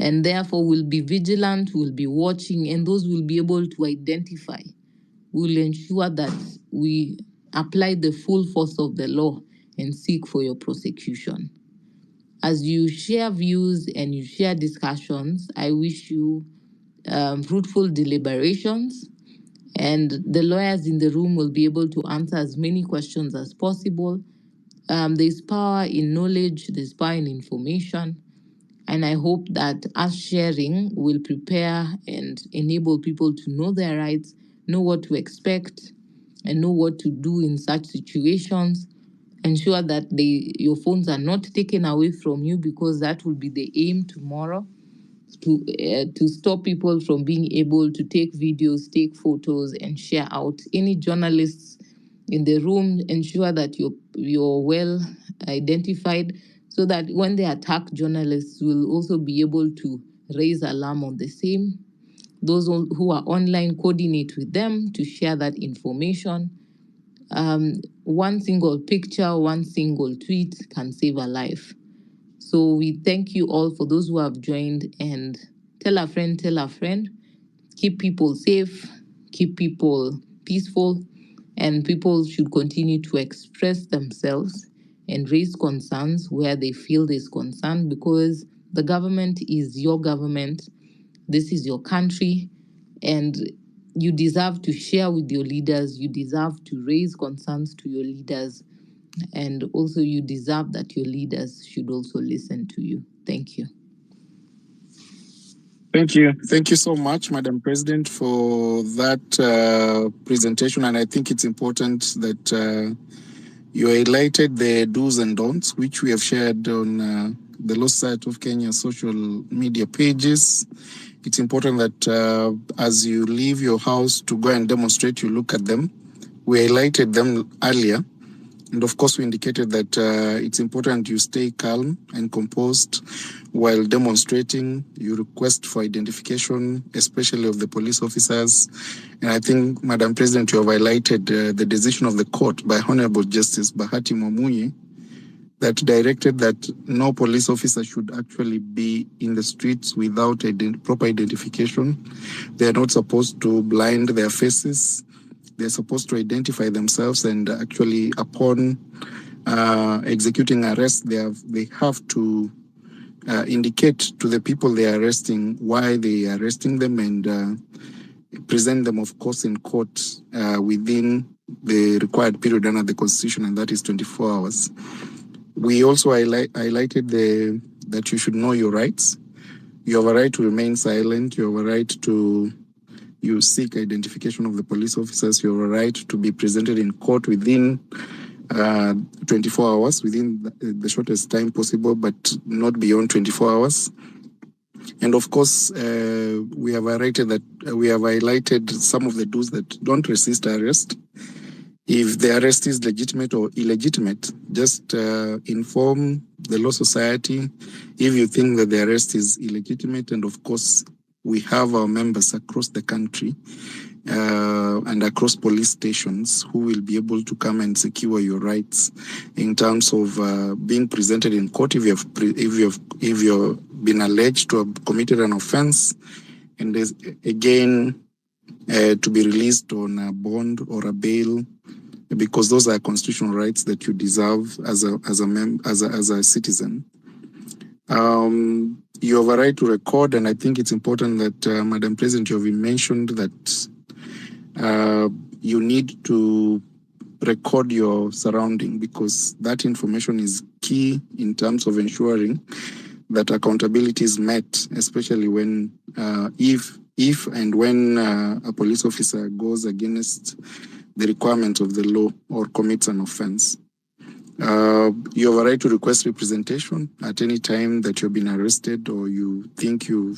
And therefore, we'll be vigilant, we'll be watching, and those will be able to identify. We'll ensure that we apply the full force of the law and seek for your prosecution. As you share views and you share discussions, I wish you fruitful deliberations, and the lawyers in the room will be able to answer as many questions as possible. There's power in knowledge, there's power in information, and I hope that us sharing will prepare and enable people to know their rights, know what to expect, and know what to do in such situations. Ensure that your phones are not taken away from you, because that will be the aim tomorrow, to stop people from being able to take videos, take photos, and share out. Any journalists in the room, ensure that you're well identified, so that when they attack journalists, will also be able to raise alarm on the same. Those who are online, coordinate with them to share that information. One single picture, one single tweet can save a life. So we thank you all for those who have joined, and tell a friend, keep people safe, keep people peaceful, and people should continue to express themselves and raise concerns where they feel there's concern, because the government is your government. This is your country, and you deserve to share with your leaders. You deserve to raise concerns to your leaders. And also, you deserve that your leaders should also listen to you. Thank you. Thank you. Thank you so much, Madam President, for that presentation. And I think it's important that you highlighted the do's and don'ts, which we have shared on the Law Society of Kenya social media pages. It's important that as you leave your house to go and demonstrate, you look at them. We highlighted them earlier. And of course, we indicated that it's important you stay calm and composed while demonstrating. You request for identification, especially of the police officers. And I think, Madam President, you have highlighted the decision of the court by Honorable Justice Bahati Mwamunyi that directed that no police officer should actually be in the streets without proper identification. They are not supposed to blind their faces. They're supposed to identify themselves, and actually upon executing arrest, they have to indicate to the people they are arresting why they are arresting them, and present them, of course, in court within the required period under the Constitution, and that is 24 hours. We also highlighted that you should know your rights. You have a right to remain silent. You have a right to seek identification of the police officers. You have a right to be presented in court within 24 hours, within the shortest time possible, but not beyond 24 hours. And of course, we have highlighted some of the do's that don't resist arrest. If the arrest is legitimate or illegitimate, just inform the Law Society if you think that the arrest is illegitimate. And of course, we have our members across the country and across police stations who will be able to come and secure your rights in terms of being presented in court if you've been alleged to have committed an offense, and again to be released on a bond or a bail, because those are constitutional rights that you deserve as a citizen. You have a right to record, and I think it's important that, Madam President, you have mentioned that you need to record your surrounding, because that information is key in terms of ensuring that accountability is met, especially when, if and when a police officer goes against the requirements of the law or commits an offense. You have a right to request representation at any time that you've been arrested or you think you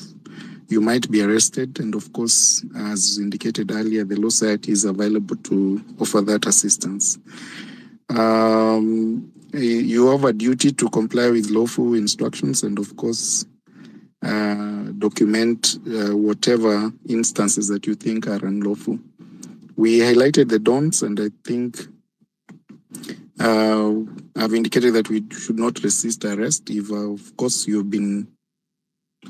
might be arrested. And of course, as indicated earlier, the Law Society is available to offer that assistance. You have a duty to comply with lawful instructions and, of course, document whatever instances that you think are unlawful. We highlighted the don'ts, and I think I've indicated that we should not resist arrest if, of course, you've been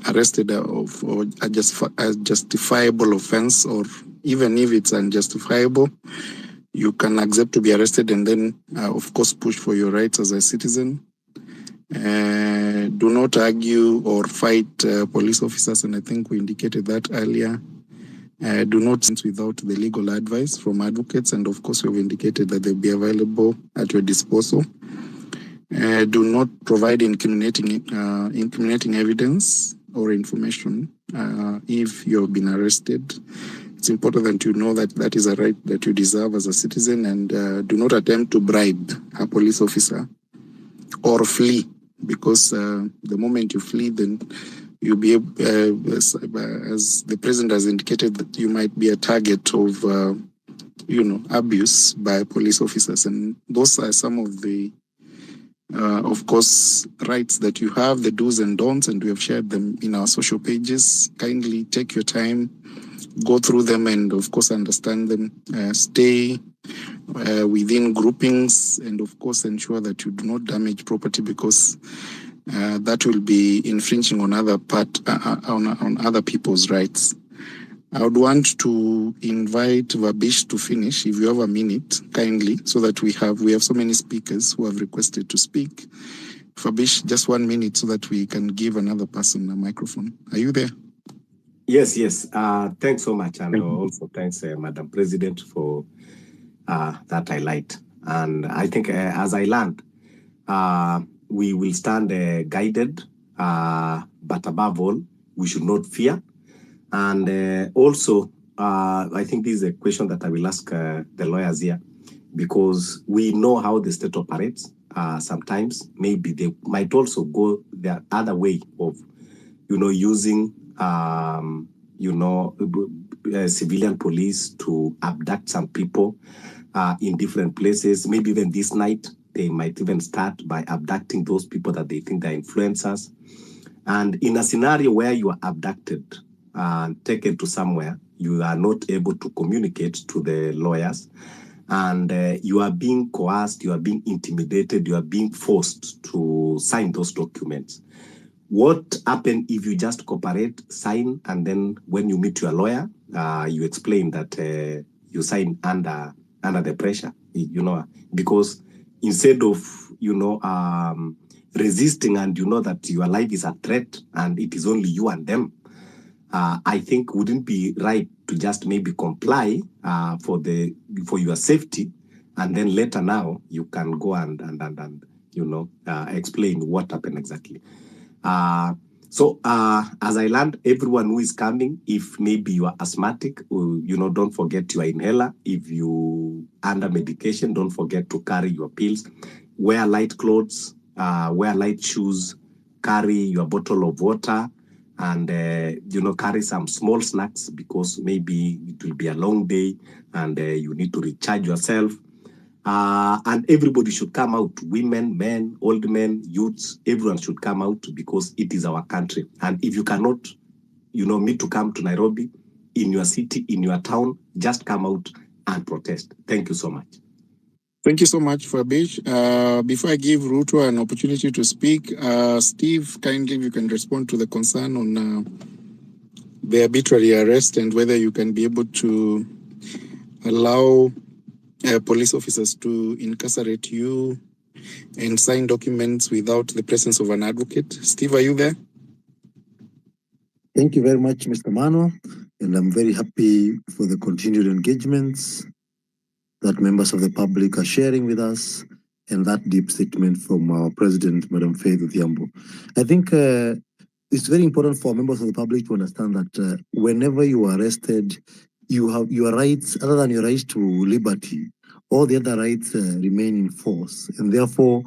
arrested arrested of or a justifiable offense, or even if it's unjustifiable, you can accept to be arrested and then, of course, push for your rights as a citizen. Do not argue or fight police officers, and I think we indicated that earlier. Do not without the legal advice from advocates, and of course, we've indicated that they'll be available at your disposal. Do not provide incriminating evidence or information if you've been arrested. It's important that you know that that is a right that you deserve as a citizen, and do not attempt to bribe a police officer or flee, because the moment you flee, then you'll be, as the president has indicated, that you might be a target of, abuse by police officers. And those are some of the, of course, rights that you have, the do's and don'ts, and we have shared them in our social pages. Kindly take your time, go through them, and of course understand them. Stay within groupings, and of course ensure that you do not damage property, because that will be infringing on on other people's rights. I would want to invite Vabish to finish, if you have a minute, kindly, so that we have so many speakers who have requested to speak. Vabish, just 1 minute so that we can give another person a microphone. Are you there? Yes. Thanks so much, and also thanks, Madam President, for that highlight. And I think, as I learned, we will stand guided, but above all, we should not fear. And also, I think this is a question that I will ask the lawyers here, because we know how the state operates. Sometimes maybe they might also go the other way of, using, civilian police to abduct some people in different places. Maybe even this night, they might even start by abducting those people that they think are influencers. And in a scenario where you are abducted and taken to somewhere, you are not able to communicate to the lawyers, and you are being coerced, you are being intimidated, you are being forced to sign those documents. What happens if you just cooperate, sign, and then when you meet your lawyer, you explain that you sign under the pressure, because instead of, resisting, and that your life is a threat and it is only you and them, I think wouldn't be right to just maybe comply for your safety, and then later now you can go and explain what happened exactly. So as I learned, everyone who is coming, if maybe you are asthmatic, don't forget your inhaler. If you under medication, don't forget to carry your pills. Wear light clothes, wear light shoes, carry your bottle of water, and carry some small snacks, because maybe it will be a long day and you need to recharge yourself. And everybody should come out, women, men, old men, youths, everyone should come out, because it is our country. And if you cannot, meet to come to Nairobi, in your city, in your town, just come out and protest. Thank you so much. Thank you so much, Fabish. Before I give Ruto an opportunity to speak, Steve, kindly, if you can respond to the concern on the arbitrary arrest, and whether you can be able to allow police officers to incarcerate you and sign documents without the presence of an advocate. Steve, are you there? Thank you very much, Mr. Mano, and I'm very happy for the continued engagements that members of the public are sharing with us, and that deep statement from our President, Madam Faith Odhiambo. I think it's very important for members of the public to understand that whenever you are arrested, you have your rights, other than your rights to liberty, all the other rights remain in force. And therefore,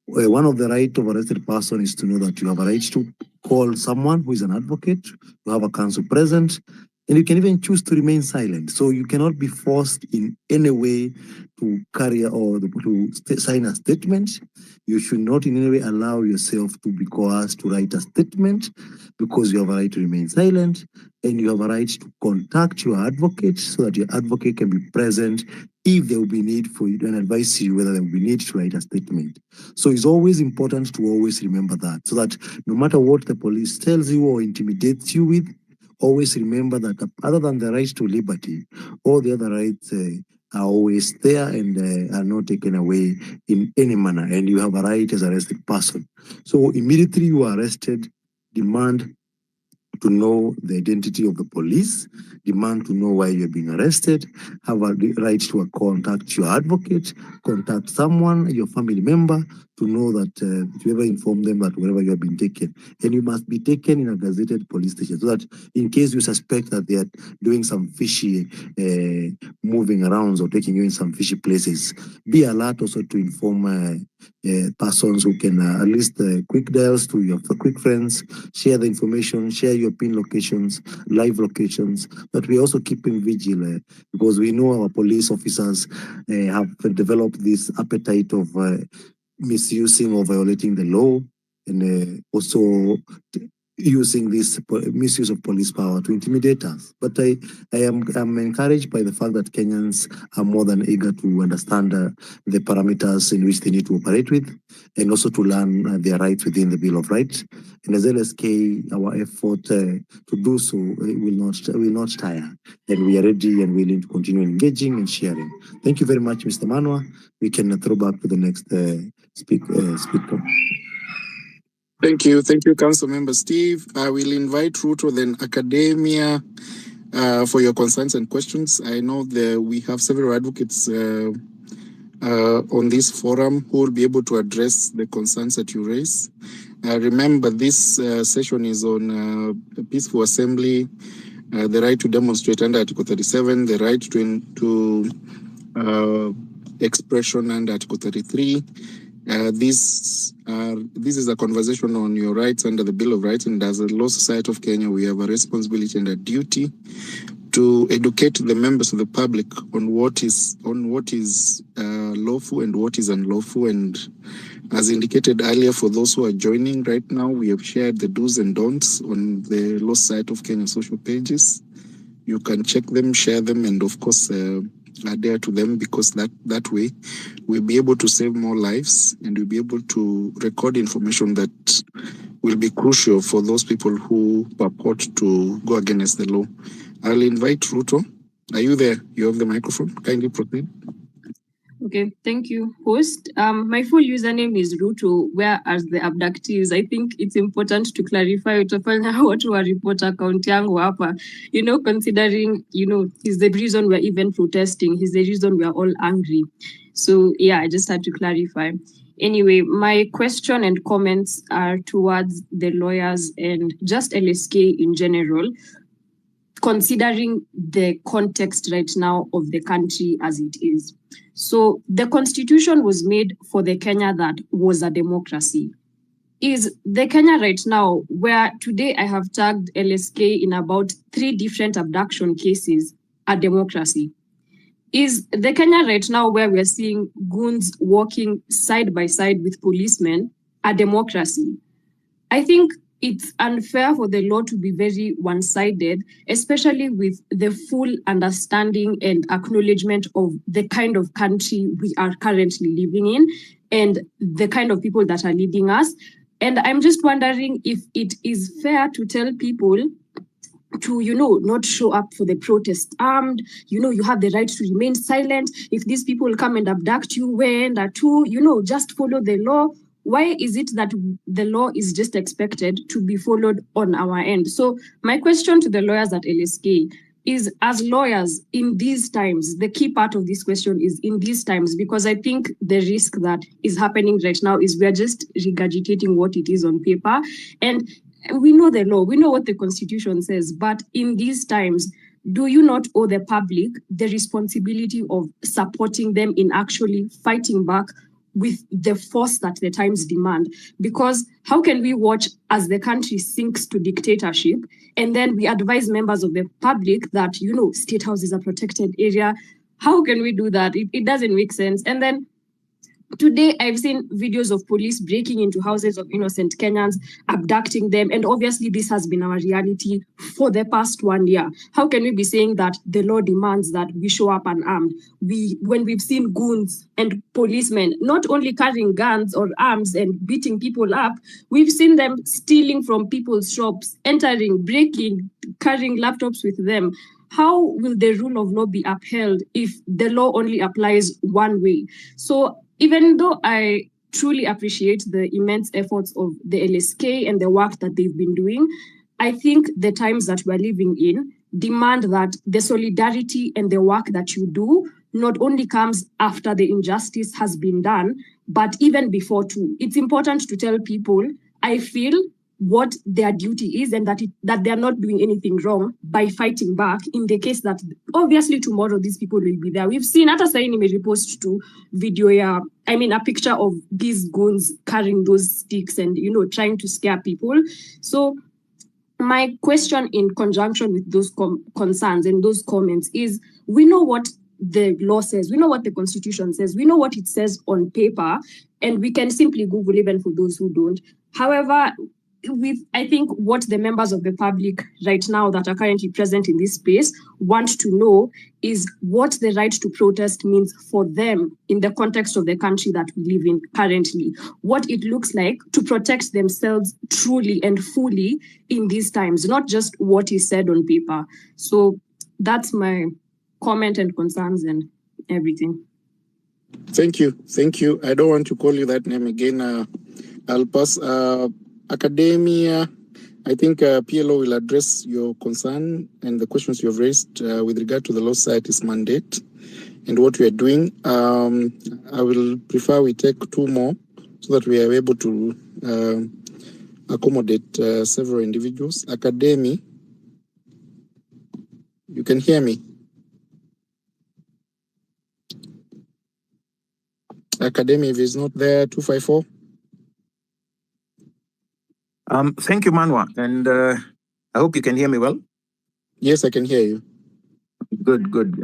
one of the rights of arrested person is to know that you have a right to call someone who is an advocate, you have a counsel present, and you can even choose to remain silent. So you cannot be forced in any way to carry or to sign a statement. You should not in any way allow yourself to be coerced to write a statement, because you have a right to remain silent. and you have a right to contact your advocate so that your advocate can be present if there will be need for you and advise you whether there will be need to write a statement. So it's always important to always remember that, so that no matter what the police tells you or intimidates you with, always remember that other than the right to liberty, all the other rights are always there and are not taken away in any manner. And you have a right as an arrested person. So immediately you are arrested, demand to know the identity of the police, demand to know why you're being arrested, have a right to contact your advocate, contact someone, your family member, to know that to ever inform them that wherever you have been taken. And you must be taken in a gazetted police station so that in case you suspect that they are doing some fishy moving around or taking you in some fishy places, be alert also to inform persons who can at least quick dials to your quick friends, share the information, share your pin locations, live locations, but we're also keeping vigil because we know our police officers have developed this appetite of misusing or violating the law, and also using this misuse of police power to intimidate us. But I'm encouraged by the fact that Kenyans are more than eager to understand the parameters in which they need to operate with, and also to learn their rights within the Bill of Rights. And as LSK, our effort to do so will not tire, and we are ready and willing to continue engaging and sharing. Thank you very much, Mr. Manwa. We can throw back to the next speaker. Thank you, Council Member Steve. I will invite Ruto, then Academia, for your concerns and questions. I know that we have several advocates on this forum who will be able to address the concerns that you raise. Remember, this session is on peaceful assembly, the right to demonstrate under Article 37, the right to expression under Article 33. This is a conversation on your rights under the Bill of Rights, and as a Law Society of Kenya, we have a responsibility and a duty to educate the members of the public on what is lawful and what is unlawful. And as indicated earlier, for those who are joining right now, we have shared the do's and don'ts on the Law Society of Kenya social pages. You can check them, share them, and of course adhere to them, because that way we'll be able to save more lives and we'll be able to record information that will be crucial for those people who purport to go against the law. I'll invite Ruto. Are you there? You have the microphone. Kindly proceed. Okay, thank you, host. My full username is Ruto, whereas the abductees, I think it's important to clarify what to report account yangu hapa. Considering, he's the reason we're even protesting. He's the reason we're all angry. So yeah, I just had to clarify. Anyway, my question and comments are towards the lawyers and just LSK in general, considering the context right now of the country as it is. So the constitution was made for the Kenya that was a democracy. Is the Kenya right now, where today I have tagged LSK in about 3 different abduction cases, a democracy? Is the Kenya right now, where we're seeing goons walking side by side with policemen, a democracy? I think it's unfair for the law to be very one-sided, especially with the full understanding and acknowledgement of the kind of country we are currently living in and the kind of people that are leading us. And I'm just wondering if it is fair to tell people to, not show up for the protest armed. You have the right to remain silent. If these people come and abduct you, just follow the law. Why is it that the law is just expected to be followed on our end? So my question to the lawyers at LSK is, as lawyers in these times, the key part of this question is in these times, because I think the risk that is happening right now is we're just regurgitating what it is on paper. And we know the law, we know what the Constitution says, but in these times, do you not owe the public the responsibility of supporting them in actually fighting back with the force that the times demand? Because how can we watch as the country sinks to dictatorship and then we advise members of the public that, State House is a protected area? How can we do that? It doesn't make sense. And then Today, I've seen videos of police breaking into houses of innocent Kenyans, abducting them. And obviously, this has been our reality for the past 1 year. How can we be saying that the law demands that we show up unarmed? When we've seen goons and policemen not only carrying guns or arms and beating people up, we've seen them stealing from people's shops, entering, breaking, carrying laptops with them. How will the rule of law be upheld if the law only applies one way? So even though I truly appreciate the immense efforts of the LSK and the work that they've been doing, I think the times that we're living in demand that the solidarity and the work that you do not only comes after the injustice has been done, but even before too. It's important to tell people, I feel, what their duty is and that they're not doing anything wrong by fighting back in the case that obviously tomorrow these people will be there. We've seen hata sahi nimerepost to video a picture of these goons carrying those sticks and trying to scare people. So my question in conjunction with those concerns and those comments is, we know what the law says, we know what the constitution says, we know what it says on paper, and we can simply Google, even for those who don't. However, I think what the members of the public right now that are currently present in this space want to know is what the right to protest means for them in the context of the country that we live in currently, what it looks like to protect themselves truly and fully in these times, not just what is said on paper. So that's my comment and concerns and everything. Thank you. I don't want to call you that name again. I'll pass. Academia, I think PLO will address your concern and the questions you have raised with regard to the Law Society's mandate and what we are doing. I will prefer we take two more so that we are able to accommodate several individuals. Academy, you can hear me? Academy, if it's not there, 254. Thank you, Manwa, and I hope you can hear me well. Yes, I can hear you. Good.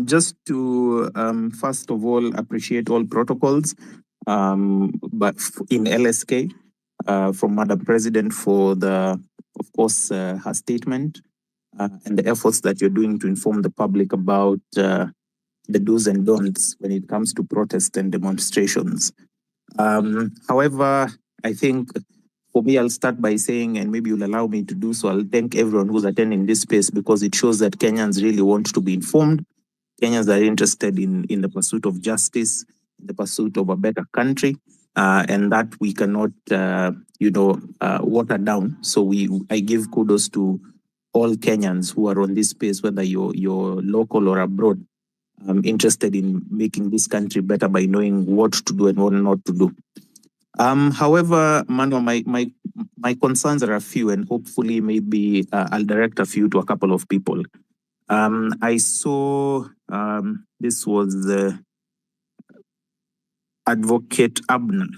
Just to first of all appreciate all protocols, but in LSK from Madam President for her statement and the efforts that you're doing to inform the public about the do's and don'ts when it comes to protests and demonstrations. However, I think for me, I'll start by saying, and maybe you'll allow me to do so, I'll thank everyone who's attending this space because it shows that Kenyans really want to be informed. Kenyans are interested in the pursuit of justice, the pursuit of a better country, and that we cannot, water down. So I give kudos to all Kenyans who are on this space, whether you're local or abroad, interested in making this country better by knowing what to do and what not to do. However, Manu, my concerns are a few, and hopefully maybe I'll direct a few to a couple of people. I saw this was Advocate Abner,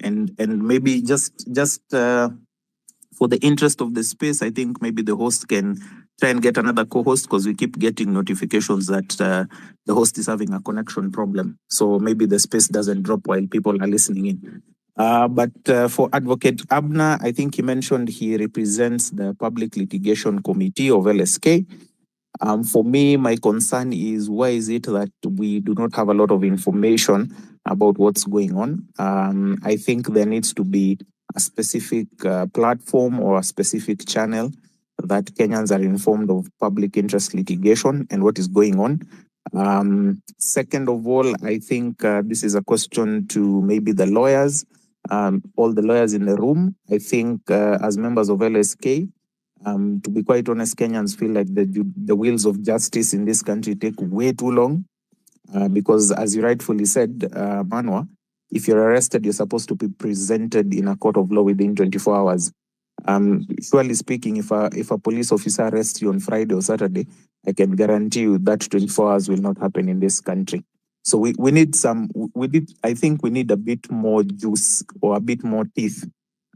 and maybe just for the interest of the space, I think maybe the host can try and get another co-host because we keep getting notifications that the host is having a connection problem. So maybe the space doesn't drop while people are listening in. But for Advocate Abner, I think he mentioned he represents the Public Litigation Committee of LSK. For me, my concern is why is it that we do not have a lot of information about what's going on? I think there needs to be a specific platform or a specific channel that Kenyans are informed of public interest litigation and what is going on. Second of all, I think this is a question to maybe the lawyers, all the lawyers in the room. I think as members of LSK, to be quite honest, Kenyans feel like the wheels of justice in this country take way too long because, as you rightfully said, Manwa, if you're arrested, you're supposed to be presented in a court of law within 24 hours. Surely speaking, if a police officer arrests you on Friday or Saturday, I can guarantee you that 24 hours will not happen in this country. So we need I think we need a bit more juice or a bit more teeth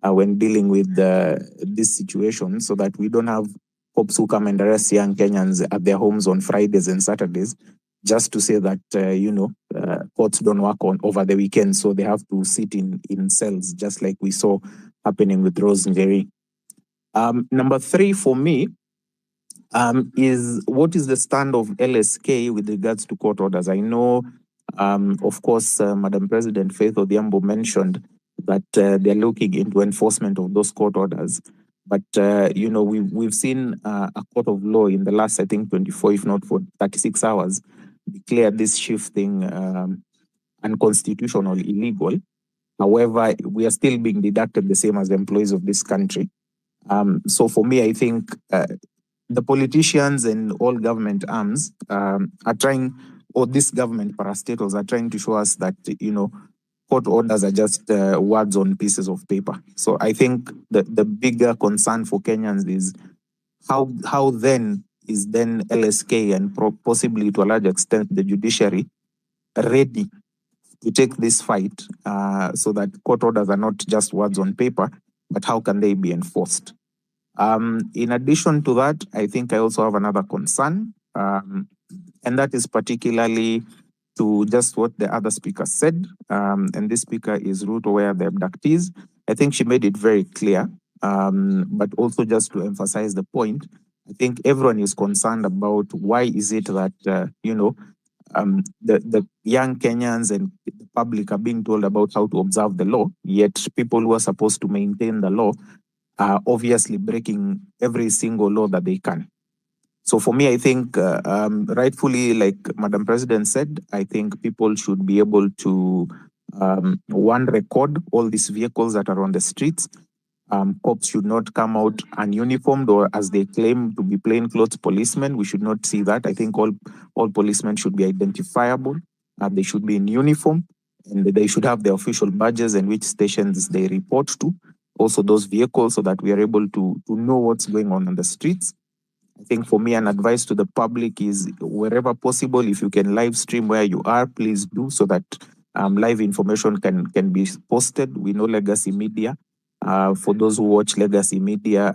when dealing with this situation so that we don't have cops who come and arrest young Kenyans at their homes on Fridays and Saturdays just to say that, courts don't work on over the weekend, so they have to sit in cells, just like we saw happening with Rose Njeri. Number 3 for me is what is the stand of LSK with regards to court orders? I know, of course, Madam President Faith Odhiambo mentioned that they're looking into enforcement of those court orders. But, we've seen a court of law in the last, I think, 24, if not for 36 hours, declare this shifting unconstitutional, illegal. However, we are still being deducted the same as the employees of this country. So for me, I think the politicians and all government arms are trying, or this government parastatals are trying to show us that, court orders are just words on pieces of paper. So I think the bigger concern for Kenyans is how then is then LSK and possibly to a large extent the judiciary ready to take this fight so that court orders are not just words on paper, but how can they be enforced? In addition to that, I think I also have another concern, and that is particularly to just what the other speaker said, and this speaker is Ruto, where the abductees. I think she made it very clear, but also just to emphasize the point, I think everyone is concerned about why is it that, the young Kenyans and the public are being told about how to observe the law, yet people who are supposed to maintain the law are obviously breaking every single law that they can. So for me, I think rightfully, like Madam President said, I think people should be able to, one, record all these vehicles that are on the streets. Cops should not come out ununiformed or as they claim to be plainclothes policemen. We should not see that. I think all policemen should be identifiable. They should be in uniform, and they should have their official badges and which stations they report to. Also those vehicles, so that we are able to know what's going on the streets. I think for me, an advice to the public is wherever possible, if you can live stream where you are, please do, so that live information can be posted. We know legacy media. For those who watch legacy media,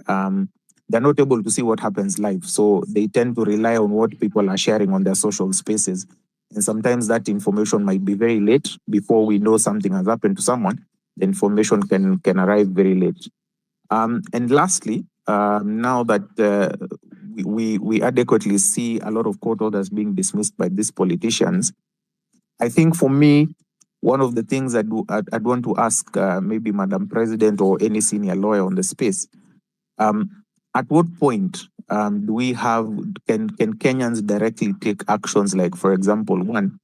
they're not able to see what happens live. So they tend to rely on what people are sharing on their social spaces. And sometimes that information might be very late before we know something has happened to someone. The information can arrive very late. And lastly, now that we adequately see a lot of court orders being dismissed by these politicians, I think for me, one of the things I'd want to ask maybe Madam President or any senior lawyer on the space, at what point can Kenyans directly take actions like, for example, one,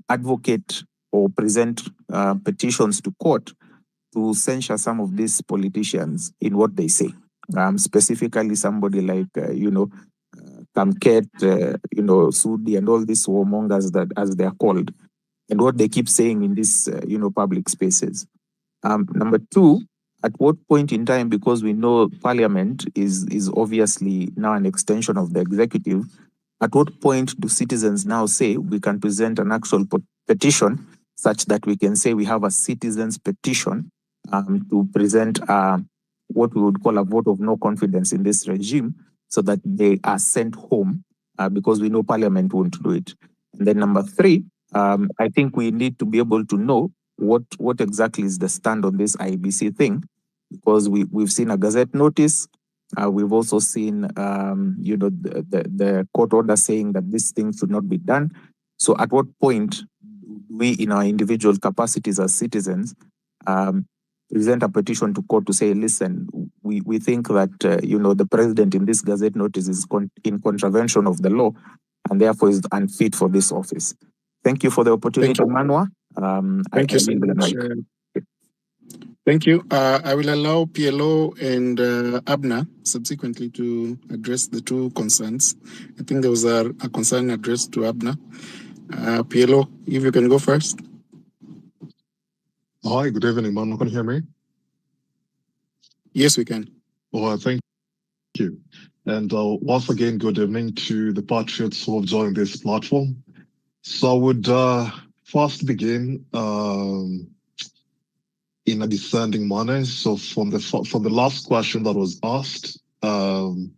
advocate or present petitions to court to censure some of these politicians in what they say? Specifically somebody like, Kamket, Sudi, and all these warmongers that, as they are called, and what they keep saying in these, public spaces. Number two, at what point in time, because we know Parliament is obviously now an extension of the executive, at what point do citizens now say we can present an actual petition such that we can say we have a citizens petition to present what we would call a vote of no confidence in this regime, so that they are sent home because we know Parliament won't do it. And then number three, I think we need to be able to know what exactly is the stand on this IEBC thing, because we've seen a Gazette notice. We've also seen, the court order saying that this thing should not be done. So at what point do we, in our individual capacities as citizens, present a petition to court to say, listen, we think that, the president in this Gazette notice is in contravention of the law and therefore is unfit for this office. Thank you for the opportunity, Manwa. Thank you so much. Thank you. I will allow PLO and Abna subsequently to address the two concerns. I think there was a concern addressed to Abna. PLO, if you can go first. Hi, good evening, man. Can you hear me? Yes, we can. Oh, thank you. And once again, good evening to the patriots who have joined this platform. So I would first begin in a descending manner. So from the last question that was asked on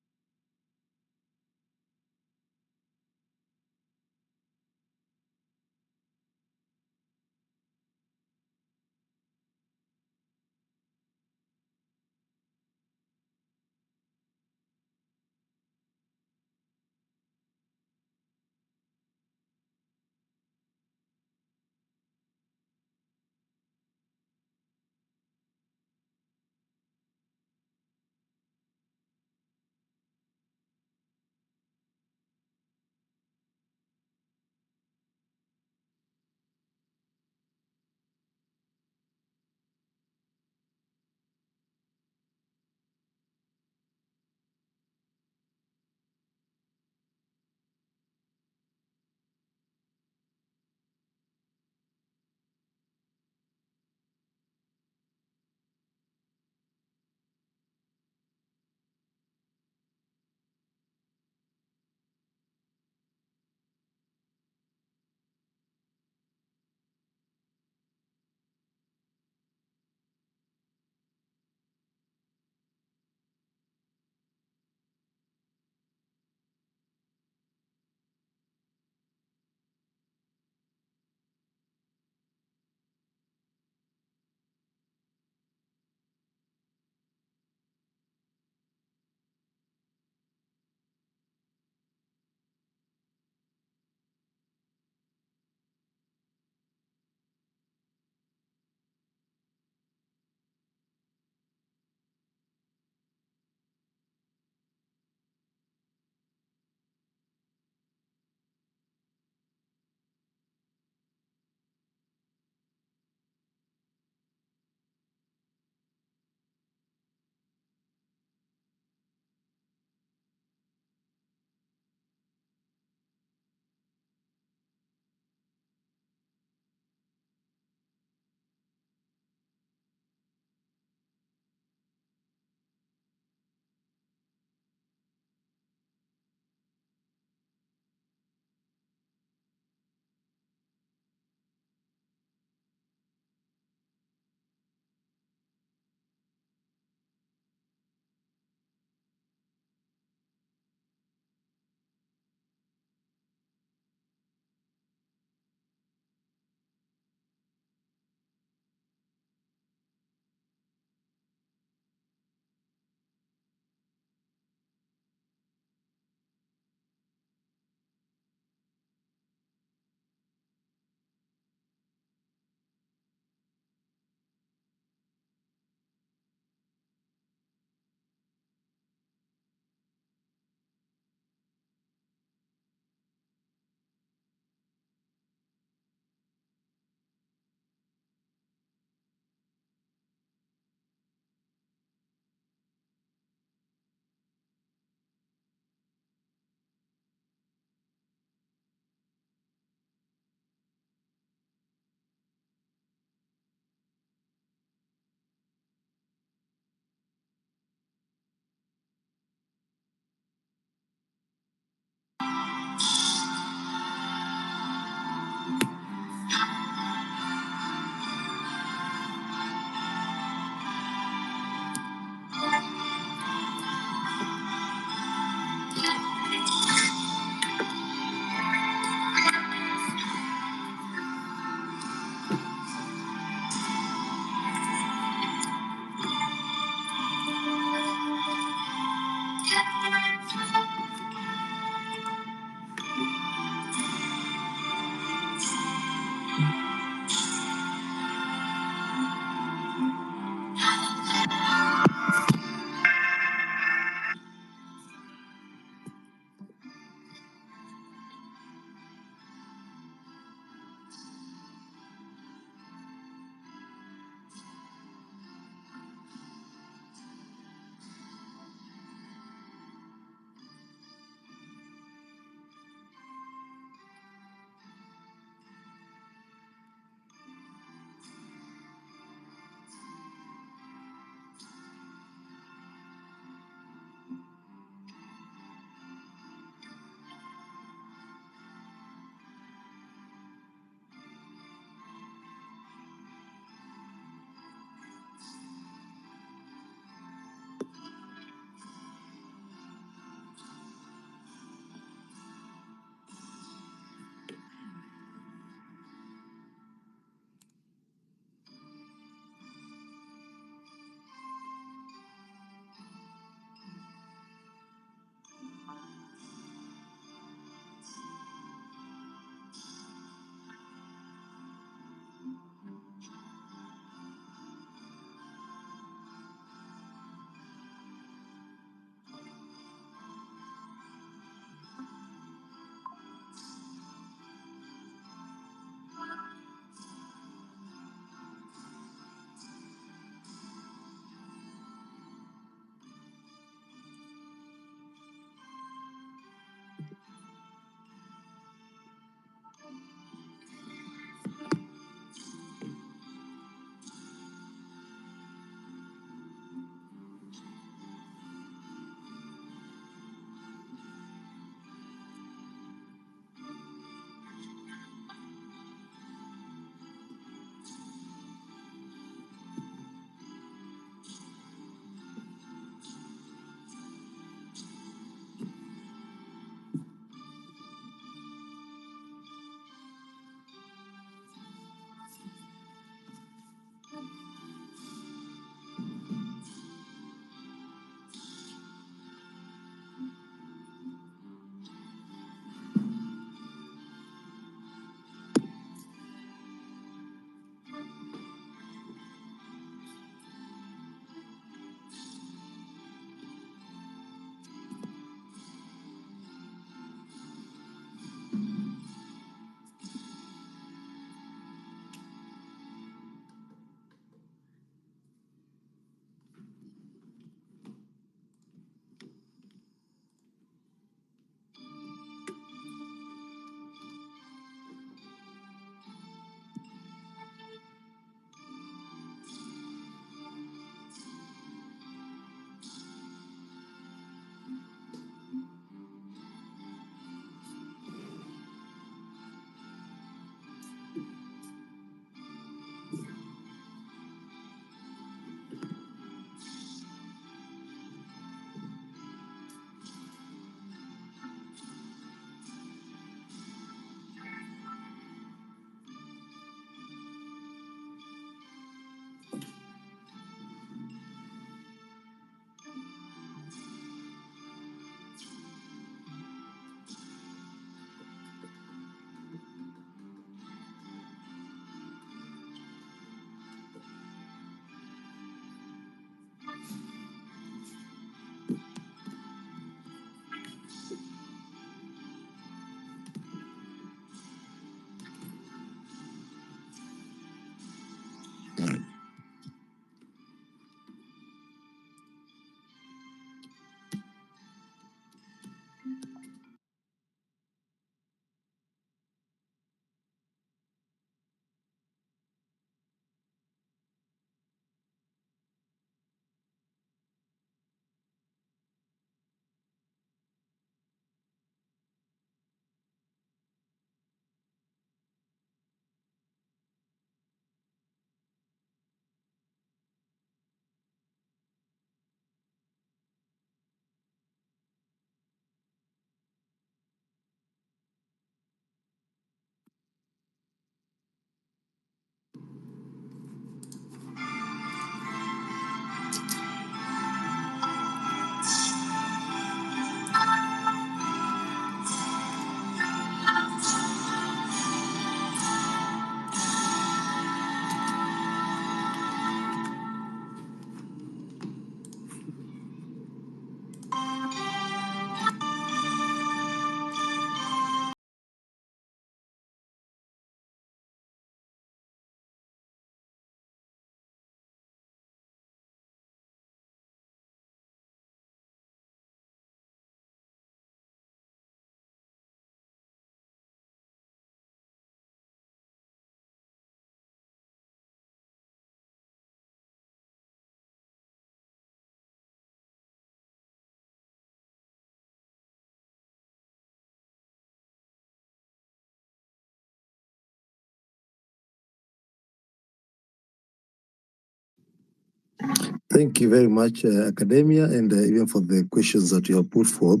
Thank you very much, Academia, and even for the questions that you have put forth.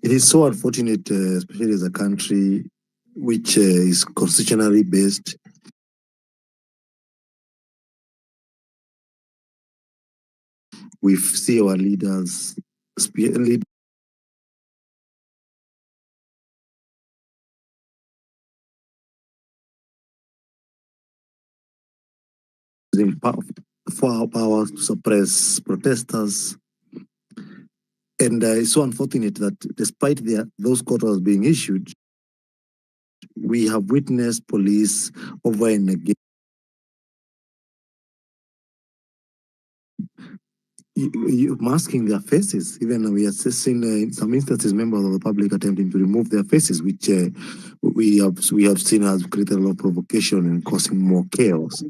It is so unfortunate, especially as a country which is constitutionally based. We see our leaders lead using power to suppress protesters. And it's so unfortunate that despite those court orders being issued, we have witnessed police over and again masking their faces. Even we are seen in some instances members of the public attempting to remove their faces, which we have seen has created a lot of provocation and causing more chaos.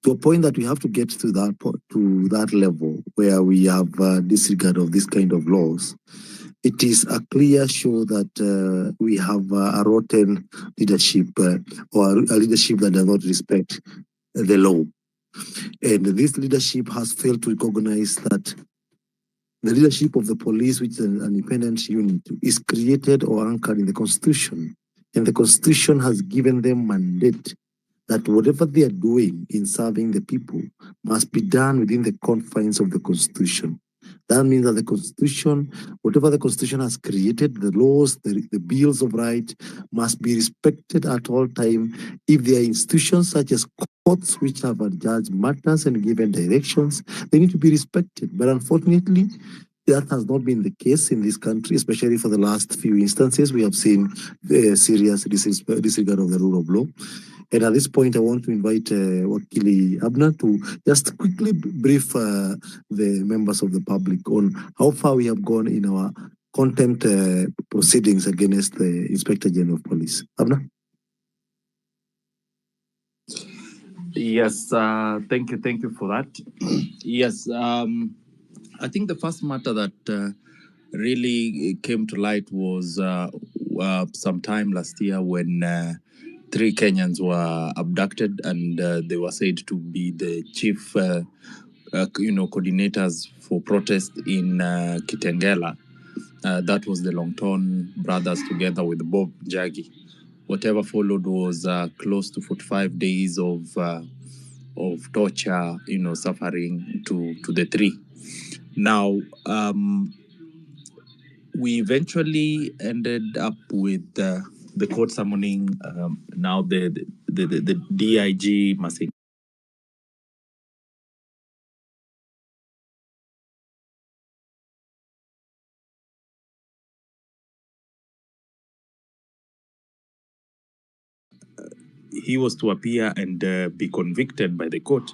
To a point that we have to get to that level where we have disregard of this kind of laws. It is a clear show that we have a rotten leadership or a leadership that does not respect the law. And this leadership has failed to recognize that the leadership of the police, which is an independent unit, is created or anchored in the Constitution. And the Constitution has given them mandate that whatever they are doing in serving the people must be done within the confines of the Constitution. That means that the Constitution, whatever the Constitution has created, the laws, the bills of rights must be respected at all time. If there are institutions such as courts which have adjudged matters and given directions, they need to be respected. But unfortunately, that has not been the case in this country, especially for the last few instances. We have seen serious disregard of the rule of law. And at this point, I want to invite Wakili Abner to just quickly brief the members of the public on how far we have gone in our contempt proceedings against the Inspector General of Police. Abner? Yes, thank you for that. Yes, I think the first matter that really came to light was sometime last year when 3 Kenyans were abducted and they were said to be the chief, coordinators for protest in Kitengela. That was the Longton brothers together with Bob Jagi. Whatever followed was close to 45 days of torture, suffering to the 3. Now, we eventually ended up with the court summoning now the DIG Masing. He was to appear and be convicted by the court.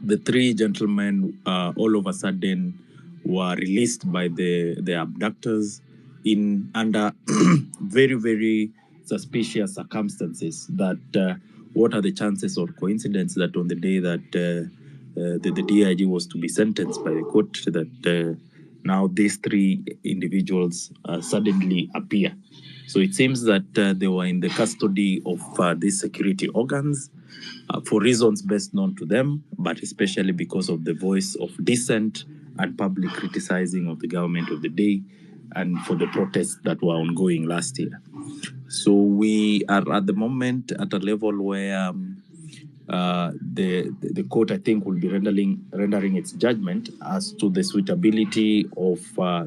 The 3 gentlemen all of a sudden were released by the abductors in under very, very suspicious circumstances. That what are the chances or coincidence that on the day that the DIG was to be sentenced by the court, that now these 3 individuals suddenly appear. So it seems that they were in the custody of these security organs for reasons best known to them, but especially because of the voice of dissent and public criticizing of the government of the day and for the protests that were ongoing last year. So we are at the moment at a level where the court, I think, will be rendering its judgment as to the suitability of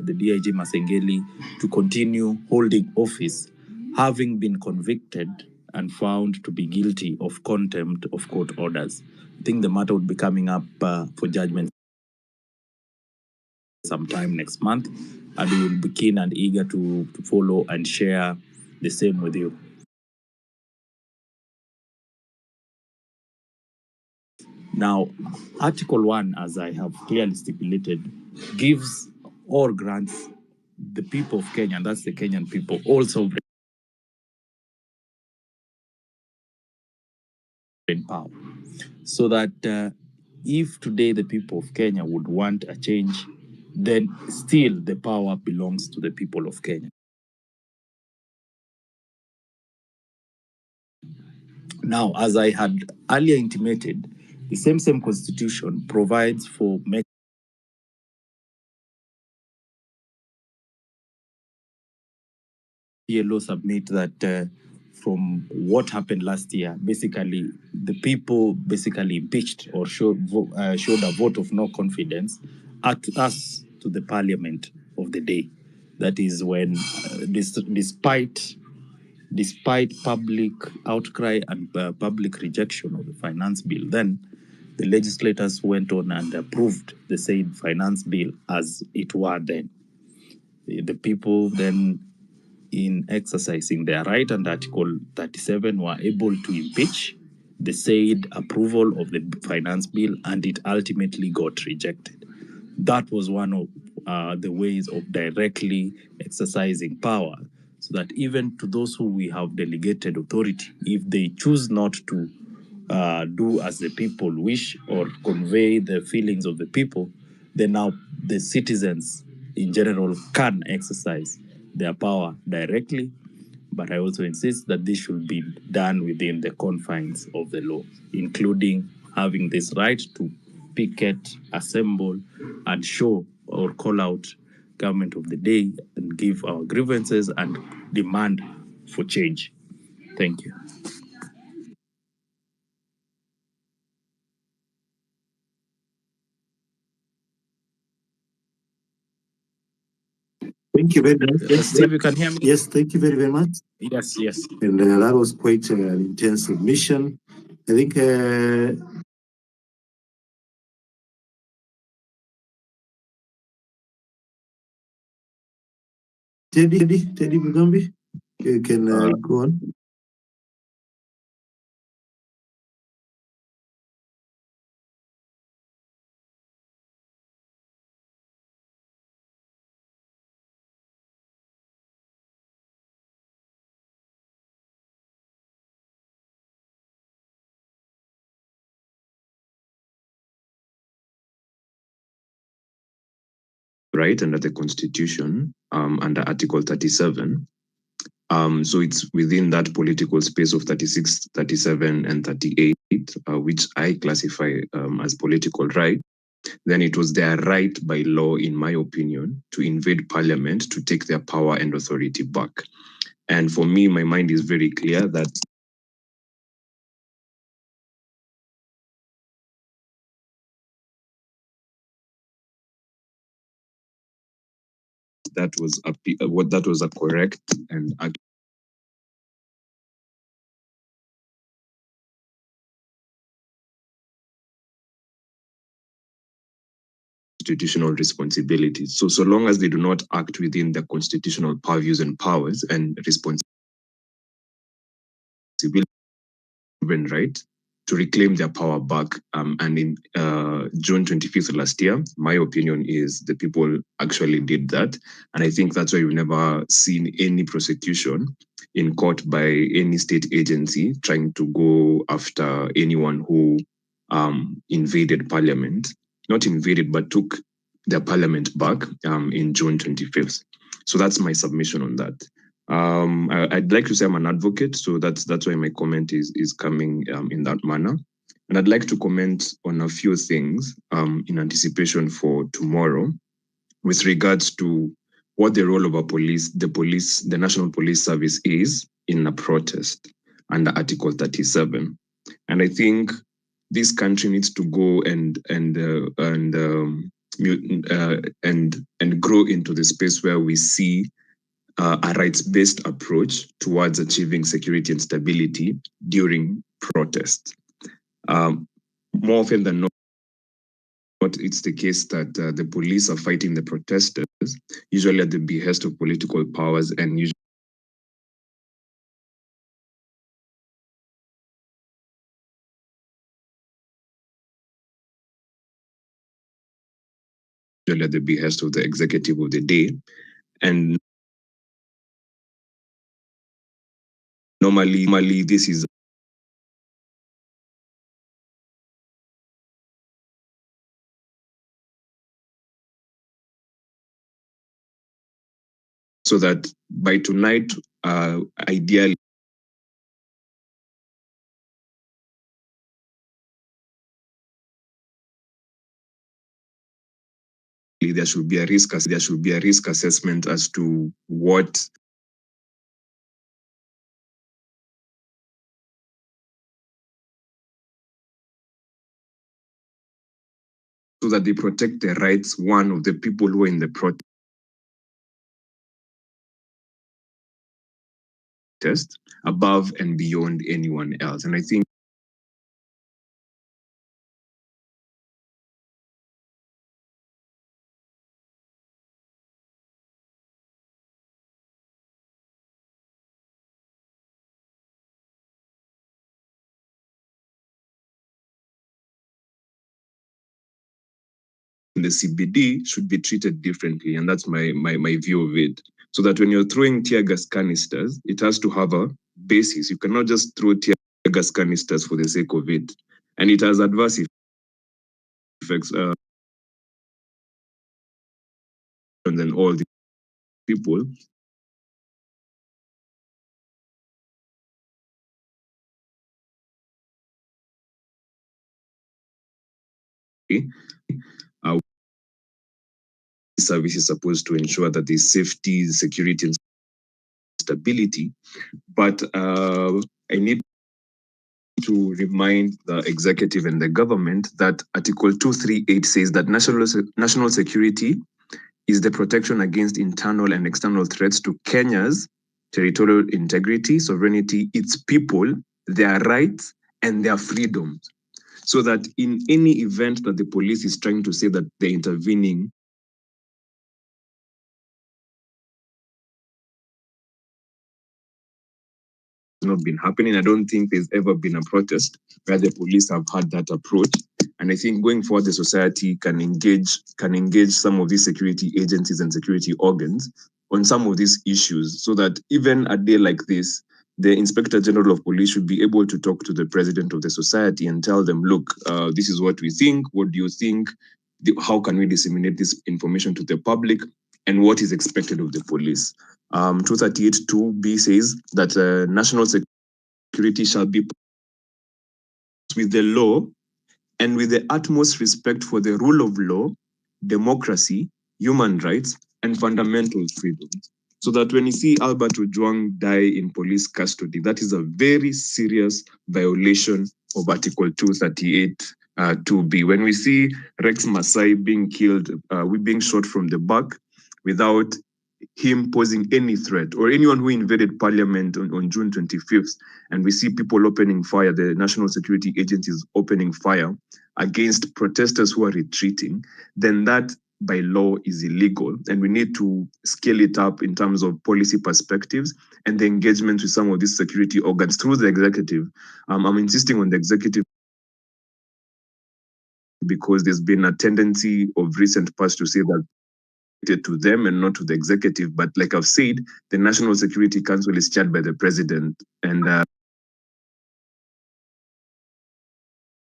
the DIG Masengeli to continue holding office, having been convicted and found to be guilty of contempt of court orders. I think the matter would be coming up for judgment sometime next month, and we will be keen and eager to follow and share the same with you. Now, Article 1, as I have clearly stipulated, gives or grants the people of Kenya, and that's the Kenyan people, all sovereign power. So that if today the people of Kenya would want a change, then still the power belongs to the people of Kenya. Now, as I had earlier intimated, The same constitution provides for PLO submit that from what happened last year, basically the people basically impeached or showed a vote of no confidence at us to the parliament of the day. That is when, despite public outcry and public rejection of the finance bill, then the legislators went on and approved the said finance bill as it were then. The people then, in exercising their right under Article 37, were able to impeach the said approval of the finance bill, and it ultimately got rejected. That was one of the ways of directly exercising power, so that even to those who we have delegated authority, if they choose not to do as the people wish or convey the feelings of the people, then now the citizens in general can exercise their power directly. But I also insist that this should be done within the confines of the law, including having this right to picket, assemble, and show or call out government of the day and give our grievances and demand for change. Thank you. Thank you very much. Steve, you can hear me? Yes, thank you very, very much. Yes. And that was quite an intense submission. I think Teddy Mugambi, you can go on. Right, under the Constitution, under Article 37. So it's within that political space of 36, 37, and 38, which I classify as political right. Then it was their right by law, in my opinion, to invade parliament to take their power and authority back. And for me, my mind is very clear that that was a correct and constitutional responsibilities. So long as they do not act within their constitutional purviews and powers and responsibilities, right, to reclaim their power back. And in June 25th last year, my opinion is the people actually did that. And I think that's why we've never seen any prosecution in court by any state agency trying to go after anyone who invaded parliament. Not invaded, but took their parliament back in June 25th. So that's my submission on that. I'd like to say I'm an advocate, so that's why my comment is coming in that manner. And I'd like to comment on a few things in anticipation for tomorrow with regards to what the role of the National Police Service is in a protest under Article 37. And I think this country needs to go and grow into the space where we see a rights-based approach towards achieving security and stability during protests. More often than not, it's the case that the police are fighting the protesters, usually at the behest of political powers and usually at the behest of the executive of the day. And normally this is so that by tonight, ideally, Secondly, there should be a risk assessment as to what so that they protect the rights, one, of the people who are in the protest above and beyond anyone else. And I think the CBD should be treated differently, and that's my view of it. So that when you're throwing tear gas canisters, it has to have a basis. You cannot just throw tear gas canisters for the sake of it, and it has adverse effects. And then all the people service is supposed to ensure that there's safety, security, and stability. But I need to remind the executive and the government that Article 238 says that national security is the protection against internal and external threats to Kenya's territorial integrity, sovereignty, its people, their rights, and their freedoms. So that in any event that the police is trying to say that they're intervening, not been happening. I don't think there's ever been a protest where the police have had that approach. And I think going forward, the society can engage some of these security agencies and security organs on some of these issues, so that even a day like this, the Inspector General of Police should be able to talk to the president of the society and tell them, look, this is what we think. What do you think? How can we disseminate this information to the public? And what is expected of the police? 238(2)(b) says that national security shall be with the law and with the utmost respect for the rule of law, democracy, human rights, and fundamental freedoms. So that when you see Albert Ojwang die in police custody, that is a very serious violation of Article 238(2)(b). When we see Rex Masai being killed, being shot from the back without him posing any threat, or anyone who invaded parliament on June 25th, and we see people opening fire, the national security agencies opening fire against protesters who are retreating, then that by law is illegal. And we need to scale it up in terms of policy perspectives and the engagement with some of these security organs through the executive. I'm insisting on the executive because there's been a tendency of recent past to say that to them and not to the executive. But like I've said, the National Security Council is chaired by the president, and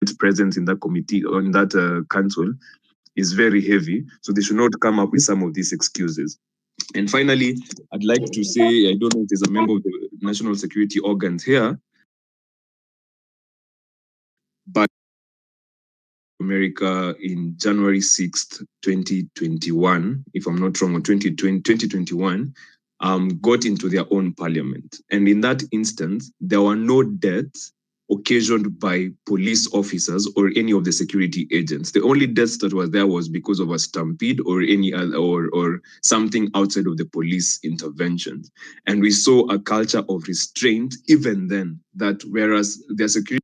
its presence in that committee, on that council, is very heavy. So they should not come up with some of these excuses. And finally, I'd like to say, I don't know if there's a member of the national security organs here, but America in January 6th, 2021, if I'm not wrong, or 2021, got into their own parliament. And in that instance, there were no deaths occasioned by police officers or any of the security agents. The only deaths that were there was because of a stampede or any other, or something outside of the police intervention. And we saw a culture of restraint even then, that whereas their security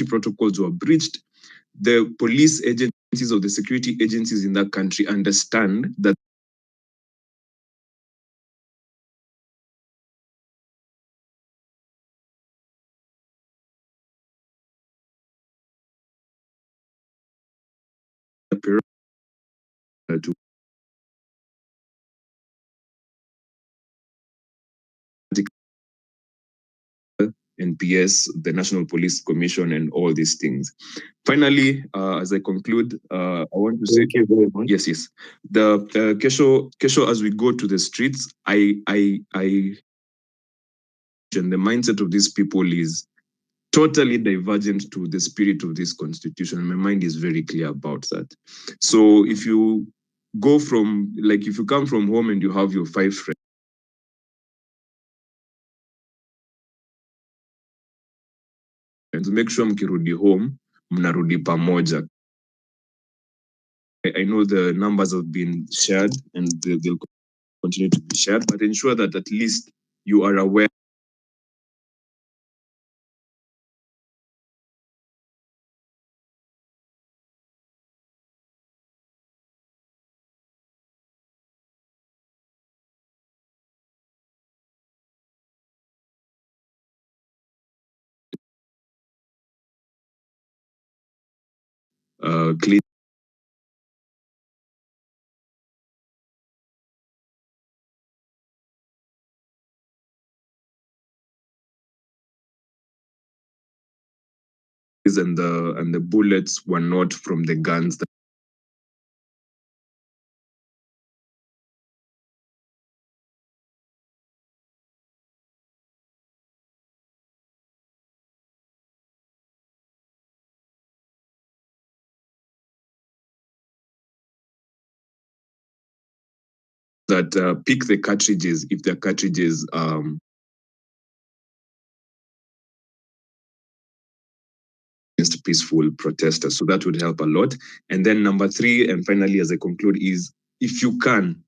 protocols were breached, the police agencies or the security agencies in that country understand that to NPS, the National Police Commission, and all these things. Finally, as I conclude, I want to say, yes. The Kesho, as we go to the streets, and the mindset of these people is totally divergent to the spirit of this constitution. My mind is very clear about that. So if you go from, like, if you come from home and you have your 5 friends, make sure mkirudi home, mnarudi pamoja. I know the numbers have been shared and they'll continue to be shared, but ensure that at least you are aware clean and the bullets were not from the guns that pick the cartridges if they're cartridges against peaceful protesters. So that would help a lot. And then number 3, and finally, as I conclude, is if you can,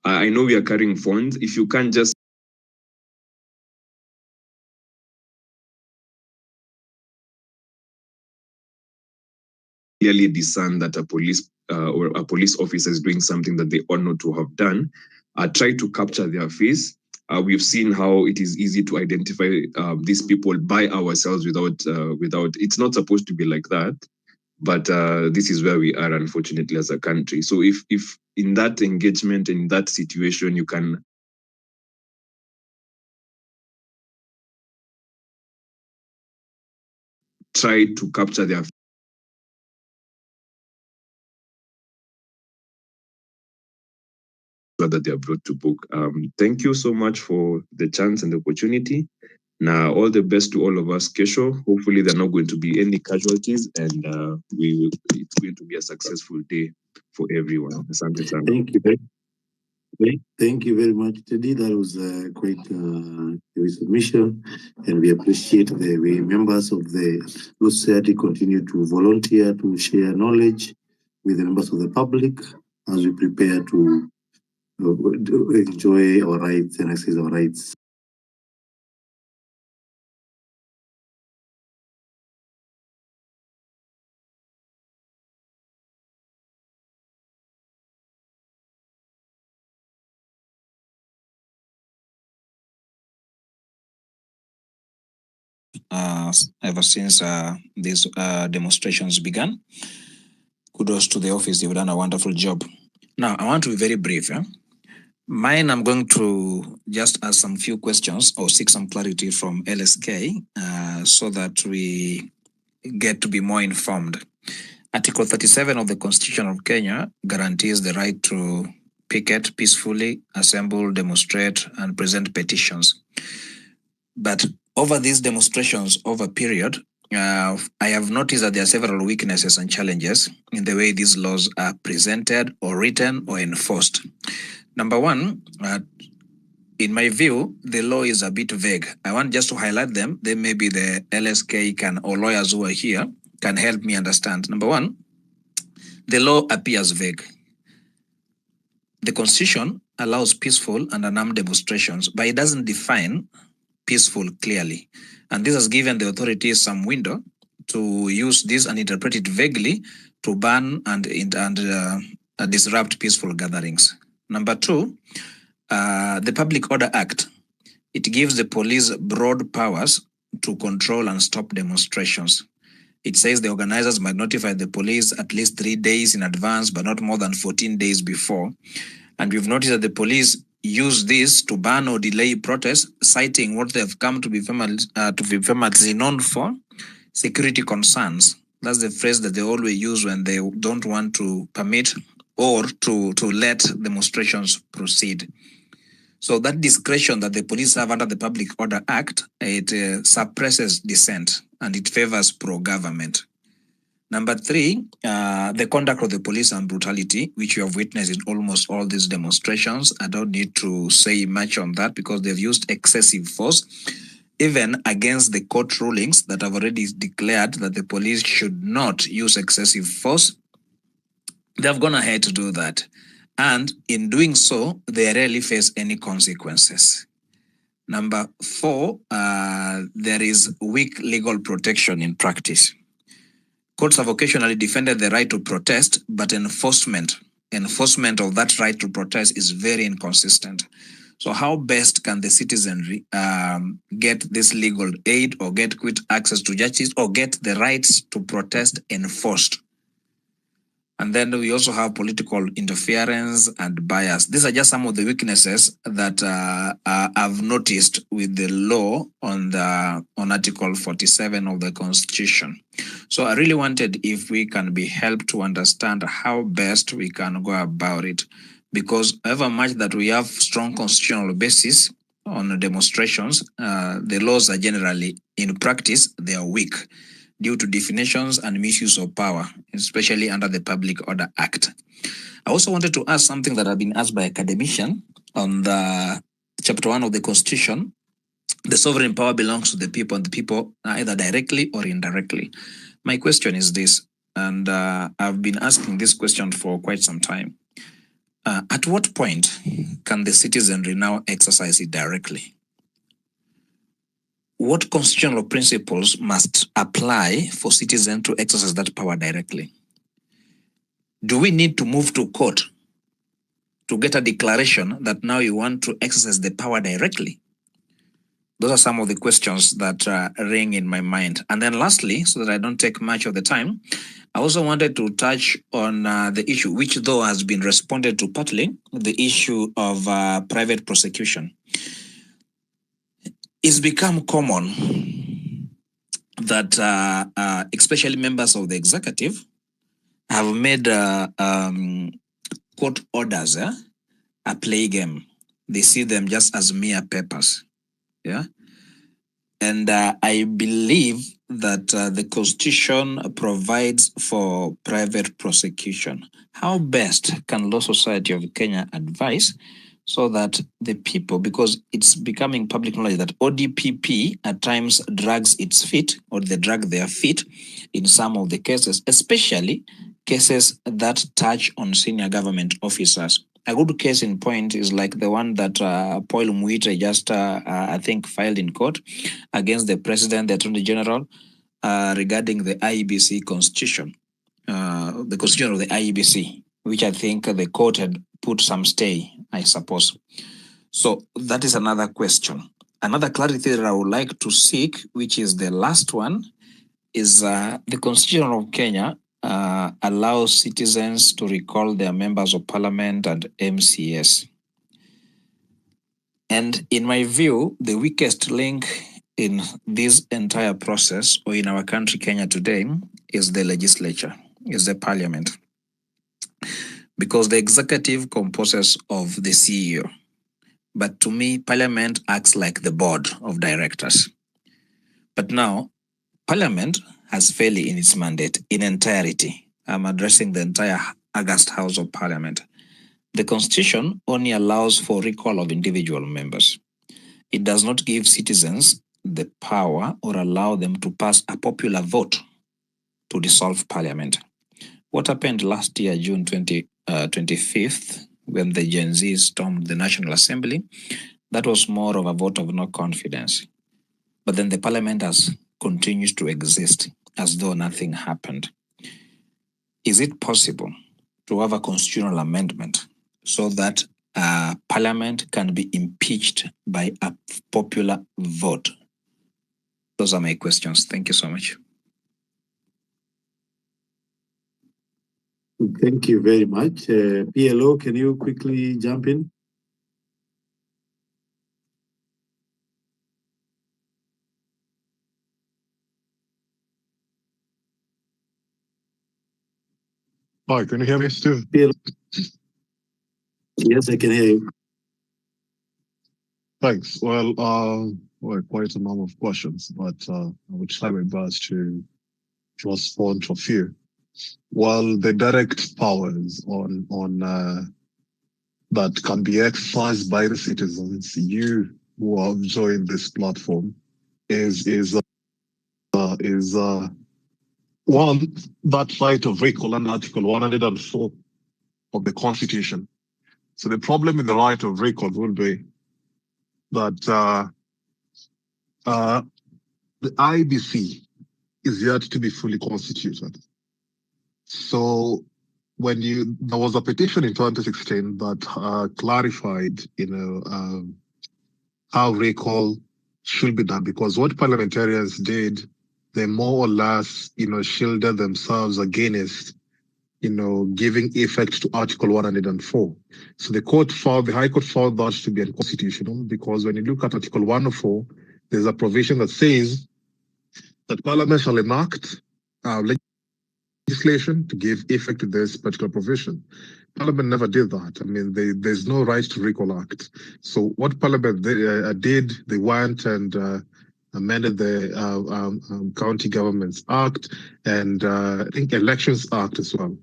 I know we are carrying phones, if you can just clearly discern that a police or a police officer is doing something that they ought not to have done, try to capture their face. We've seen how it is easy to identify these people by ourselves without, it's not supposed to be like that. But this is where we are, unfortunately, as a country. So if in that engagement, in that situation, you can try to capture their that they are brought to book. Thank you so much for the chance and the opportunity. Now, all the best to all of us, Kesho. Hopefully, there are not going to be any casualties, and it's going to be a successful day for everyone. Asante sana. Thank you. Thank you very much, Teddy. That was quite a submission, and we appreciate the way members of the Law Society continue to volunteer to share knowledge with the members of the public as we prepare to enjoy our rights and exercise our rights. Ever since these demonstrations began. Kudos to the office, they've done a wonderful job. Now, I want to be very brief. Mine, I'm going to just ask some few questions or seek some clarity from LSK so that we get to be more informed. Article 37 of the Constitution of Kenya guarantees the right to picket peacefully, assemble, demonstrate, and present petitions. But over these demonstrations, over a period, I have noticed that there are several weaknesses and challenges in the way these laws are presented or written or enforced. Number one, in my view, the law is a bit vague. I want just to highlight them. Then maybe the LSK can, or lawyers who are here, can help me understand. Number one, the law appears vague. The Constitution allows peaceful and unarmed demonstrations, but it doesn't define peaceful clearly. And this has given the authorities some window to use this and interpret it vaguely to ban and disrupt peaceful gatherings. Number two, the Public Order Act. It gives the police broad powers to control and stop demonstrations. It says the organizers might notify the police at least 3 days in advance, but not more than 14 days before. And we've noticed that the police use this to ban or delay protests, citing what they have come to be famously known for, security concerns. That's the phrase that they always use when they don't want to permit or to let demonstrations proceed. So that discretion that the police have under the Public Order Act, it suppresses dissent. and it favors pro-government. Number 3, the conduct of the police and brutality, which you have witnessed in almost all these demonstrations. I don't need to say much on that because they've used excessive force, even against the court rulings that have already declared that the police should not use excessive force. They've gone ahead to do that. And in doing so, they rarely face any consequences. Number 4, there is weak legal protection in practice. Courts have occasionally defended the right to protest, but enforcement of that right to protest is very inconsistent. So how best can the citizenry get this legal aid or get quick access to justice or get the rights to protest enforced? And then we also have political interference and bias. These are just some of the weaknesses that I've noticed with the law on Article 47 of the Constitution. So I really wanted if we can be helped to understand how best we can go about it, because however much that we have strong constitutional basis on demonstrations, the laws are generally, in practice, they are weak due to definitions and misuse of power, especially under the Public Order Act. I also wanted to ask something that I've been asked by academician on the Chapter 1 of the Constitution. The sovereign power belongs to the people, and the people either directly or indirectly. My question is this, and I've been asking this question for quite some time. At what point can the citizenry now exercise it directly? What constitutional principles must apply for citizens to exercise that power directly? Do we need to move to court to get a declaration that now you want to exercise the power directly? Those are some of the questions that ring in my mind. And then lastly, so that I don't take much of the time, I also wanted to touch on the issue, which though has been responded to partly, the issue of private prosecution. It's become common that especially members of the executive have made court orders a play game. They see them just as mere papers. Yeah. And I believe that the Constitution provides for private prosecution. How best can Law Society of Kenya advise so that the people, because it's becoming public knowledge that ODPP at times drags its feet, or they drag their feet in some of the cases, especially cases that touch on senior government officers. A good case in point is like the one that Paul Muite just, I think, filed in court against the President, the Attorney General, regarding the IEBC constitution, the constitution of the IEBC, which I think the court had put some stay, I suppose. So that is another question. Another clarity that I would like to seek, which is the last one, is the Constitution of Kenya allows citizens to recall their members of parliament and MCS. And in my view, the weakest link in this entire process, or in our country, Kenya today, is the legislature, is the parliament. Because the executive composes of the CEO. But to me, parliament acts like the board of directors. But now, parliament has failed in its mandate in entirety. I'm addressing the entire August House of Parliament. The Constitution only allows for recall of individual members. It does not give citizens the power or allow them to pass a popular vote to dissolve Parliament. What happened last year, June 25th, when the Gen Z stormed the National Assembly, that was more of a vote of no confidence. But then the Parliament continues to exist as though nothing happened. Is it possible to have a constitutional amendment so that Parliament can be impeached by a popular vote? Those are my questions. Thank you so much. Thank you very much. PLO, can you quickly jump in? Hi, can you hear me, Stu? PLO. Yes, I can hear you. Thanks. Well, quite a number of questions, but I will try my best to respond to a few. While the direct powers on that can be exercised by the citizens, you who have joined this platform, is one, that right of recall under Article 104 of the Constitution. So the problem with the right of recall will be that the IBC is yet to be fully constituted. So there was a petition in 2016 that clarified, how recall should be done, because what parliamentarians did, they more or less, shielded themselves against, giving effect to Article 104. So the High Court found that to be unconstitutional, because when you look at Article 104, there's a provision that says that Parliament shall enact legislation to give effect to this particular provision. Parliament never did that. I mean, there's no right to recall act. So what Parliament did, they went and amended the County Governments Act and I think Elections Act as well,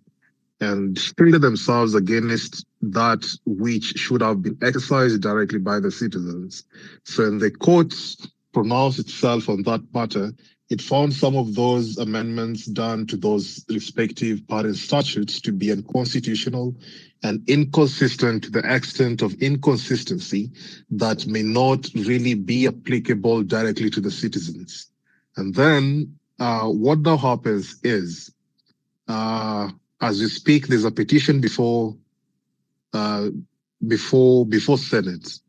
and shielded themselves against that which should have been exercised directly by the citizens. So when the courts pronounced itself on that matter, it found some of those amendments done to those respective party statutes to be unconstitutional and inconsistent to the extent of inconsistency that may not really be applicable directly to the citizens. And then what now happens is, as we speak, there's a petition before Senate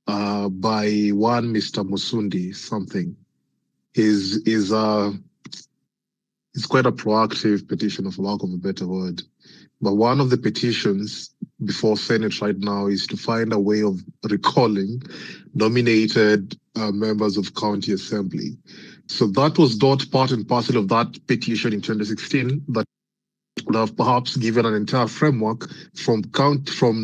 by one Mr. Musundi something. Is quite a proactive petition, for lack of a better word. But one of the petitions before Senate right now is to find a way of recalling nominated members of county assembly. So that was not part and parcel of that petition in 2016, but could have perhaps given an entire framework from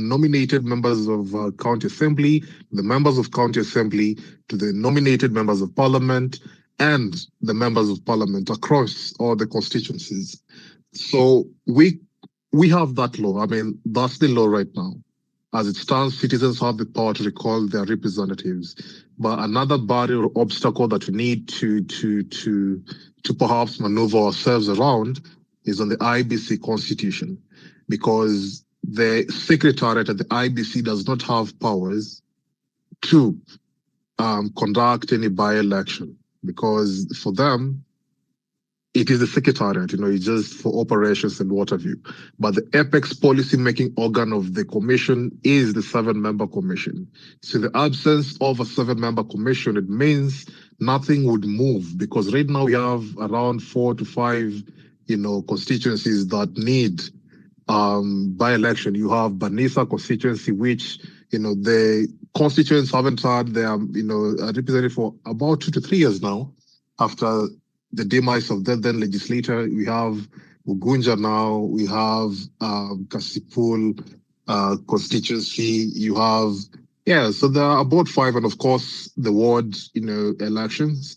nominated members of county assembly, the members of county assembly, to the nominated members of parliament, and the members of parliament across all the constituencies. So we have that law. I mean, that's the law right now. As it stands, citizens have the power to recall their representatives. But another barrier or obstacle that we need to perhaps maneuver ourselves around is on the IBC constitution, because the secretariat at the IBC does not have powers to conduct any by-election, because for them, it is the secretariat, it's just for operations and what have you. But the apex policy-making organ of the commission is the 7-member commission. So in the absence of a 7-member commission, it means nothing would move, because right now we have around 4 to 5, constituencies that need by-election. You have Banisa constituency, which, the constituents haven't had their, representative for about 2 to 3 years now after the demise of the then legislator. We have Ugunja now, we have Kasipul constituency, you have, so there are about 5, and of course the ward, elections.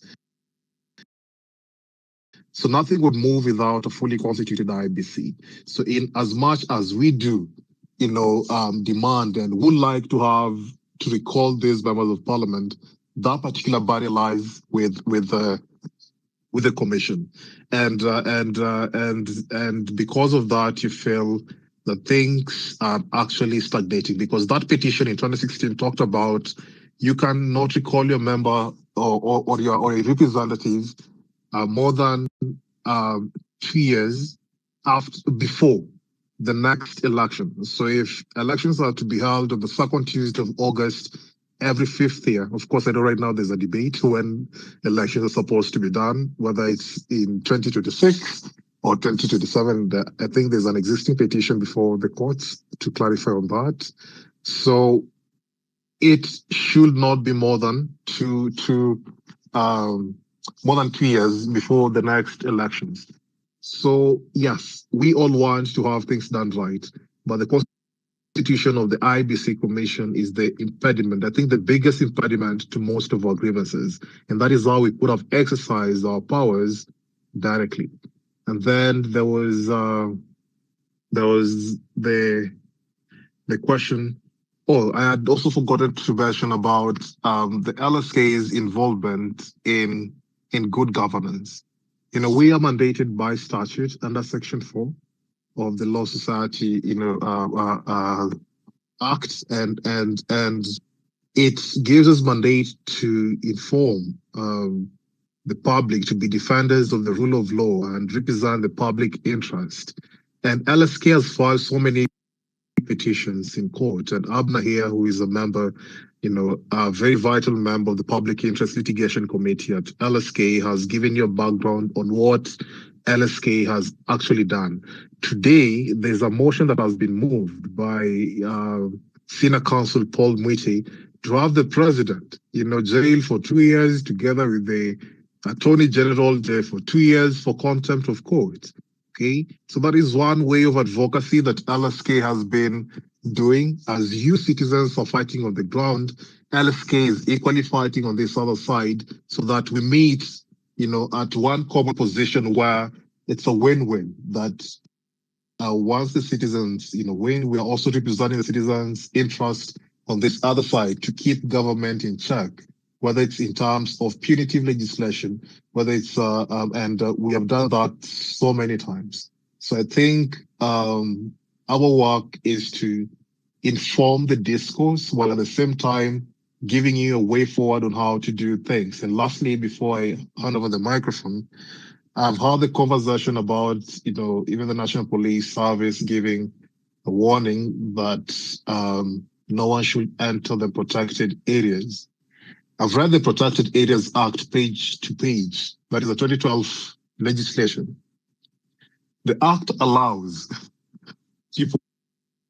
So nothing would move without a fully constituted IBC. So in as much as we do, demand and would like to recall these members of parliament, that particular barrier lies with the commission, and because of that, you feel that things are actually stagnating, because that petition in 2016 talked about you cannot recall your member or a representative more than 2 years before the next election. So if elections are to be held on the second Tuesday of August every 5th year, of course, I know right now there's a debate when elections are supposed to be done, whether it's in 2026 or 2027. I think there's an existing petition before the courts to clarify on that. So it should not be more than two years before the next elections. So yes, we all want to have things done right, but the institution of the IBC Commission is the impediment. I think the biggest impediment to most of our grievances, and that is how we could have exercised our powers directly. And then there was the question. Oh, I had also forgotten to mention about the LSK's involvement in good governance. You know, we are mandated by statute under Section 4 of the Law Society, Act, and it gives us mandate to inform the public, to be defenders of the rule of law and represent the public interest. And LSK has filed so many petitions in court, and Abna here, who is a member, a very vital member of the Public Interest Litigation Committee at LSK, has given you a background on what LSK has actually done. Today, there's a motion that has been moved by Senior Counsel Paul Mwiti to have the president, jailed for 2 years, together with the Attorney General there for 2 years for contempt of court. Okay, so that is one way of advocacy that LSK has been doing. As you citizens are fighting on the ground, LSK is equally fighting on this other side, so that we meet, at one common position where it's a win-win. That once the citizens, win, we are also representing the citizens' interest on this other side to keep government in check, whether it's in terms of punitive legislation, whether it's, we have done that so many times. So I think our work is to inform the discourse while at the same time giving you a way forward on how to do things. And lastly, before I hand over the microphone, I've had the conversation about, even the National Police Service giving a warning that no one should enter the protected areas. I've read the Protected Areas Act page to page. That is a 2012 legislation. The Act allows people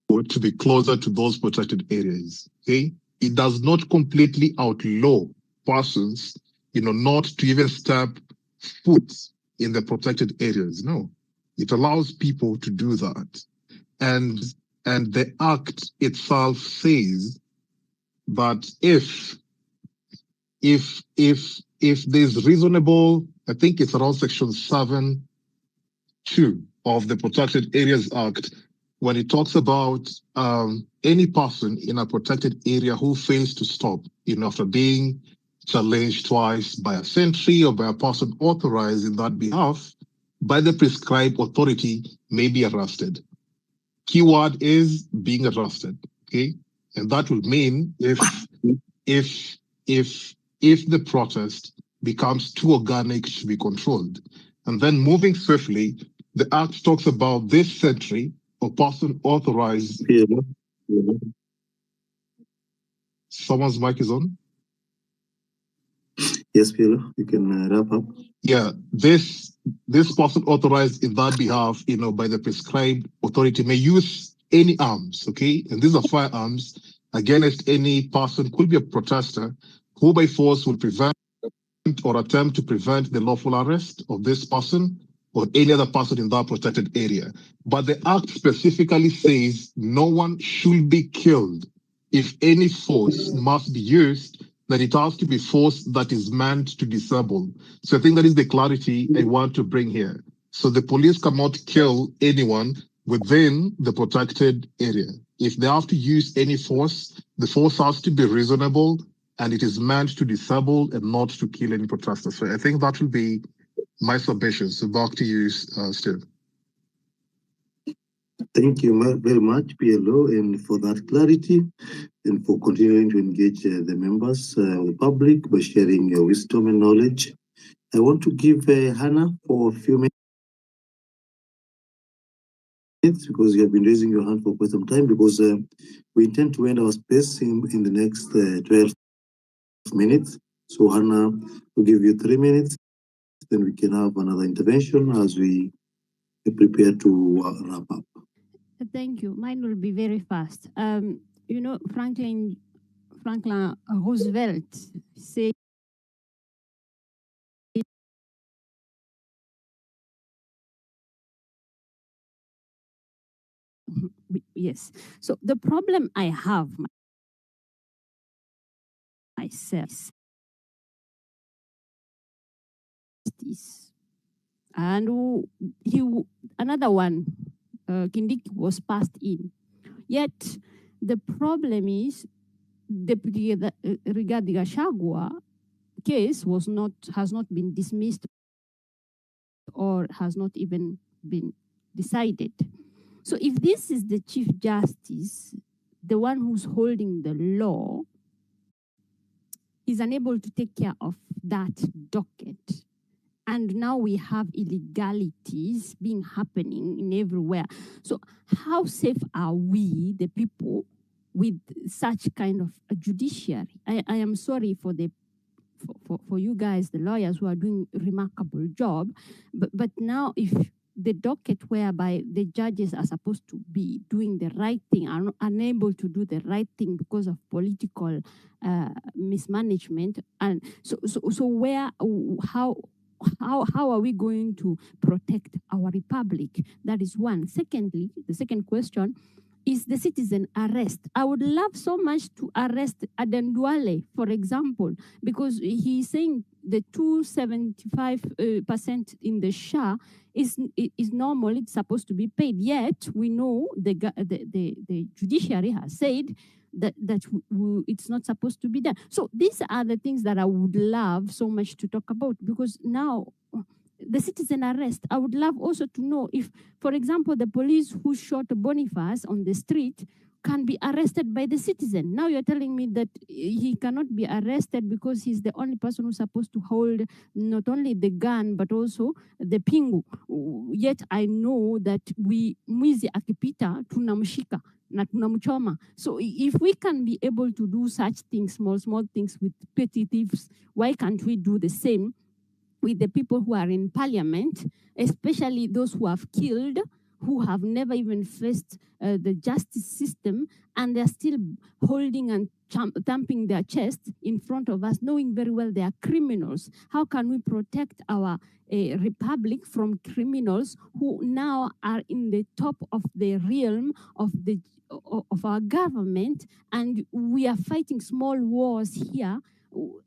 to be closer to those protected areas. Okay? It does not completely outlaw persons, not to even step foot in the protected areas. No, it allows people to do that. And the Act itself says that if there's reasonable, I think it's around Section 7(2) of the Protected Areas Act, when it talks about any person in a protected area who fails to stop, after being challenged twice by a sentry or by a person authorized in that behalf by the prescribed authority, may be arrested. Keyword is being arrested. Okay, and that would mean if the protest becomes too organic to be controlled. And then moving swiftly, the Act talks about this sentry or person authorized. Someone's mic is on. Yes, Piero, you can wrap up. Yeah, this person authorized in that behalf, by the prescribed authority may use any arms, okay? And these are firearms against any person, could be a protester, who by force will prevent or attempt to prevent the lawful arrest of this person or any other person in that protected area. But the Act specifically says no one should be killed if any force must be used, that it has to be force that is meant to disable. So I think that is the clarity I want to bring here. So the police cannot kill anyone within the protected area. If they have to use any force, the force has to be reasonable and it is meant to disable and not to kill any protesters. So I think that will be my submission. So back to you, Steve. Thank you very much, PLO, and for that clarity and for continuing to engage the members, the public, by sharing your wisdom and knowledge. I want to give Hannah for a few minutes because you have been raising your hand for quite some time, because we intend to end our space in the next 12 minutes. So Hannah, we'll give you 3 minutes, then we can have another intervention as we prepare to wrap up. Thank you. Mine will be very fast. Franklin Roosevelt said Yes. So the problem I have myself is, and another one, Kindiki was passed in. Yet the problem is Deputy Rigathi Gachagua case has not been dismissed or has not even been decided. So if this is the Chief Justice, the one who's holding the law, is unable to take care of that docket, and now we have illegalities being happening in everywhere. So how safe are we, the people, with such kind of a judiciary? I am sorry for you guys, the lawyers, who are doing a remarkable job, but now if the docket whereby the judges are supposed to be doing the right thing are unable to do the right thing because of political mismanagement, and so where, how are we going to protect our republic? That is one. Secondly, the second question is the citizen arrest. I would love so much to arrest Aden Duale, for example, because he's saying the 275% in the SHA is normal. It's supposed to be paid. Yet we know the judiciary has said that it's not supposed to be done. So these are the things that I would love so much to talk about, because now the citizen arrest, I would love also to know if, for example, the police who shot Boniface on the street can be arrested by the citizen. Now you're telling me that he cannot be arrested because he's the only person who's supposed to hold not only the gun but also the pingu. Yet I know that mwizi akipita tunamshika na tunamchoma. So if we can be able to do such things, small things with petty thieves, why can't we do the same with the people who are in parliament, especially those who have killed, who have never even faced the justice system, and they're still holding and thumping their chests in front of us, knowing very well they are criminals? How can we protect our republic from criminals who now are in the top of the realm of our government, and we are fighting small wars here,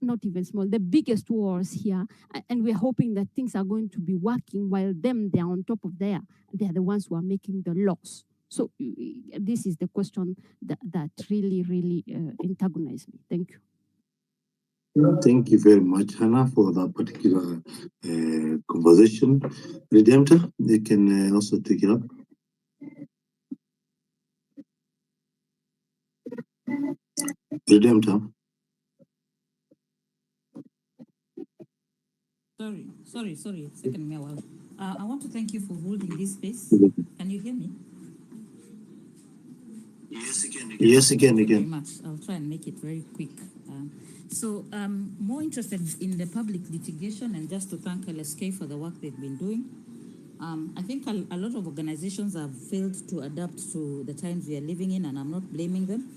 not even small, the biggest wars here, and we're hoping that things are going to be working while they're on top of they're the ones who are making the laws. So this is the question that really antagonizes me. Thank you. Thank you very much, Hannah, for that particular conversation. Redemptor, you can also take it up. Redemptor. Sorry. Second me a while. I want to thank you for holding this space. Can you hear me? Yes, again. Thank you very much. I'll try and make it very quick. So more interested in the public litigation, and just to thank LSK for the work they've been doing. I think a lot of organizations have failed to adapt to the times we are living in, and I'm not blaming them.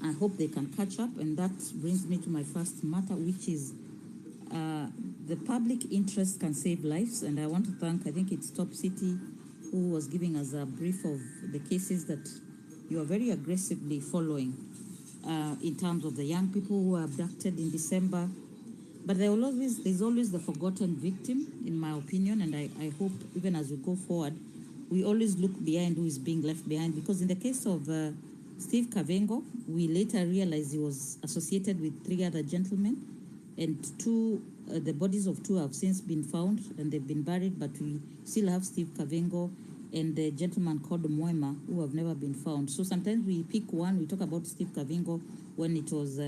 I hope they can catch up, and that brings me to my first matter, which is the public interest can save lives. And I want to thank, I think it's Top City, who was giving us a brief of the cases that you are very aggressively following in terms of the young people who were abducted in December. But there's always the forgotten victim, in my opinion, and I hope even as we go forward, we always look behind who is being left behind. Because in the case of Steve Kavengo, we later realized he was associated with 3 other gentlemen, and the bodies of 2 have since been found and they've been buried, but we still have Steve Kavengo and the gentleman called Moema, who have never been found. So sometimes we pick one, we talk about Steve Kavengo when it was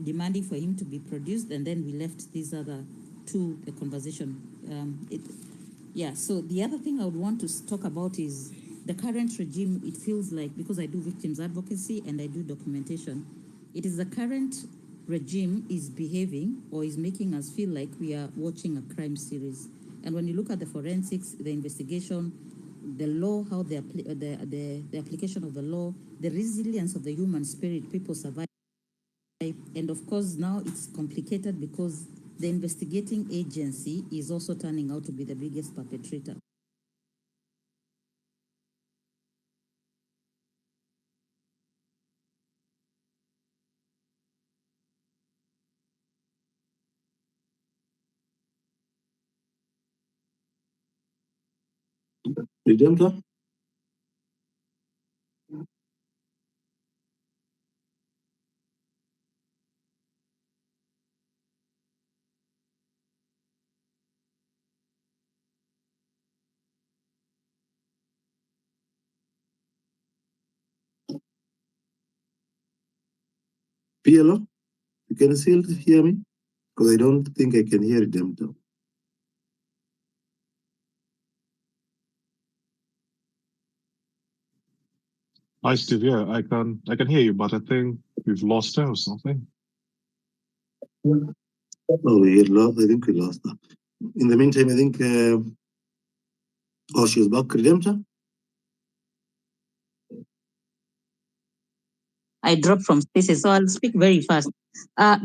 demanding for him to be produced, and then we left these other 2 the conversation. So the other thing I would want to talk about is the current regime. It feels like, because I do victims advocacy and I do documentation, it is the current regime is behaving or is making us feel like we are watching a crime series. And when you look at the forensics, the investigation, the law, how the application of the law, the resilience of the human spirit, people survive. And of course, now it's complicated because the investigating agency is also turning out to be the biggest perpetrator. Redemptor? PLO? You can still hear me? Because I don't think I can hear Redemptor. Hi, Steve. Yeah, I can hear you, but I think we've lost her or something. Oh, we lost. I think we lost her. In the meantime, I think. Oh, she's back. Redemptor? I dropped from spaces, so I'll speak very fast.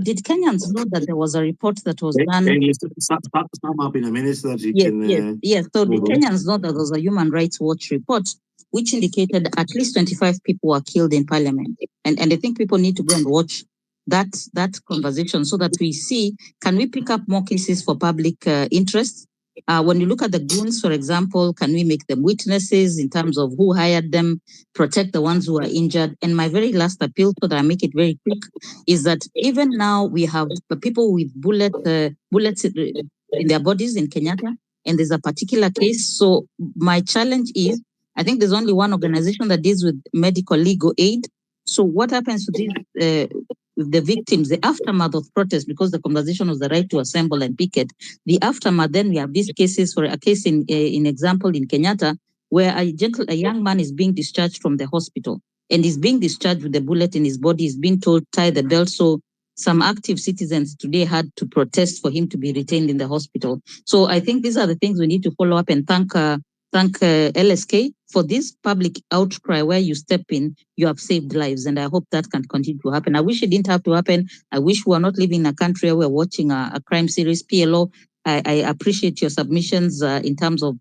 Did Kenyans know that there was a report that was done? Can you sum up in a minute so that you Yes, can... yes. So did move on? Kenyans know that there was a Human Rights Watch report which indicated at least 25 people were killed in parliament? And I think people need to go and watch that conversation so that we see, can we pick up more cases for public interest? When you look at the goons, for example, can we make them witnesses in terms of who hired them, protect the ones who are injured? And my very last appeal, so that I make it very quick, is that even now we have the people with bullets in their bodies in Kenyatta, and there's a particular case. So my challenge is, I think there's only one organization that deals with medical legal aid. So what happens to these with the victims, the aftermath of protest, because the conversation was the right to assemble and picket, the aftermath, then we have these cases. For a case in example in Kenyatta, where a young man is being discharged from the hospital and is being discharged with a bullet in his body, is being told tie the belt. So some active citizens today had to protest for him to be retained in the hospital. So I think these are the things we need to follow up, and thank LSK for this public outcry where you step in, you have saved lives, and I hope that can continue to happen. I wish it didn't have to happen. I wish we were not living in a country where we're watching a crime series. PLO, I appreciate your submissions in terms of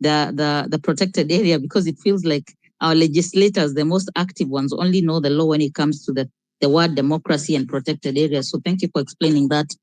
the protected area, because it feels like our legislators, the most active ones, only know the law when it comes to the word democracy and protected areas. So thank you for explaining that,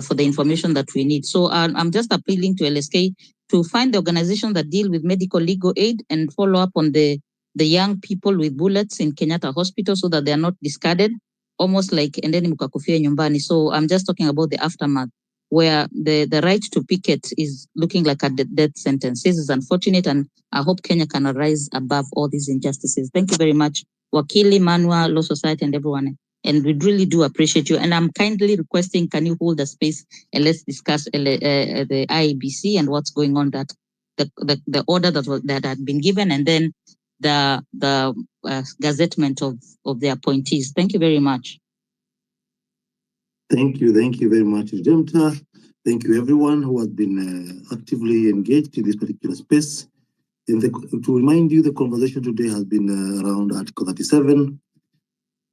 for the information that we need. So I'm just appealing to LSK to find the organization that deal with medical legal aid and follow up on the young people with bullets in Kenyatta Hospital so that they are not discarded, almost like endeni mkakufia nyumbani. So I'm just talking about the aftermath, where the right to picket is looking like a death sentence. This is unfortunate, and I hope Kenya can rise above all these injustices. Thank you very much, Wakili, Manua, Law Society, and everyone. And we really do appreciate you. And I'm kindly requesting, can you hold the space and let's discuss the IEBC and what's going on, that the order that had been given, and then the gazettement of the appointees. Thank you very much. Thank you very much, Redemptor. Thank you everyone who has been actively engaged in this particular space. To remind you, the conversation today has been around Article 37,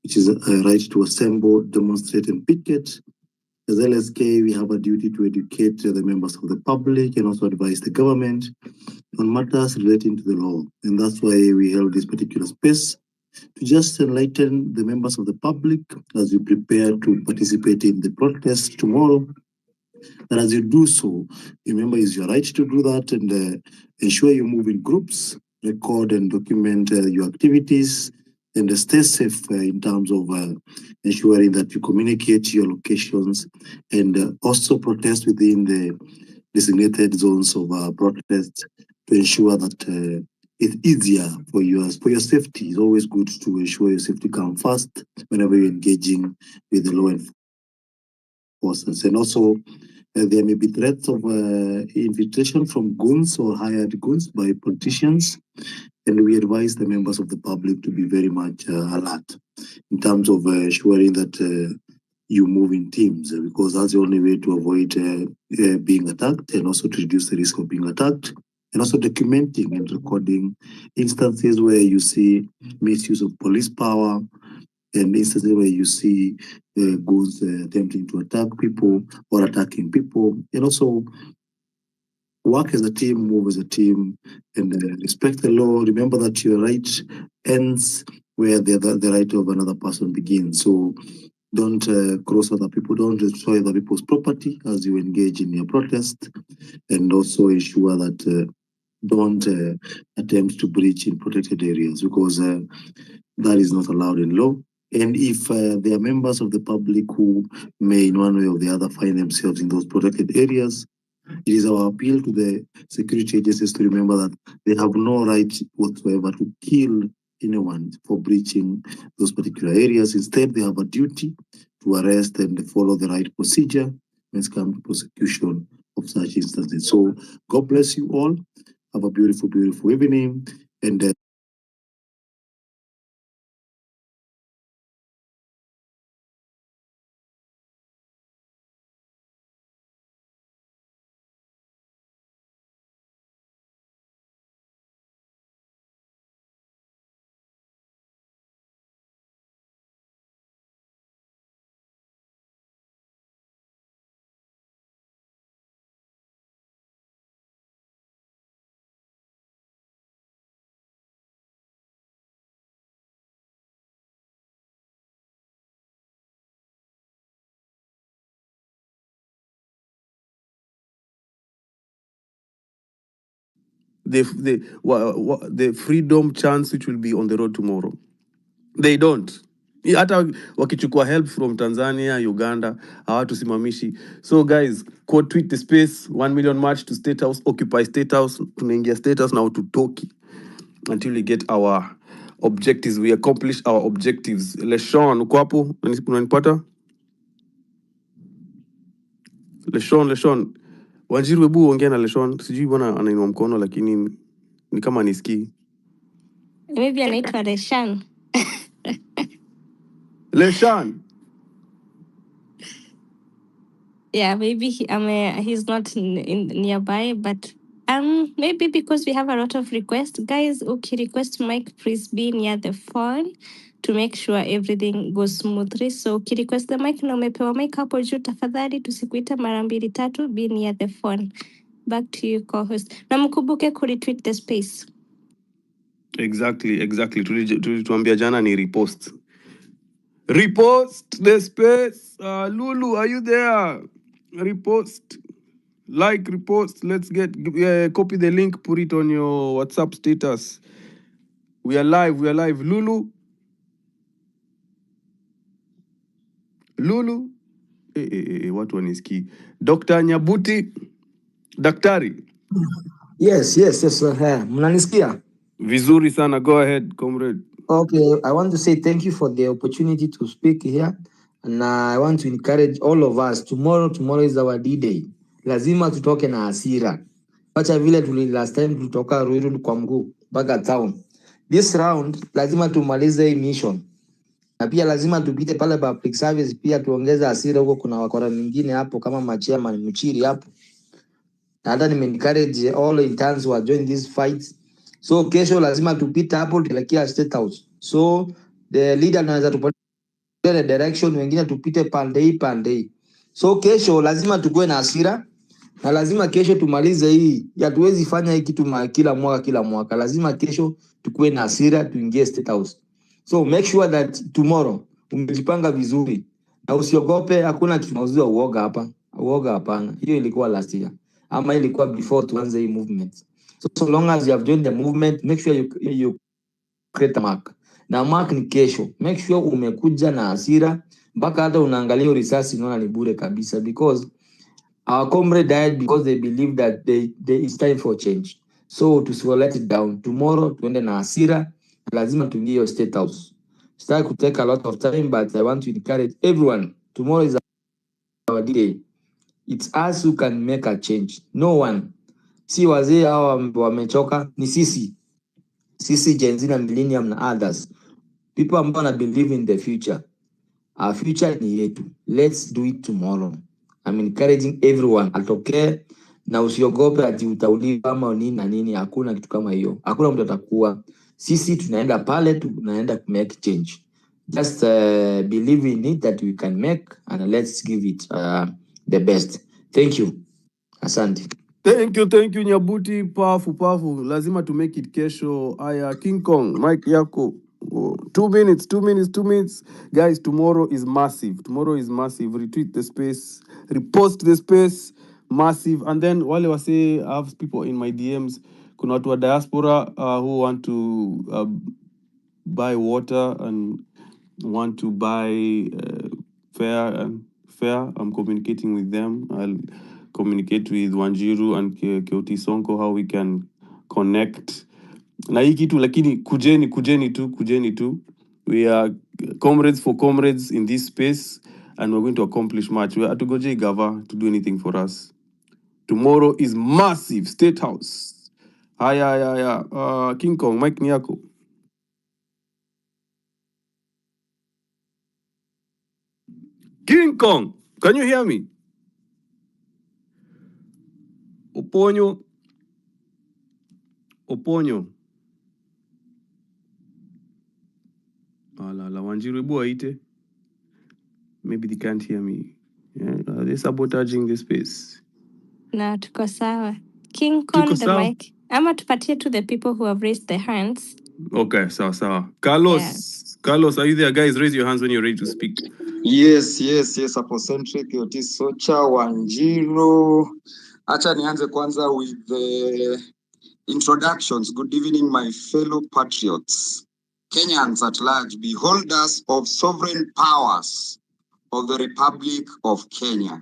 which is a right to assemble, demonstrate, and picket. As LSK, we have a duty to educate the members of the public and also advise the government on matters relating to the law. And that's why we held this particular space, to just enlighten the members of the public as you prepare to participate in the protest tomorrow. And as you do so, remember, it's your right to do that, and ensure you move in groups, record and document your activities, and stay safe in terms of ensuring that you communicate your locations, and also protest within the designated zones of protest to ensure that it's easier for your safety. It's always good to ensure your safety comes first whenever you're engaging with the law enforcement. And also, there may be threats of infiltration from goons or hired goons by politicians, and we advise the members of the public to be very much alert in terms of ensuring that you move in teams, because that's the only way to avoid being attacked, and also to reduce the risk of being attacked, and also documenting and recording instances where you see misuse of police power, and instances where you see goons attempting to attack people or attacking people, and also work as a team, move as a team, and respect the law. Remember that your right ends where the right of another person begins. So don't cross other people, don't destroy other people's property as you engage in your protest, and also ensure that don't attempt to breach in protected areas, because that is not allowed in law. And if there are members of the public who may in one way or the other find themselves in those protected areas, it is our appeal to the security agencies to remember that they have no right whatsoever to kill anyone for breaching those particular areas. Instead, they have a duty to arrest and follow the right procedure when it comes to prosecution of such instances. So God bless you all. Have a beautiful, beautiful evening. And the freedom chance which will be on the road tomorrow. They don't. Hata wakichukua help from Tanzania, Uganda, hawatusimamishi. So guys, quote tweet the space, 1 million march to State House, occupy State House, tunaingia State House na tutoki until we get our objectives, we accomplish our objectives. Leshon, uko hapo? Unanipata? Leshon. Wanjiru, hebu ongea na Leshon. Sijui bwana anainua mkono lakini ni kama nisikii. Maybe anaitwa Reshan. Leshan. Yeah, maybe he's not in nearby, but maybe because we have a lot of requests. Guys, okay, request mic, please be near the phone to make sure everything goes smoothly. So request the mic na umepewa mic hapo juu, tafadhali tusikuite mara mbili tatu, be near the phone. Back to you, co-host. Na mkumbuke kuretweet the space. Exactly. Tulituambia jana ni repost. Repost the space. Lulu, are you there? Repost. Like, repost. Let's get copy the link, put it on your WhatsApp status. We are live. Lulu. What one is key? Dr. Nyabuti. Daktari. Yes, mnanisikia? Vizuri sana. Go ahead, comrade. Okay, I want to say thank you for the opportunity to speak here. And I want to encourage all of us. Tomorrow is our D-Day. Lazima tutoke na hasira. Wacha vile last time tulitoka Ruiru kwa mguu mpaka town. This round lazima tumalize hii mission. Na pia lazima tupite pale public service pia tuongeze hasira huko, kuna wakora mingine hapo kama machema mchiri hapo. Hata encourage all interns who are join this fight. So kesho lazima tupita hapo tuelekea State House. So the leader anaweza tupatia the direction, wengine tupite pande. So kesho lazima tukue na hasira na lazima kesho tumalize hii. Hatuwezi fanya hii kitu kila mwaka. Lazima kesho tukue na hasira tuingie State House. So make sure that tomorrow umejipanga vizuri. Na usiogope, hakuna tunauzia uoga hapa. Uoga hapana. Hiyo ilikuwa last year. Ama ilikuwa before tuanze hii movement. So long as you have joined the movement, make sure you create a mark. Na mark ni kesho. Make sure umekuja na hasira mpaka hata unaangalia risasi unaona ni bure kabisa, because our comrade died because they believe that it's time for change. So to let it down. Tomorrow tuende na hasira, lazima tuingie your State House. Start to take a lot of time, but I want to encourage everyone. Tomorrow is our day. It's us who can make a change. No one. Si wazee hao wamechoka, ni sisi. Sisi Gen Z na Millennium na others. People ambao na believe in the future. Our future ni yetu. Let's do it tomorrow. I'm encouraging everyone. Atokee na usiogope ati utauliwa ama nini na nini. Hakuna kitu kama hiyo. Hakuna mtu atakuwa. Sisi tunaenda pale, tunaenda to make change. Just believe in it that we can make, and let's give it the best. Thank you. Asante. Thank you, Nyabuti. Powerful. Lazima to make it kesho. Aya, King Kong, Mike yako. 2 minutes. Guys, tomorrow is massive. Retweet the space, repost the space, massive. And then wale wase, I have people in my DMs kuna watu wa diaspora who want to buy water and want to buy fare. I'm communicating with them. I'll communicate with Wanjiru and Keoti Sonko how we can connect. Na hii kitu lakini kujeni tu. We are comrades for comrades in this space and we're going to accomplish much. We are to go Gava to do anything for us. Tomorrow is massive. State House. Haya. King Kong, Mike Nyako. King Kong, can you hear me? Oponyo. La Wanjiru Buaite. Maybe they can't hear me. Yeah, they're sabotaging the space. Na tuko sawa. King Kong the mic. Ama tupatie to the people who have raised their hands. Okay, sawa. Carlos, are you there? Guys, raise your hands when you're ready to speak. Yes, Apocentric, Otis Socha, Wanjiru. Acha nianze kwanza with the introductions. Good evening, my fellow patriots. Kenyans at large, beholders of sovereign powers of the Republic of Kenya.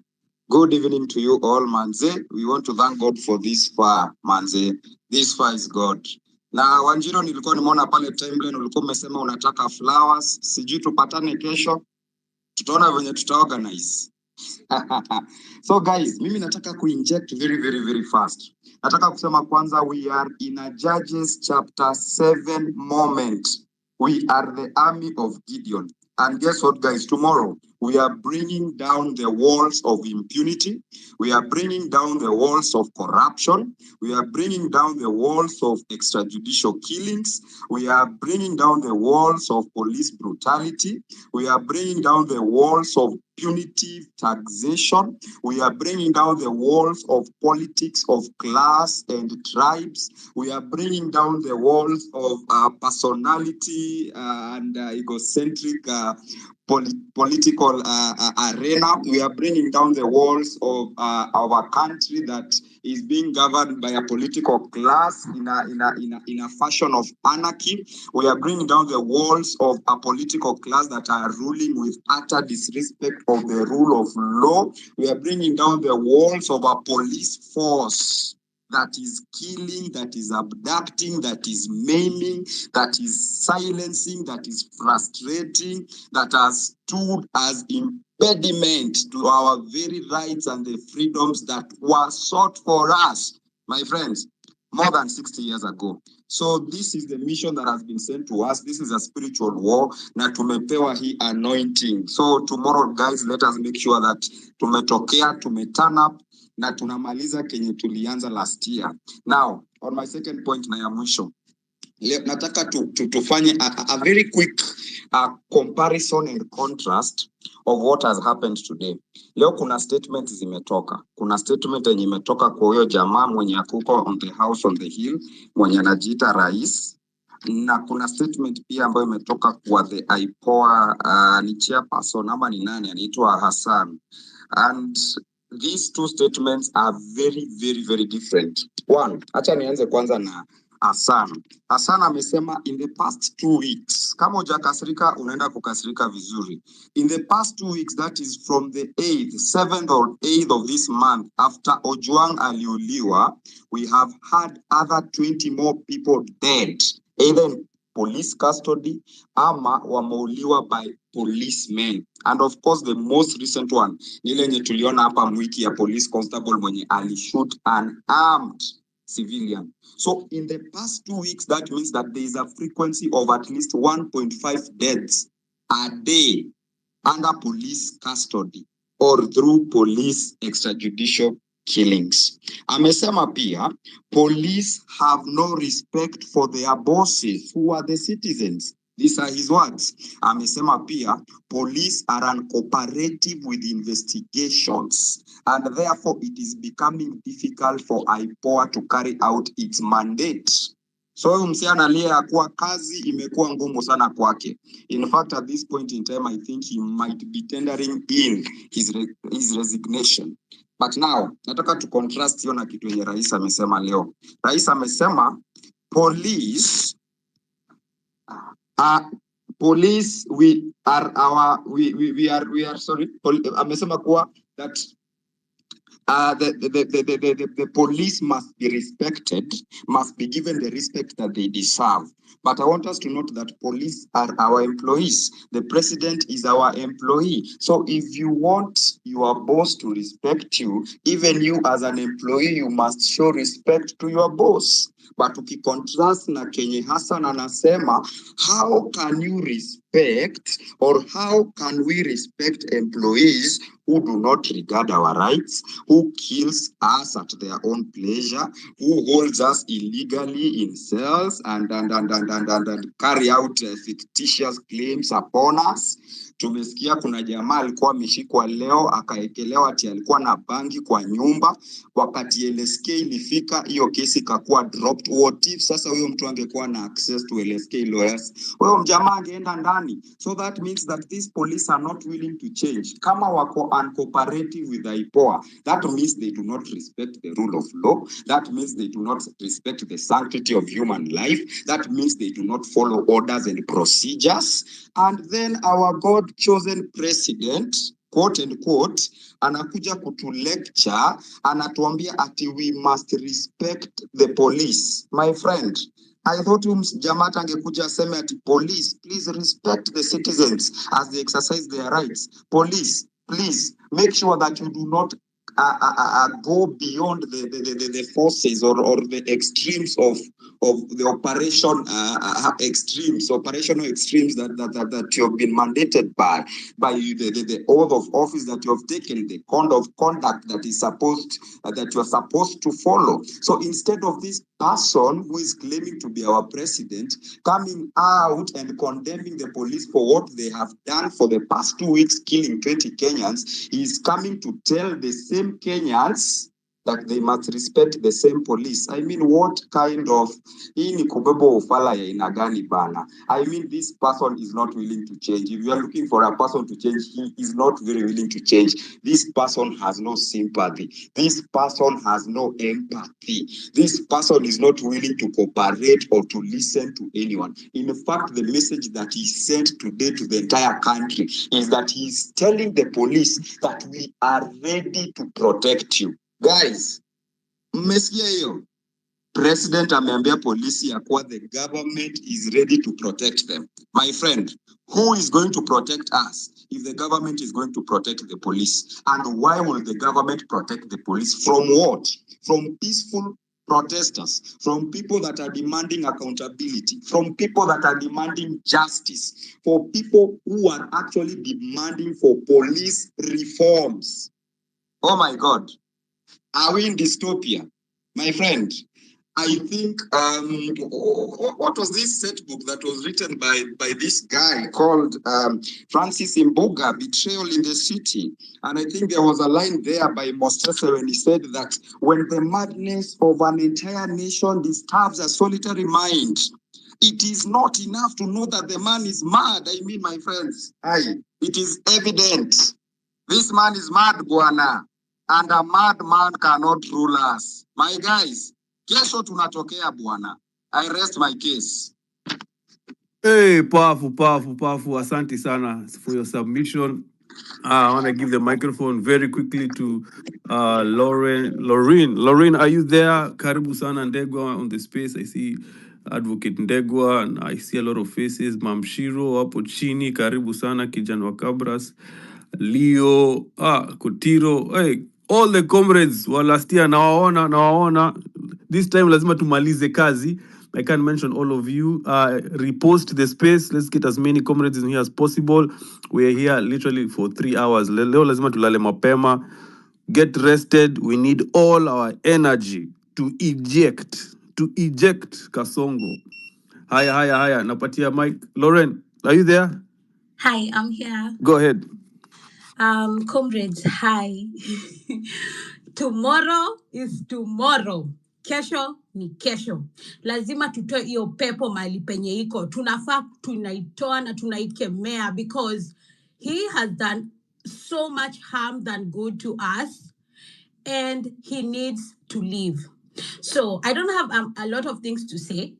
Good evening to you all, Manze. We want to thank God for this far, Manze. This far is God. Na Wanjiru, nilikuwa nimeona pale timeline ulikuwa umesema unataka flowers. Sijui tupatane kesho. Tutaona venye tutaorganize. So guys, mimi nataka kuinject very fast. Nataka kusema kwanza, we are in a Judges chapter 7 moment. We are the army of Gideon. And guess what, guys? Tomorrow, we are bringing down the walls of impunity. We are bringing down the walls of corruption. We are bringing down the walls of extrajudicial killings. We are bringing down the walls of police brutality. We are bringing down the walls of punitive taxation. We are bringing down the walls of politics of class and tribes. We are bringing down the walls of personality and egocentric political arena. We are bringing down the walls of our country that is being governed by a political class in a fashion of anarchy. We are bringing down the walls of a political class that are ruling with utter disrespect of the rule of law. We are bringing down the walls of a police force that is killing, that is abducting, that is maiming, that is silencing, that is frustrating, that has stood as impediment to our very rights and the freedoms that were sought for us, my friends, more than 60 years ago. So this is the mission that has been sent to us. This is a spiritual war. Na tumepewa hii anointing. So tomorrow, guys, let us make sure that tumetokea, turn up, na tunamaliza kenye tulianza last year. Now, on my second point na ya mwisho, nataka tufanye a very quick comparison and contrast of what has happened today. Leo kuna statement zimetoka. Kuna statement yenye imetoka kwa huyo jamaa mwenye akuko on the house on the hill, mwenye anajiita rais. Na kuna statement pia ambayo imetoka kwa the IPOA ni chairperson ama ni nani anaitwa Hassan. And these two statements are very different. One, acha nianze kwanza na Hassan. Hassan amesema in the past 2 weeks, kama hujakasirika unaenda kukasirika vizuri. In the past 2 weeks, that is from the 8th, 7th or 8th of this month, after Ojwang aliuliwa, we have had other 20 more people dead, either in police custody ama wameuliwa by policemen. And of course, the most recent one, ile yenye tuliona hapa Mwiki ya police constable mwenye alishoot an armed civilian. So in the past 2 weeks, that means that there is a frequency of at least 1.5 deaths a day under police custody or through police extrajudicial killings. Amesema pia, police have no respect for their bosses who are the citizens. These are his words. Amesema pia, police are uncooperative with investigations and therefore it is becoming difficult for IPOA to carry out its mandate. So msichana aliyeakuwa kazi imekuwa ngumu sana kwake. In fact, at this point in time, I think he might be tendering in his resignation. But now, nataka to contrast hiyo na kitu yenye rais amesema leo. Rais amesema police we are sorry, amesema kuwa that the police must be respected, must be given the respect that they deserve. But I want us to note that police are our employees. The president is our employee. So if you want your boss to respect you, even you as an employee, you must show respect to your boss. But ukicontrast na Kenye Hassan anasema, how can you respect or how can we respect employees who do not regard our rights, who kills us at their own pleasure, who holds us illegally in cells and carry out fictitious claims upon us? Tumesikia kuna jamaa alikuwa ameshikwa leo akaekelewa ati alikuwa na bangi kwa nyumba, wakati LSK ilifika hiyo kesi ikakuwa dropped. What if sasa huyo mtu angekuwa na access to LSK lawyers, huyo mjamaa angeenda ndani? So that means that these police are not willing to change. Kama wako uncooperative with the IPOA, that means they do not respect the rule of law. That means they do not respect the sanctity of human life. That means they do not follow orders and procedures. And then our God-chosen president, quote and quote, anakuja kutu lecture, anatuambia ati we must respect the police. My friend, I thought Jamata angekuja aseme ati police, please respect the citizens as they exercise their rights. Police, please make sure that you do not go beyond the forces or the extremes of the operational extremes that you have been mandated by the oath of office that you have taken, the code of conduct that is supposed that you are supposed to follow. So instead of this person who is claiming to be our president coming out and condemning the police for what they have done for the past 2 weeks, killing 20 Kenyans, he is coming to tell the same Kenyans that they must respect the same police. I mean, what kind of ufala ya inagani bana? I mean, this person is not willing to change. If you are looking for a person to change, he is not very willing to change. This person has no sympathy. This person has no empathy. This person is not willing to cooperate or to listen to anyone. In fact, the message that he sent today to the entire country is that he is telling the police that we are ready to protect you. Guys, mmesikia hiyo? President ameambia polisi ya kuwa the government is ready to protect them. My friend, who is going to protect us if the government is going to protect the police? And why will the government protect the police? From what? From peaceful protesters, from people that are demanding accountability, from people that are demanding justice, for people who are actually demanding for police reforms. Oh my God. Are we in dystopia? My friend, I think, what was this set book that was written by this guy called Francis Imbuga, Betrayal in the City? And I think there was a line there by Mostese when he said that when the madness of an entire nation disturbs a solitary mind, it is not enough to know that the man is mad. I mean, my friends, it is evident. This man is mad, Bwana. And a madman cannot rule us. My guys, kesho tunatokea bwana. I rest my case. Hey, powerful. Asante sana for your submission. I want to give the microphone very quickly to Lauren. Lauren, are you there? Karibu sana Ndegwa on the space. I see Advocate Ndegwa and I see a lot of faces. Mamshiro, hapo chini, karibu sana kijana wa Kabras. Leo, Kotiro, hey, all the comrades wa last year nawaona. This time lazima tumalize kazi. I can't mention all of you. Repost the space. Let's get as many comrades in here as possible. We're here literally for 3 hours. Leo lazima tulale mapema. Get rested. We need all our energy to eject Kasongo. Haya. Napatia mic. Lauren, are you there? Hi, I'm here. Go ahead. Comrades, hi. Tomorrow is tomorrow. Kesho ni kesho. Lazima tutoe hiyo pepo mahali penye iko. Tunafaa tunaitoa na tunaikemea because he has done so much harm than good to us. and he needs to leave. So I don't have a lot of things to say,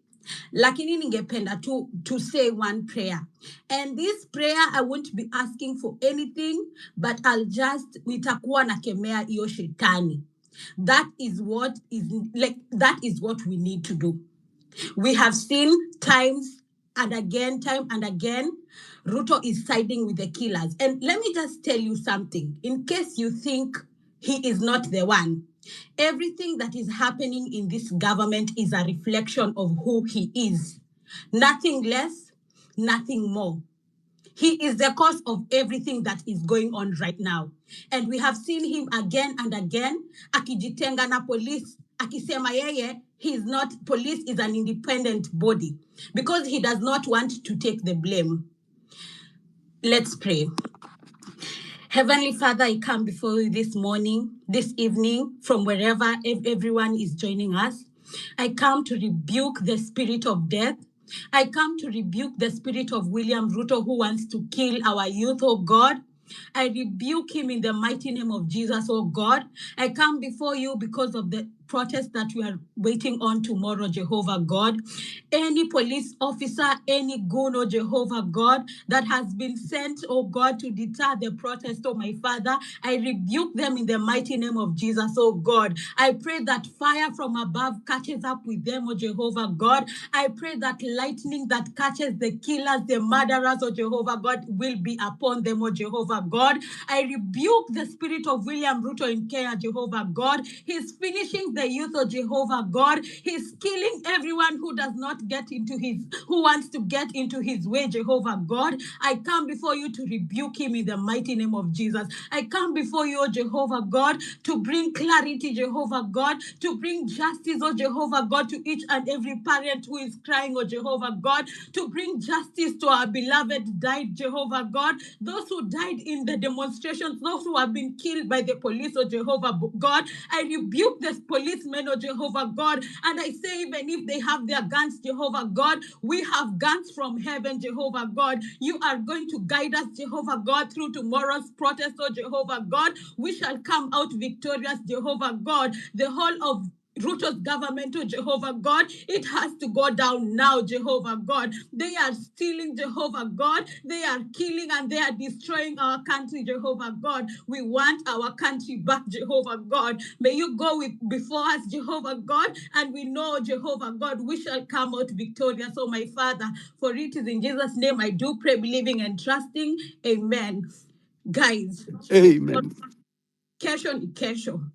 lakini ningependa to say one prayer. And this prayer, I won't be asking for anything, but I'll just nitakuwa nakemea iyo shetani. That is what we need to do. We have seen time and again, Ruto is siding with the killers. And let me just tell you something, in case you think he is not the one. Everything that is happening in this government is a reflection of who he is. Nothing less, nothing more. He is the cause of everything that is going on right now. And we have seen him again and again, akijitenga na police, akisema yeye, police is an independent body, because he does not want to take the blame. Let's pray. Heavenly Father, I come before you this morning, this evening, from wherever everyone is joining us. I come to rebuke the spirit of death. I come to rebuke the spirit of William Ruto, who wants to kill our youth, oh God. I rebuke him in the mighty name of Jesus, oh God. I come before you because of the protest that we are waiting on tomorrow, Jehovah God. Any police officer, any goon, oh Jehovah God, that has been sent, oh God, to deter the protest, oh my Father, I rebuke them in the mighty name of Jesus, oh God. I pray that fire from above catches up with them, oh Jehovah God. I pray that lightning that catches the killers, the murderers, oh Jehovah God, will be upon them, oh Jehovah God. I rebuke the spirit of William Ruto in Kenya, Jehovah God. He's finishing the youth, oh Jehovah God. He's killing everyone who does not who wants to get into his way, Jehovah God. I come before you to rebuke him in the mighty name of Jesus. I come before you, oh Jehovah God, to bring clarity, Jehovah God, to bring justice, oh Jehovah God, to each and every parent who is crying, oh Jehovah God, to bring justice to our beloved died, Jehovah God, those who died in the demonstrations, those who have been killed by the police, oh Jehovah God. I rebuke the policemen, oh Jehovah God, and I say, even if they have their guns, Jehovah God, we have guns from heaven, Jehovah God. You are going to guide us, Jehovah God, through tomorrow's protest, oh Jehovah God. We shall come out victorious, Jehovah God. The whole of Ruto's government, oh Jehovah God, it has to go down now, Jehovah God. They are stealing, Jehovah God. They are killing and they are destroying our country, Jehovah God. We want our country back, Jehovah God. May you go before us, Jehovah God, and we know, Jehovah God, we shall come out victorious, oh my Father. For it is in Jesus' name I do pray, believing and trusting. Amen. Guys, Amen. Kesho.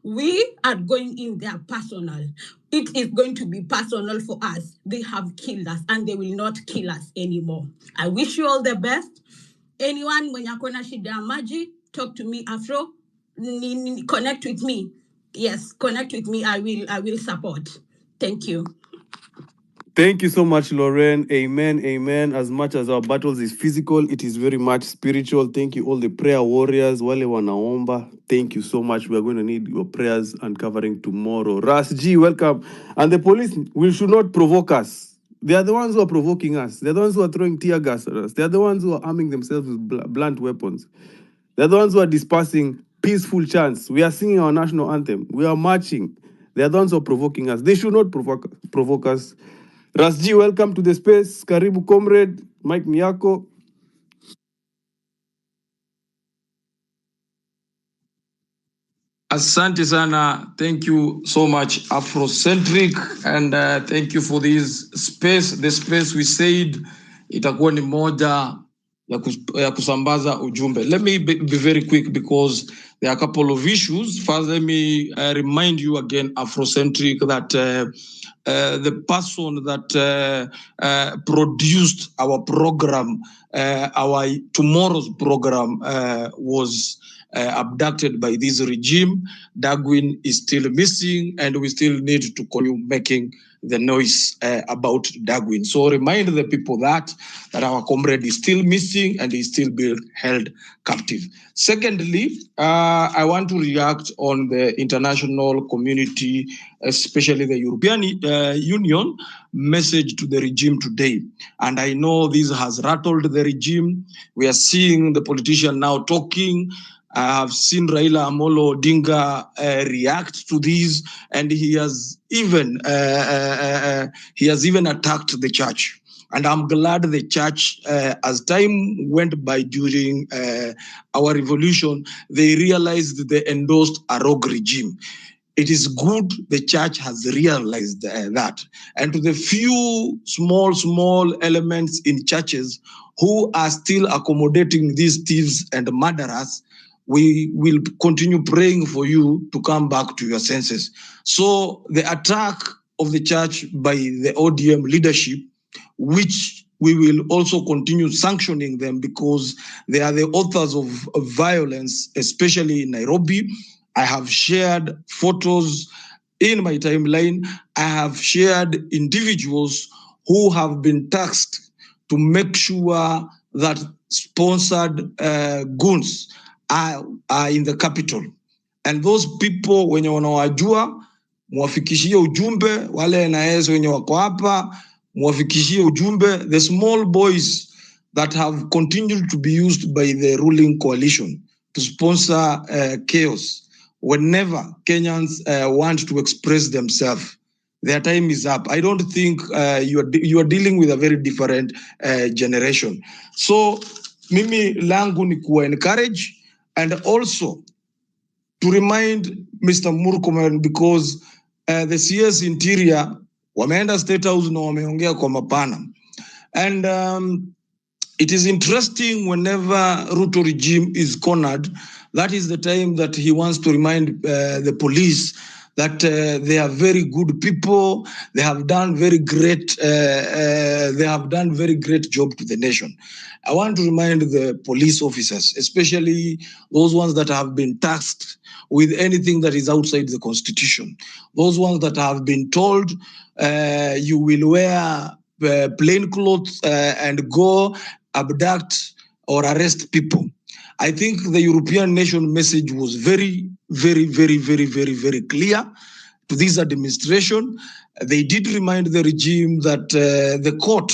We are going in there personal. It is going to be personal for us. They have killed us and they will not kill us anymore. I wish you all the best. Anyone, when you're going to shida maji, talk to me, Afro. Connect with me. Yes, connect with me. I will support. Thank you. Thank you so much, Lauren. Amen. Amen. As much as our battles is physical, it is very much spiritual. Thank you, all the prayer warriors. Wale wanaomba. Thank you so much. We are going to need your prayers and covering tomorrow. Ras G, welcome. And the police should not provoke us. They are the ones who are provoking us. They are the ones who are throwing tear gas at us. They are the ones who are arming themselves with blunt weapons. They are the ones who are dispersing peaceful chants. We are singing our national anthem. We are marching. They are the ones who are provoking us. They should not provoke us. Rasji, welcome to the space. Karibu comrade, Mike Miyako. Asante sana. Thank you so much, Afrocentric, and thank you for this space. The space we said itakuwa ni moja ya kusambaza ujumbe. Let me be very quick because there are a couple of issues. First, let me remind you again, Afrocentric, that the person that produced our program, our tomorrow's program, was abducted by this regime. Darwin is still missing, and we still need to continue making the noise about Darwin. So remind the people that our comrade is still missing and is still being held captive. Secondly, I want to react on the international community, especially the European Union message to the regime today. And I know this has rattled the regime. We are seeing the politician now talking I have seen Raila Amolo Odinga react to these, and he has even attacked the church. And I'm glad the church, as time went by during our revolution, they realized they endorsed a rogue regime. It is good the church has realized that. And to the few small elements in churches who are still accommodating these thieves and murderers, we will continue praying for you to come back to your senses. So the attack of the church by the ODM leadership, which we will also continue sanctioning them because they are the authors of violence, especially in Nairobi. I have shared photos in my timeline. I have shared individuals who have been tasked to make sure that sponsored goons are in the capital. And those people wenye wanawajua, mwafikishie ujumbe, wale NIS wenye wako hapa, mwafikishie ujumbe, the small boys that have continued to be used by the ruling coalition to sponsor chaos. Whenever Kenyans want to express themselves, their time is up. I don't think you are dealing with a very different generation. So mimi langu ni kuwa encourage and also to remind Mr. Murkomen, because the CS Interior wameenda State House na wameongea kwa mapana. And it is interesting whenever Ruto regime is cornered, that is the time that he wants to remind the police that they are very good people. They have done very great. They have done very great job to the nation. I want to remind the police officers, especially those ones that have been tasked with anything that is outside the constitution. Those ones that have been told you will wear plain clothes and go abduct or arrest people. I think the European nation message was very clear to this administration. They did remind the regime that the court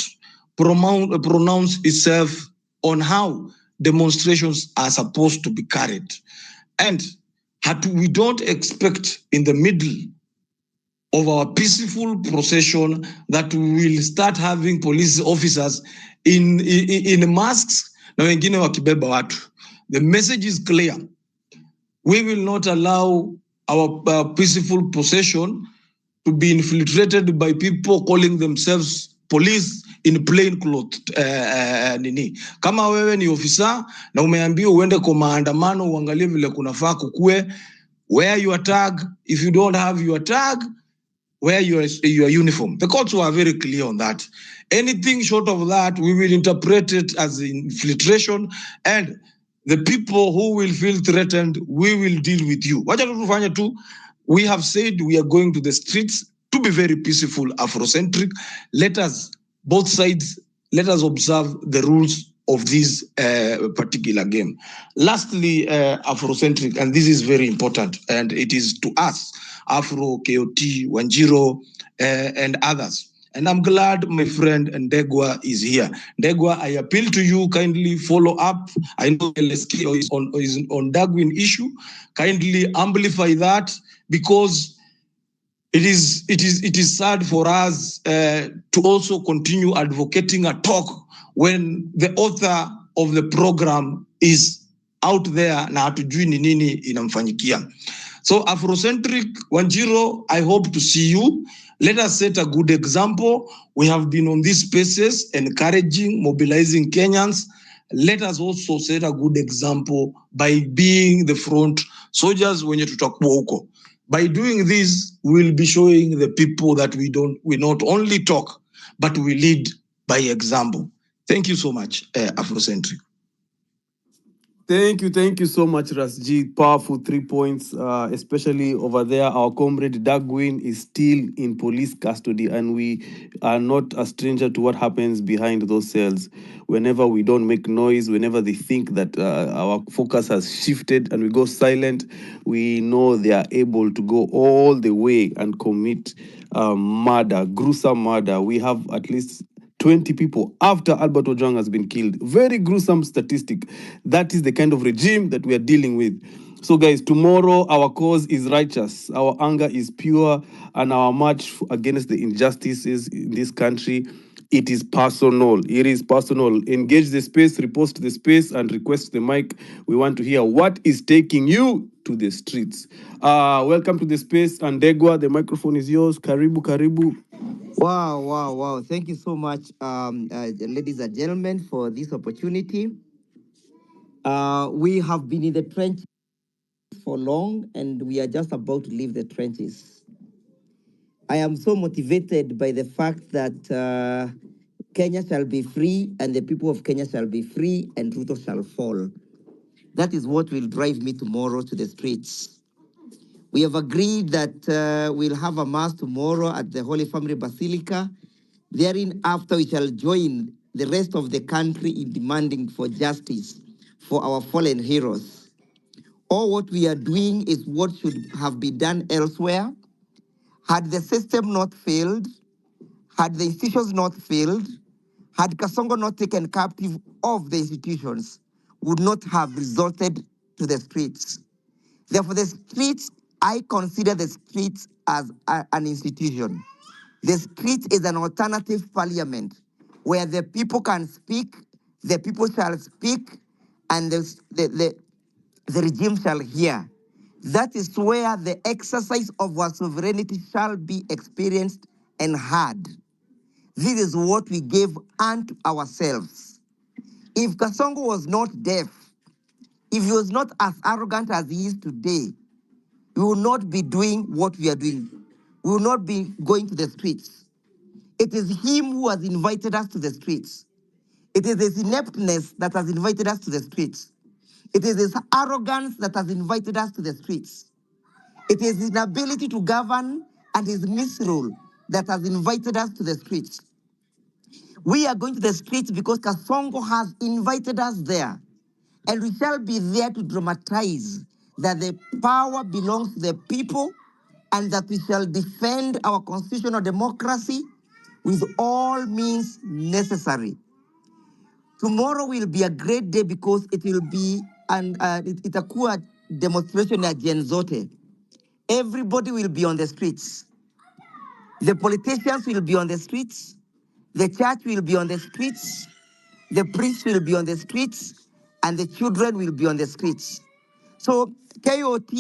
pronounced itself on how demonstrations are supposed to be carried. And we don't expect in the middle of our peaceful procession that we will start having police officers in masks na wengine wakibeba watu. The message is clear. We will not allow our peaceful procession to be infiltrated by people calling themselves police in plain clothes. Kama wewe ni ofisa na umeambiwa uende kwa maandamano uangalie vile kunafaa kukue, wear your tag. If you don't have your tag, wear your uniform. The courts were very clear on that. Anything short of that, we will interpret it as infiltration, and the people who will feel threatened, we will deal with you. We have said we are going to the streets to be very peaceful, Afrocentric. Let us, both sides, let us observe the rules of this particular game. Lastly, Afrocentric, and this is very important, and it is to us, Afro, KOT, Wanjiro, and others. And I'm glad my friend Ndegwa is here. Ndegwa, I appeal to you, kindly follow up. I know LSK is on Dagwin issue. Kindly amplify that, because it is sad for us to also continue advocating a talk when the author of the program is out there na hatujui ni nini inamfanyikia. So Afrocentric, Wanjiro, I hope to see you. Let us set a good example. We have been on these spaces encouraging, mobilizing Kenyans. Let us also set a good example by being the front soldiers when you talk huko. By doing this, we will be showing the people that we not only talk, but we lead by example. Thank you so much, Afrocentric. Thank you so much, Rasji. Powerful 3 points, especially over there. Our comrade Dagwin is still in police custody, and we are not a stranger to what happens behind those cells. Whenever we don't make noise, whenever they think that our focus has shifted and we go silent, we know they are able to go all the way and commit murder, gruesome murder. We have at least 20 people after Albert Ojwang has been killed. Very gruesome statistic. That is the kind of regime that we are dealing with. So guys, tomorrow our cause is righteous, our anger is pure, and our march against the injustices in this country, it is personal. It is personal. Engage the space, repost the space, and request the mic. We want to hear what is taking you to the streets. Welcome to the space, and Degwa, the microphone is yours. Karibu, karibu. Wow, wow, wow. Thank you so much, ladies and gentlemen, for this opportunity. We have been in the trenches for long, and we are just about to leave the trenches. I am so motivated by the fact that Kenya shall be free, and the people of Kenya shall be free, and Ruto shall fall. That is what will drive me tomorrow to the streets. We have agreed that we'll have a mass tomorrow at the Holy Family Basilica. Therein, after we shall join the rest of the country in demanding for justice for our fallen heroes. All what we are doing is what should have been done elsewhere. Had the system not failed, had the institutions not failed, had Kasongo not taken captive of the institutions, would not have resorted to the streets. Therefore, the streets, I consider the streets as an institution. The street is an alternative parliament where the people can speak, the people shall speak, and the regime shall hear. That is where the exercise of our sovereignty shall be experienced and heard. This is what we gave unto ourselves. If Kasongo was not deaf, if he was not as arrogant as he is today, we will not be doing what we are doing. We will not be going to the streets. It is him who has invited us to the streets. It is his ineptness that has invited us to the streets. It is his arrogance that has invited us to the streets. It is his inability to govern and his misrule that has invited us to the streets. We are going to the streets because Kasongo has invited us there. And we shall be there to dramatize that the power belongs to the people and that we shall defend our constitutional democracy with all means necessary. Tomorrow will be a great day because it will be itakuwa demonstration ya Gen Zote. Everybody will be on the streets. The politicians will be on the streets. The church will be on the streets. The priests will be on the streets. And the children will be on the streets. So, KOT,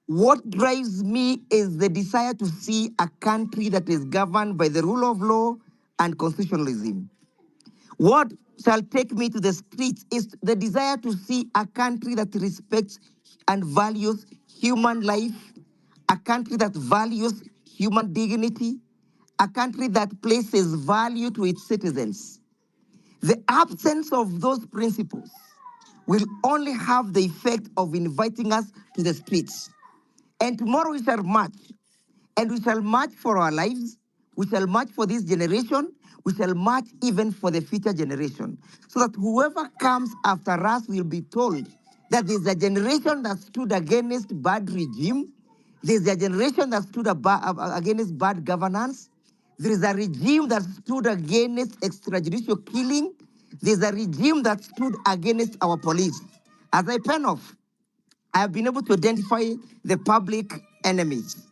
what drives me is the desire to see a country that is governed by the rule of law and constitutionalism. What shall take me to the streets is the desire to see a country that respects and values human life, a country that values human dignity, a country that places value to its citizens. The absence of those principles will only have the effect of inviting us to the streets. And tomorrow we shall march. And we shall march for our lives. We shall march for this generation. We shall march even for the future generation. So that whoever comes after us will be told that there's a generation that stood against bad regime. There's a generation that stood against bad governance. There is a regime that stood against extrajudicial killing. There's a regime that stood against our police. As I pen off, I have been able to identify the public enemies.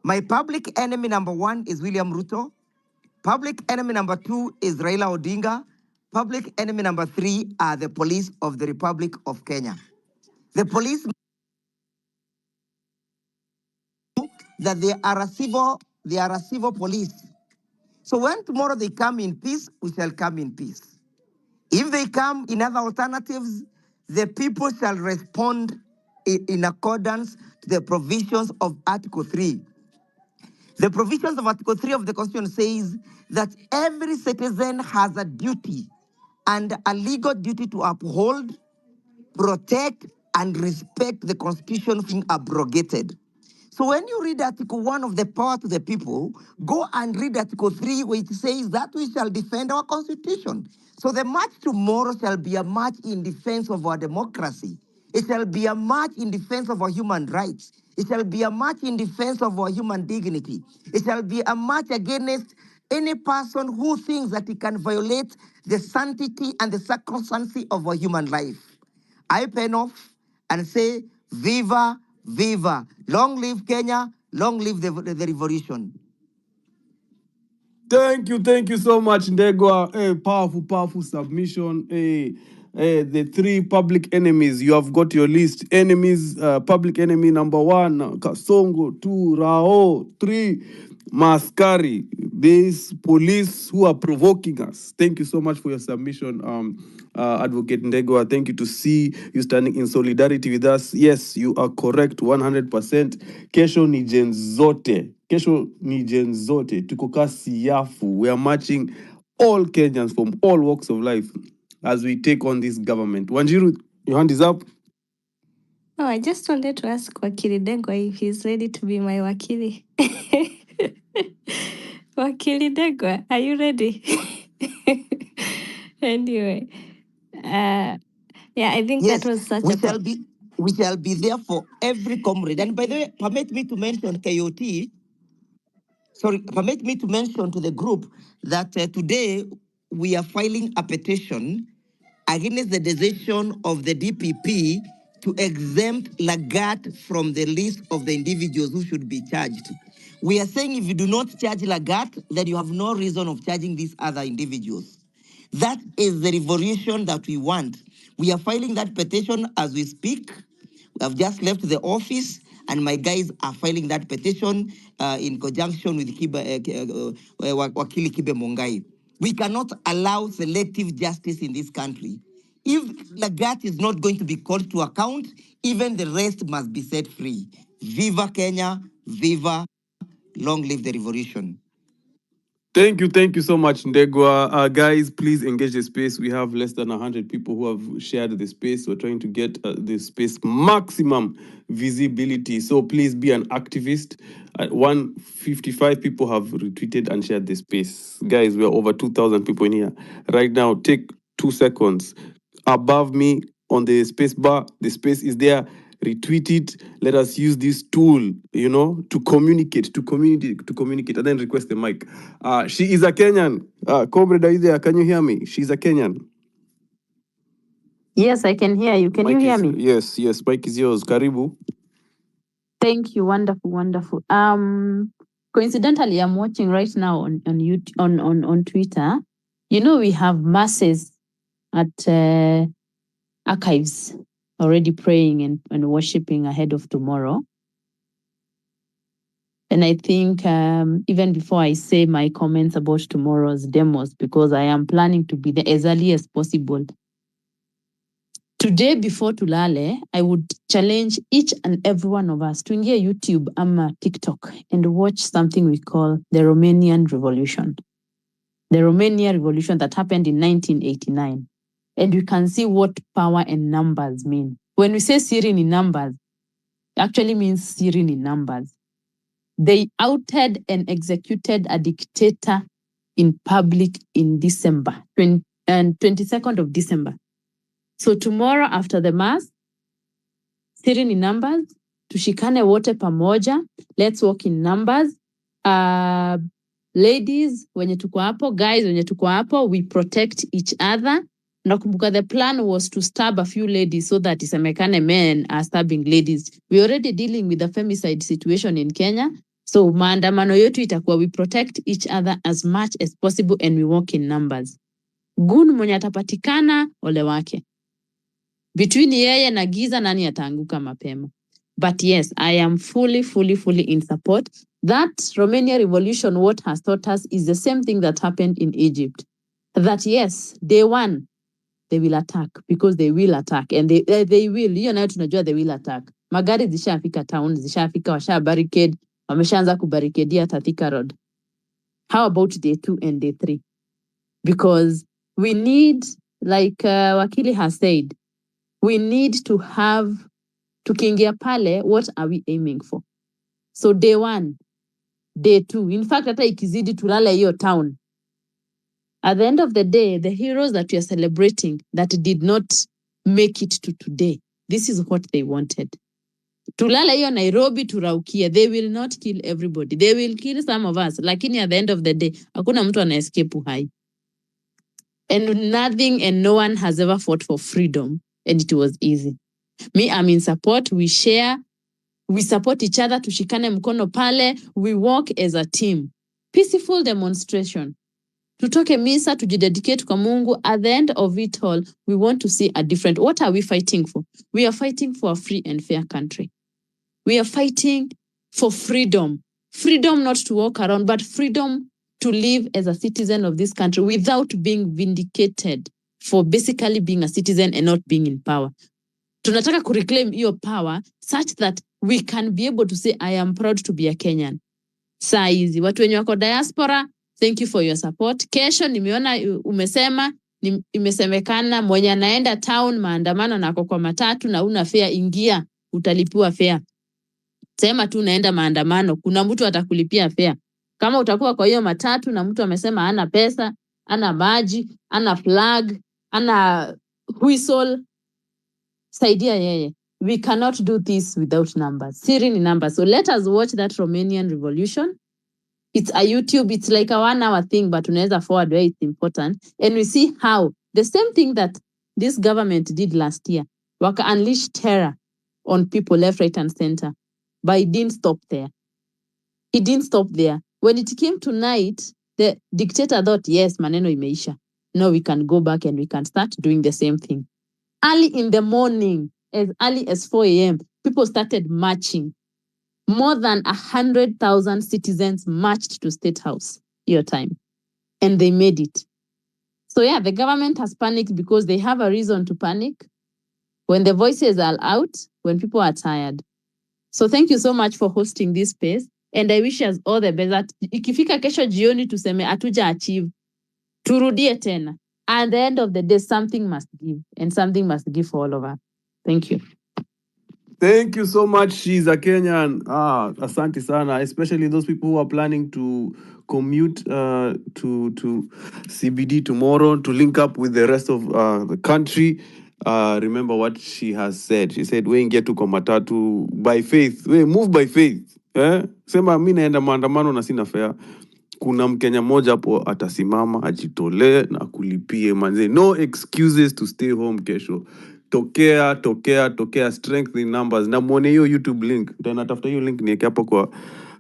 My public enemy number 1 is William Ruto. Public enemy number 2 is Raila Odinga. Public enemy number 3 are the police of the Republic of Kenya. The police that they are a civil police. So when tomorrow they come in peace, we shall come in peace. If they come in other alternatives, the people shall respond in accordance to the provisions of Article 3. The provisions of Article 3 of the Constitution says that every citizen has a duty and a legal duty to uphold, protect, and respect the Constitution being abrogated. So when you read Article 1 of the power to the people, go and read Article 3, which says that we shall defend our Constitution. So the march tomorrow shall be a march in defense of our democracy. It shall be a march in defense of our human rights. It shall be a march in defense of our human dignity. It shall be a march against any person who thinks that he can violate the sanctity and the sacrosancy of a human life. I pen off and say, Viva, Viva. Long live Kenya, long live the revolution. Thank you so much, Ndegwa. Powerful submission. The three public enemies, you have got your list. Enemies, public enemy number 1, Kasongo, 2, Rao, 3, Maskari. These police who are provoking us. Thank you so much for your submission, Advocate Ndegwa. Thank you to see you standing in solidarity with us. Yes, you are correct 100%. Kesho ni Gen zote. Kesho ni Gen zote. Tuko kasi yafu. We are marching all Kenyans from all walks of life as we take on this government. Wanjiru, your hand is up. Oh, I just wanted to ask Wakili Degwa if he's ready to be my Wakili. Wakili Degwa, are you ready? Anyway, yeah, I think that Yes, was such we a shall be there for every comrade. And by the way, permit me to mention KOT. Sorry, permit me to mention to the group that today we are filing a petition against the decision of the DPP to exempt Lagat from the list of the individuals who should be charged. We are saying if you do not charge Lagat, then you have no reason of charging these other individuals. That is the revolution that we want. We are filing that petition as we speak. We have just left the office, and my guys are filing that petition in conjunction with Wakili Kibe Mongai. We cannot allow selective justice in this country. If Lagat is not going to be called to account, even the rest must be set free. Viva Kenya, viva, long live the revolution. Thank you so much, Ndegwa. Guys, please engage the space. We have less than 100 people who have shared the space. We're trying to get the space maximum visibility. So please be an activist. 155 people have retweeted and shared the space. Guys, we are over 2,000 people in here. Right now, take 2 seconds. Above me on the space bar, the space is there. Retweet it. Let us use this tool, to communicate, and then request the mic. She is a Kenyan. Comrade, are you there? Can you hear me? She's a Kenyan. Yes, I can hear you. Can you hear me? Yes. Mic is yours. Karibu. Thank you. Wonderful. Coincidentally, I'm watching right now on YouTube, on Twitter. We have masses at archives already praying and worshiping ahead of tomorrow. And I think even before I say my comments about tomorrow's demos, because I am planning to be there as early as possible. Today before Tulale, I would challenge each and every one of us to ingia YouTube ama TikTok and watch something we call the Romanian Revolution. The Romanian Revolution that happened in 1989. And you can see what power and numbers mean. When we say Syrian in numbers, it actually means Syrian in numbers. They outed and executed a dictator in public in December, 22nd of December. So tomorrow after the mass, Syrian in numbers, tushikane wote pamoja, let's walk in numbers. Ladies, wenye tuko hapo, guys, wenye tuko hapo, we protect each other. Nakumbuka the plan was to stab a few ladies so that isemekane men are stabbing ladies. We're already dealing with the femicide situation in Kenya. So maandamano yetu itakuwa we protect each other as much as possible and we walk in numbers. Gun mwenye atapatikana ole wake. Between yeye na giza nani ataanguka mapema. But yes, I am fully in support. That Romania Revolution, what has taught us is the same thing that happened in Egypt. That yes, day one, they will attack because they will attack and they will. Nayo tunajua they will attack. Magari zishafika town, zishafika washa barricade, wameshaanza kubarricadea Thika Road. How about day 2 and day 3? Because we need, like Wakili has said, we need to have, tukiingia pale, what are we aiming for? So day 1, day 2, in fact, hata ikizidi tulala hiyo town. At the end of the day, the heroes that we are celebrating that did not make it to today, this is what they wanted. tulala hiyo Nairobi turaukie. They will not kill everybody. They will kill some of us. Lakini at the end of the day, hakuna mtu ana escape uhai. And nothing and no one has ever fought for freedom. And it was easy. Me, I'm in support. We share. We support each other. Tushikane mkono pale. We walk as a team. Peaceful demonstration. Tutoke misa, tujidedicate kwa Mungu. At the end of it all, we want to see a different. What are we fighting for? We are fighting for a free and fair country. We are fighting for freedom. Freedom not to walk around, but freedom to live as a citizen of this country without being vindicated for basically being a citizen and not being in power. Tunataka kureclaim hiyo power such that we can be able to say, I am proud to be a Kenyan. Saa hizi, watu wenye wako diaspora, thank you for your support. Kesho nimeona umesema, imesemekana mwenye anaenda town maandamano na kwa matatu na una fare, ingia, utalipiwa fare. Sema tu unaenda maandamano, kuna mtu atakulipia fare. Kama utakuwa kwa hiyo matatu na mtu amesema hana pesa, hana maji, hana flag, hana whistle, saidia yeye. We cannot do this without numbers. Siri ni numbers. So let us watch that Romanian revolution. It's a YouTube, it's like a 1 hour thing, but unaweza forward where it's important. And we see how the same thing that this government did last year, waka unleash terror on people left, right, and center. But it didn't stop there. It didn't stop there. When it came to night, the dictator thought, yes, maneno imeisha. No, we can go back and we can start doing the same thing. Early in the morning, as early as 4 a.m., people started marching. More than 100,000 citizens marched to State House your time. And they made it. So yeah, the government has panicked because they have a reason to panic when the voices are out, when people are tired. So thank you so much for hosting this space. And I wish us all the best. Ikifika kesho jioni tuseme atuja achieve. Turudie tena. At the end of the day, something must give. And something must give for all of us. Thank you. Thank you so much. She's a Kenyan. Asante sana. Especially those people who are planning to commute to CBD tomorrow to link up with the rest of the country. Remember what she has said. She said, we get to Komatatu by faith. We move by faith. Sema mi naenda maandamano na sina fare. Kuna Mkenya moja hapo atasimama ajitolee na kulipie manze. No excuses to stay home kesho. Tokea strength in numbers. Na muone hiyo YouTube link. Natafuta hiyo link niweke hapo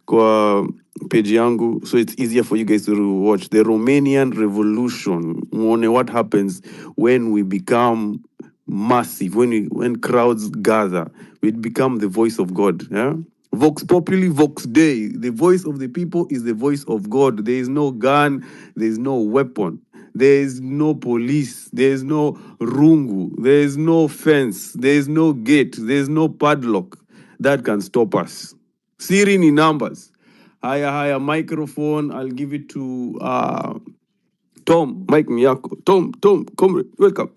kwa page yangu, so it's easier for you guys to watch the Romanian revolution. Muone what happens when we become massive, when crowds gather, we become the voice of God. Yeah. Vox Populi, Vox Dei. The voice of the people is the voice of God. There is no gun, there is no weapon, there is no police, there is no rungu, there is no fence, there is no gate, there is no padlock that can stop us. Siri ni numbers. Haya, microphone. I'll give it to Tom, Mike Miyako. Tom, come, welcome.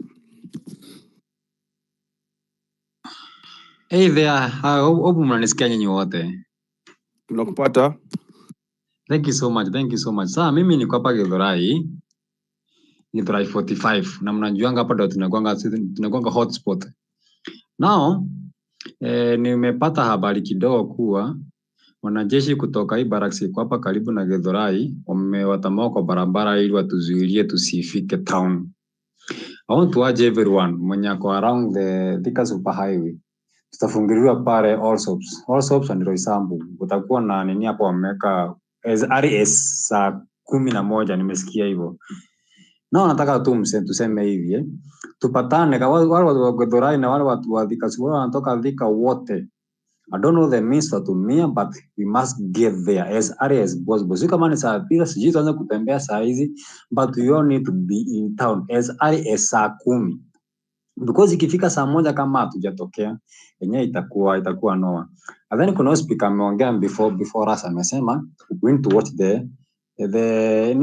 Hey there, hope mnanisikia nyinyi wote. Tunakupata. Thank you so much. Sasa mimi niko hapa Githurai 45 na mnajuanga hapa ndo tunakuanga hotspot. Now, nimepata habari kidogo kuwa wanajeshi kutoka hii barracks iko hapa karibu na Githurai wamewatamaa kwa barabara ili watuzuilie tusifike town. I want to urge everyone mwenye ako around the Thika Super Highway. Tutafungiliwa pale all sops and Roysambu. Utakuwa na nini hapo wameka as RS saa 11 nimesikia hivyo. Na nataka tu tuseme hivi tupatane kwa wale watu wa Githurai na wale watu wa Thika Super wanatoka Thika wote. I don't know the means to me, but we must get there as early as possible. So kama ni saa pia sijui tuanze kutembea saa hizi, but we all need to be in town as early as saa 10. Because ikifika saa 1 kama hatujatokea, yenyewe itakuwa noa. And then kuna speaker ameongea before us amesema we need to watch the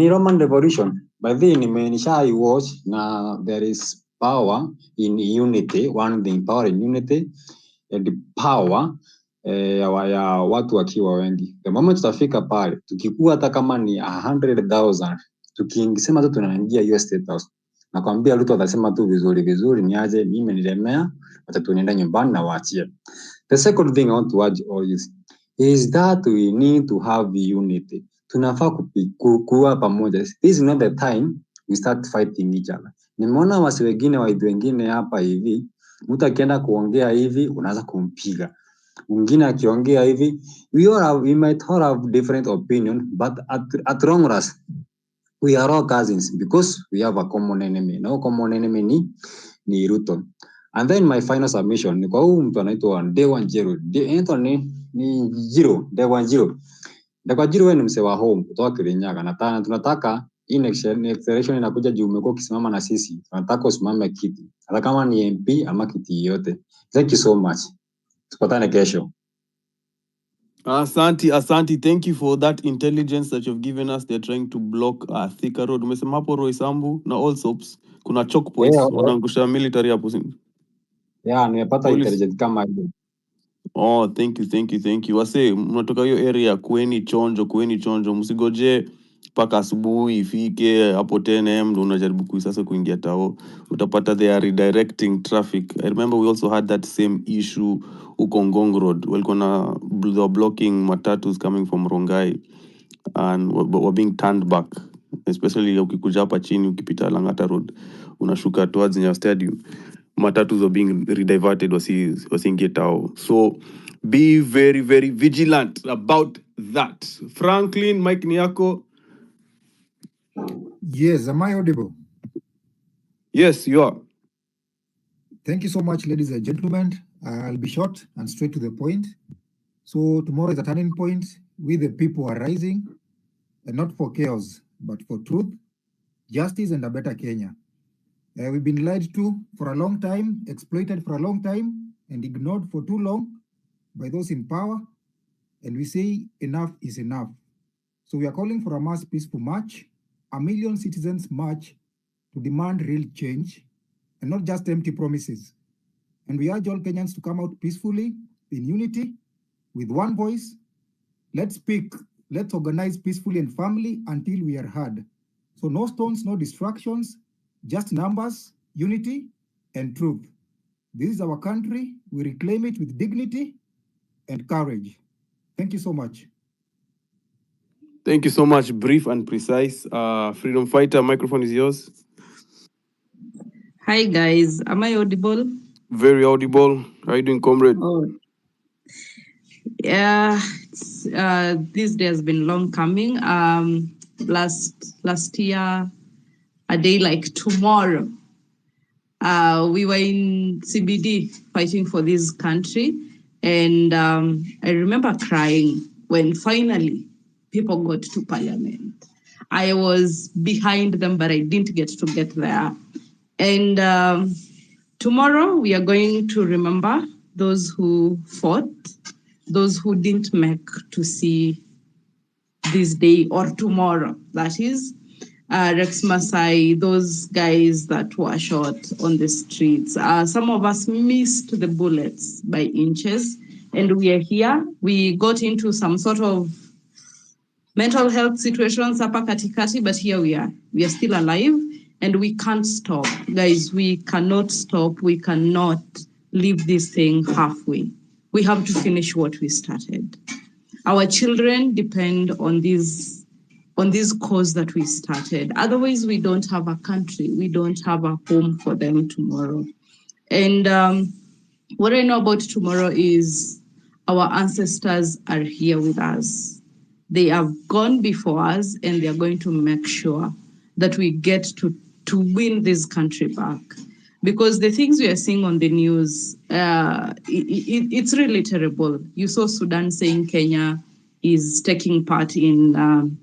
Roman revolution. By the way, watch na there is power in unity, one thing power in unity and the power ya watu wakiwa wengi. The moment tutafika pale, tukikuwa hata kama ni 100,000, tukiingisema tu tunaingia hiyo State House. Nakwambia Ruto atasema tu vizuri ni aje mimi nilemea, acha tunaenda nyumbani na waachie. The second thing I want to urge all is that we need to have unity. Tunafaa kuwa pamoja. This is not the time we start fighting each other. Nimeona wasi wengine hapa hivi, mtu akienda kuongea hivi unaanza kumpiga. Mwingine akiongea hivi, we might all have different opinion, but at long run we are all cousins because we have a common enemy. No common enemy ni Ruto. And then my final submission ni kwa huyu mtu anaitwa Dewanjiro. Ni Jiro, Dewanjiro. Dewanjiro wewe ni msee wa home kutoka Kirinyaga. Na tunataka hii next election inakuja juu umekuwa ukisimama na sisi. Tunataka usimame kiti. Hata kama ni MP ama kiti yote. Thank you so much. Tupatane kesho. Asante. Thank you for that intelligence that you've given us. They're trying to block Thika Road. Umesema hapo Roysambu na all soaps. Kuna choke points. Wanaangusha military hapo sini. Yeah, nimepata intelligence kama hiyo. Oh, thank you. Wase, mnatoka hiyo area, kueni chonjo. Msigoje mpaka asubuhi ifike hapo 10 am ndo unajaribu kuisasa kuingia tao. Utapata they are redirecting traffic. I remember we also had that same issue huko Ngong Road. They were blocking matatus coming from Rongai and were being turned back. Especially ukikuja hapa chini ukipita Langata Road. Unashuka towards Nyayo Stadium. Matatus are being rediverted wasiingie tao. So be very, very vigilant about that. Franklin, Mike Niako. Yes, am I audible? Yes, you are. Thank you so much, ladies and gentlemen. I'll be short and straight to the point. So tomorrow is a turning point. We the people are rising, and not for chaos, but for truth, justice, and a better Kenya. We've been lied to for a long time, exploited for a long time, and ignored for too long by those in power. And we say enough is enough. So we are calling for a mass peaceful march, 1 million citizens march to demand real change and not just empty promises. And we urge all Kenyans to come out peacefully, in unity, with one voice. Let's speak, let's organize peacefully and firmly until we are heard. So no stones, no distractions, just numbers, unity, and truth. This is our country. We reclaim it with dignity and courage. Thank you so much. Thank you so much. Brief and precise. Freedom Fighter, microphone is yours. Hi guys, am I audible? Very audible. How are you doing, comrade? Oh, yeah. This day has been long coming. Last year, a day like tomorrow, we were in CBD fighting for this country, and I remember crying when finally people got to parliament. I was behind them, but I didn't get there. And tomorrow we are going to remember those who fought, those who didn't make to see this day or tomorrow. That is Rex Masai, those guys that were shot on the streets. Some of us missed the bullets by inches, and we are here. We got into some sort of mental health situations, hapa katikati, but here we are. We are still alive, and we can't stop. Guys, we cannot stop. We cannot leave this thing halfway. We have to finish what we started. Our children depend on this cause that we started. Otherwise, we don't have a country. We don't have a home for them tomorrow. And what I know about tomorrow is our ancestors are here with us. They have gone before us, and they are going to make sure that we get to win this country back. Because the things we are seeing on the news, it's really terrible. You saw Sudan saying Kenya is taking part in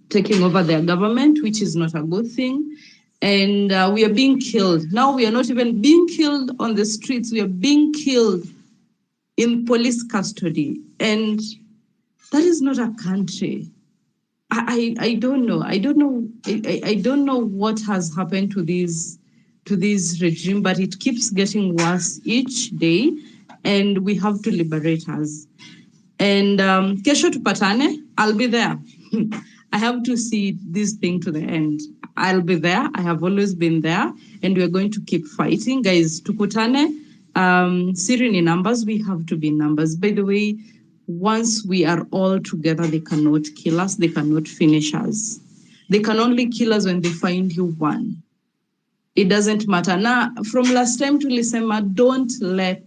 taking over their government, which is not a good thing. And we are being killed. Now we are not even being killed on the streets. We are being killed in police custody. And that is not a country. I don't know. I don't know what has happened to this regime, but it keeps getting worse each day, and we have to liberate us. And kesho tupatane, I'll be there. I have to see this thing to the end. I'll be there. I have always been there, and we're going to keep fighting. Guys, tukutane Syrian in numbers, we have to be in numbers. By the way, once we are all together, they cannot kill us, they cannot finish us. They can only kill us when they find you one. It doesn't matter. Now, from last time to Lisema, don't let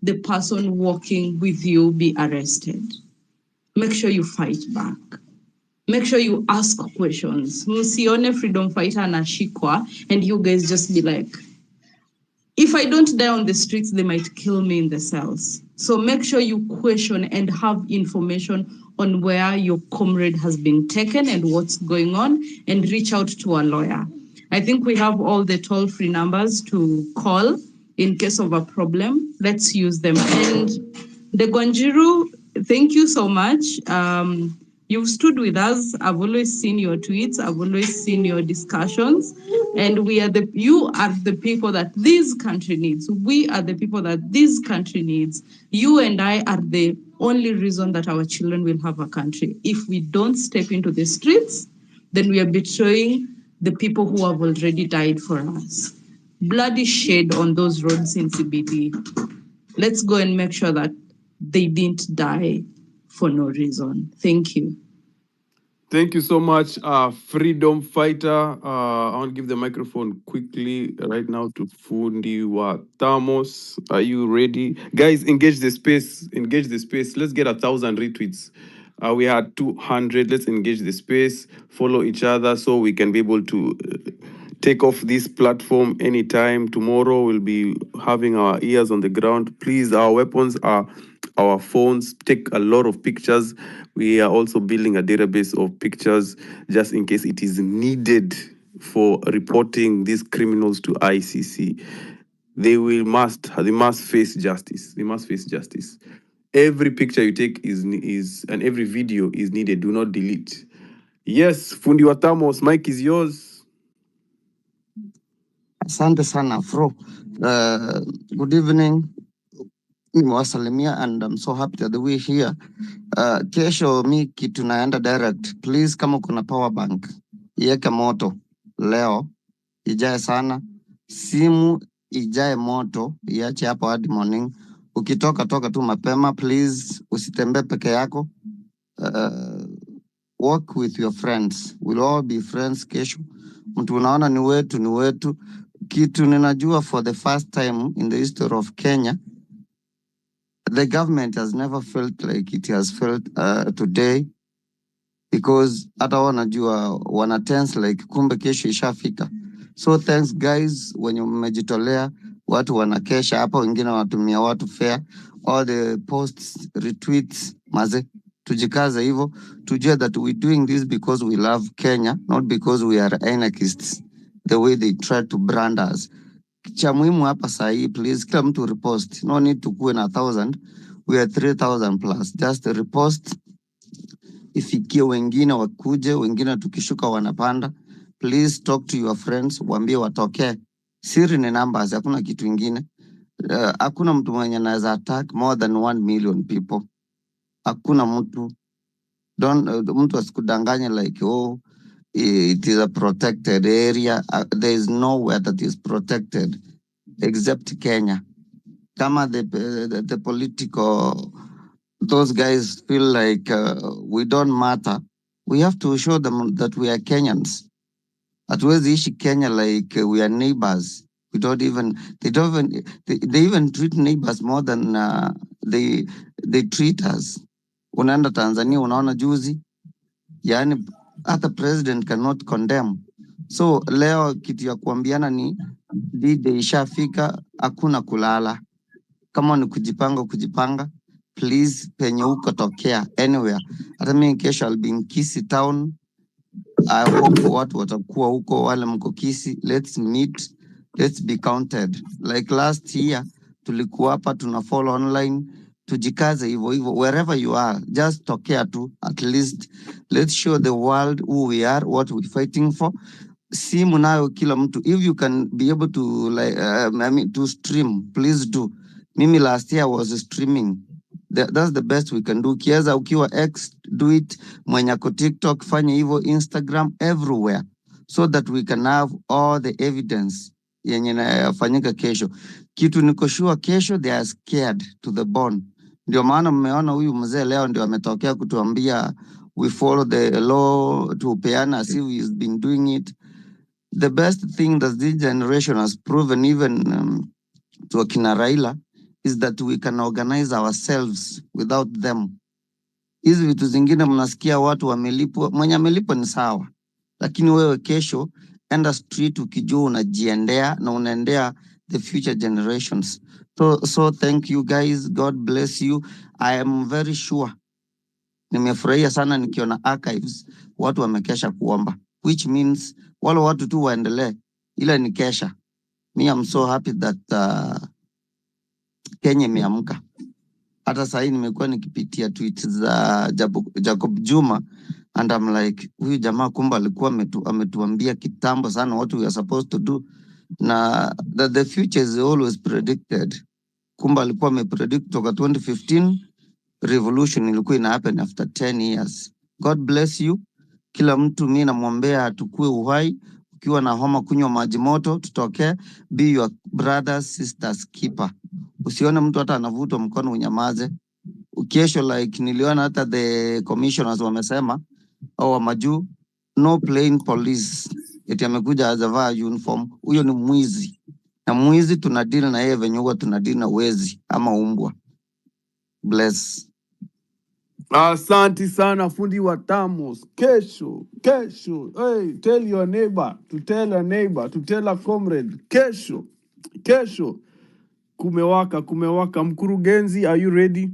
the person walking with you be arrested. Make sure you fight back. Make sure you ask questions. Msione freedom fighter anashikwa and you guys just be like, if I don't die on the streets, they might kill me in the cells. So make sure you question and have information on where your comrade has been taken and what's going on, and reach out to a lawyer. I think we have all the toll-free numbers to call in case of a problem. Let's use them. And the Gonjiru, thank you so much. You've stood with us. I've always seen your tweets. I've always seen your discussions. And you are the people that this country needs. We are the people that this country needs. You and I are the only reason that our children will have a country. If we don't step into the streets, then we are betraying the people who have already died for us. Blood is shed on those roads in CBD. Let's go and make sure that they didn't die for no reason. Thank you. Thank you so much, freedom fighter. I want to give the microphone quickly right now to Fundi Watamos. Are you ready? Guys, engage the space. Engage the space. Let's get 1,000 retweets. We had 200. Let's engage the space. Follow each other so we can be able to take off this platform anytime. Tomorrow we'll be having our ears on the ground. Please, our weapons are our phones. Take a lot of pictures. We are also building a database of pictures just in case it is needed for reporting these criminals to ICC. They must face justice. They must face justice. Every picture you take is and every video is needed. Do not delete. Yes, Fundi Watamos, mic is yours. Asante sana, Fro. Good evening. Nimewasalimia and I'm so happy that we're here. Kesho mi kitu naenda direct. Please, kama kuna power bank, iweke moto leo, ijae sana. Simu ijae moto, iache hapo hadi morning. Ukitoka toka tu mapema, please usitembee peke yako. Work with your friends. We'll all be friends kesho. Mtu unaona ni wetu, ni wetu. Kitu ninajua for the first time in the history of Kenya, the government has never felt like it has felt today, because hata wanajua wana tense like kumbe kesho ishafika. So thanks guys, wenye mmejitolea, watu wanakesha hapa, wengine wanatumia watu fair, all the posts, retweets, maze, tujikaze hivyo, tujue that we're doing this because we love Kenya, not because we are anarchists, the way they try to brand us. Cha muhimu hapa sahi, please, kila mtu repost. No need to kuwe na 1,000. We are 3,000 plus. Just repost. Ifikie wengine wakuje, wengine tukishuka wanapanda. Please talk to your friends, waambie watoke. Siri ni numbers, hakuna kitu ingine. Hakuna mtu mwenye anaweza attack more than 1 million people. Hakuna mtu. Mtu asikudanganye like, oh, it is a protected area. There is nowhere that is protected except Kenya. Kama the political, those guys feel like we don't matter, we have to show them that we are Kenyans. Hatuwezi ishi Kenya like we are neighbors. They even treat neighbors more than they treat us. Unaenda Tanzania, unaona juzi, yani hata president cannot condemn. So leo kitu ya kuambiana ni dide ishafika, hakuna kulala. Kama ni kujipanga, please, penye uko tokea anywhere. Hata mimi kesho I'll be in Kisii town. I hope watu watakuwa huko, wale mko Kisii, let's meet, let's be counted. Like last year tulikuwa hapa tuna follow online, tujikaze hivyo hivyo, wherever you are, just tokea tu, at least let's show the world who we are, what we're fighting for. Simu nayo kila mtu, if you can be able to to stream, please do. Mimi last year was streaming. That's the best we can do. Kieza ukiwa X, do it. Mwenye ako TikTok, fanya hivyo, Instagram, everywhere, so that we can have all the evidence yenye inafanyika kesho. Kitu niko sure kesho they are scared to the bone. Ndio maana mmeona huyu mzee leo ndio ametokea kutuambia we follow the law to peana as if he's been doing it. The best thing that this generation has proven even to akina Raila is that we can organize ourselves without them. Hizi vitu zingine mnasikia watu wamelipwa, mwenye amelipwa ni sawa, lakini wewe kesho enda street ukijua unajiendea na unaendea the future generations. So thank you guys, God bless you. I am very sure, nimefurahia sana nikiona archives watu wamekesha kuomba, which means wale watu tu waendelee, ila ni kesha. Me, I'm so happy that Kenya imeamka. Hata sasa hivi nimekuwa nikipitia tweets za Jacob Juma and I'm like, huyu jamaa kumbe alikuwa ametuambia kitambo sana what we are supposed to do, na that the future is always predicted. Kumbe alikuwa amepredict toka 2015 revolution ilikuwa ina happen after 10 years. God bless you. Kila mtu mimi namwombea atukue uhai. Ukiwa na homa kunywa maji moto, tutokee. Be your brothers sisters keeper. Usione mtu hata anavutwa mkono unyamaze. Kesho like niliona hata the commissioners wamesema au majuu, no plain police eti amekuja azavaa uniform. Huyo ni mwizi, na mwizi tunadeal na yeye venye huwa tunadeal na wezi ama umbwa. Bless. Asante sana fundi wa Tamos. Kesho. Hey, tell your neighbor to tell a neighbor to tell a comrade. Kesho. Kumewaka. Mkurugenzi, are you ready?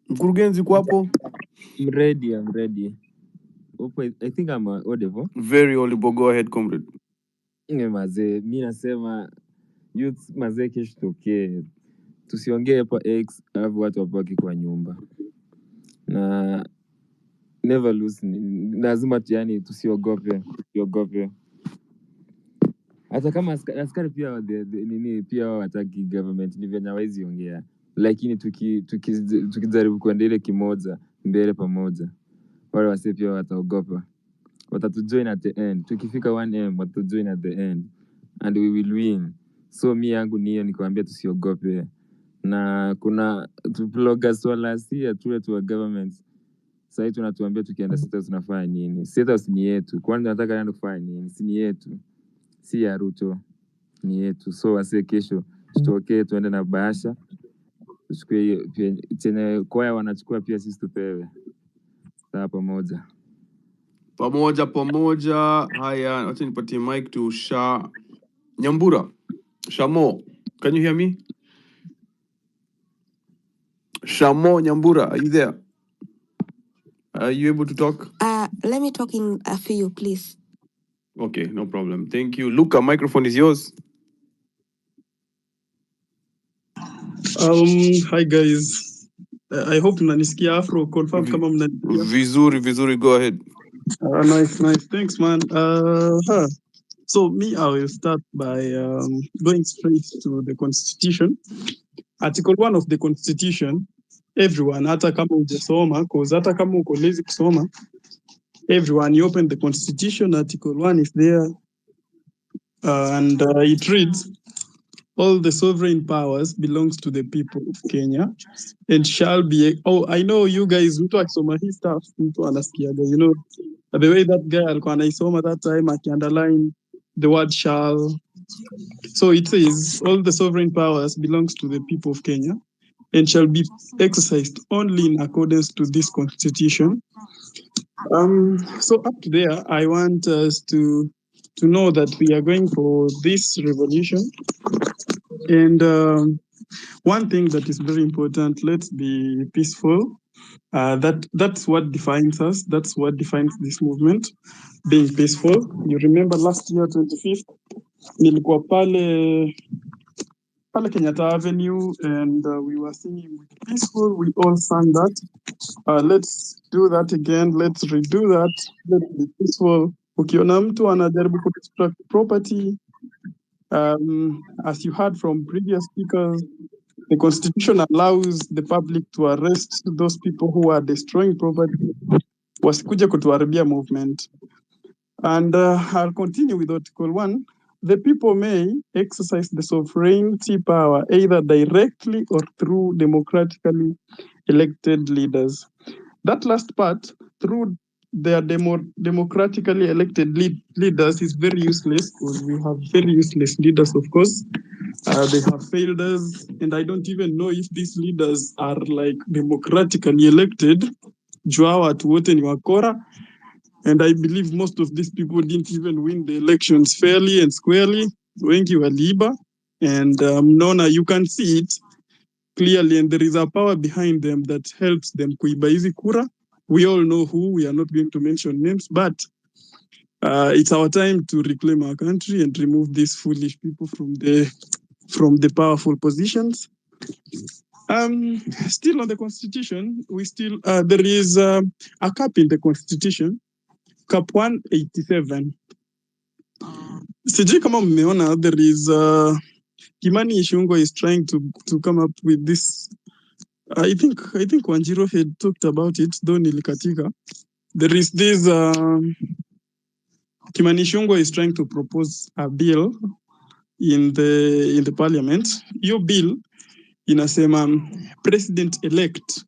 Mkurugenzi kwapo? I'm ready. Okay, I think I'm audible. Very audible. Go ahead, comrade. Mazee, mi nasema youth mazee, kesho tokee. Tusiongee hapa X alafu watu wabaki kwa nyumba. Na never lose, lazima yani tusiogope. Hata kama askari pia nini pia wataki government ni venya waizi ongea. Lakini tukijaribu kuendelea kimoja mbele pamoja, wale wase pia wataogopa. Watatujoin at the end. Tukifika 1M watatujoin at the end and we will win. So mi yangu niyo nikwambia tusiogope. Na kuna tuploga swala si tuwe tuwa government. Sasa tunatuambia tukienda sita tunafanya nini? Sita ni yetu. Kwani tunataka nani kufanya nini? Si ni yetu. Si ya Ruto, ni yetu. So wase kesho tutokee tuende na bahasha. Tuchukue chenye kwaya wanachukua pia sisi tupewe. Sawa pamoja. Pamoja. Haya, acha nipatie mic to Nyambura. Shamo, can you hear me? Shamo Nyambura, are you there? Are you able to talk? Let me talk in a few, please. Okay, no problem. Thank you. Luca, microphone is yours. Hi guys. I hope mnanisikia. Afro confirm kama mnanisikia. Vizuri, go ahead. Nice. Thanks, man. So me, I will start by going straight to the Constitution. Article 1 of the Constitution. Everyone, hata kama hujasoma, cause hata kama uko lazy kusoma, everyone, you open the Constitution. Article 1 is there, and it reads, all the sovereign powers belongs to the people of Kenya and shall be... Oh, I know you guys, mtu akisoma hii stuff, mtu anasikiaga, you know, the way that guy alikuwa anaisoma that time, aki-underline the word shall. So it says, all the sovereign powers belongs to the people of Kenya and shall be exercised only in accordance to this Constitution. So up to there, I want us to know that we are going for this revolution. And one thing that is very important, let's be peaceful. That's what defines us. That's what defines this movement, being peaceful. You remember last year, 25th, nilikuwa pale Kenyatta Avenue, and we were singing peaceful. We all sang that. Let's do that again. Let's redo that. Let's be peaceful. Ukiona mtu anajaribu kudestruct property, as you heard from previous speakers, the Constitution allows the public to arrest those people who are destroying property. Wasikuje kutuharibia movement. And I'll continue with Article 1. the people may exercise the sovereignty power either directly or through democratically elected leaders. That last part, through their democratically elected leaders, is very useless because we have very useless leaders, of course. They have failed us, and I don't even know if these leaders are like democratically elected. Joao Atuote ni wakora, and I believe most of these people didn't even win the elections fairly and squarely. Wengi waliiba, and Nona, you can see it clearly, and there is a power behind them that helps them kuiba hizi kura. We all know who. We are not going to mention names, but it's our time to reclaim our country and remove these foolish people from the powerful positions. Still on the constitution, we still there is a cap in the constitution, cap 187. Sijui kama mmeona, there is Kimani Ichung'wah is trying to come up with this. I think Wanjiru had talked about it, though nilikatika. There is this Kimani Ichung'wah is trying to propose a bill in the parliament. Your bill inasema president-elect,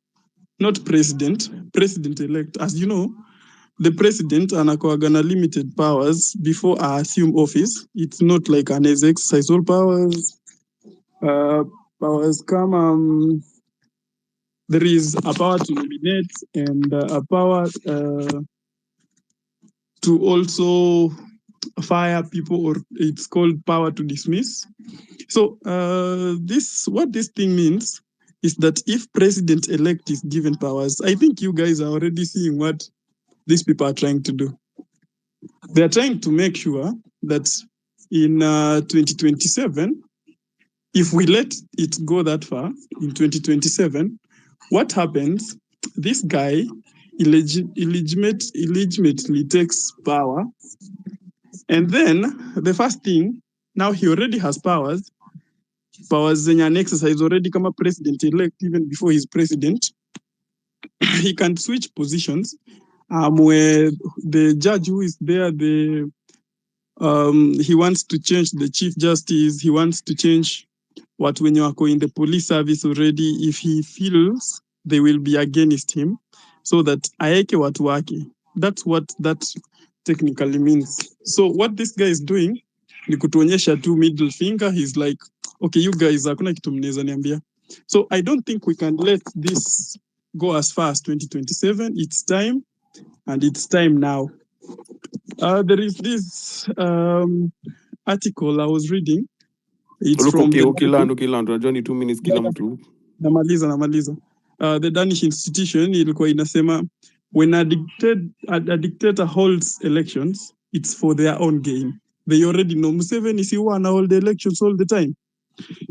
not president-elect. As you know, the president anakuwaga na limited powers before I assume office. It's not like an exercise all powers. Powers come, there is a power to nominate and a power to also fire people, or it's called power to dismiss. So what this thing means is that if president-elect is given powers, I think you guys are already seeing what these people are trying to do. They are trying to make sure that in 2027, if we let it go that far, in 2027, what happens? This guy illegitimately takes power, and then the first thing, now he already has powers zenye an exercise already kama president-elect, even before he's president. He can switch positions where the judge who is there, he wants to change the chief justice, he wants to change what when you are in the police service already, if he feels they will be against him, so that aeke watu wake. That's what that technically means. So what this guy is doing ni kutuonyesha tu middle finger. He's like, okay, you guys, hakuna kitu mnaweza niambia. So I don't think we can let this go as far as 2027. It's time, and it's time now. There is this article I was reading. It's Look, from okay, the ukiland, unajua ni 2 minutes kila mtu. namaliza. The Danish institution ilikuwa inasema when a dictator holds elections, it's for their own gain. They already know Museveni si huwa ana hold elections all the time.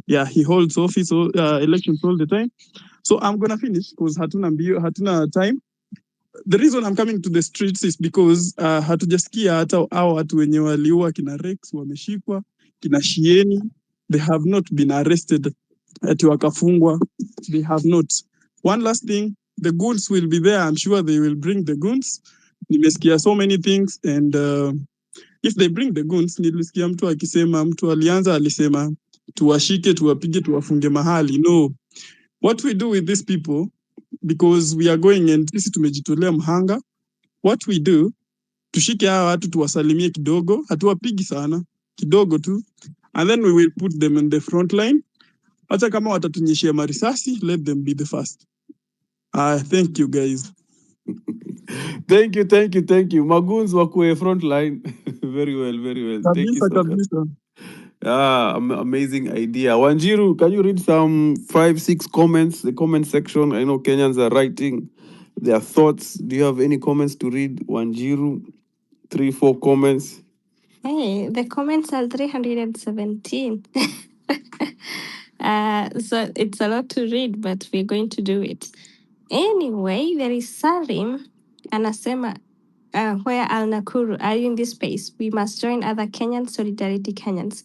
Yeah, he holds office elections all the time. So I'm gonna finish because hatuna time. The reason I'm coming to the streets is because hatujasikia hata hao watu wenye waliua kina Rex wameshikwa, kina Shieni, they have not been arrested, ati wakafungwa, they have not. One last thing, the goons will be there. I'm sure they will bring the goons. Nimesikia so many things, and if they bring the goons, nilisikia mtu alianza alisema tuwashike, tuwapige, tuwafunge mahali. No, what we do with these people, because we are going and sisi tumejitolea mhanga, what we do, tushike hawa watu tuwasalimie kidogo, hatuwapigi sana, kidogo tu, and then we will put them in the front line. Hata kama watatunyeshia marisasi, let them be the first. Thank you guys. Thank you. Magoons wakue front line. Very well. Thank you so much. Amazing idea. Wanjiru, can you read some 5-6 comments, the comment section? I know Kenyans are writing their thoughts. Do you have any comments to read, Wanjiru? 3-4 comments. Hey, the comments are 317. So it's a lot to read, but we're going to do it. Anyway, there is Sarim anasema, where Al Nakuru, are you in this space? We must join other Kenyans, Solidarity Kenyans.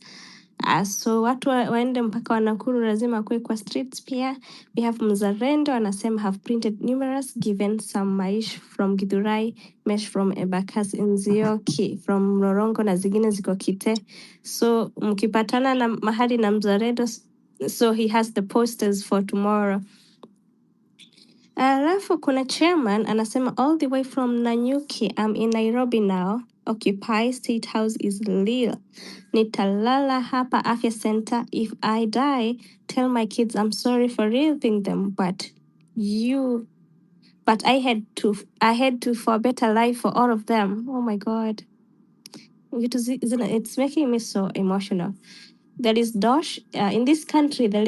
So watu waende mpaka wa Nakuru lazima kuwe kwa streets pia. We have Mzalendo anasema have printed numerous given some Maish from Githurai, Mesh from Embakasi, Nzioki from Mlolongo na zingine ziko Kite. So mkipatana na mahali na Mzalendo, so he has the posters for tomorrow. Alafu kuna chairman anasema all the way from Nanyuki, I'm in Nairobi now. Occupy State House is real. Nitalala hapa Afya Center. If I die, tell my kids I'm sorry for raising them, but I had to for a better life for all of them. Oh my God. It's making me so emotional. There is Dosh. In this country, the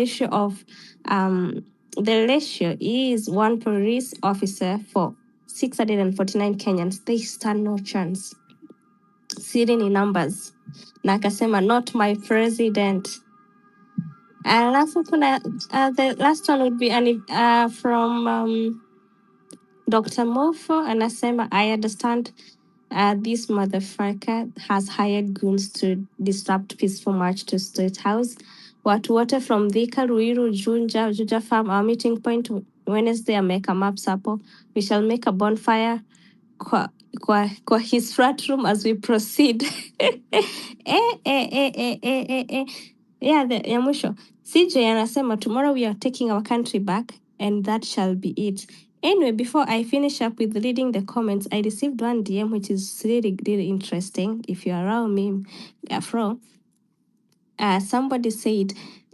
ratio is one police officer for 649 Kenyans. They stand no chance. Sitting in numbers. Na akasema not my president. Alafu kuna the last one would be from Dr. Mofo anasema I understand this motherfucker has hired goons to disrupt peaceful march to State House. Watu wote from Thika, Ruiru, Juja Farm, our meeting point Wednesday, ameweka maps hapo. We shall make a bonfire kwa his frat room as we proceed. Yeah, ya mwisho. CJ anasema tomorrow we are taking our country back and that shall be it. Anyway, before I finish up with reading the comments, I received one DM which is really, really interesting. If you're around me, Afro, somebody said,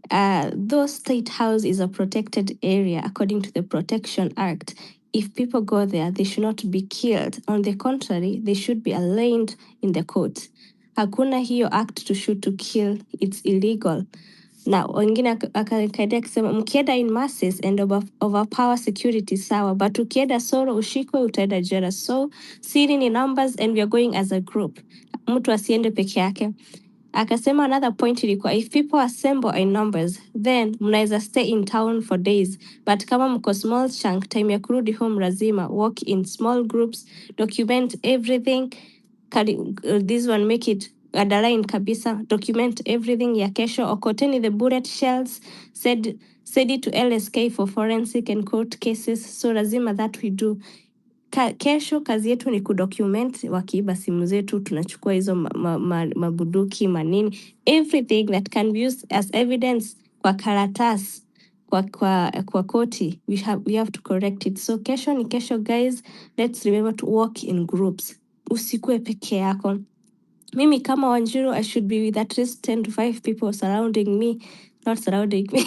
though State House is a protected area according to the Protection Act, if people go there, they should not be killed. On the contrary, they should be arraigned in the court. Hakuna hiyo act to shoot to kill, it's illegal. Na wengine akakaidia akisema mkienda in masses and overpower security sawa, but ukienda solo ushikwe utaenda jela. So sitting in numbers and we are going as a group. Mtu asiende peke yake. Akasema another point ilikuwa if people assemble in numbers then mnaweza stay in town for days, but kama mko small chunk, time ya kurudi home lazima walk in small groups, document everything. This one make it underline kabisa, document everything ya kesho. Okoteni the bullet shells, said it to LSK for forensic and court cases, so lazima that we do. Kesho kazi yetu ni kudocument, wakiiba simu zetu tunachukua hizo mabuduki manini, everything that can be used as evidence kwa karatasi kwa koti, we have to correct it. So kesho ni kesho guys, let's remember to walk in groups, usikue peke yako. Mimi kama Wanjiru, I should be with at least 10 to 5 people surrounding me, not surrounding me.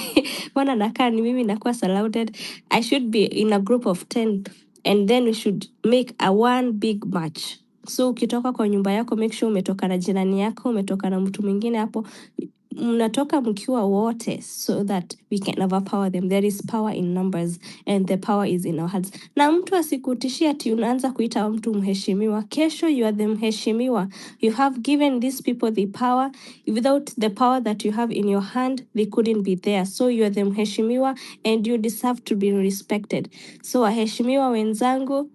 Wana nakaa ni mimi nakuwa surrounded. I should be in a group of 10 and then we should make a one big march. So ukitoka kwa nyumba yako, make sure umetoka na jirani yako, umetoka na mtu mwingine hapo. Mnatoka mkiwa wote so that we can overpower them. There is power in numbers and the power is in our hands. Na mtu asikutishia ati unaanza kuita mtu mheshimiwa. Kesho you are the mheshimiwa. You have given these people the power. Without the power that you have in your hand, they couldn't be there. So you are the mheshimiwa and you deserve to be respected. So waheshimiwa wenzangu,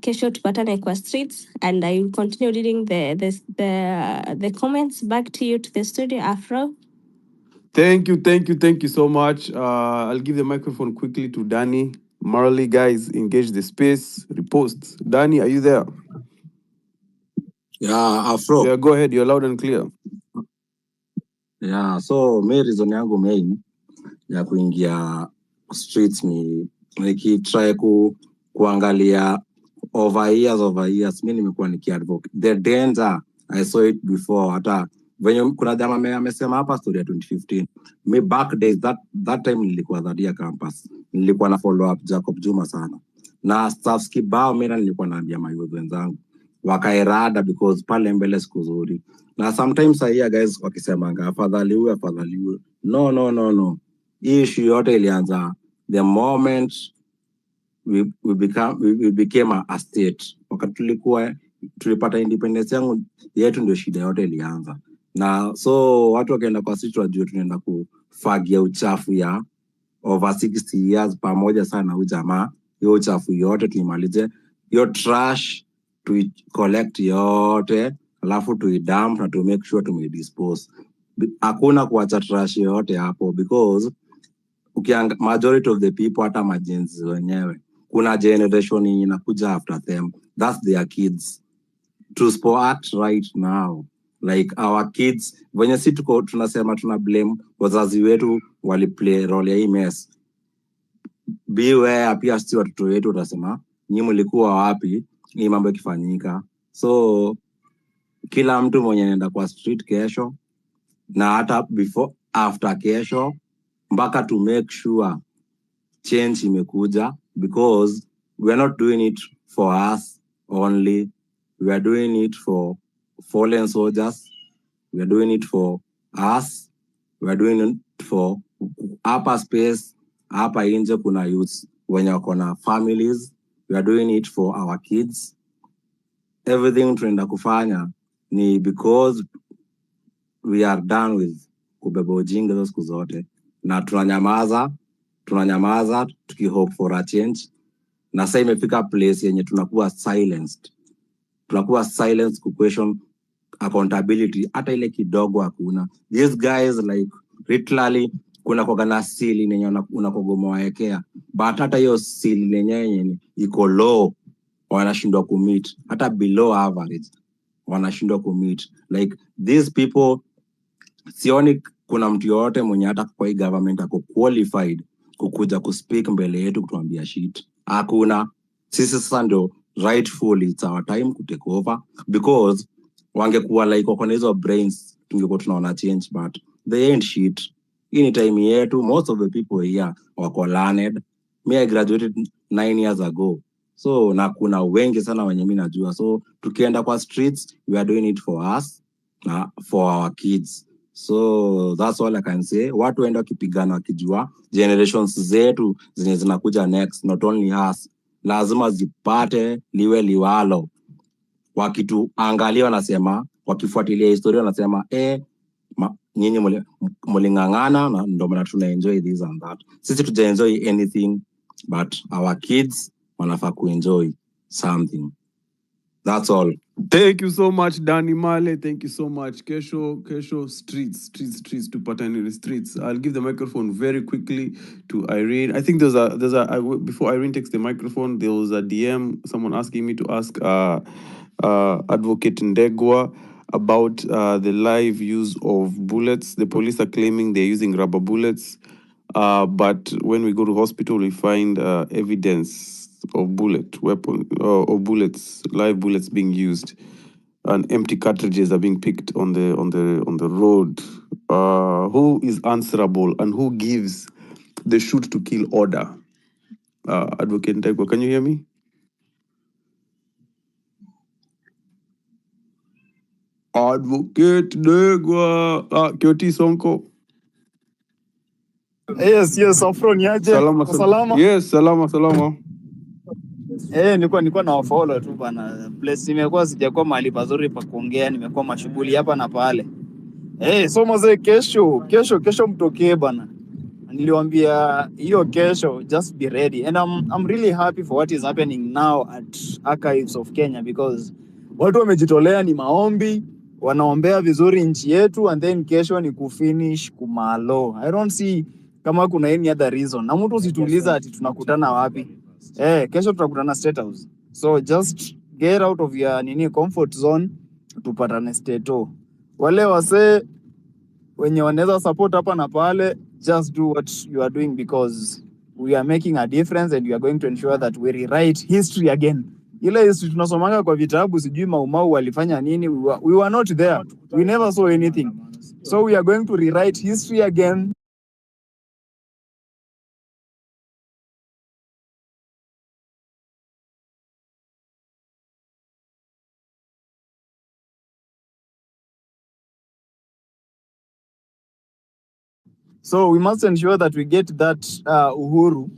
kesho tupatane kwa streets, and I will continue reading the comments. Back to you to the studio, Afro. Thank you so much. I'll give the microphone quickly to Danny. Marley, guys, engage the space. Repost. Danny, are you there? Yeah, Afro. Yeah, go ahead. You're loud and clear. Yeah, so me reason yangu main ya kuingia streets ni nikitry kuangalia over years mimi nimekuwa nikiadvocate the danger. I saw it before, hata venye kuna jamaa amesema hapa story ya 2015. Me back days that time nilikuwa Dhadia campus, nilikuwa na follow up Jacob Juma sana na staff kibao. Mimi nilikuwa naambia mayouth wenzangu wakairada because pale mbele siku nzuri. Na sometimes here guys wakisemanga afadhali huyu. No. Issue yote ilianza the moment we became a state. Wakati tulipata independence yangu yetu ndio shida yote ilianza. Na so watu wakaenda kwa street wajue tunaenda kufagia uchafu ya over 60 years pamoja sana huyu jamaa. Hiyo uchafu yote tuimalize, hiyo trash to collect yote, alafu to dump na to make sure to dispose. hakuna kuacha trash yote hapo, because majority of the people, hata majenzi wenyewe, kuna generation inakuja after them, that's their kids. To act right now, like our kids, venye si tuko tunasema tuna blame wazazi wetu waliplay role ya hii mess, beware pia si watoto wetu utasema nyinyi mlikuwa wapi ni mambo yakifanyika. So kila mtu mwenye anaenda kwa street kesho na hata before after kesho, mpaka to make sure change imekuja, because we are not doing it for us only, we are doing it for fallen soldiers, we are doing it for us, we are doing it for upper space, hapa nje kuna youths wenye wako na families, we are doing it for our kids. Everything tunaenda kufanya ni because we are done with kubeba ujinga hizo siku zote, na tunanyamaza tukihope for a change. Na sasa imefika place yenye tunakuwa silenced ku question accountability, hata ile kidogo hakuna. These guys like literally kuna kwa na sili nenye unakogomoaekea, but hata hiyo sili nenye iko low wanashindwa commit, hata below average wanashindwa commit. Like these people, sioni kuna mtu yote mwenye hata kwa hii government ako qualified kukuja kuspeak mbele yetu kutuambia shit. Hakuna. Sisi sasa ndio rightfully it's our time to take over, because wangekuwa like wako na hizo brains tungekuwa tunaona change, but they ain't shit. In time yetu, most of the people here wako learned. Me, I graduated 9 years ago, so na kuna wengi sana wenye mimi najua. So tukienda kwa streets, we are doing it for us, for our kids. So that's all I can say. Watu waenda wakipigana wakijua generations zetu zenye zinakuja next, not only us, lazima zipate liwe liwalo. Wakituangalia wanasema, wakifuatilia historia wanasema nyinyi mulingangana na ndio maana tuna enjoy this and that. Sisi tuja enjoy anything, but our kids wanafaa kuenjoy something. That's all. Thank you so much, Danny Male. Thank you so much. Kesho, streets to Patanili streets. I'll give the microphone very quickly to Irene. I think before Irene takes the microphone, there was a DM, someone asking me to ask Advocate Ndegwa about the live use of bullets. The police are claiming they're using rubber bullets, but when we go to hospital, we find evidence of bullets, live bullets being used, and empty cartridges are being picked on the road. Who is answerable and who gives the shoot to kill order? Advocate Ndegwa, can you hear me? Advocate Ndegwa, Kioti Sonko. Yes, Afro niaje? Salama. Yes, salama. Nilikuwa na follow tu bana. Place imekuwa sijakuwa mahali pazuri pa kuongea, nimekuwa mashughuli hapa na pale. So mzee, kesho mtokee bana. Niliwaambia hiyo kesho, just be ready. And I'm really happy for what is happening now at Archives of Kenya, because watu wamejitolea, ni maombi, wanaombea vizuri nchi yetu, and then kesho ni kufinish kumalo. I don't see kama kuna any other reason. Na mtu usituuliza ati tunakutana wapi. Kesho tutakutana State House. So just get out of your comfort zone, tupatane State House. Wale wase wenye wanaweza support hapa na pale, just do what you are doing, because we are making a difference and we are going to ensure that we rewrite history again. Ile history tunasomanga kwa vitabu, sijui Maumau walifanya nini, we were not there. We never saw anything. So we are going to rewrite history again. So we must ensure that we get that Uhuru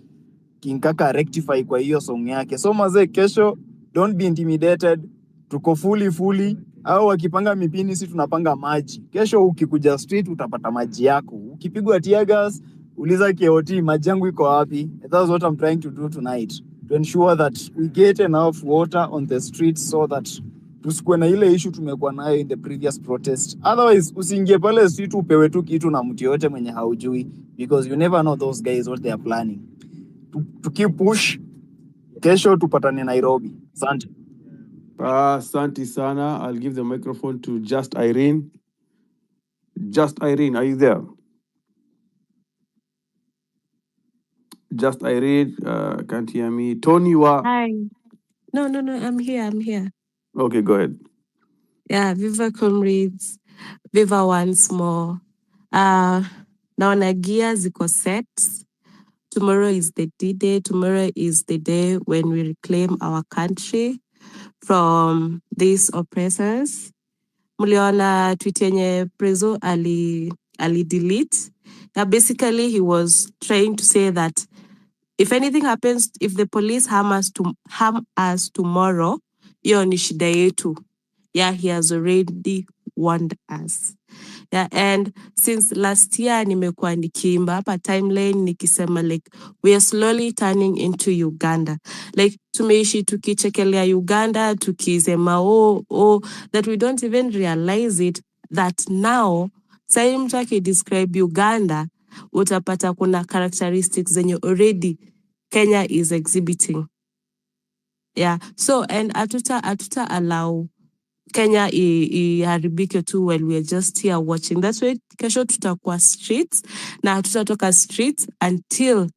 King Kaka rectify kwa hiyo song yake. So mazee, kesho don't be intimidated. Tuko fully. Au wakipanga mipini, si tunapanga maji. Kesho ukikuja street utapata maji yako. Ukipigwa tear gas, uliza KOT maji yangu iko wapi? That's what I'm trying to do tonight, to ensure that we get enough water on the streets so that tusikuwe na ile issue tumekuwa nayo in the previous protest. Otherwise usiingie pale street upewe tu kitu na mtu yote mwenye haujui, because you never know those guys what they are planning. To keep push, kesho tupatane Nairobi. Asante. Asante sana. I'll give the microphone to Just Irene. Just Irene, are you there? Just Irene, can't hear me. Tony wa. Hi. No, I'm here. Okay, go ahead. Yeah, Viva comrades, Viva once more. Naona gear ziko set. Tomorrow is the D-Day. Tomorrow is the day when we reclaim our country from these oppressors. Muliona tweet yenye Prezo ali delete. Now basically he was trying to say that if anything happens, if the police harm us tomorrow, hiyo ni shida yetu. Yeah, he has already warned us. Yeah, and since last year nimekuwa nikiimba hapa timeline nikisema like we are slowly turning into Uganda. Like tumeishi tukichekelea Uganda, tukisema that we don't even realize it that now sasa mtu akidescribe Uganda utapata kuna characteristics zenye already Kenya is exhibiting. Yeah, so and atuta allow Kenya iharibike tu while we are just here watching. That's why kesho tutakuwa streets na hatutatoka streets until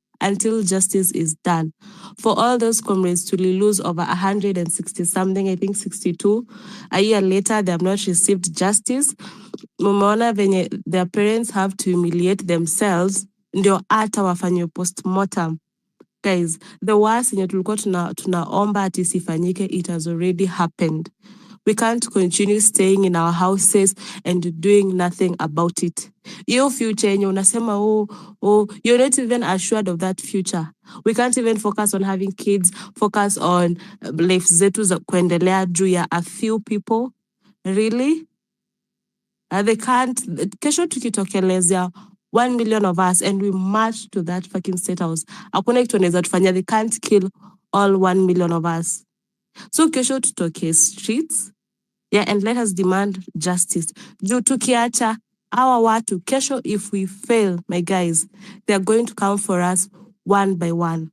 justice is done. For all those comrades to lose over 160 something, I think 62, a year later they have not received justice. Mumeona venye their parents have to humiliate themselves ndio hata wafanye postmortem. Guys, the worst yenye tulikuwa tunaomba ati sifanyike, it has already happened. We can't continue staying in our houses and doing nothing about it. Your future yenye unasema you're not even assured of that future. We can't even focus on having kids, focus on life zetu za kuendelea juu ya a few people. Really? They can't. Kesho tukitokelezea 1 million of us and we march to that fucking state house. Hakuna kitu wanaweza tufanya. They can't kill all 1 million of us. So kesho tutoke streets. Yeah, and let us demand justice. Juu tukiacha our watu, kesho if we fail, my guys, they are going to come for us one by one.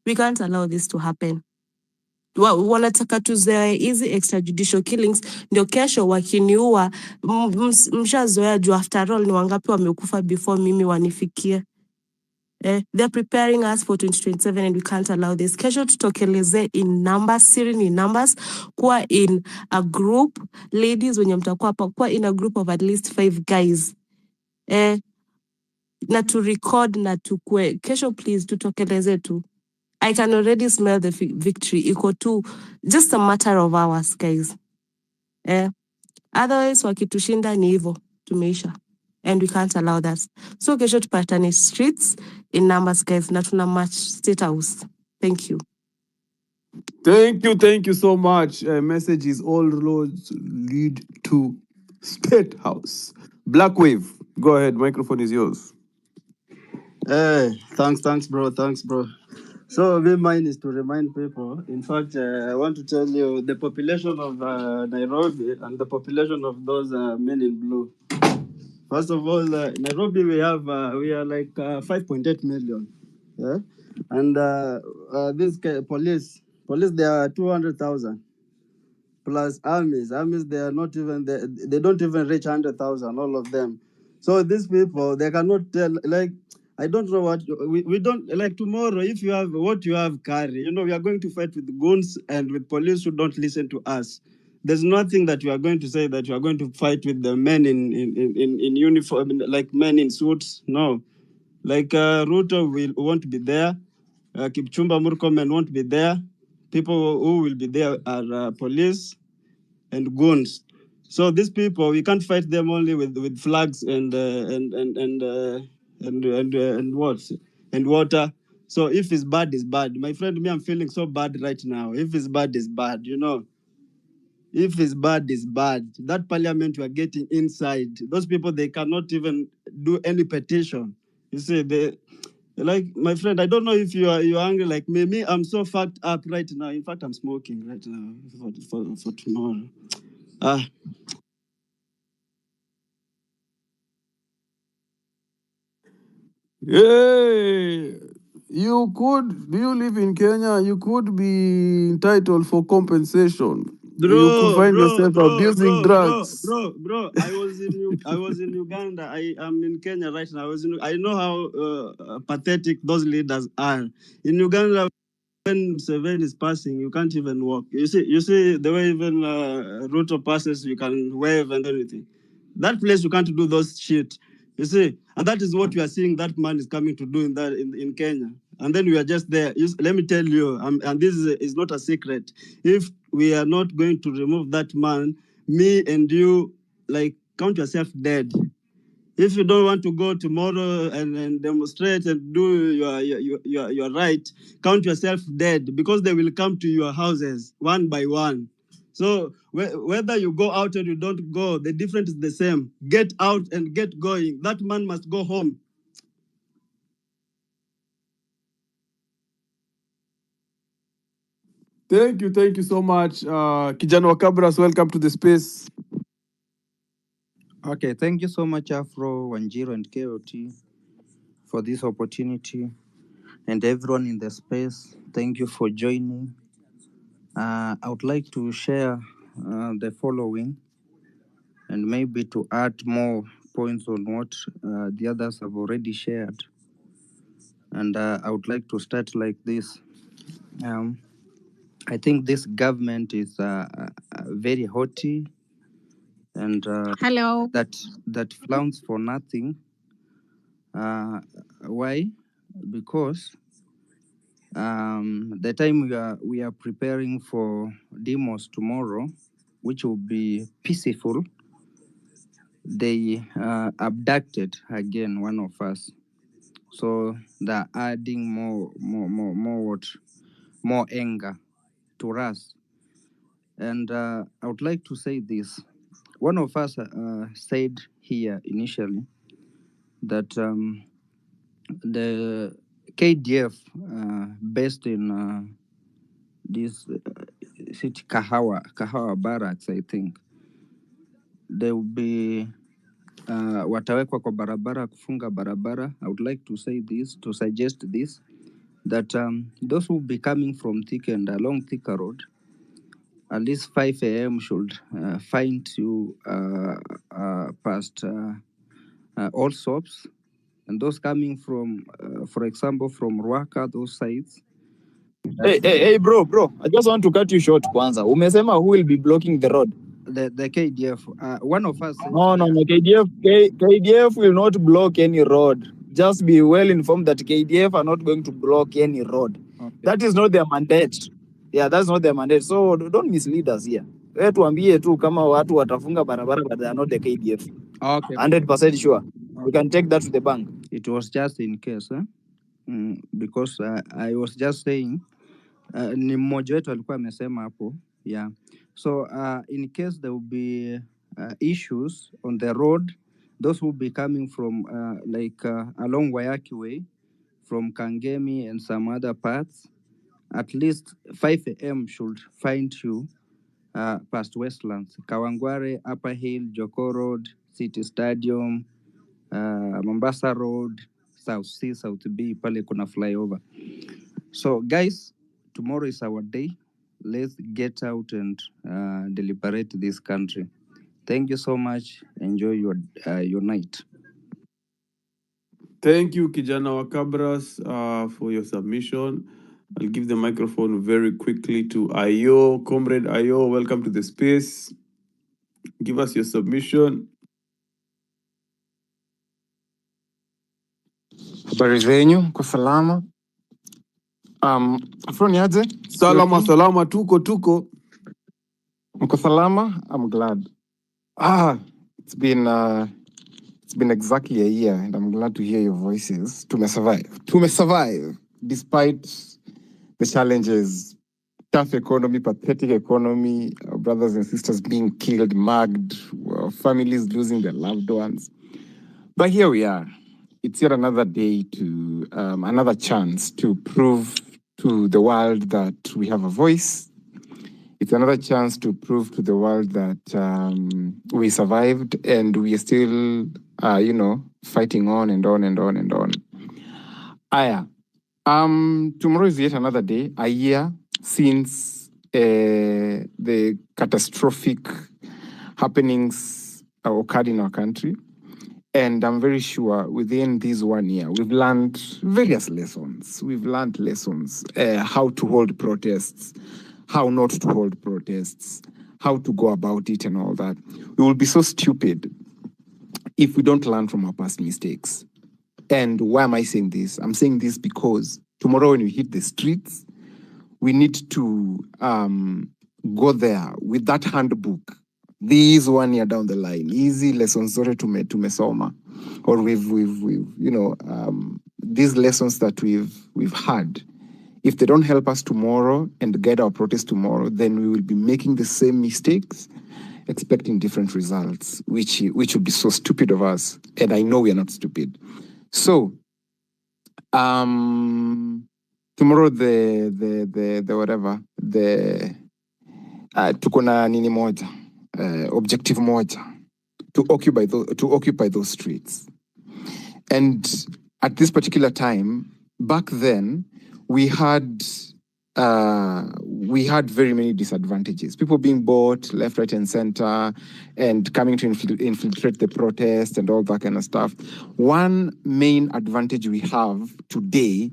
We can't allow this to happen. Wanataka tuzoe hizi extrajudicial killings, ndio kesho wakiniua, mshazoea juu after all ni wangapi wamekufa before mimi wanifikie. They're preparing us for 2027 and we can't allow this. Kesho tutokeleze in numbers, sitting in numbers, kuwa in a group, ladies wenye mtakuwa hapa, kuwa in a group of at least 5 guys. Na to record na tukue. Kesho please tutokeleze tu. I can already smell the victory. Iko tu just a matter of hours, guys. Otherwise wakitushinda ni hivyo, tumeisha. And we can't allow that. So kesho tupatane streets in numbers, guys, na tuna march state house. Thank you. Thank you so much. Message is all roads lead to State House. Black Wave, go ahead. Microphone is yours. Thanks, bro. So, mine is to remind people. In fact, I want to tell you the population of Nairobi and the population of those men in blue. First of all, Nairobi we are like 5.8 million. Yeah, and this police they are 200,000 plus armies. They are not even they don't even reach 100,000. All of them. So these people they cannot tell like. I don't know what we don't like tomorrow. If you have what you have, carry. You know, we are going to fight with guns and with police who don't listen to us. There's nothing that you are going to say that you are going to fight with the men in uniform, like men in suits. No, like Ruto won't be there. Kipchumba Murkomen won't be there. People who will be there are police and guns. So these people, we can't fight them only with flags and what and water. So if it's bad, it's bad. My friend, me, I'm feeling so bad right now. If it's bad, it's bad. You know. If it's bad, it's bad. That parliament we are getting inside, those people they cannot even do any petition. You see, Like my friend, I don't know if you're angry like me. Me, I'm so fucked up right now. In fact, I'm smoking right now for tomorrow. Hey, you could, do you live in Kenya? You could be entitled for compensation. You could find yourself abusing drugs. Bro. I was in Uganda. I am in Kenya right now. I know how pathetic those leaders are. In Uganda, when Seven is passing, you can't even walk. You see the way even Ruto passes, you can wave and everything. That place you can't do those shit. You see, and that is what we are seeing. That man is coming to do in Kenya, and then we are just there. Let me tell you, and this is not a secret. If we are not going to remove that man, me and you, like, count yourself dead. If you don't want to go tomorrow and demonstrate and do your right, count yourself dead, because they will come to your houses one by one. So whether you go out or you don't go, the difference is the same. Get out and get going. That man must go home. Thank you so much. Kijana wa Kabras, welcome to the space. Okay, thank you so much, Afro, Wanjiro, and KOT for this opportunity, and everyone in the space. Thank you for joining. I would like to share the following, and maybe to add more points on what the others have already shared. And I would like to start like this. I think this government is very haughty and Hello. that flaunts for nothing. Why? Because the time we are preparing for demos tomorrow, which will be peaceful, they abducted again one of us. So they're adding more anger to us. And I would like to say this. One of us said here initially that the KDF based in this city Kahawa Barracks, I think, they will be watawekwa kwa barabara, kufunga barabara. I would like to say this, to suggest this, that those who will be coming from Thika and along Thika Road, at least 5 a.m. should find you past all stops. And those coming from, for example, from Ruaka, those sides. Hey, bro. I just want to cut you short, kwanza. Umesema who will be blocking the road? The KDF. One of us. No. KDF will not block any road. Just be well informed that KDF are not going to block any road. Okay. That is not their mandate. Yeah, that's not their mandate. So don't mislead us here. Wewe tuambie tu kama watu watafunga barabara, but they are not the KDF. Okay. 100% sure. Okay. We can take that to the bank. It was just in case, because I was just saying, ni mmoja wetu alikuwa amesema hapo. Yeah. So in case there will be issues on the road, those will be coming from along Wayaki Way, from Kangemi and some other parts, at least 5 a.m. should find you past Westlands, Kawangware, Upper Hill, Joko Road, City Stadium, Mombasa Road, South C, South B, pale kuna flyover. So guys, tomorrow is our day. Let's get out and deliberate this country. Thank you so much. Enjoy your night. Thank you, Kijana wa Kabras, for your submission. I'll give the microphone very quickly to Ayo. Comrade Ayo, welcome to the space. Give us your submission. Habari zenyu, kwa salama. Afro niaje? Salama, tuko. Mko salama? I'm glad. It's been exactly a year, and I'm glad to hear your voices. Tume survive, despite the challenges. Tough economy, pathetic economy, our brothers and sisters being killed, mugged, families losing their loved ones. But here we are. it's yet another day to, another chance to prove to the world that we have a voice. It's another chance to prove to the world that we survived and we are still, fighting on and on and on and on. Aya, tomorrow is yet another day, a year since the catastrophic happenings occurred in our country. And I'm very sure within this 1 year, we've learned various lessons. We've learned lessons, how to hold protests, how not to hold protests, how to go about it and all that. We will be so stupid if we don't learn from our past mistakes. And why am I saying this? I'm saying this because tomorrow when we hit the streets, we need to go there with that handbook. This 1 year down the line, easy lessons tumesoma, or these lessons that we've had. If they don't help us tomorrow and guide our protest tomorrow, then we will be making the same mistakes, expecting different results, which would be so stupid of us. And I know we are not stupid. So, tomorrow tuko na nini moja, objective moja, to occupy those streets. And at this particular time, back then, we had very many disadvantages. People being bought left, right, and center, and coming to infiltrate the protest and all that kind of stuff. One main advantage we have today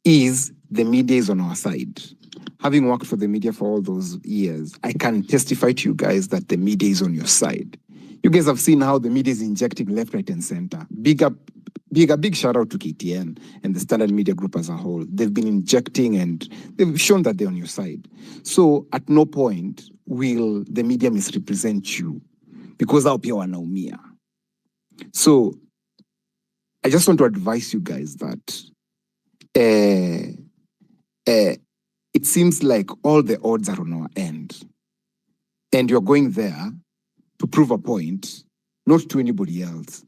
is the media is on our side. Having worked for the media for all those years, I can testify to you guys that the media is on your side. You guys have seen how the media is injecting left, right, and center. Big shout out to KTN and the Standard Media Group as a whole. They've been injecting and they've shown that they're on your side. So at no point will the media misrepresent you because hao pia wanaumia. So I just want to advise you guys that it seems like all the odds are on our end. And you're going there to prove a point, not to anybody else,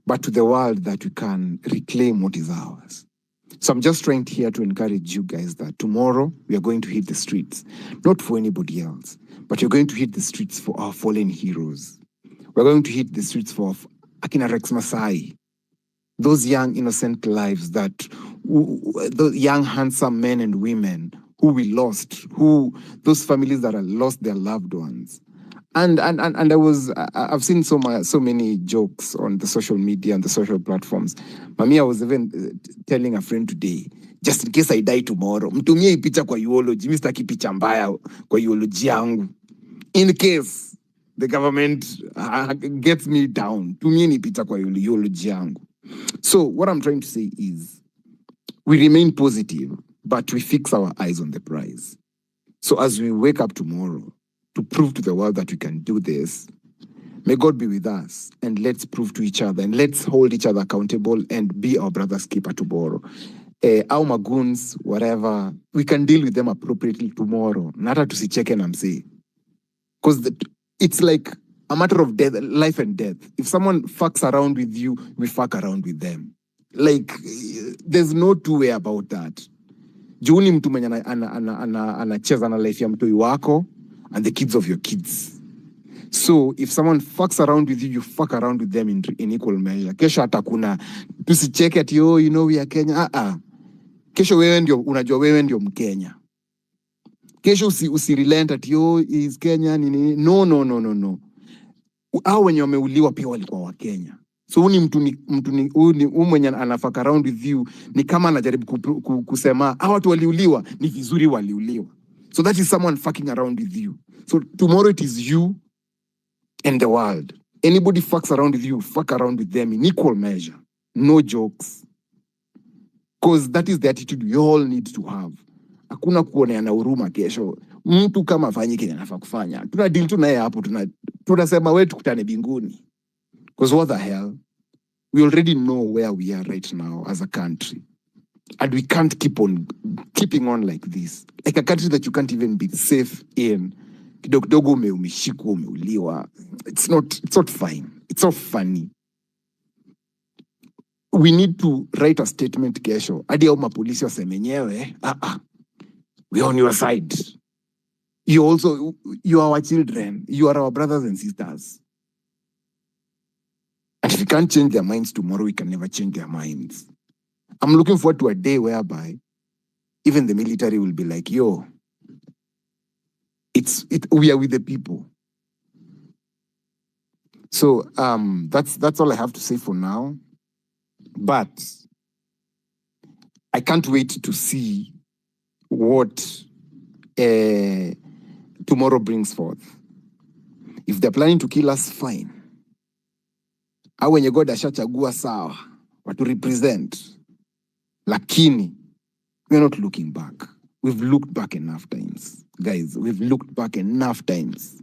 but to the world that we can reclaim what is ours. So I'm just trying here to encourage you guys that tomorrow we are going to hit the streets, not for anybody else, but you're going to hit the streets for our fallen heroes. We're going to hit the streets for Akina Rex Masai, those young innocent lives those young handsome men and women who we lost, those families that have lost their loved ones. And I've seen so many jokes on the social media and the social platforms. Mami, I was even telling a friend today, just in case I die tomorrow, mtumie picha kwa eulogy, mr kipicha mbaya kwa eulogy yangu. In case the government gets me down, tumie ni picha kwa eulogy yangu. So what I'm trying to say is, we remain positive, but we fix our eyes on the prize. So as we wake up tomorrow, to prove to the world that we can do this, may God be with us, and let's prove to each other, and let's hold each other accountable and be our brother's keeper tomorrow. Our magoons, whatever, we can deal with them appropriately tomorrow. Nata tusicheke na msee. Because it's like a matter of death, life and death. If someone fucks around with you, we fuck around with them. Like, there's no two way about that. Juni mtu mwenye anacheza na life ya mtoi wako and the kids of your kids. So if someone fucks around with you, you fuck around with them in equal measure. Kesho hata kuna tusicheke ati we are Kenya. Kesho wewe ndio unajua wewe ndio Mkenya. Kesho usirelent ati is Kenya nini. No. Hao wenye wameuliwa pia walikuwa wa Kenya. So mtu mwenye anafaka around with you ni kama anajaribu kusema watu waliuliwa ni vizuri waliuliwa. So that is someone fucking around with you. So tomorrow it is you and the world. Anybody fucks around with you, fuck around with them in equal measure. No jokes. Because that is the attitude we all need to have. Hakuna kuoneana huruma kesho. Mtu kama afanye kile anafaa kufanya. Tuna deal tu naye hapo, tunasema wewe tukutane binguni. Because what the hell? We already know where we are right now as a country. And we can't keeping on like this. Like a country that you can't even be safe in. Kidogo umeshikwa umeuliwa. It's not fine. It's not funny. we need to write a statement kesho. Hadi au mapolisi wasemenyewe, we're on your side. You are our children. You are our brothers and sisters. And if we can't change their minds tomorrow, we can never change their minds. I'm looking forward to a day whereby even the military will be like, yo, we are with the people. So that's all I have to say for now. But I can't wait to see what tomorrow brings forth. If they're planning to kill us, fine. Au wenye God ashachagua sawa, watu represent. Lakini, we're not looking back. We've looked back enough times. Guys, we've looked back enough times.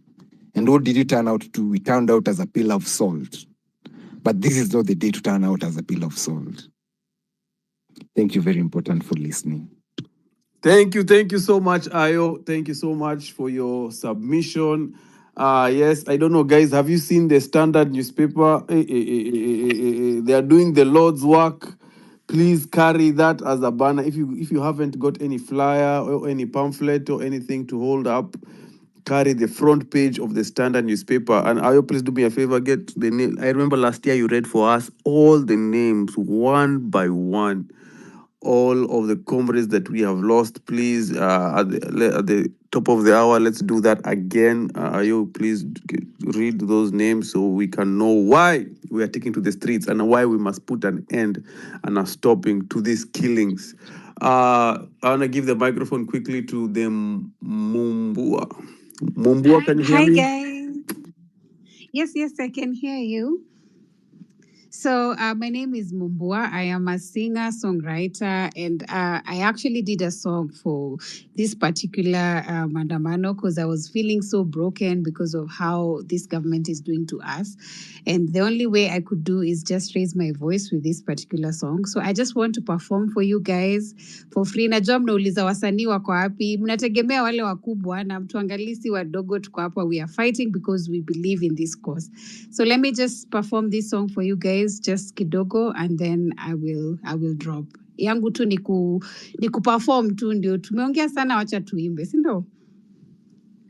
And what did you turn out to? We turned out as a pillar of salt. But this is not the day to turn out as a pillar of salt. Thank you very important for listening. Thank you so much, Ayo. Thank you so much for your submission. Yes, I don't know, guys. Have you seen the Standard newspaper? They are doing the Lord's work. Please carry that as a banner. If you haven't got any flyer or any pamphlet or anything to hold up, carry the front page of the Standard newspaper. And Ayo, please do me a favor, get the name. I remember last year you read for us all the names one by one. All of the comrades that we have lost, please, at the top of the hour, let's do that again. Ayo, please read those names so we can know why we are taking to the streets and why we must put an end and a stopping to these killings. I want to give the microphone quickly to the Mumbua. Mumbua, can you hear Hi, me? guys. Yes, I can hear you. So my name is Mumbua. I am a singer, songwriter, and I actually did a song for this particular Mandamano because I was feeling so broken because of how this government is doing to us. And the only way I could do is just raise my voice with this particular song. So I just want to perform for you guys for free. Najua mnauliza wasanii wako wapi, mnategemea wale wakubwa na mtuangalisi wadogo tuko hapa. We are fighting because we believe in this cause. So let me just perform this song for you guys, just kidogo, and then I will drop. Yangu tu ni kuperform tu, ndio tumeongea sana, wacha tuimbe, si ndio?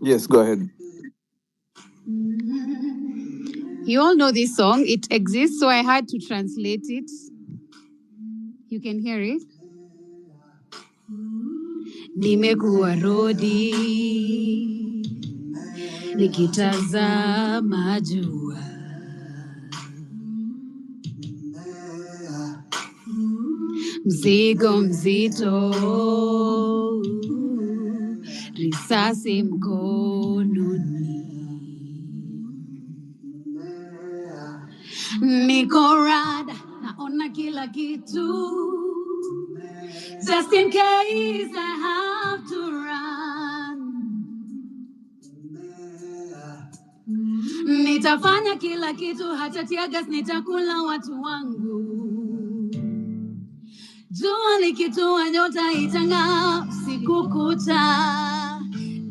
Yes, go ahead. You all know this song. It exists, so I had to translate it. You can hear it. Nimekuwa rodi nikitazama jua, mzigo mzito, risasi mkononi, niko rada, naona kila kitu, just in case I have to run. Nitafanya kila kitu, hata tiagas nitakula watu wangu. Jua likitua nyota itang'aa usiku kucha.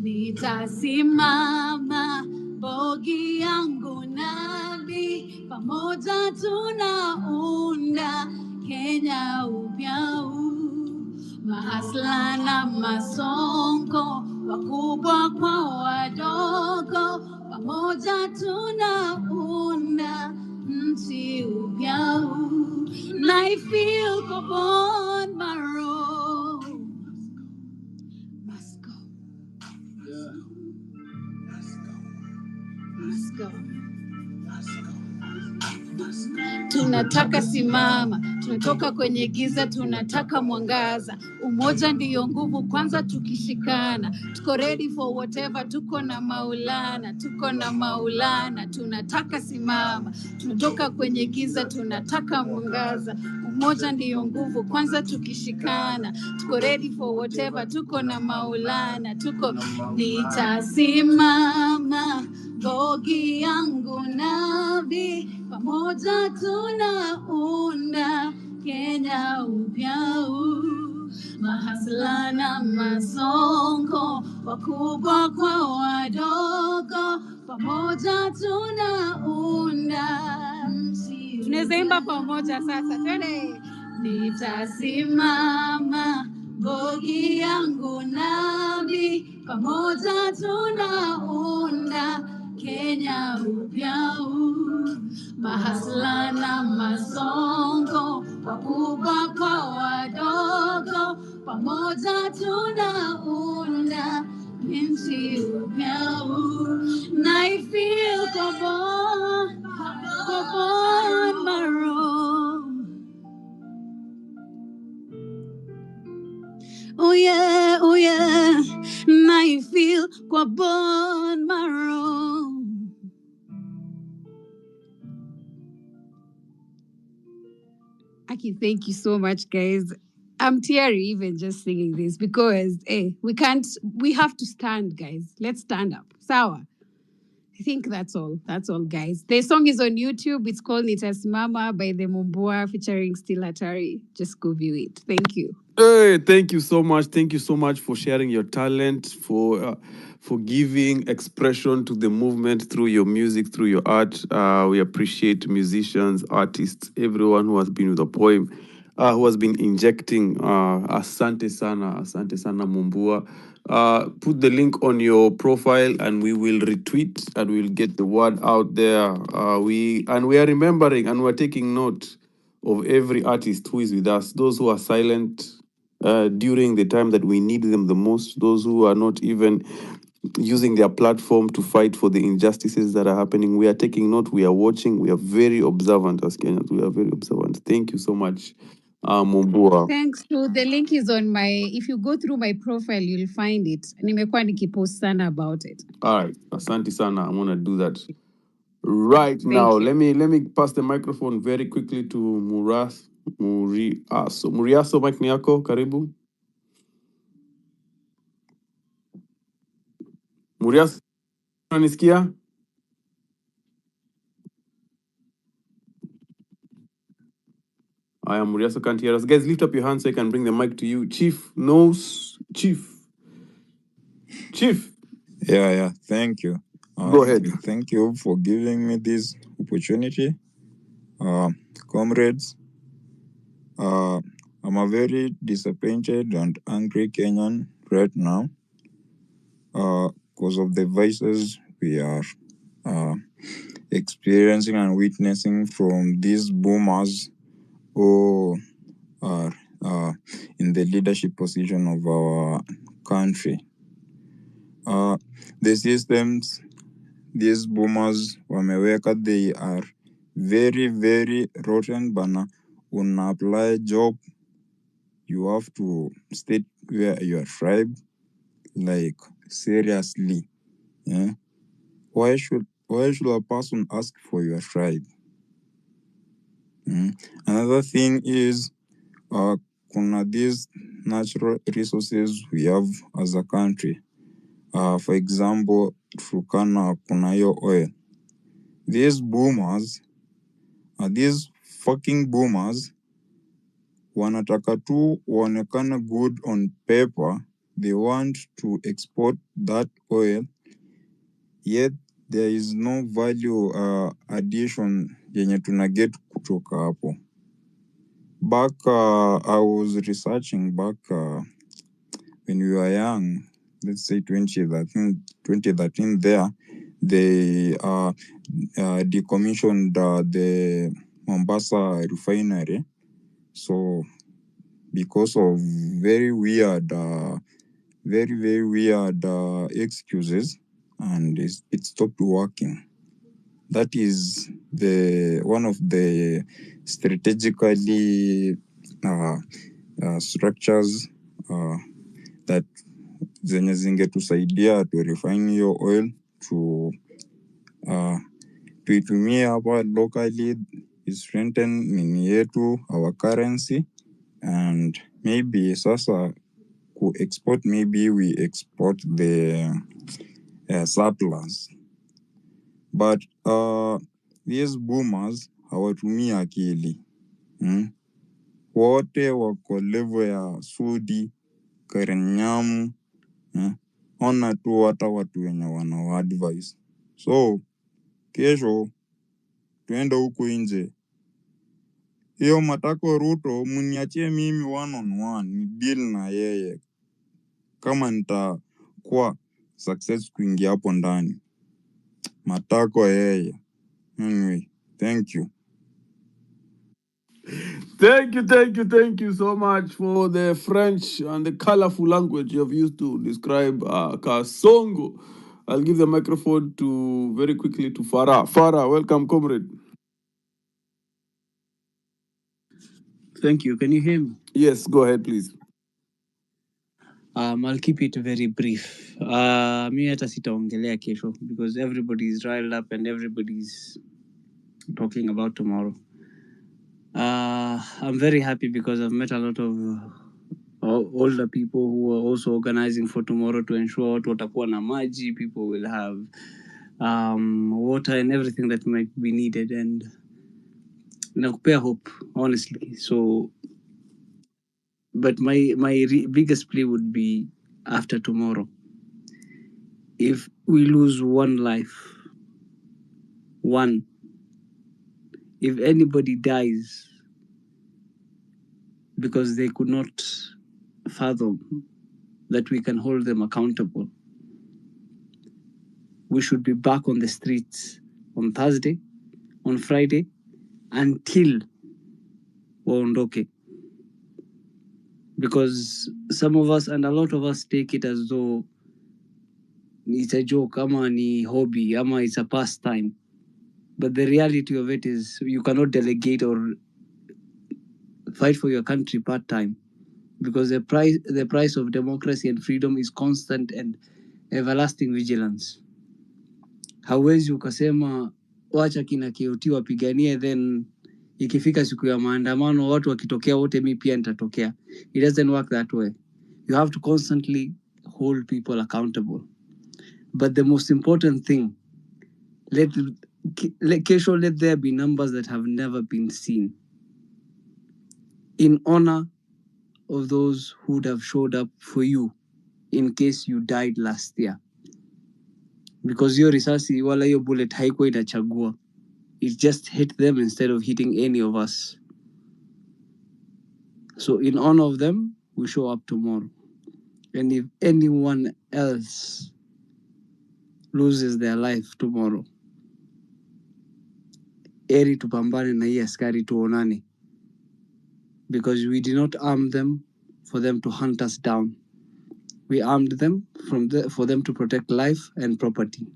Nitasimama bogi yangu nami, pamoja tunaunda Kenya upya. Mahasla na masonko, wakubwa kwa wadogo, pamoja tunaunda nchi upya. And I feel Cobon Marrow. Must go. Must go. Tunataka simama, tunatoka kwenye giza, tunataka mwangaza. Umoja ndiyo nguvu, kwanza tukishikana. Tuko ready for whatever, tuko na Maulana, tuko na Maulana. Tunataka simama, tunatoka kwenye giza, tunataka mwangaza. Umoja ndiyo nguvu, kwanza tukishikana. Tuko ready for whatever, tuko na Maulana, tuko. Nitasimama bogi yangu navi, pamoja tunaunda Kenya upya. Mahasla na masonko, wakubwa kwa wadogo, pamoja tunaunda nchi Tunaweza imba pamoja sasa, twende. Nitasimama bogi yangu nami, pamoja tunaunda Kenya upya. Mahasla na masongo, wakubwa kwa wadogo, pamoja tunaunda nchi upya. Na I feel kwa bone marrow. Oh yeah, oh yeah. And I feel kwa bone marrow. Aki, thank you so much, guys. I'm teary even just singing this because we have to stand, guys. Let's stand up. Sawa. I think that's all. That's all, guys. The song is on YouTube. It's called Nitasimama by the Mumbua featuring Still Atari. Just go view it. Thank you. Hey, thank you so much. Thank you so much for sharing your talent, for giving expression to the movement through your music, through your art. We appreciate musicians, artists, everyone who has been with a poem, who has been injecting. Asante sana Mumbua. Put the link on your profile and we will retweet and we'll get the word out there. We are remembering and we're taking note of every artist who is with us, those who are silent during the time that we need them the most, those who are not even using their platform to fight for the injustices that are happening. We are taking note, we are watching, we are very observant as Kenyans. We are very observant. Thank you so much, Mumbua. Thanks to the link is on if you go through my profile, you'll find it. Nimekuwa nikipost sana about it. All right, asante sana. I'm gonna do that right now. Let me pass the microphone very quickly to Muriaso. Muriaso, mic ni yako, karibu. Muriaso, unanisikia? I am Muriaso, can't hear us. Guys, lift up your hands so I can bring the mic to you. Chief knows. Chief. Yeah. Thank you. Go ahead. Thank you for giving me this opportunity. Comrades, I'm a very disappointed and angry Kenyan right now because of the voices we are experiencing and witnessing from these boomers who are in the leadership position of our country. The systems these boomers wameweka, they are very, very rotten bana. Una apply job, you have to state where your tribe, like seriously. Yeah. Why should a person ask for your tribe? Another thing is kuna these natural resources we have as a country. For example, Turkana kuna hiyo oil. These fucking boomers wanataka tu waonekane good on paper. They want to export that oil, yet there is no value addition yenye tuna get kutoka hapo. Back, I was researching back when we were young, let's say 2013 there, they decommissioned the Mombasa refinery. So because of very weird excuses, and it stopped working. That is one of the strategically structures that zenye zingetusaidia to refine hiyo oil to tuitumie hapa locally, strengthen nini yetu, our currency, and maybe sasa export, maybe we export the surplus. But these boomers hawatumii akili. Wote wako level ya Sudi, Karenyamu. Ona tu hata watu wenye wana advice. So kesho tuende huku nje Hiyo Matako Ruto mniachie mimi one on one, ni deal na yeye kama nitakuwa success kuingia hapo ndani. Matako yeye. Anyway, thank you. Thank you so much for the French and the colorful language you have used to describe Kasongo. I'll give the microphone to very quickly to Farah. Farah, welcome, comrade. Thank you. Can you hear me? Yes, go ahead, please. I'll keep it very brief. Mi hata sitaongelea kesho because everybody's riled up and everybody's talking about tomorrow. I'm very happy because I've met a lot of older people who are also organizing for tomorrow to ensure watu watakuwa na maji, people will have water and everything that might be needed, and nakupea hope, honestly. So, but my biggest plea would be after tomorrow, if we lose one life, if anybody dies because they could not fathom that we can hold them accountable, we should be back on the streets on Thursday, on Friday, until waondoke. Because some of us and a lot of us take it as though it's a joke, ama ni hobby, ama it's a pastime. But the reality of it is you cannot delegate or fight for your country part-time, because the price of democracy and freedom is constant and everlasting vigilance. Hawezi ukasema wacha kina KOT wapiganie, then ikifika siku ya maandamano watu wakitokea wote mi pia nitatokea. It doesn't work that way. You have to constantly hold people accountable. But the most important thing, let there be numbers that have never been seen, in honor of those who would have showed up for you in case you died last year. Because your risasi wala your bullet haikuwa inachagua. It just hit them instead of hitting any of us. So in honor of them, we show up tomorrow. And if anyone else loses their life tomorrow, eri tupambane na hii askari tuonane. Because we did not arm them for them to hunt us down. We armed them for them to protect life and property.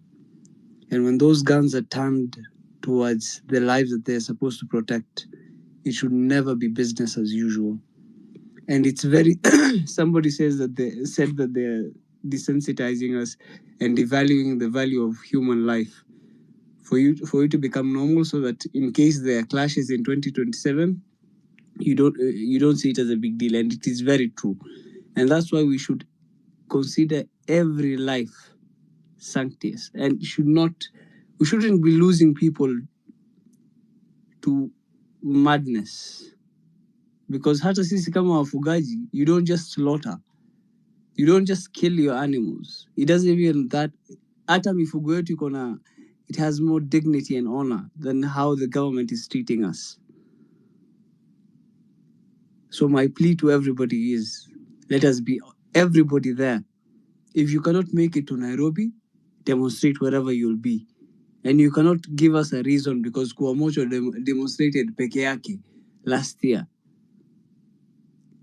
And when those guns are turned towards the lives that they're supposed to protect, it should never be business as usual. And it's very, somebody said that they're desensitizing us and devaluing the value of human life for you to become normal, so that in case there are clashes in 2027, you don't see it as a big deal. And it is very true. And that's why we should consider every life sanctious, and we shouldn't be losing people to madness. Because hata sisi kama wafugaji, you don't just slaughter. You don't just kill your animals. It doesn't even that. Hata mifugo yetu it has more dignity and honor than how the government is treating us. So my plea to everybody is, let us be everybody there. If you cannot make it to Nairobi, demonstrate wherever you'll be. And you cannot give us a reason because Kuamocho demonstrated peke yake last year.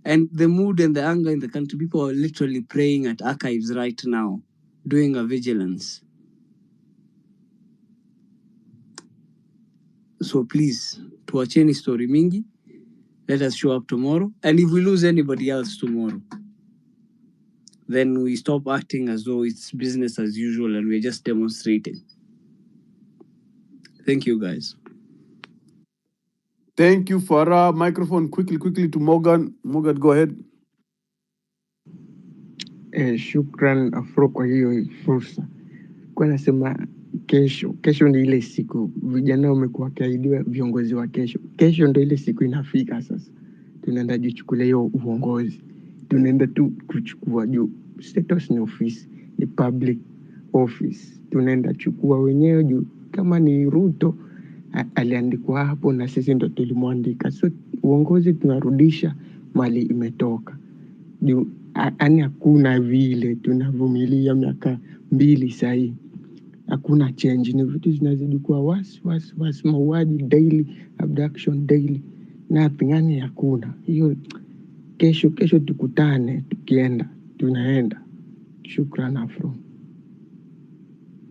And the mood and the anger in the country, people are literally praying at archives right now, doing a vigilance. So please, tuacheni story mingi, let us show up tomorrow. And if we lose anybody else tomorrow, then we stop acting as though it's business as usual and we're just demonstrating. Thank you, guys. Thank you, Farah. Microphone quickly to Morgan. Morgan, go ahead. Shukran Afro kwa hiyo fursa. Kwa nasema kesho ndio ile siku vijana wamekuwa wakiahidiwa viongozi wa kesho. Kesho ndio ile siku inafika sasa. Tunaenda jichukulia hiyo uongozi. Tunaenda tu kuchukua juu. Status ni office, ni public office. Tunaenda chukua wenyewe juu kama ni Ruto aliandikwa hapo na sisi ndo tulimwandika. So uongozi tunarudisha mali imetoka. Yaani hakuna vile tunavumilia miaka 2 sahii, hakuna change, ni vitu zinazidi kuwa worse, mauaji daily, abduction daily, nothing, yani hakuna hiyo. Kesho tukutane, tunaenda. Shukran Afro.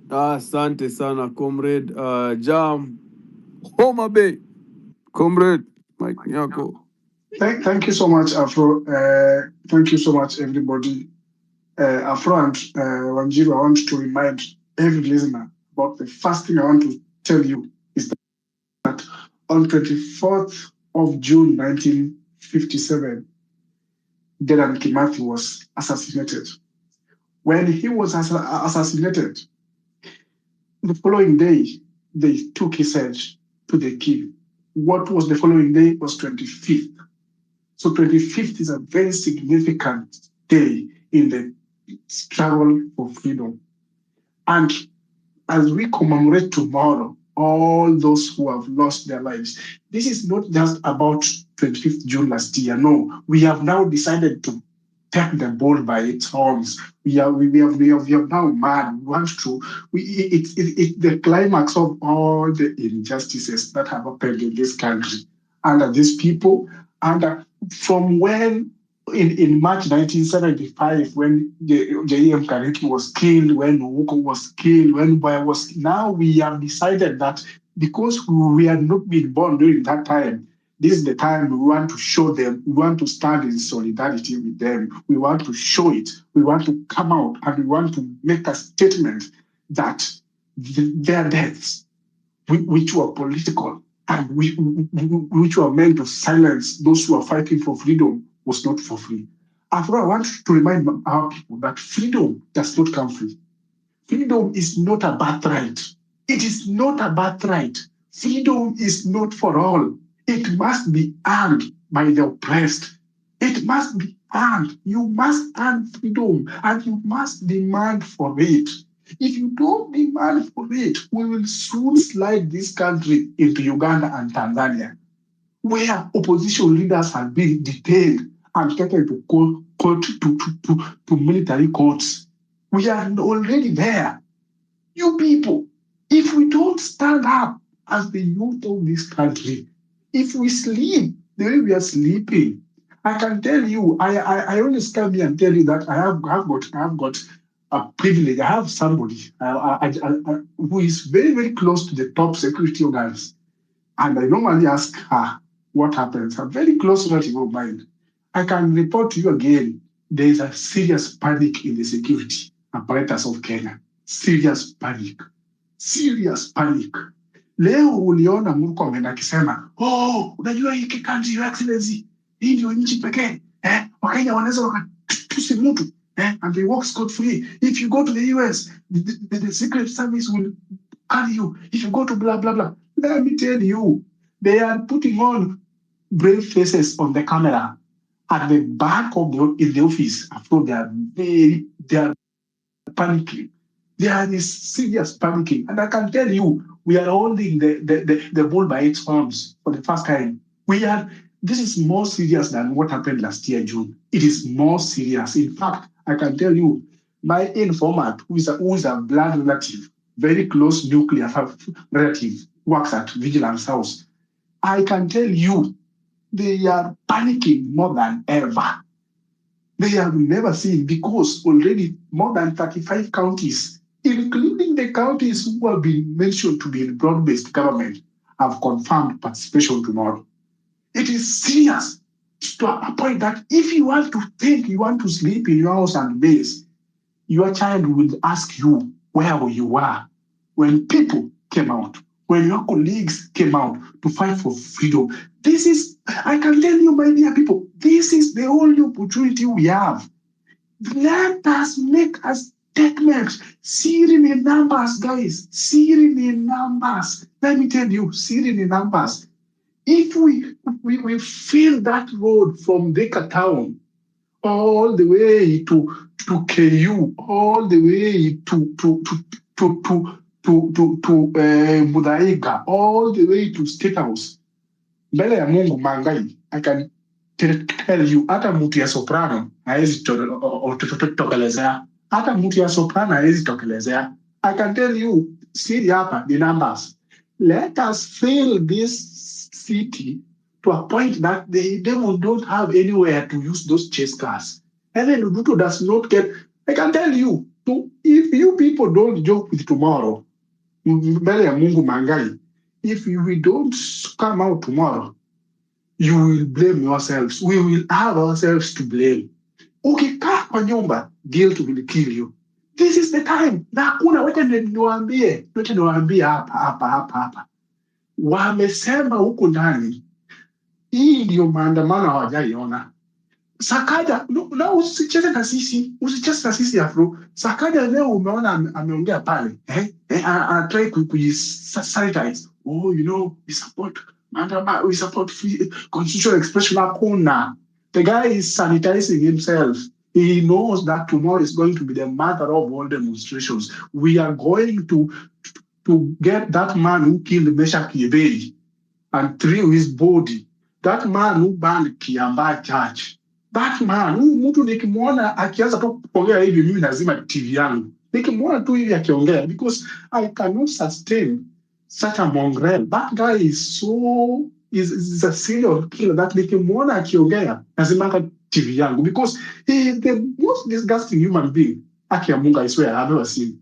Asante sana comrade. Jam Homa Bay, comrade Mike Nyako. Thank you so much, Afro. Thank you so much, everybody. Afro and Wanjiru, I want to remind every listener about the first thing I want to tell you is that on 24th of June 1957, Dedan Kimathi was assassinated. When he was assassinated, the following day, they took his head to the king. What was the following day was 25th. So 25th is a very significant day in the struggle for freedom. And as we commemorate tomorrow, all those who have lost their lives, this is not just about 25th June last year. No, we have now decided to take the bull by its horns. We have now mad. We want to. It's the climax of all the injustices that have happened in this country under these people. And from when in March 1975, when J.M. Kariki was killed, when Nwoko was killed, when Boy was, now we have decided that because we had not been born during that time, this is the time we want to show them, we want to stand in solidarity with them, we want to show it, we want to come out and we want to make a statement that their deaths, which were political and which were meant to silence those who are fighting for freedom, was not for free. After I want to remind our people that freedom does not come free. Freedom is not a birthright. It is not a birthright. Freedom is not for all. It must be earned by the oppressed. It must be earned. You must earn freedom and you must demand for it. If you don't demand for it, we will soon slide this country into Uganda and Tanzania, where opposition leaders have been detained and taken to military courts. We are already there. You people, if we don't stand up as the youth of this country, if we sleep the way we are sleeping, I can tell you, I always come here and tell you that I have got a privilege. I have somebody who is very, very close to the top security organs. And I normally ask her what happens. A very close relative of mine. I can report to you again, there is a serious panic in the security apparatus of Kenya. Serious panic. Serious panic. Leo uliona Murkomen akisema, unajua hiki country, your excellency, hii ndio nchi pekee, Wakenya wanaweza wakatusi mtu, and they walk scot free. If you go to the US, the Secret Service will carry you. If you go to blah, blah, blah. Let me tell you, they are putting on brave faces on the camera at the back of in the office. After they are panicking. There is serious panicking. And I can tell you, we are holding the bull by its horns for the first time. This is more serious than what happened last year, June. It is more serious. In fact, I can tell you, my informant, who is a blood relative, very close nuclear relative, works at Vigilance House. I can tell you, they are panicking more than ever. They have never seen, because already more than 35 counties, including the counties who have been mentioned to be in broad-based government, have confirmed participation tomorrow. It is serious to a point that if you want to think you want to sleep in your house and base, your child will ask you where you were when people came out, when your colleagues came out to fight for freedom. This is, I can tell you, my dear people, this is the only opportunity we have. Let us make a statement. Searing in numbers, guys. Searing in numbers. Let me tell you, searing in numbers. If we fill that road from Dhaka town all the way to KU, all the way Mudhaiga all the way to State House. Mbele ya Mungu Mangai, I can tell you, hata mtu ya soprano haezi tokelezea. Hata mtu ya soprano haezi tokelezea. I can tell you, see hapa, the numbers. Let us fill this city to a point that they don't have anywhere to use those chase cars. And then Uduto does not get, I can tell you, if you people don't joke with tomorrow, mbele ya Mungu Mangai, if we don't come out tomorrow, you will blame yourselves. We will have ourselves to blame. Ukikaa kwa nyumba, guilt will kill you. This is the time. Na hakuna wacha niwaambie hapa. Wamesema huku ndani, hii ndio maandamano hawajaiona. Sakaja, na usicheze na sisi Afro. Sakaja leo umeona ameongea pale. Try kujisanitize. Oh, you know, we support free constitutional expression. Hakuna. The guy is sanitizing himself. He knows that tomorrow is going to be the mother of all demonstrations. We are going to get that man who killed Mesha Kiebeli and threw his body. That man who banned Kiambaa Church. That man, mtu nikimwona akianza tu kuongea hivi, mimi lazima TV yangu. Nikimwona tu hivi akiongea, because I cannot sustain such a mongrel. That guy is a serial killer. That nikimwona akiongea, lazima TV yangu, because he is the most disgusting human being. Akia Mungu, I swear, I've ever seen.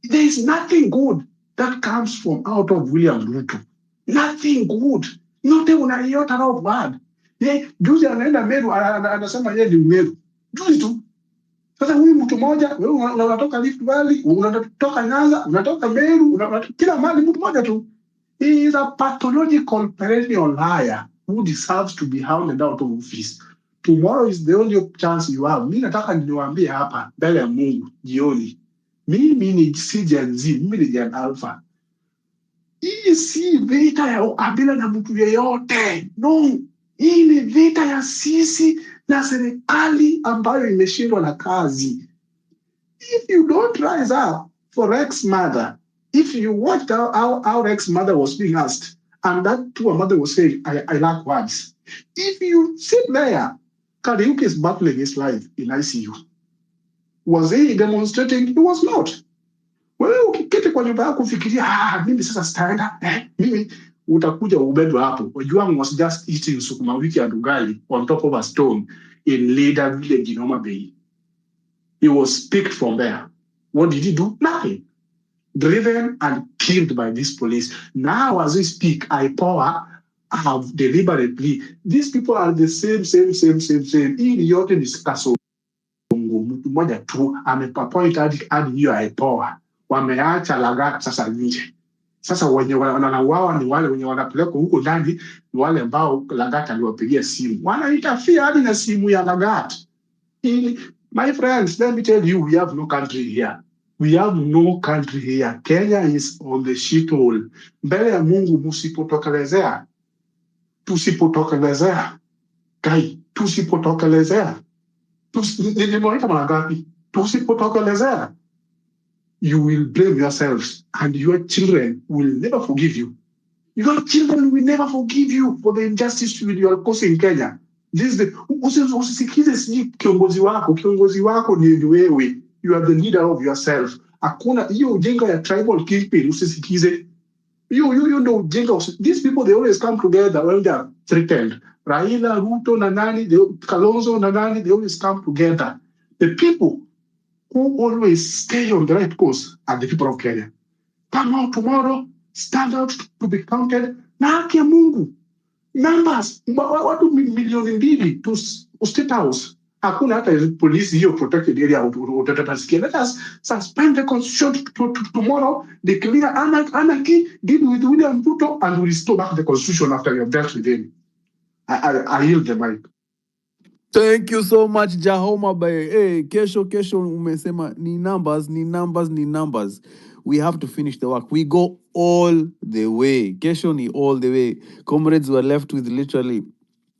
There is nothing good that comes from out of William Ruto. Nothing good. Yote unaiota roho bad. Juzi anaenda Meru, anasema yeye ni Meru. Juzi tu. Sasa huyu mtu mmoja, wewe unatoka Rift Valley, unatoka Nyanza, unatoka Meru, kila mahali mtu mmoja tu. He is a pathological perennial liar who deserves to be hounded out of office. Tomorrow is the only chance you have. Mimi nataka niwaambie hapa mbele ya Mungu jioni. Mimi ni Gen Z, mimi ni Gen Alpha. Hii si vita ya ukabila na mtu yeyote. No. Hii ni vita ya sisi na serikali ambayo imeshindwa na kazi. If you don't rise up for ex-mother, if you watched how our ex-mother was being asked, and that poor mother was saying, I lack words. If you sit there, Kariuki is battling his life in ICU. Was he demonstrating? He was not. Wewe ukiketi kwa nyumba yako kufikiria, mimi sasa sitaenda, mimi utakuja ubedwa hapo. Ojuang was just eating sukuma wiki and ugali on top of a stone in Leader Village in Homa Bay. He was picked from there. What did he do? Nothing. Driven and killed by this police. Now as we speak, IPOA have deliberately, these people are the same. Hii yote ni kaso. Mtu mmoja tu amepapoint hadi hiyo IPOA. Wameacha Lagat sasa nje. Sasa wenye wanauawa ni wale wenye wanapelekwa huko ndani, ni wale ambao Lagat aliwapigia simu. Wanaitafia hadi na simu ya Lagat. My friends, let me tell you, we have no country here. We have no country here. Kenya is on the shithole. Mbele ya Mungu tusipotokelezea. Kai, tusipotokelezea. Nimewaita mara ngapi? Tusipotokelezea. You will blame yourselves and your children will never forgive you. Your children will never forgive you for the injustice you are causing Kenya. This is the usisikize si kiongozi wako ni wewe. You are the leader of yourself. Hakuna hiyo ujinga ya tribal kingpin usisikize. You know ujinga. These people, they always come together when they are threatened. Raila, Ruto, Kalonzo, they always come together. The people who always stay on the right course are the people of Kenya. Come out tomorrow, stand out to be counted. Na haki ya Mungu. Numbers, watu milioni 2 to State House. Hakuna hata polisi hiyo protected area utatasikia. Let us suspend the constitution tomorrow, declare anarchy, deal with William Ruto, and restore back the constitution after you have dealt with him. I yield the mic. Thank you so much, Jahoma Baye. Hey, kesho umesema ni numbers. We have to finish the work. We go all the way. Kesho ni all the way. Comrades were left with literally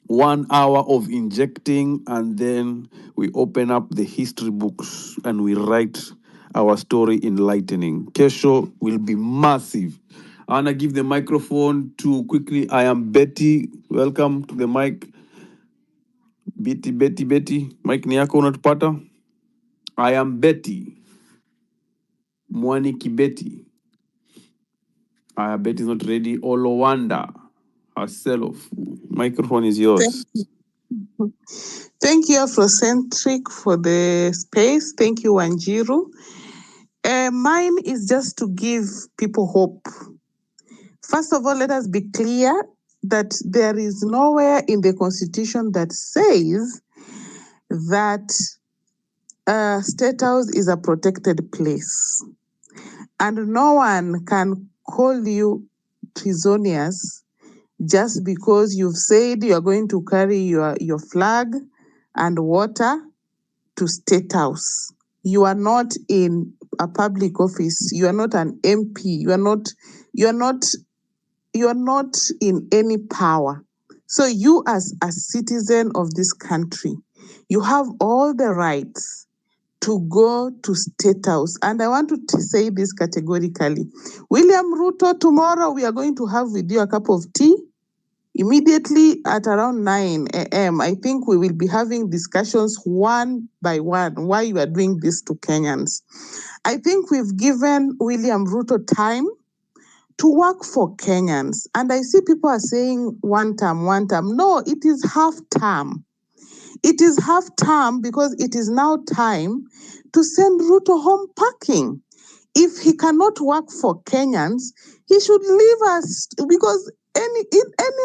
1 hour of injecting, and then we open up the history books and we write our story enlightening. Kesho will be massive. I want to give the microphone to quickly. I am Betty. Welcome to the mic. Betty. Mike ni yako unatupata? I am Betty. Mwani Kibeti. Betty is not ready. Olowanda herself. Microphone is yours. Thank you, Afrocentric, for the space. Thank you, Wanjiru. Mine is just to give people hope. First of all, let us be clear that there is nowhere in the Constitution that says that State House is a protected place. And no one can call you prisoners just because you've said you are going to carry your flag and water to State House. You are not in a public office. You are not an MP. You are not in any power. So you as a citizen of this country, you have all the rights to go to State House. And I want to say this categorically. William Ruto, tomorrow we are going to have with you a cup of tea. Immediately at around 9 a.m., I think we will be having discussions one by one why you are doing this to Kenyans. I think we've given William Ruto time to work for Kenyans. And I see people are saying one term. No, it is half term. It is half term because it is now time to send Ruto home packing. If he cannot work for Kenyans, he should leave us because any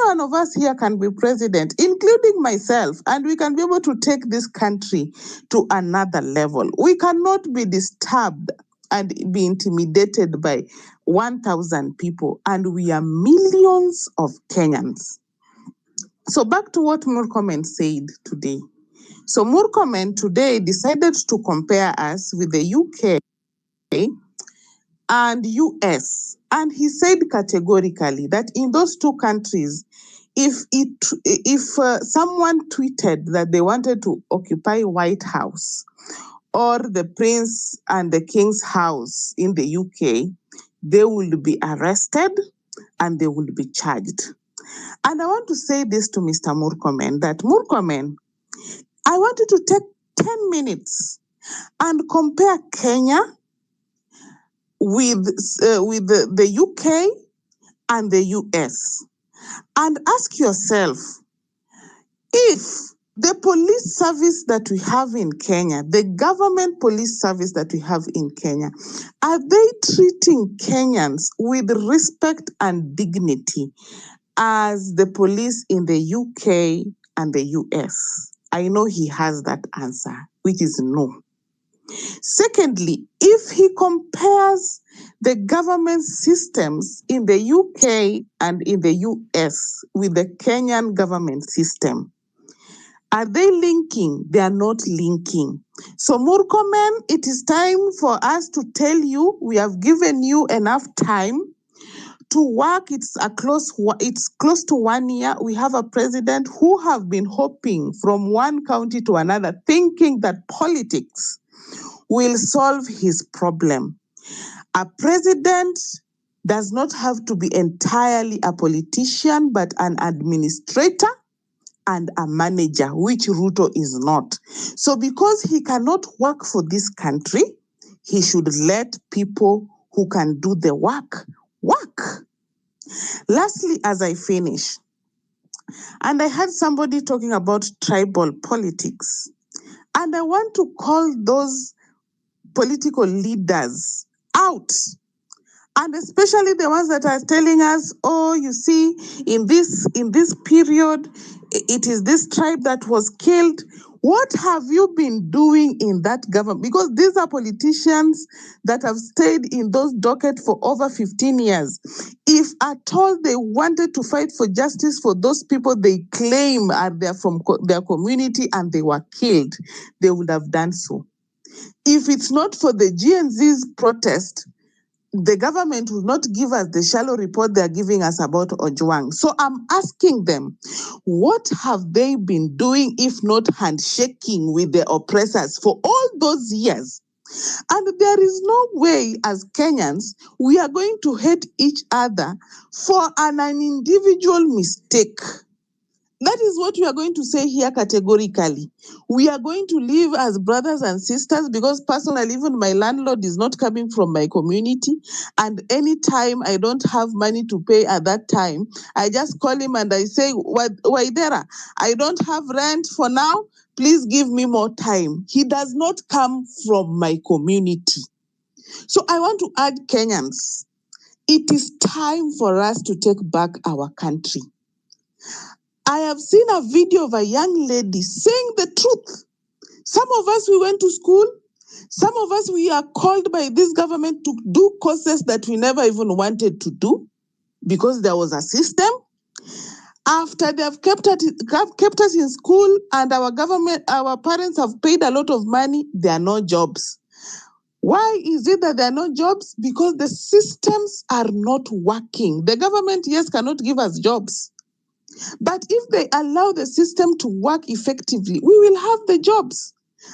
one of us here can be president, including myself, and we can be able to take this country to another level. We cannot be disturbed and be intimidated by 1,000 people, and we are millions of Kenyans. So back to what Murkomen said today. So Murkomen today decided to compare us with the UK and US. And he said categorically that in those two countries, if someone tweeted that they wanted to occupy White House or the Prince and the King's house in the UK, they will be arrested and they will be charged. And I want to say this to Mr. Murkomen, that Murkomen, I want you to take 10 minutes and compare Kenya with the UK and the US, and ask yourself, if the police service that we have in Kenya, the government police service that we have in Kenya, are they treating Kenyans with respect and dignity as the police in the UK and the US? I know he has that answer, which is no. Secondly, if he compares the government systems in the UK and in the US with the Kenyan government system, are they linking? They are not linking. So Murkomen, it is time for us to tell you we have given you enough time to work. It's close to 1 year. We have a president who have been hopping from one county to another, thinking that politics will solve his problem. A president does not have to be entirely a politician, but an administrator and a manager, which Ruto is not. So because he cannot work for this country, he should let people who can do the work. Lastly, as I finish, and I heard somebody talking about tribal politics, and I want to call those political leaders out, and especially the ones that are telling us, oh, you see, in this period, it is this tribe that was killed. What have you been doing in that government? Because these are politicians that have stayed in those dockets for over 15 years. If at all they wanted to fight for justice for those people they claim are there from their community and they were killed, they would have done so. If it's not for the GNZ's protest, the government will not give us the shallow report they're giving us about Ojwang. So I'm asking them, what have they been doing if not handshaking with the oppressors for all those years? And there is no way as Kenyans we are going to hate each other for an individual mistake. That is what we are going to say here categorically. We are going to live as brothers and sisters because personally, even my landlord is not coming from my community. And anytime I don't have money to pay at that time, I just call him and I say, Waidera, I don't have rent for now. Please give me more time. He does not come from my community. So I want to urge Kenyans, it is time for us to take back our country. I have seen a video of a young lady saying the truth. Some of us, we went to school. Some of us, we are called by this government to do courses that we never even wanted to do because there was a system. After they have kept us in school and our government, our parents have paid a lot of money, there are no jobs. Why is it that there are no jobs? Because the systems are not working. The government, yes, cannot give us jobs. But if they allow the system to work effectively, we will have the jobs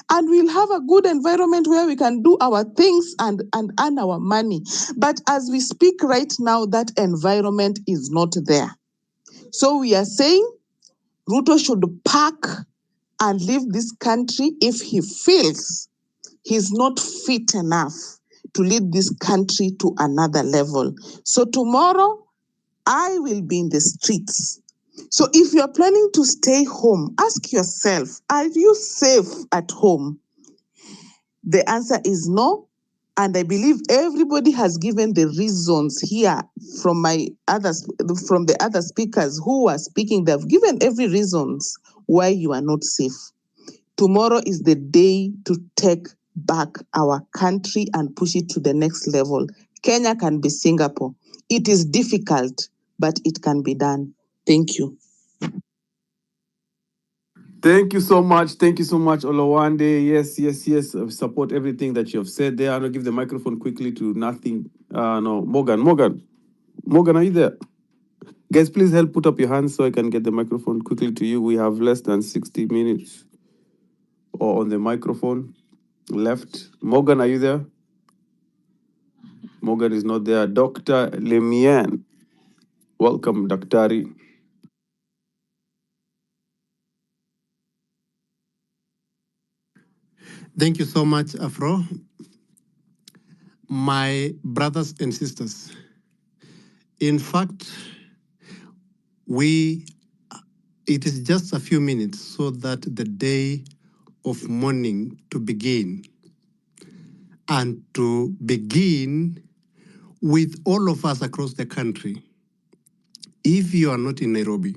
and we'll have a good environment where we can do our things and earn our money. But as we speak right now, that environment is not there. So we are saying Ruto should pack and leave this country if he feels he's not fit enough to lead this country to another level. So tomorrow, I will be in the streets. So if you're planning to stay home, ask yourself, are you safe at home? The answer is no. And I believe everybody has given the reasons here from the other speakers who are speaking. They've given every reasons why you are not safe. Tomorrow is the day to take back our country and push it to the next level. Kenya can be Singapore. It is difficult, but it can be done. Thank you. Thank you so much. Thank you so much, Olowande. Yes, yes, yes. Support everything that you have said there. I'm going to give the microphone quickly to nothing. Morgan, are you there? Guys, please help put up your hands so I can get the microphone quickly to you. We have less than 60 minutes on the microphone left. Morgan, are you there? Morgan is not there. Dr. Lemian. Welcome, Daktari. Thank you so much, Afro. My brothers and sisters, in fact, it is just a few minutes so that the day of mourning to begin, and to begin with all of us across the country. If you are not in Nairobi,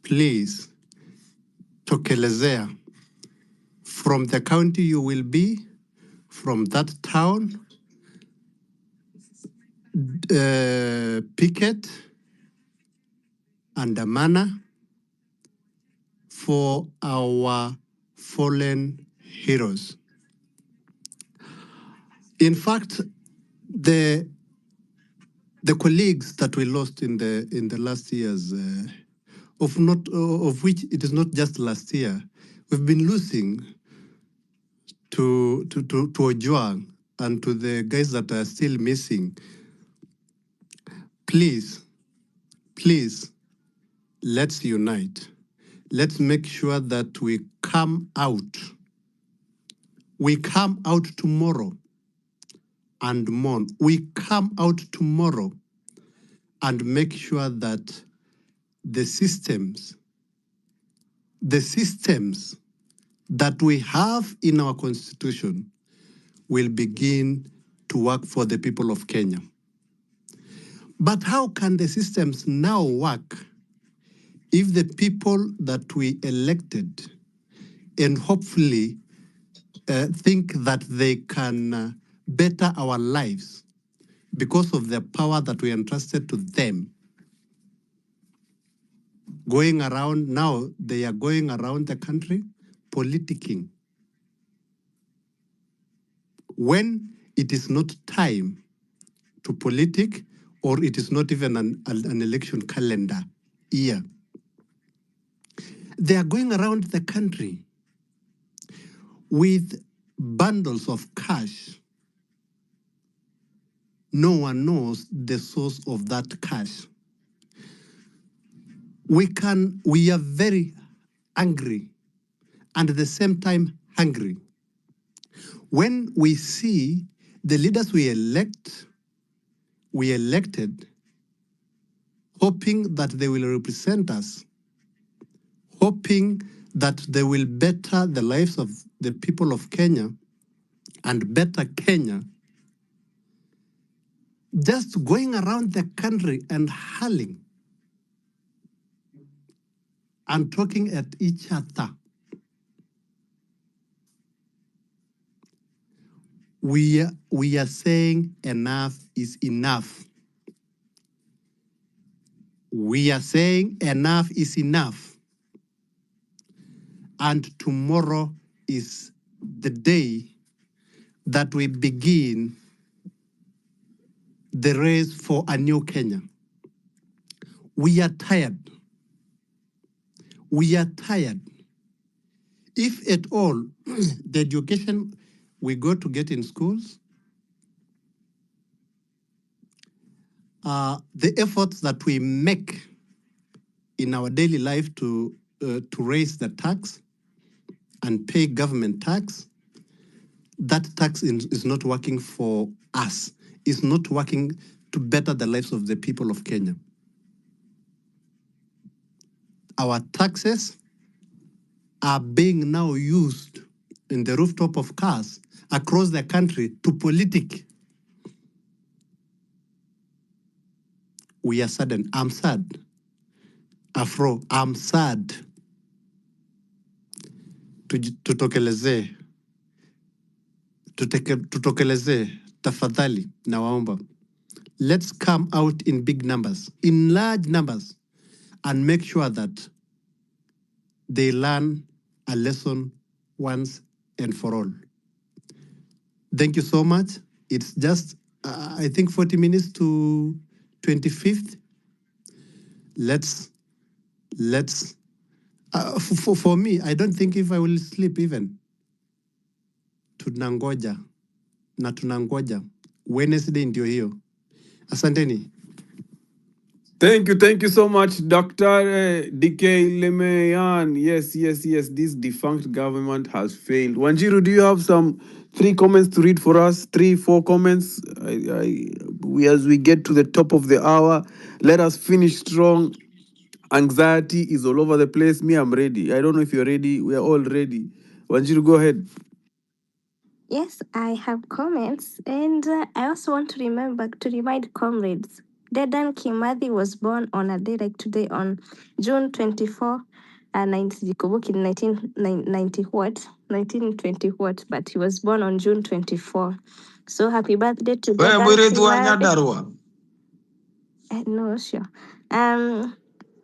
please, tokelezea from the county you will be, from that town, picket, andamana for our fallen heroes. In fact, the colleagues that we lost in the last years, of which it is not just last year, we've been losing to Ojwang and to the guys that are still missing. Please, let's unite. Let's make sure that we come out. We come out tomorrow and mourn. We come out tomorrow and make sure that the systems that we have in our constitution will begin to work for the people of Kenya. But how can the systems now work if the people that we elected and hopefully think that they can better our lives because of the power that we entrusted to them, going around now, they are going around the country politicking when it is not time to politic, or it is not even an election calendar year. They are going around the country with bundles of cash. No one knows the source of that cash. We are very angry and at the same time hungry. When we see the leaders we elected, hoping that they will represent us, hoping that they will better the lives of the people of Kenya and better Kenya, just going around the country and hurling and talking at each other. We are saying enough is enough. We are saying enough is enough. And tomorrow is the day that we begin the race for a new Kenya. We are tired. We are tired. If at all, the education we go to get in schools, the efforts that we make in our daily life to raise the tax and pay government tax, that tax is not working for us. It's not working to better the lives of the people of Kenya. Our taxes are being now used in the rooftop of cars across the country to politic. We are saddened. I'm sad. Afro, I'm sad. Tutokeleze. Tutokeleze. Tafadhali, nawaomba. Let's come out in big numbers, in large numbers, and make sure that they learn a lesson once and for all. Thank you so much. It's just, I think, 40 minutes to 25th. Let's for me, I don't think if I will sleep even. Tunangoja na tunangoja. Wednesday ndio hiyo. Asanteni. Thank you so much, Dr. DK Lemeyan. Yes. This defunct government has failed. Wanjiru, do you have some 3 comments to read for us? 3, 4 comments. As we get to the top of the hour, let us finish strong. Anxiety is all over the place. Me, I'm ready. I don't know if you're ready. We are all ready. Wanjiru, go ahead. Yes, I have comments, and I also want to remind comrades. Dedan Kimathi was born on a day like today on June 24, 1990 what? 1920 what? But he was born on June 24. So happy birthday to Dedan Kimathi. No, sure.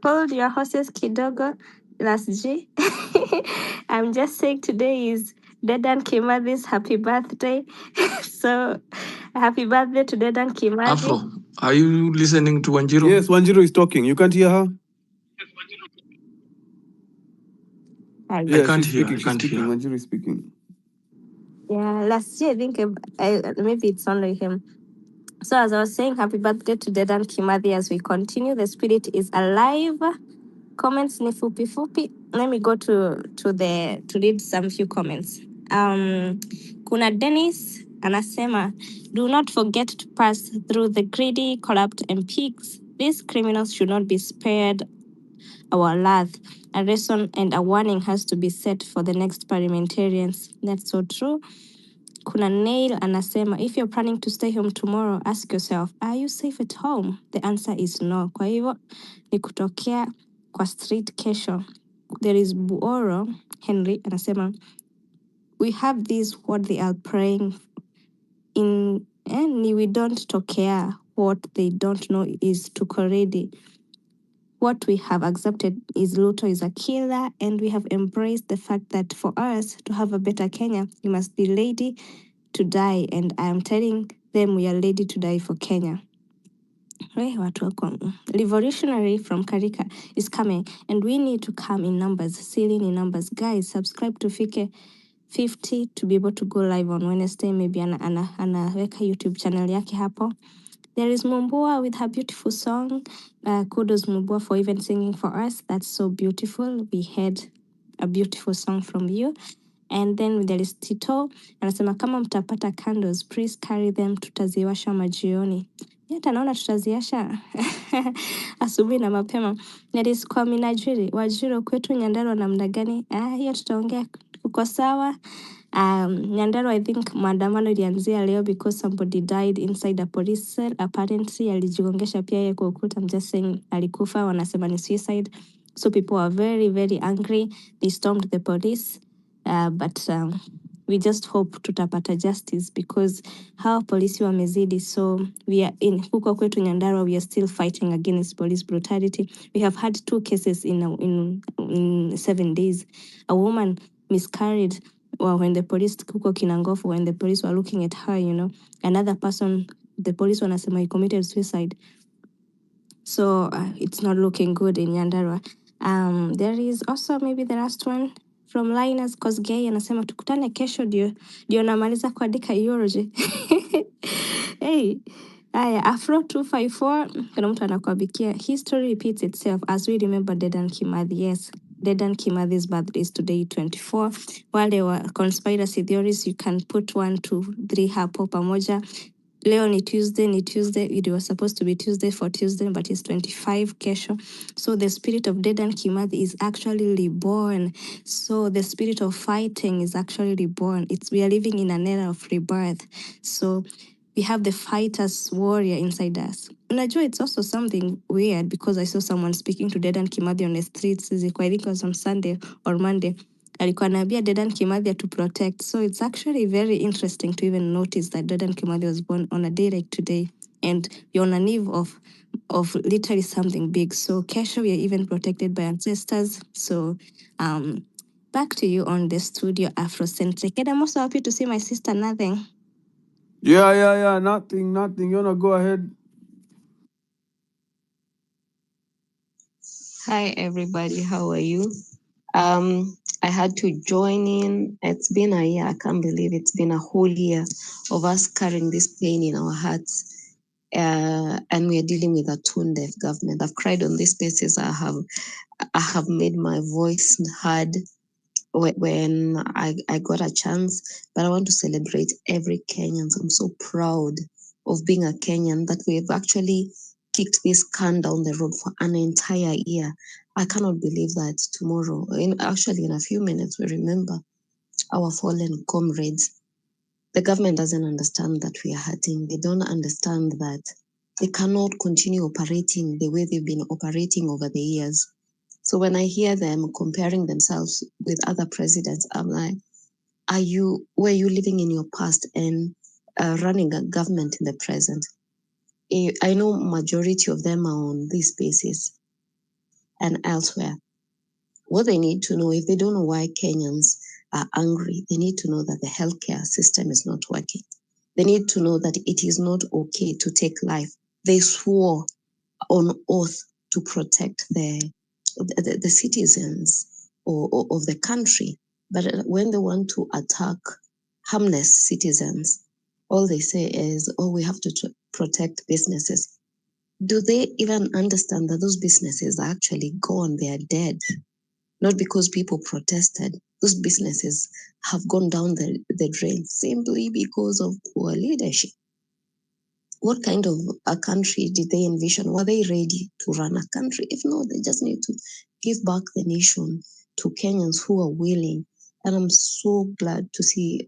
Hold your horses, kidogo. Last G. I'm just saying today is Dedan Kimathi's happy birthday. So happy birthday to Dedan Kimathi. Afro, are you listening to Wanjiru? Yes, Wanjiru is talking. You can't hear her? I can't hear. Wanjiru is speaking. Yeah, last year I think maybe it's only him. So as I was saying, happy birthday to Dedan Kimathi as we continue. The spirit is alive. Comments ni fupi. Let me go to read some few comments. Kuna Dennis anasema, do not forget to pass through the greedy, corrupt, and pigs. These criminals should not be spared our wrath. A lesson and a warning has to be set for the next parliamentarians. That's so true. Kuna Nail anasema, if you're planning to stay home tomorrow, ask yourself, are you safe at home? The answer is no. Kwa hivyo, ni kutokea kwa street kesho. There is Buoro Henry anasema, we have this what they are praying in, and we don't tokea what they don't know is tukoredi. What we have accepted is Luto is a killer, and we have embraced the fact that for us to have a better Kenya, you must be ready to die, and I am telling them we are ready to die for Kenya. Revolutionary from Karika is coming, and we need to come in numbers, sealing in numbers. Guys, subscribe to Fike 50 to be able to go live on Wednesday. Maybe anaweka YouTube channel yake hapo. There is Mumbua with her beautiful song. Kudos Mumbua for even singing for us. That's so beautiful. We had a beautiful song from you. And then there is Tito. Anasema kama mtapata candles, please carry them, tutaziwasha majioni. Hata naona tutaziasha asubuhi na mapema. There is kwa Minajiri. Wajiro kwetu Nyandarua namna gani? Hiyo tutaongea kuko sawa. Nyandarua, I think maandamano ilianzia leo because somebody died inside a police cell. Apparently alijigongesha pia yeye kwa ukuta. I'm just saying alikufa, wanasema ni suicide. So people are very, very angry. They stormed the police. But we just hope tutapata justice because how polisi wamezidi. So we are in huko kwetu Nyandarua, we are still fighting against police brutality. We have had 2 cases in 7 days. A woman miscarried when the police huko Kinangofu, when the police were looking at her, another person, the police wanasema he committed suicide. So it's not looking good in Nyandarua. There is also maybe the last one from Linus Kosgei anasema tukutane kesho ndio namaliza kuandika eulogy. Hey, Afro 254 kuna mtu anakuabikia. History repeats itself as we remember Dedan Kimathi. Yes, Dedan Kimathi's birthday is today 24. While there were conspiracy theories, you can put 1, 2, 3 hapo pamoja. Leo ni Tuesday. It was supposed to be Tuesday for Tuesday, but it's 25 kesho. So the spirit of Dedan Kimathi is actually reborn. So the spirit of fighting is actually reborn. We are living in an era of rebirth. So we have the fighter's warrior inside us. Unajua, it's also something weird because I saw someone speaking to Dedan Kimathi on the streets. I think it was on Sunday or Monday. Alikuwa anaambia Dedan Kimathi to protect. So it's actually very interesting to even notice that Dedan Kimathi was born on a day like today. And you're on an eve of literally something big. So kesho, we are even protected by ancestors. So back to you on the studio Afrocentric. And I'm also happy to see my sister Nothing. Yeah. Nothing. You wanna go ahead? Hi, everybody. How are you? I had to join in. It's been a year. I can't believe it's been a whole year of us carrying this pain in our hearts. And we are dealing with a tone-deaf government. I've cried on these spaces. I have made my voice heard when I got a chance. But I want to celebrate every Kenyan. I'm so proud of being a Kenyan that we've actually kicked this can down the road for an entire year. I cannot believe that tomorrow, in a few minutes, we remember our fallen comrades. The government doesn't understand that we are hurting. They don't understand that they cannot continue operating the way they've been operating over the years. So when I hear them comparing themselves with other presidents, I'm like, were you living in your past and running a government in the present? I know majority of them are on these spaces and elsewhere. What they need to know, if they don't know why Kenyans are angry, they need to know that the healthcare system is not working. They need to know that it is not okay to take life. They swore on oath to protect the citizens of the country. But when they want to attack harmless citizens, all they say is, oh, we have to protect businesses. Do they even understand that those businesses are actually gone? They are dead. Not because people protested. Those businesses have gone down the drain simply because of poor leadership. What kind of a country did they envision? Were they ready to run a country? If not, they just need to give back the nation to Kenyans who are willing. And I'm so glad to see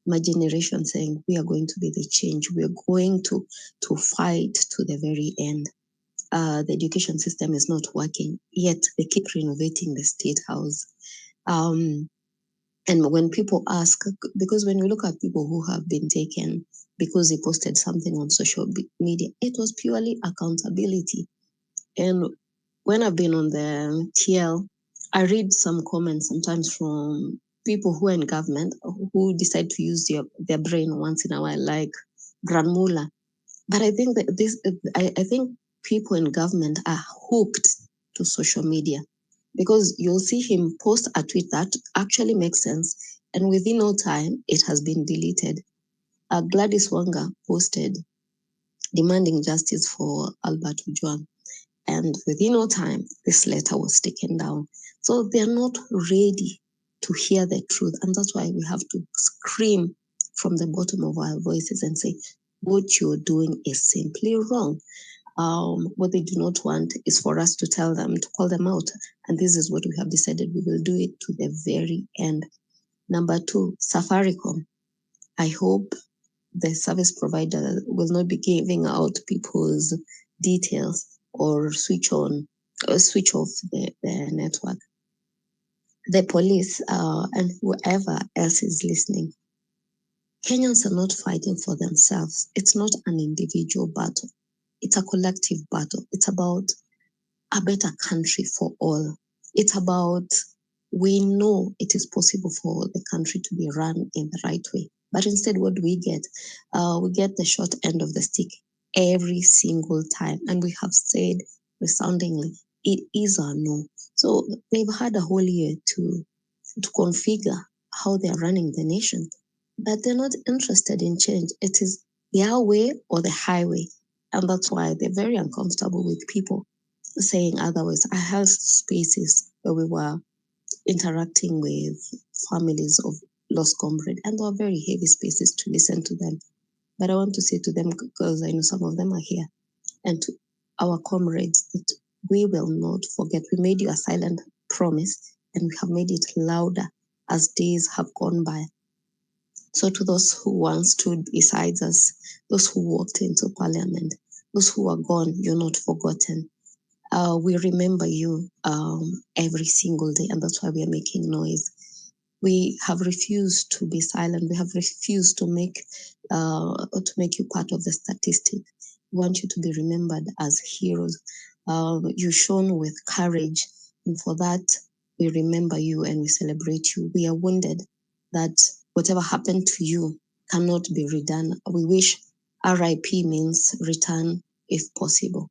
my generation saying we are going to be the change. We are going to fight to the very end. The education system is not working, yet they keep renovating the state house. And when people ask, because when you look at people who have been taken because they posted something on social media, it was purely accountability. And when I've been on the TL, I read some comments sometimes from people who are in government who decide to use their brain once in a while, like Granmula. But I think that I think people in government are hooked to social media, because you'll see him post a tweet that actually makes sense. And within no time, it has been deleted. Gladys Wanga posted demanding justice for Albert Ojwang. And within no time, this letter was taken down. So they're not ready to hear the truth. And that's why we have to scream from the bottom of our voices and say, what you're doing is simply wrong. What they do not want is for us to tell them, to call them out. And this is what we have decided we will do it to the very end. Number 2, Safaricom. I hope the service provider will not be giving out people's details or switch off the network. The police and whoever else is listening, Kenyans are not fighting for themselves. It's not an individual battle. It's a collective battle. It's about a better country for all. It's about, we know it is possible for the country to be run in the right way. But instead, what do we get? We get the short end of the stick every single time. And we have said resoundingly, it is a no. So they've had a whole year to configure how they're running the nation. But they're not interested in change. It is their way or the highway. And that's why they're very uncomfortable with people saying otherwise. I held spaces where we were interacting with families of lost comrades, and they were very heavy spaces to listen to them. But I want to say to them, because I know some of them are here, and to our comrades, that we will not forget. We made you a silent promise, and we have made it louder as days have gone by. So to those who once stood beside us, those who walked into parliament, those who are gone, you're not forgotten. We remember you every single day, and that's why we are making noise. We have refused to be silent. We have refused to make you part of the statistic. We want you to be remembered as heroes. You shone with courage, and for that we remember you and we celebrate you. We are wounded that whatever happened to you cannot be redone. We wish RIP means return if possible.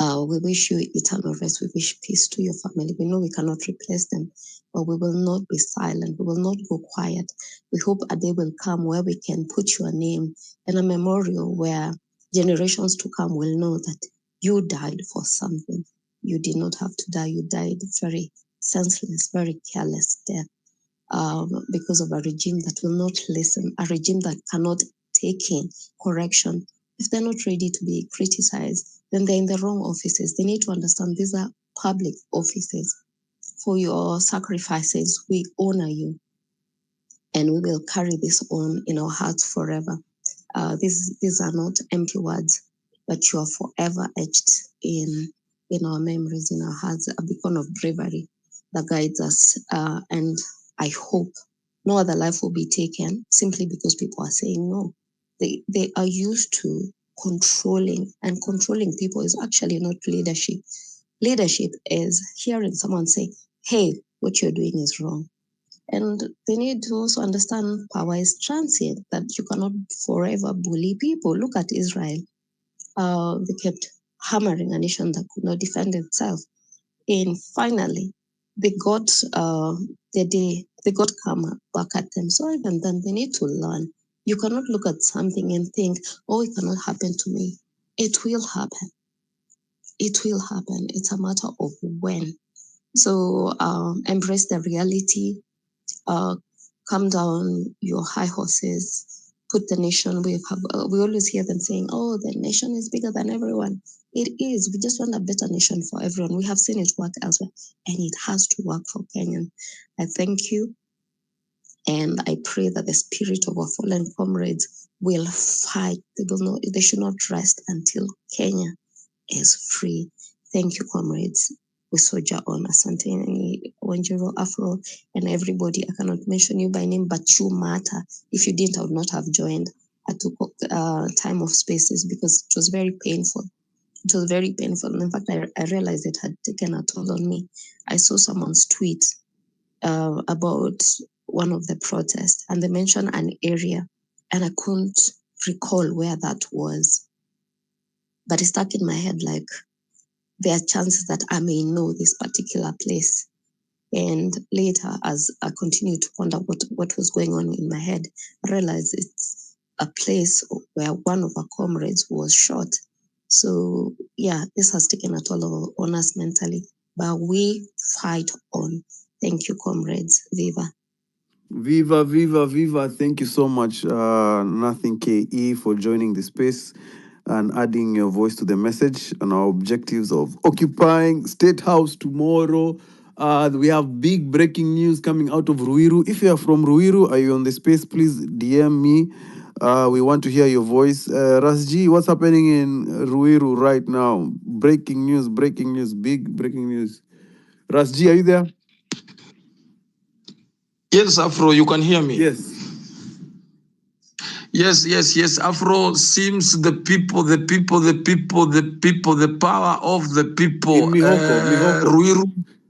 We wish you eternal rest. We wish peace to your family. We know we cannot replace them, but we will not be silent. We will not go quiet. We hope a day will come where we can put your name in a memorial where generations to come will know that you died for something. You did not have to die. You died very senseless, very careless death because of a regime that will not listen, a regime that cannot take in correction. If they're not ready to be criticized, then they're in the wrong offices. They need to understand these are public offices. For your sacrifices, we honor you, and we will carry this on in our hearts forever. These are not empty words, but you are forever etched in our memories, in our hearts, a beacon of bravery that guides us. And I hope no other life will be taken simply because people are saying no. They are used to controlling, and controlling people is actually not leadership. Leadership is hearing someone say, hey, what you're doing is wrong. And they need to also understand power is transient, that you cannot forever bully people. Look at Israel. They kept hammering a nation that could not defend itself. And finally, they got they got karma back at them. So even then, they need to learn. You cannot look at something and think, oh, it cannot happen to me. It will happen. It will happen. It's a matter of when. So embrace the reality. Calm down your high horses, put the nation. We always hear them saying, oh, the nation is bigger than everyone. It is. We just want a better nation for everyone. We have seen it work elsewhere, and it has to work for Kenyan. I thank you, and I pray that the spirit of our fallen comrades will fight. They should not rest until Kenya is free. Thank you, comrades. We soldier on. Asante Wanjiro, Afro, and everybody. I cannot mention you by name, but you matter. If you didn't, I would not have joined. I took time of spaces because it was very painful. It was very painful. And in fact, I realized it had taken a toll on me. I saw someone's tweet about one of the protests, and they mentioned an area, and I couldn't recall where that was. But it stuck in my head like, there are chances that I may know this particular place. And later, as I continued to ponder what was going on in my head, I realized it's a place where one of our comrades was shot. So yeah, this has taken a toll on us mentally, but we fight on. Thank you, comrades. Viva. Viva, viva, viva. Thank you so much, Nothing KE, for joining the space and adding your voice to the message and our objectives of occupying State House tomorrow. We have big breaking news coming out of Ruiru. If you are from Ruiru, are you on the space? Please DM me. We want to hear your voice. Rasji, what's happening in Ruiru right now? Breaking news, big breaking news. Rasji, are you there? Yes, Afro, you can hear me. Yes. Yes. Afro seems the power of the people. In Mihoko. Ruiru.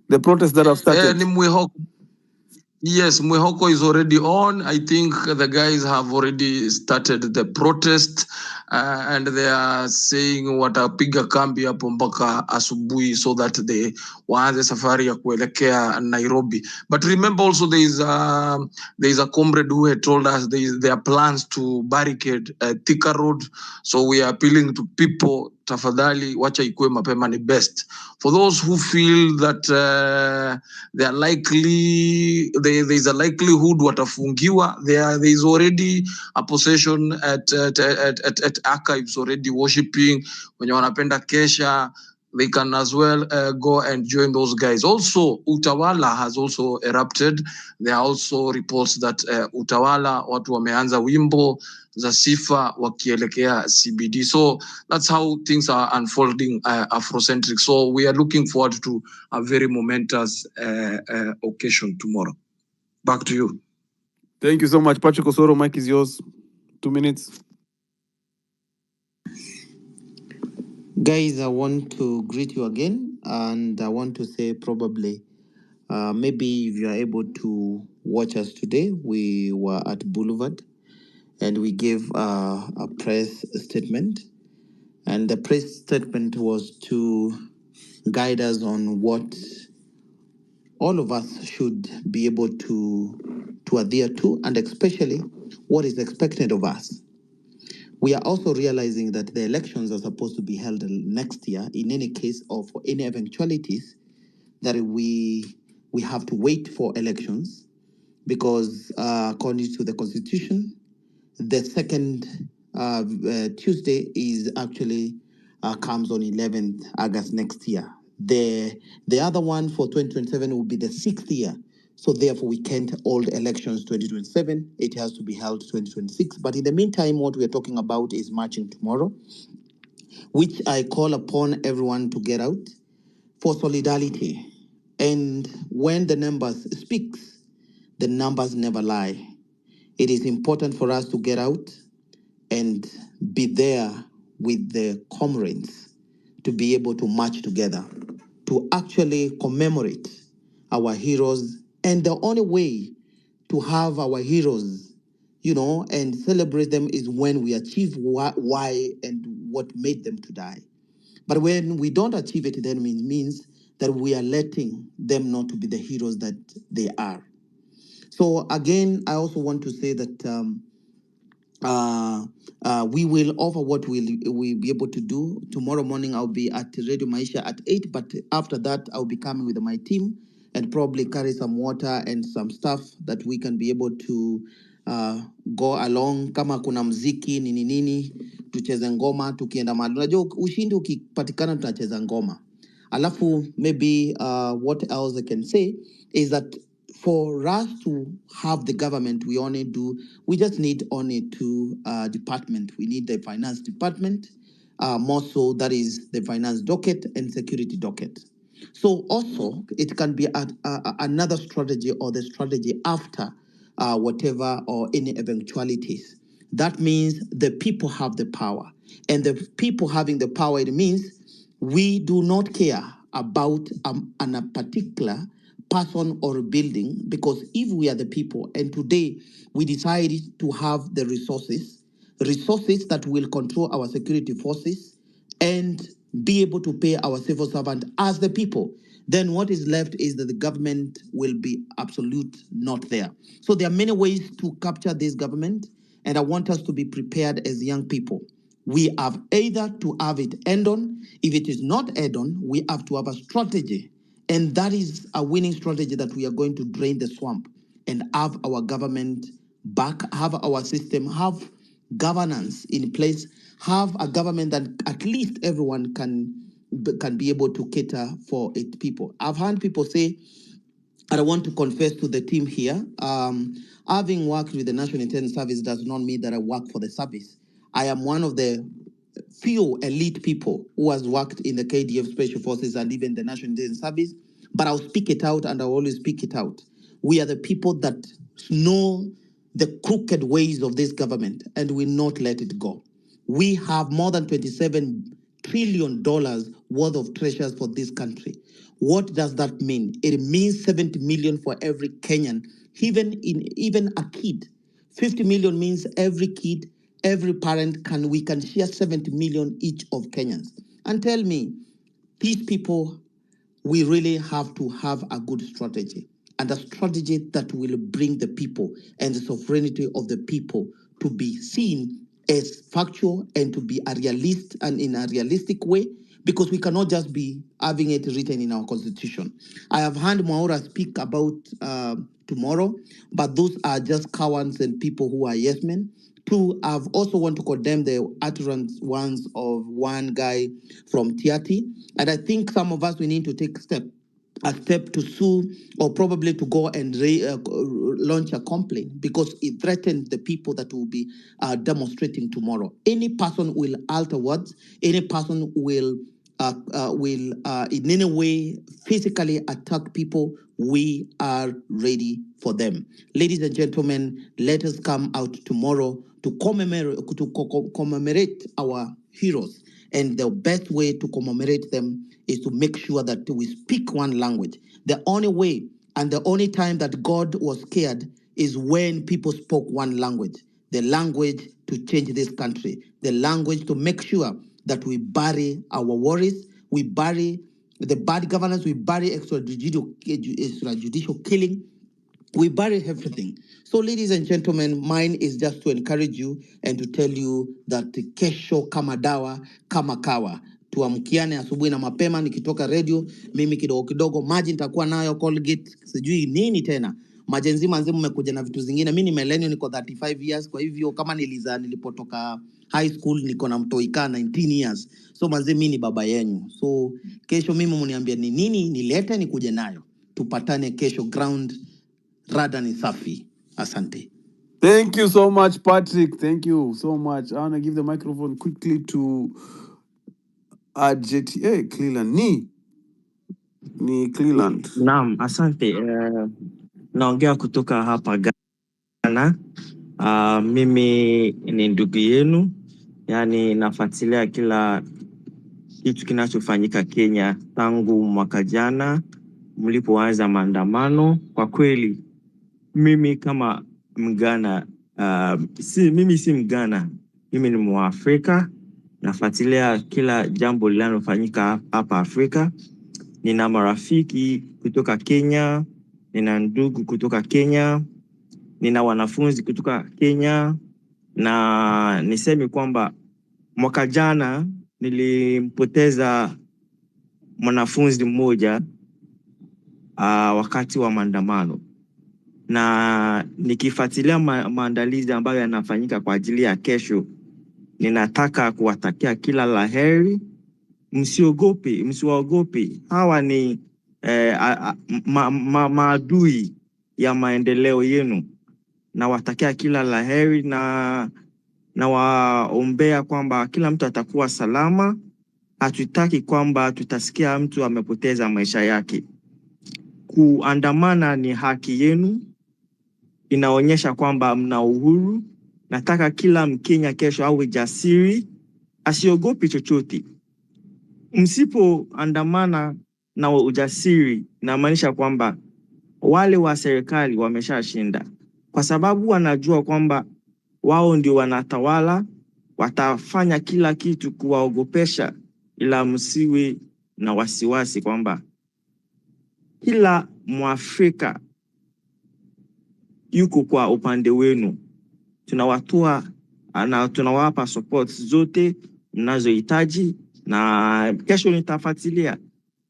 The protests that have started. Yes, Mwehoko is already on. I think the guys have already started the protest and they are saying watapiga kambi hapo mpaka asubuhi so that they waanze safari ya kuelekea Nairobi. But remember also there is a comrade who had told us there are plans to barricade Thika Road. So we are appealing to people, tafadhali wacha ikue mapema ni best. For those who feel that they are likely, there is a likelihood watafungiwa. There is already a possession at archives already worshiping. When wanapenda kesha, they can as well go and join those guys. Also, Utawala has also erupted. There are also reports that Utawala watu wameanza wimbo za sifa wakielekea CBD. So that's how things are unfolding Afrocentric. So we are looking forward to a very momentous occasion tomorrow. Back to you. Thank you so much. Patrick Osoro, mic is yours. 2 minutes. Guys, I want to greet you again, and I want to say probably maybe if you are able to watch us today, we were at Boulevard and we gave a press statement. And the press statement was to guide us on what all of us should be able to adhere to, and especially what is expected of us. We are also realizing that the elections are supposed to be held next year. In any case, or for any eventualities, that we have to wait for elections, because according to the constitution, the second Tuesday is actually comes on 11th August next year. The other one for 2027 will be the 6th year. So therefore, we can't hold elections 2027. It has to be held 2026. But in the meantime, what we are talking about is marching tomorrow, which I call upon everyone to get out for solidarity. And when the numbers speaks, the numbers never lie. It is important for us to get out and be there with the comrades to be able to march together, to actually commemorate our heroes. And the only way to have our heroes, and celebrate them is when we achieve why and what made them to die. But when we don't achieve it, then it means that we are letting them not to be the heroes that they are. So again, I also want to say that we will offer what we'll be able to do. Tomorrow morning, I'll be at Radio Maisha at 8, but after that, I'll be coming with my team and probably carry some water and some stuff that we can be able to go along. Kama kuna mziki, nini, tucheze ngoma, tukienda mahali. Unajua ushindi ukipatikana tunacheza ngoma. Alafu, maybe what else I can say is that for us to have the government, we just need only two departments. We need the finance department, more so that is the finance docket and security docket. So also it can be another strategy, or the strategy after whatever or any eventualities. That means the people have the power, and the people having the power, it means we do not care about a particular person or building, because if we are the people and today we decided to have the resources that will control our security forces and be able to pay our civil servant as the people, then what is left is that the government will be absolute not there. So there are many ways to capture this government, and I want us to be prepared as young people. We have either to have it end on. If it is not end on, we have to have a strategy. And that is a winning strategy that we are going to drain the swamp and have our government back, have our system, have governance in place, have a government that at least everyone can be able to cater for its people. I've heard people say, and I want to confess to the team here, having worked with the National Intelligence Service does not mean that I work for the service. I am one of the few elite people who has worked in the KDF Special Forces and even the National Intelligence Service, but I'll speak it out and I'll always speak it out. We are the people that know the crooked ways of this government and will not let it go. We have more than $27 trillion worth of treasures for this country. What does that mean? It means 70 million for every Kenyan, even a kid. 50 million means every kid, every parent we can share 70 million each of Kenyans. And tell me, these people, we really have to have a good strategy, and a strategy that will bring the people and the sovereignty of the people to be seen as factual and to be a realist and in a realistic way, because we cannot just be having it written in our constitution. I have heard Mwaura speak about tomorrow, but those are just cowards and people who are yes men. Two, I've also want to condemn the utterance ones of one guy from Tiati. And I think some of us, we need to take a step to sue or probably to go and launch a complaint, because it threatens the people that will be demonstrating tomorrow. Any person will alter words, any person will in any way physically attack people, we are ready for them. Ladies and gentlemen, let us come out tomorrow to commemorate our heroes. And the best way to commemorate them is to make sure that we speak one language. The only way and the only time that God was scared is when people spoke one language. The language to change this country. The language to make sure that we bury our worries, we bury the bad governance, we bury extrajudicial killing, we bury everything. So, ladies and gentlemen, mine is just to encourage you and to tell you that kesho kama dawa kama kawa. Tuamkiane asubuhi na mapema, nikitoka radio, mimi kidogo kidogo, maji nitakuwa nayo, Colgate, sijui nini tena. Majenzima nzima mmekuja na vitu zingine. Mimi ni millennial, niko 35 years, kwa hivyo kama nilipotoka high school niko na mtoika 19 years. So manze, mimi ni baba yenu. So kesho mimi mniambia ni nini nilete nikuje nayo. Tupatane kesho ground. Rada ni safi. Asante. Thank you so much, Patrick. Thank you so much. I want to give the microphone quickly to JTA Cleland. Ni Cleland. Naam, asante. Naongea kutoka hapa Ghana. Mimi ni ndugu yenu. Yani nafuatilia kila kitu kinachofanyika Kenya tangu mwaka jana mlipoanza maandamano. Kwa kweli mimi kama Mghana, mimi si Mghana, mimi ni Mwafrika. Nafuatilia kila jambo linalofanyika hapa Afrika. Nina marafiki kutoka Kenya, nina ndugu kutoka Kenya, nina wanafunzi kutoka Kenya, na niseme kwamba mwaka jana nilimpoteza mwanafunzi mmoja wakati wa maandamano. Na nikifuatilia maandalizi ambayo yanafanyika kwa ajili ya kesho, ninataka kuwatakia kila laheri. Msiwaogope. Hawa ni maadui ya maendeleo yenu. Nawatakia kila laheri na waombea kwamba kila mtu atakuwa salama. Hatutaki kwamba tutasikia mtu amepoteza maisha yake. Kuandamana ni haki yenu. Inaonyesha kwamba mna uhuru. Nataka kila Mkenya kesho awe jasiri, asiogopi chochote. Msipo andamana na ujasiri, inamaanisha kwamba wale wa serikali wameshashinda, kwa sababu wanajua kwamba wao ndio wanatawala. Watafanya kila kitu kuwaogopesha, ila msiwe na wasiwasi kwamba kila Mwafrika yuko kwa upande wenu. Tunawatoa na tunawapa support zote mnazohitaji, na kesho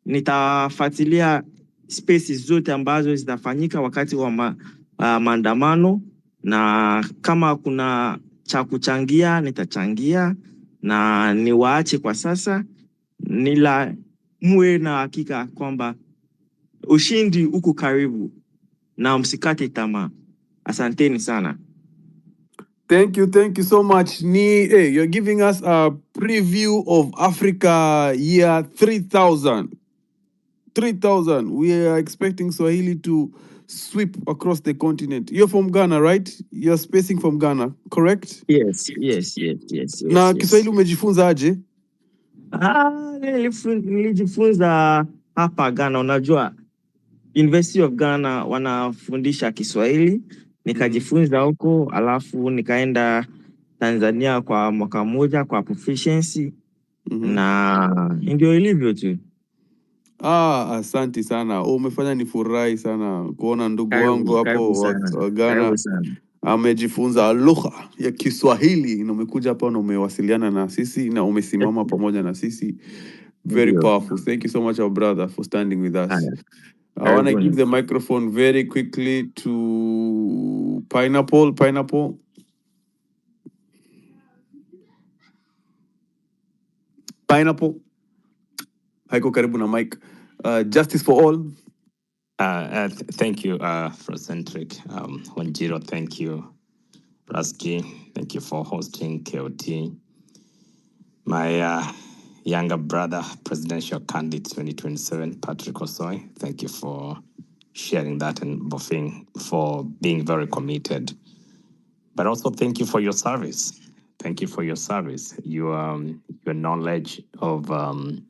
nitafuatilia spaces zote ambazo zitafanyika wakati wa maandamano, na kama kuna cha kuchangia nitachangia, na niwaache kwa sasa, nila muwe na hakika kwamba ushindi uko karibu na msikate tamaa. Asanteni sana. Thank you so much. Hey, you're giving us a preview of Africa year 3000. 3000. We are expecting Swahili to sweep across the continent. You're from Ghana, right? You're spacing from Ghana, correct? Yes. Na Kiswahili umejifunza aje? Nilijifunza hapa Ghana. Unajua University of Ghana wanafundisha Kiswahili, nikajifunza huko, alafu nikaenda Tanzania kwa mwaka mmoja kwa proficiency, na ndio ilivyo tu. Asante sana. Umefanya nifurahi sana kuona ndugu wangu hapo wa Ghana amejifunza lugha ya Kiswahili na umekuja hapa na umewasiliana na sisi na umesimama pamoja na sisi. Very powerful. Thank you so much, our brother, for standing with us. I want to give the microphone very quickly to Pineapple. Haiko karibu na mic. Justice for all. Thank you, Afrocentric. Wanjiro, thank you. Rasky, thank you for hosting KOT. My younger brother, presidential candidate 2027, Patrick Osoy, thank you for sharing that and for being very committed. But also thank you for your service. Thank you for your service. Your knowledge of the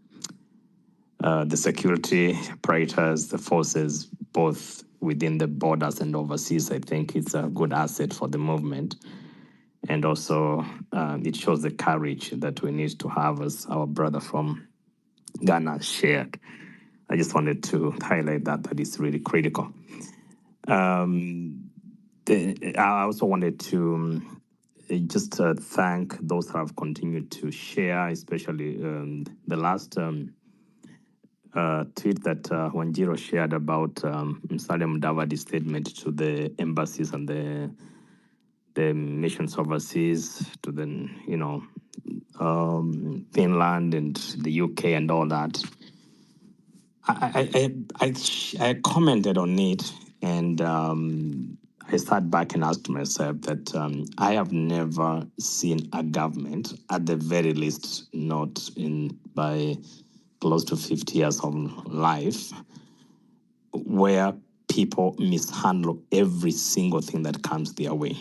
security apparatus, the forces, both within the borders and overseas, I think it's a good asset for the movement. And also, it shows the courage that we need to have, as our brother from Ghana shared. I just wanted to highlight that is really critical. I also wanted to just thank those that have continued to share, especially the last tweet that Wanjiro shared about Musalia Mudavadi's statement to the embassies and the missions overseas, to the Finland and the UK and all that. I commented on it, and I sat back and asked myself that I have never seen a government, at the very least, not by close to 50 years of life, where people mishandle every single thing that comes their way.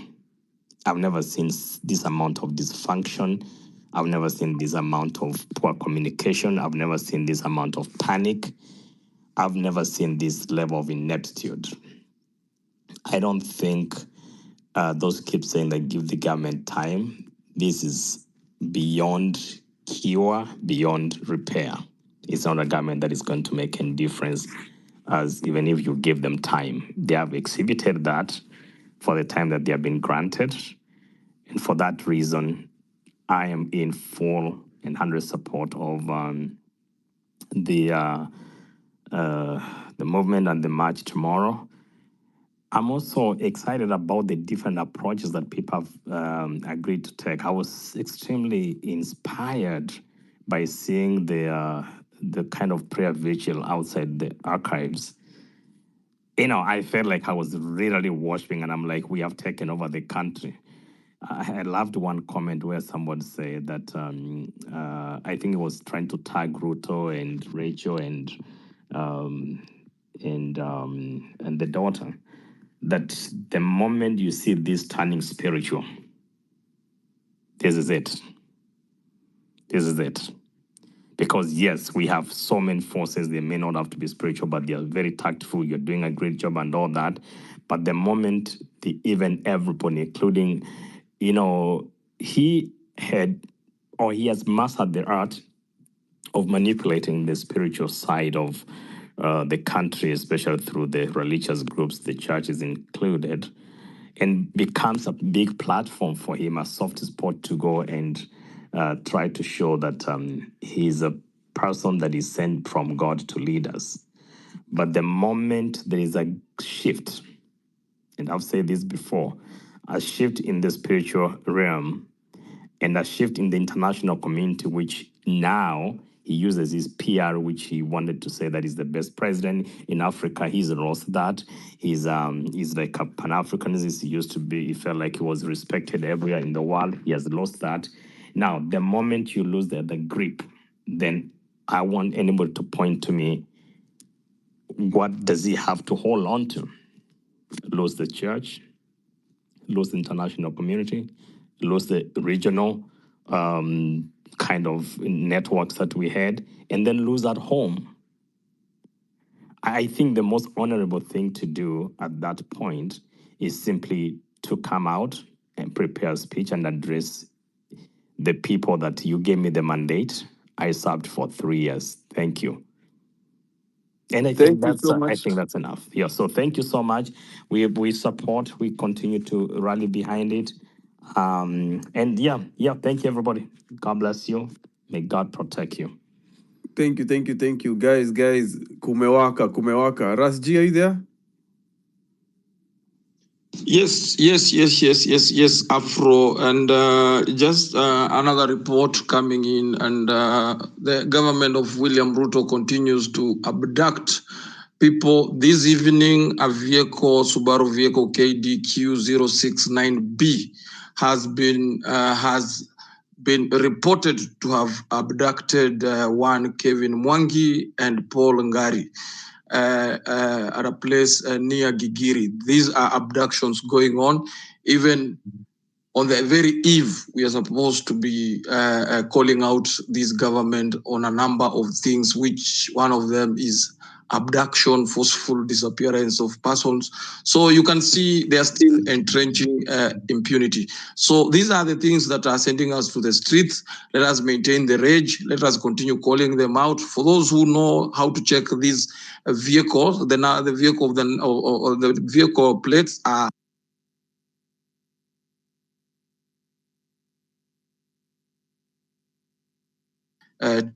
I've never seen this amount of dysfunction. I've never seen this amount of poor communication. I've never seen this amount of panic. I've never seen this level of ineptitude. I don't think those keep saying that give the government time. This is beyond cure, beyond repair. It's not a government that is going to make any difference, as even if you give them time. They have exhibited that for the time that they have been granted. And for that reason, I am in full and 100% support of the movement and the march tomorrow. I'm also excited about the different approaches that people have agreed to take. I was extremely inspired by seeing the kind of prayer vigil outside the archives. I felt like I was really worshiping, and I'm like, we have taken over the country. I loved one comment where someone said that I think it was trying to tag Ruto and Rachel and the daughter, that the moment you see this turning spiritual, this is it. This is it. Because yes, we have so many forces. They may not have to be spiritual, but they are very tactful. You're doing a great job and all that. But the moment even everybody, including, he has mastered the art of manipulating the spiritual side of the country, especially through the religious groups, the church is included, and becomes a big platform for him, a soft spot to go and try to show that he's a person that is sent from God to lead us. But the moment there is a shift, and I've said this before, a shift in the spiritual realm and a shift in the international community, which now he uses his PR, which he wanted to say that he's the best president in Africa. He's lost that. He's like a Pan-Africanist. He used to be, he felt like he was respected everywhere in the world. He has lost that. Now, the moment you lose the grip, then I want anybody to point to me, what does he have to hold on to? Lose the church, lose the international community, lose the regional kind of networks that we had, and then lose at home. I think the most honorable thing to do at that point is simply to come out and prepare a speech and address the people that you gave me the mandate. I served for 3 years. Thank you. And I think that's enough. Yeah. So thank you so much. We support. We continue to rally behind it. And yeah. Thank you, everybody. God bless you. May God protect you. Thank you, guys. Kumewaka. Ras G, are you there? Yes, Afro. And just another report coming in, and the government of William Ruto continues to abduct people. This evening, a vehicle, Subaru vehicle KDQ 069B, has been reported to have abducted one Kevin Mwangi and Paul Ngari. At a place near Gigiri. These are abductions going on. Even on the very eve, we are supposed to be calling out this government on a number of things, which one of them is abduction, forceful disappearance of persons. So you can see they are still entrenching impunity. So these are the things that are sending us to the streets. Let us maintain the rage. Let us continue calling them out. For those who know how to check these vehicles, the vehicle plates are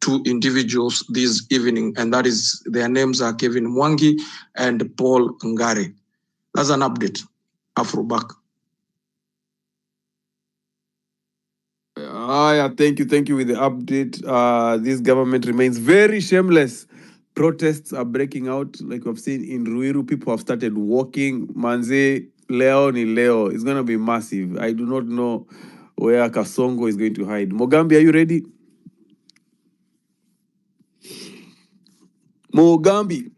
two individuals this evening, and that is, their names are Kevin Mwangi and Paul Ngare. That's an update. Afro back. Thank you with the update. This government remains very shameless. Protests are breaking out, like we've seen in Ruiru. People have started walking. Manze, Leo ni Leo. It's going to be massive. I do not know where Kasongo is going to hide. Mogambi, are you ready? Mogambi.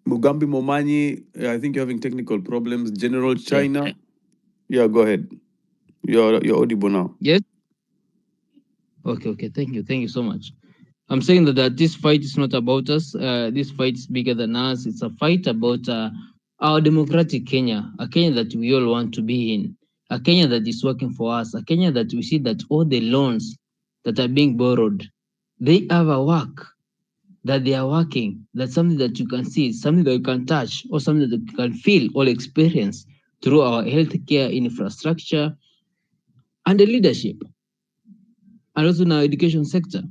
Mugambi Momanyi, I think you're having technical problems. General China. Yeah, go ahead. You're audible now. Yes. Okay. Thank you so much. I'm saying that this fight is not about us. This fight is bigger than us. It's a fight about our democratic Kenya, a Kenya that we all want to be in, a Kenya that is working for us, a Kenya that we see that all the loans that are being borrowed, they have a work, that they are working. That's something that you can see, something that you can touch, or something that you can feel or experience through our healthcare infrastructure and the leadership, and also in our education sector.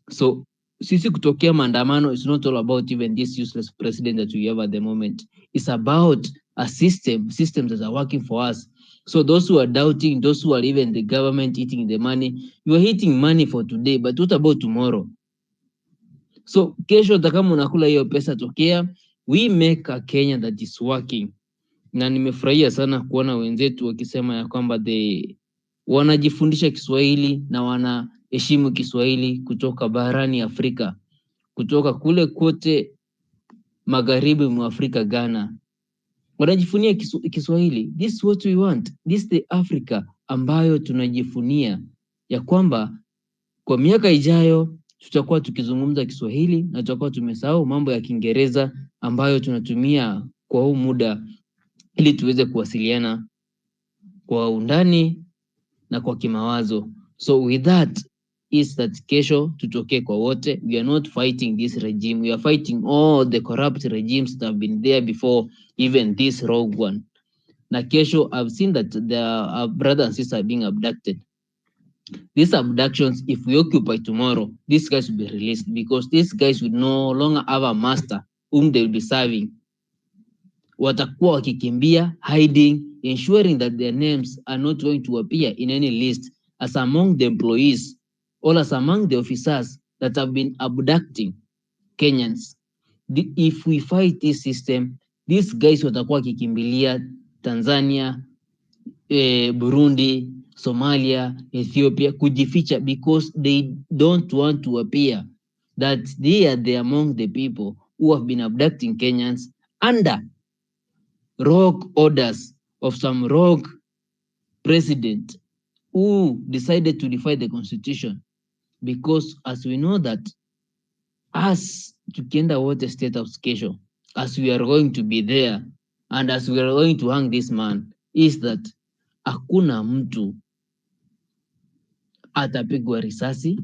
So sisi kutokea maandamano is not all about even this useless president that we have at the moment. It's about a systems that are working for us. So those who are doubting, those who are even the government eating the money, you are eating money for today, but what about tomorrow? So kesho takama unakula hiyo pesa tokea, we make a Kenya that is working. Na nimefurahia sana kuona wenzetu wakisema ya kwamba wanajifundisha Kiswahili na wanaheshimu Kiswahili kutoka barani Afrika, kutoka kule kote magharibi mwa Afrika, Ghana. Wanajifunia Kiswahili. This is what we want. This is the Africa ambayo tunajifunia, ya kwamba kwa miaka ijayo tutakuwa tukizungumza Kiswahili na tutakuwa tumesahau mambo ya Kiingereza ambayo tunatumia kwa huu muda ili tuweze kuwasiliana kwa undani na kwa kimawazo. So with that is that kesho tutokee kwa wote. We are not fighting this regime. We are fighting all the corrupt regimes that have been there before, even this rogue one. Na kesho, I've seen that their brothers and sisters are being abducted. These abductions, if we occupy tomorrow, these guys will be released because these guys will no longer have a master whom they will be serving. Watakuwa wakikimbia, hiding, ensuring that their names are not going to appear in any list as among the employees or as among the officers that have been abducting Kenyans. If we fight this system, these guys watakuwa wakikimbilia Tanzania, Burundi, Somalia, Ethiopia, kujificha because they don't want to appear that they are among the people who have been abducting Kenyans under rogue orders of some rogue president who decided to defy the constitution. Because as we know that as tukienda wote state house kesho, as we are going to be there and as we are going to hang this man, is that hakuna mtu atapigwa risasi.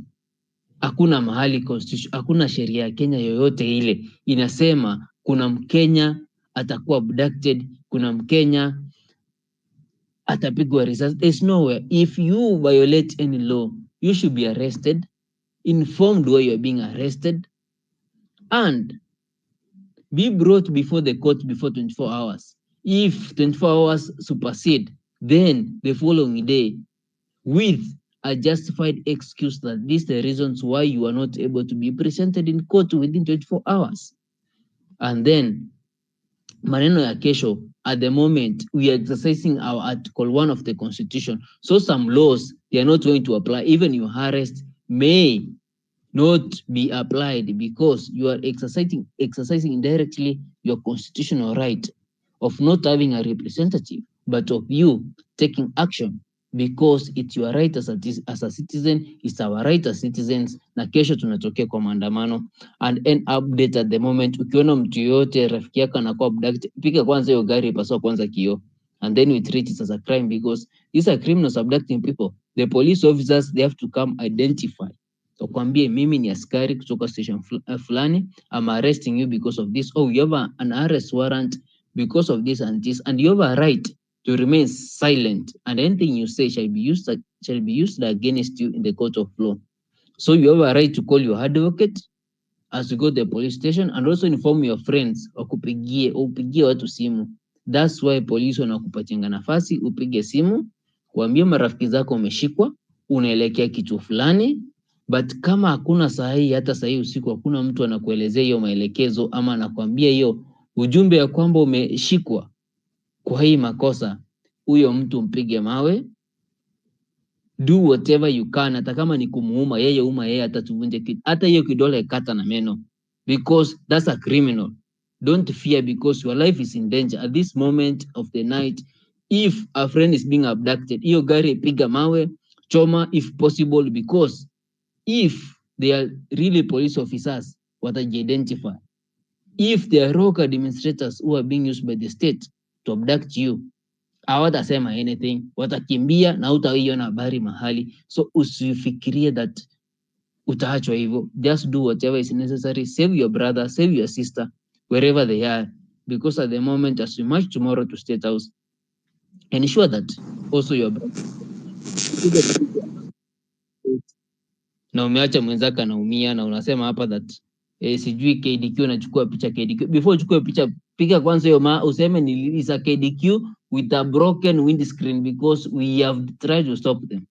Hakuna mahali constitution, hakuna sheria ya Kenya yoyote ile inasema kuna Mkenya atakuwa abducted, kuna Mkenya atapigwa risasi. There's nowhere. If you violate any law, you should be arrested, informed why you are being arrested, and be brought before the court before 24 hours. If 24 hours supersede, then the following day, with a justified excuse that these are the reasons why you are not able to be presented in court within 24 hours. And then, maneno ya kesho, at the moment, we are exercising our Article 1 of the Constitution. So some laws, they are not going to apply. Even your arrest may not be applied because you are exercising indirectly your constitutional right of not having a representative, but of you taking action because it's your right as a citizen, it's our right as citizens, na kesho tunatokea kwa maandamano. And an update at the moment, ukiona mtu yote rafiki yako anakuwa abducted, piga kwanza hiyo gari ipaswa kwanza kioo, and then we treat it as a crime because these are criminals abducting people. The police officers, they have to come identify. So kwambie mimi ni askari kutoka station fulani, I'm arresting you because of this. Oh, you have an arrest warrant because of this and this, and you have a right to remain silent, and anything you say shall be used against you in the court of law. So you have a right to call your advocate as you go to the police station, and also inform your friends upigie watu simu. That's why police wanakupatianga nafasi upige simu, kuambia marafiki zako umeshikwa, unaelekea kitu fulani. But kama hakuna sahihi, hata sahihi usiku hakuna mtu anakuelezea hiyo maelekezo ama anakuambia hiyo ujumbe ya kwamba umeshikwa kwa hii makosa, huyo mtu mpige mawe. Do whatever you can, hata kama ni kumuuma yeye, atatuvunje kitu, hata hiyo kidole kata na meno, because that's a criminal. Don't fear because your life is in danger at this moment of the night. If a friend is being abducted, hiyo gari piga mawe, choma if possible, because if they are really police officers, wataji-identify. If they are rogue administrators who are being used by the state to abduct you, hawatasema anything, watakimbia na hutaiona habari mahali. So usifikirie that utaachwa hivyo. Just do whatever is necessary. Save your brother, save your sister, wherever they are. Because at the moment, as we march tomorrow to State House, ensure that also your brother na umeacha mwenzako anaumia na unasema hapa that sijui KDQ unachukua picha KDQ. Before uchukue picha, piga kwanza hiyo useme ni is a KDQ with a broken windscreen because we have tried to stop them.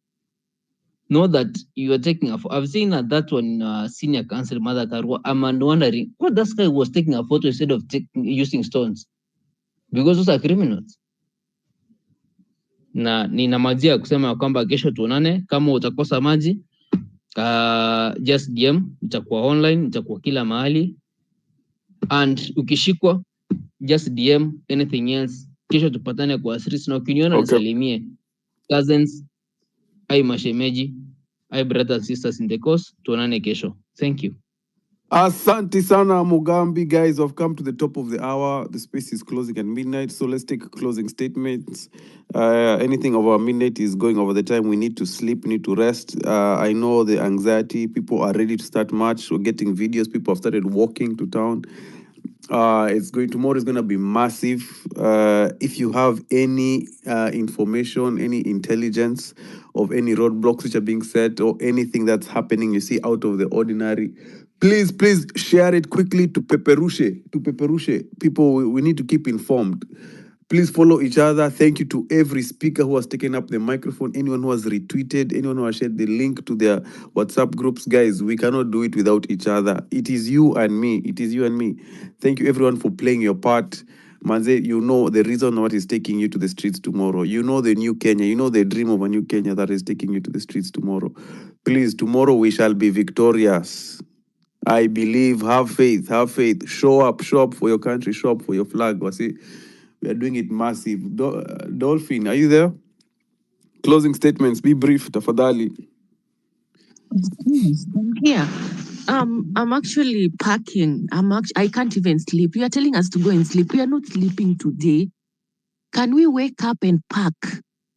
Know that you are taking I've seen that one senior council Mother Karua. I'm wondering what that guy was taking a photo instead of using stones, because those are criminals. Na nina majia kusema kwamba kesho tuonane. Kama utakosa maji, just DM, itakuwa online, itakuwa kila mahali, and ukishikwa just DM. Anything else, kesho tupatane kwa streets, na ukiniona nisalimie. Cousins, ai mashemeji, ai brothers and sisters in the cause, tuonane kesho. Thank you. Asante sana Mugambi. Guys, I've come to the top of the hour. The space is closing at midnight, so let's take closing statements. Anything over midnight is going over the time. We need to sleep, we need to rest. I know the anxiety. People are ready to start march. We're getting videos. People have started walking to town. Tomorrow is going to be massive. If you have any information, any intelligence of any roadblocks which are being set or anything that's happening, you see out of the ordinary, please share it quickly to Peperushe. People, we need to keep informed. Please follow each other. Thank you to every speaker who has taken up the microphone, anyone who has retweeted, anyone who has shared the link to their WhatsApp groups. Guys, we cannot do it without each other. It is you and me. It is you and me. Thank you, everyone, for playing your part. Manze, you know the reason what is taking you to the streets tomorrow. You know the new Kenya. You know the dream of a new Kenya that is taking you to the streets tomorrow. Please, tomorrow we shall be victorious. I believe, have faith, show up for your country, show up for your flag. We are doing it massive. Dolphin, are you there? Closing statements, be brief, tafadhali. Yes, I'm here. I'm actually packing. I can't even sleep. You are telling us to go and sleep. We are not sleeping today. Can we wake up and pack?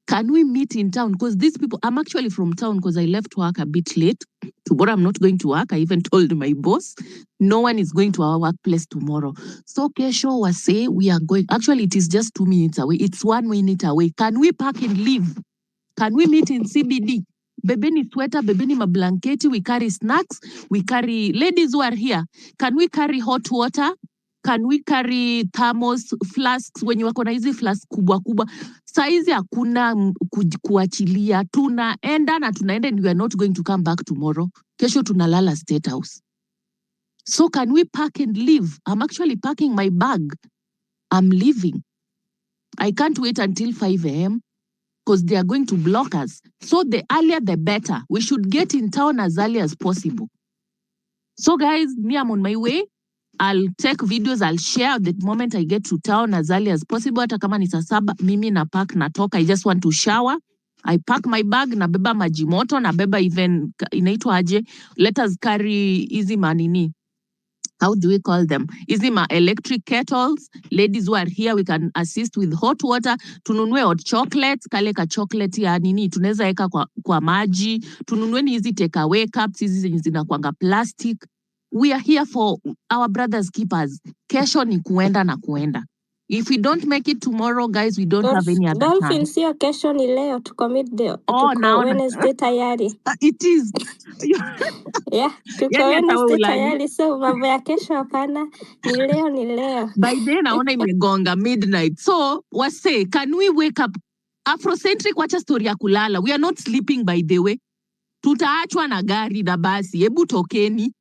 Can we meet in town? Because these people, I'm actually from town because I left work a bit late. Tomorrow I'm not going to work. I even told my boss, no one is going to our workplace tomorrow. So Kesho was say we are going, actually it is just 2 minutes away. It's 1 minute away. Can we pack and leave? Can we meet in CBD? Bebeni sweater, bebeni mablanketi, we carry snacks, we carry, ladies who are here, can we carry hot water? Can we carry thermos, flasks, when you wako na hizi flasks kubwa kubwa? Saizi hakuna kuachilia, tunaenda na tunaenda and we are not going to come back tomorrow. Kesho tunalala State House. So can we pack and leave? I'm actually packing my bag. I'm leaving. I can't wait until 5 a.m. because they are going to block us. So the earlier the better. We should get in town as early as possible. So guys, me, I'm on my way. I'll take videos, I'll share the moment I get to town as early as possible. Hata kama ni saa 7, mimi na pack natoka. I just want to shower. I pack my bag, nabeba maji moto, nabeba even, inaitwa aje, let us carry easy manini. How do we call them? Is it my electric kettles? Ladies who are here, we can assist with hot water. Tununue hot chocolates, kale ka chocolate ya nini, tunaweza eka kwa maji. Tununue ni hizi takeaway cups, hizi zenye zinakuanga plastic. We are here for our brothers keepers. Kesho ni kuenda na kuenda. If we don't make it tomorrow, guys, we don't have any other Dolphin, chance. sio kesho ni leo, tuko midday. Oh, Tuko naona. Wednesday tayari. It is. Yeah, tuko Yani hata wewe Wednesday ulali. tayari, so mambo ya kesho hapana. Ni leo. By then naona imegonga midnight. So wase, can we wake up? Afrocentric, wacha story ya kulala. We are not sleeping, by the way. Tutaachwa na gari na basi. Hebu tokeni.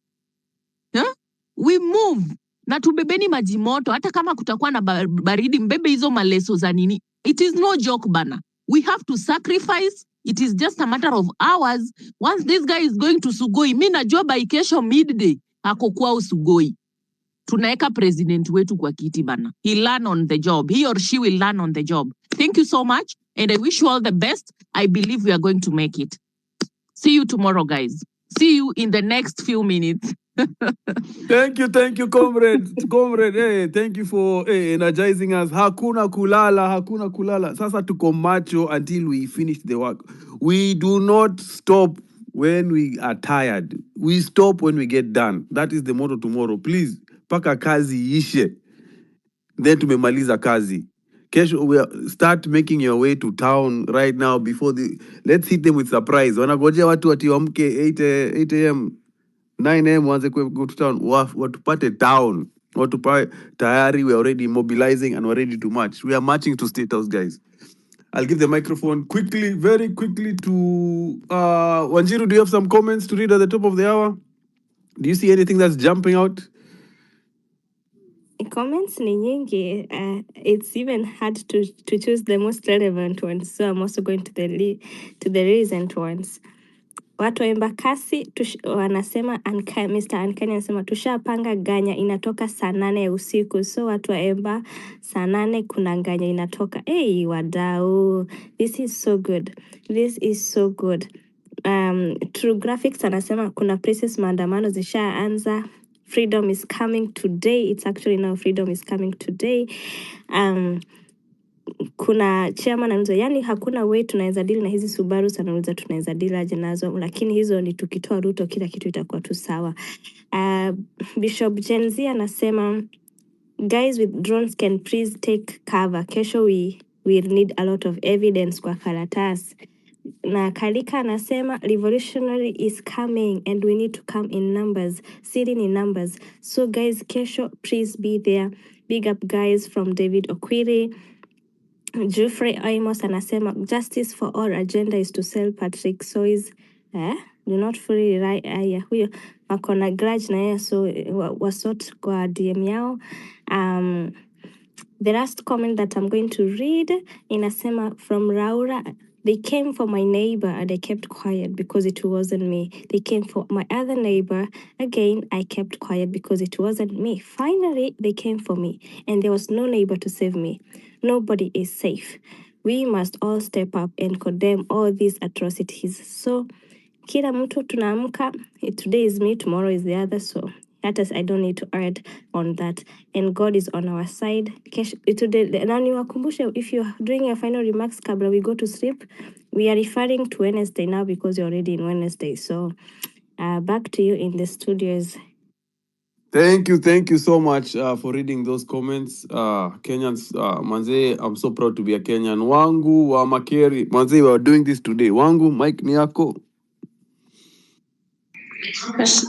Huh? We move. Na tubebeni maji moto. Hata kama kutakuwa na baridi, mbebe hizo maleso za nini. It is no joke bana. We have to sacrifice. It is just a matter of hours. Once this guy is going to Sugoi, mi najua by kesho midday, ako kwao Sugoi. Tunaeka president wetu kwa kiti bana. He learn on the job. He or she will learn on the job. Thank you so much. And I wish you all the best. I believe we are going to make it. See you tomorrow, guys. See you in the next few minutes. Thank you, comrade. Hey, thank you for energizing us. Hakuna kulala. Sasa tuko macho until we finish the work. We do not stop when we are tired. We stop when we get done. That is the motto tomorrow. Please, paka kazi ishe. Then tumemaliza kazi. Kesho, start making your way to town right now before let's hit them with surprise. Wanagojea watu ati wamke 8 a.m. 9 a.m. wanze go to town. Watupate town. Watupate tayari. We are already mobilizing and we're ready to march. We are marching to State House, guys. I'll give the microphone very quickly to Wanjiru. Do you have some comments to read at the top of the hour? Do you see anything that's jumping out? Comments ni nyingi. It's even hard to choose the most relevant ones, so I'm also going to the recent ones. Watu wa Embakasi wanasema Mr. Ankani anasema tushapanga ganya inatoka saa 8 ya usiku. So watu wa Emba saa 8 kuna ganya inatoka. Hey wadau, this is so good. True Graphics anasema kuna places maandamano zishaanza. freedom is coming today. It's actually now freedom is coming today. Kuna chairman anauliza, yani hakuna way tunaweza deal na hizi Subaru, anauliza tunaweza deal aje nazo, lakini hizo ni tukitoa Ruto kila kitu itakuwa tu sawa. Bishop Jenzi anasema, guys with drones can please take cover. Kesho we need a lot of evidence kwa karatasi. Na Kalika anasema revolutionary is coming and we need to come in numbers, sitting in numbers. So guys, kesho please be there. Big up guys from David Okwiri. Jeffrey Amos anasema justice for all agenda is to sell Patrick Sois. Do not fully right. Huyo makona grudge na yeye, so wasot kwa DM yao. The last comment that I'm going to read inasema from Raura, they came for my neighbor and I kept quiet because it wasn't me. They came for my other neighbor. Again, I kept quiet because it wasn't me. Finally, they came for me and there was no neighbor to save me. Nobody is safe. We must all step up and condemn all these atrocities. So, kila mtu tunaamka, today is me, tomorrow is the other, so I don't need to add on that. And God is on our side. Today, if you're doing your final remarks, kabla we go to sleep, we are referring to Wednesday now because you're already in Wednesday. So back to you in the studios. Thank you so much for reading those comments. Kenyans, manze, I'm so proud to be a Kenyan. Wangu wa Makeri, manze, we are doing this today. Wangu, Mike ni yako.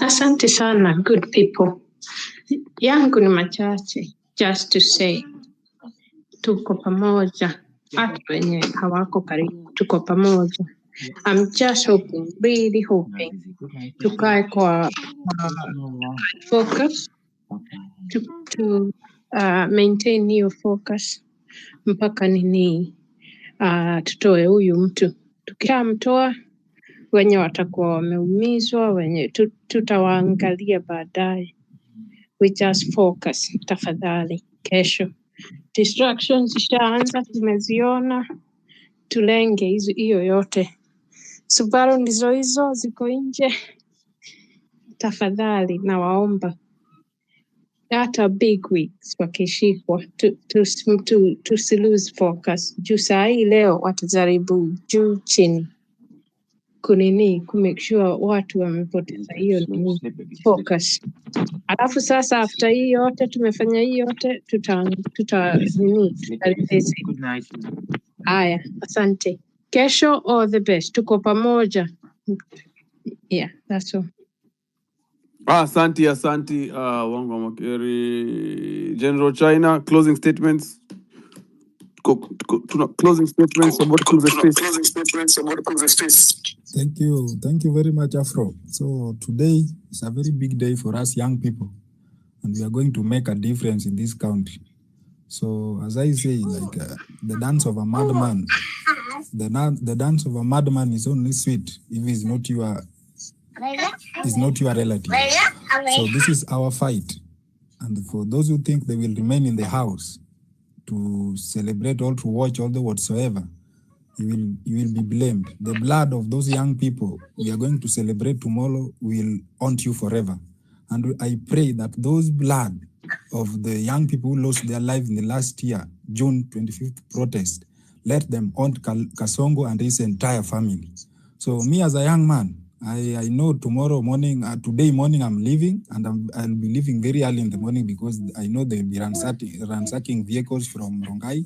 Asante sana, good people. Yangu ni machache, just to say, tuko pamoja. Hata wenye hawako karibu, tuko pamoja. I'm just hoping, really hoping, tukae kwa focus, to maintain your focus, mpaka nini, tutoe huyu mtu. Tukishamtoa, wenye watakuwa wameumizwa, wenye tutawaangalia baadaye. We just focus, tafadhali. Kesho distractions ishaanza, tumeziona, tulenge hiyo yote. Subaru ndizo hizo ziko nje, tafadhali nawaomba. Hata big weeks wakishikwa, to lose focus. Juu saa hii leo watajaribu juu chini kumake sure watu wamepoteza hiyo focus. Alafu sasa after hii yote tumefanya hii yote haya, asante. Kesho all the best, tuko pamoja. Yeah, that's all. Asante, Wangu wa Makeri. General China, closing statements. Closing statements about the space. Thank you very much, Afro. So today is a very big day for us young people, and we are going to make a difference in this country. So as I say, like the dance of a madman, the dance of a madman is only sweet if it's not your relative. So this is our fight, and for those who think they will remain in the house to celebrate or to watch all the whatsoever, you will be blamed. The blood of those young people we are going to celebrate tomorrow will haunt you forever. And I pray that those blood of the young people who lost their lives in the last year, June 25th protest, let them haunt Kasongo and his entire family. So me as a young man, I know tomorrow morning, today morning I'm leaving, and I'll be leaving very early in the morning because I know they'll be ransacking vehicles from Rongai.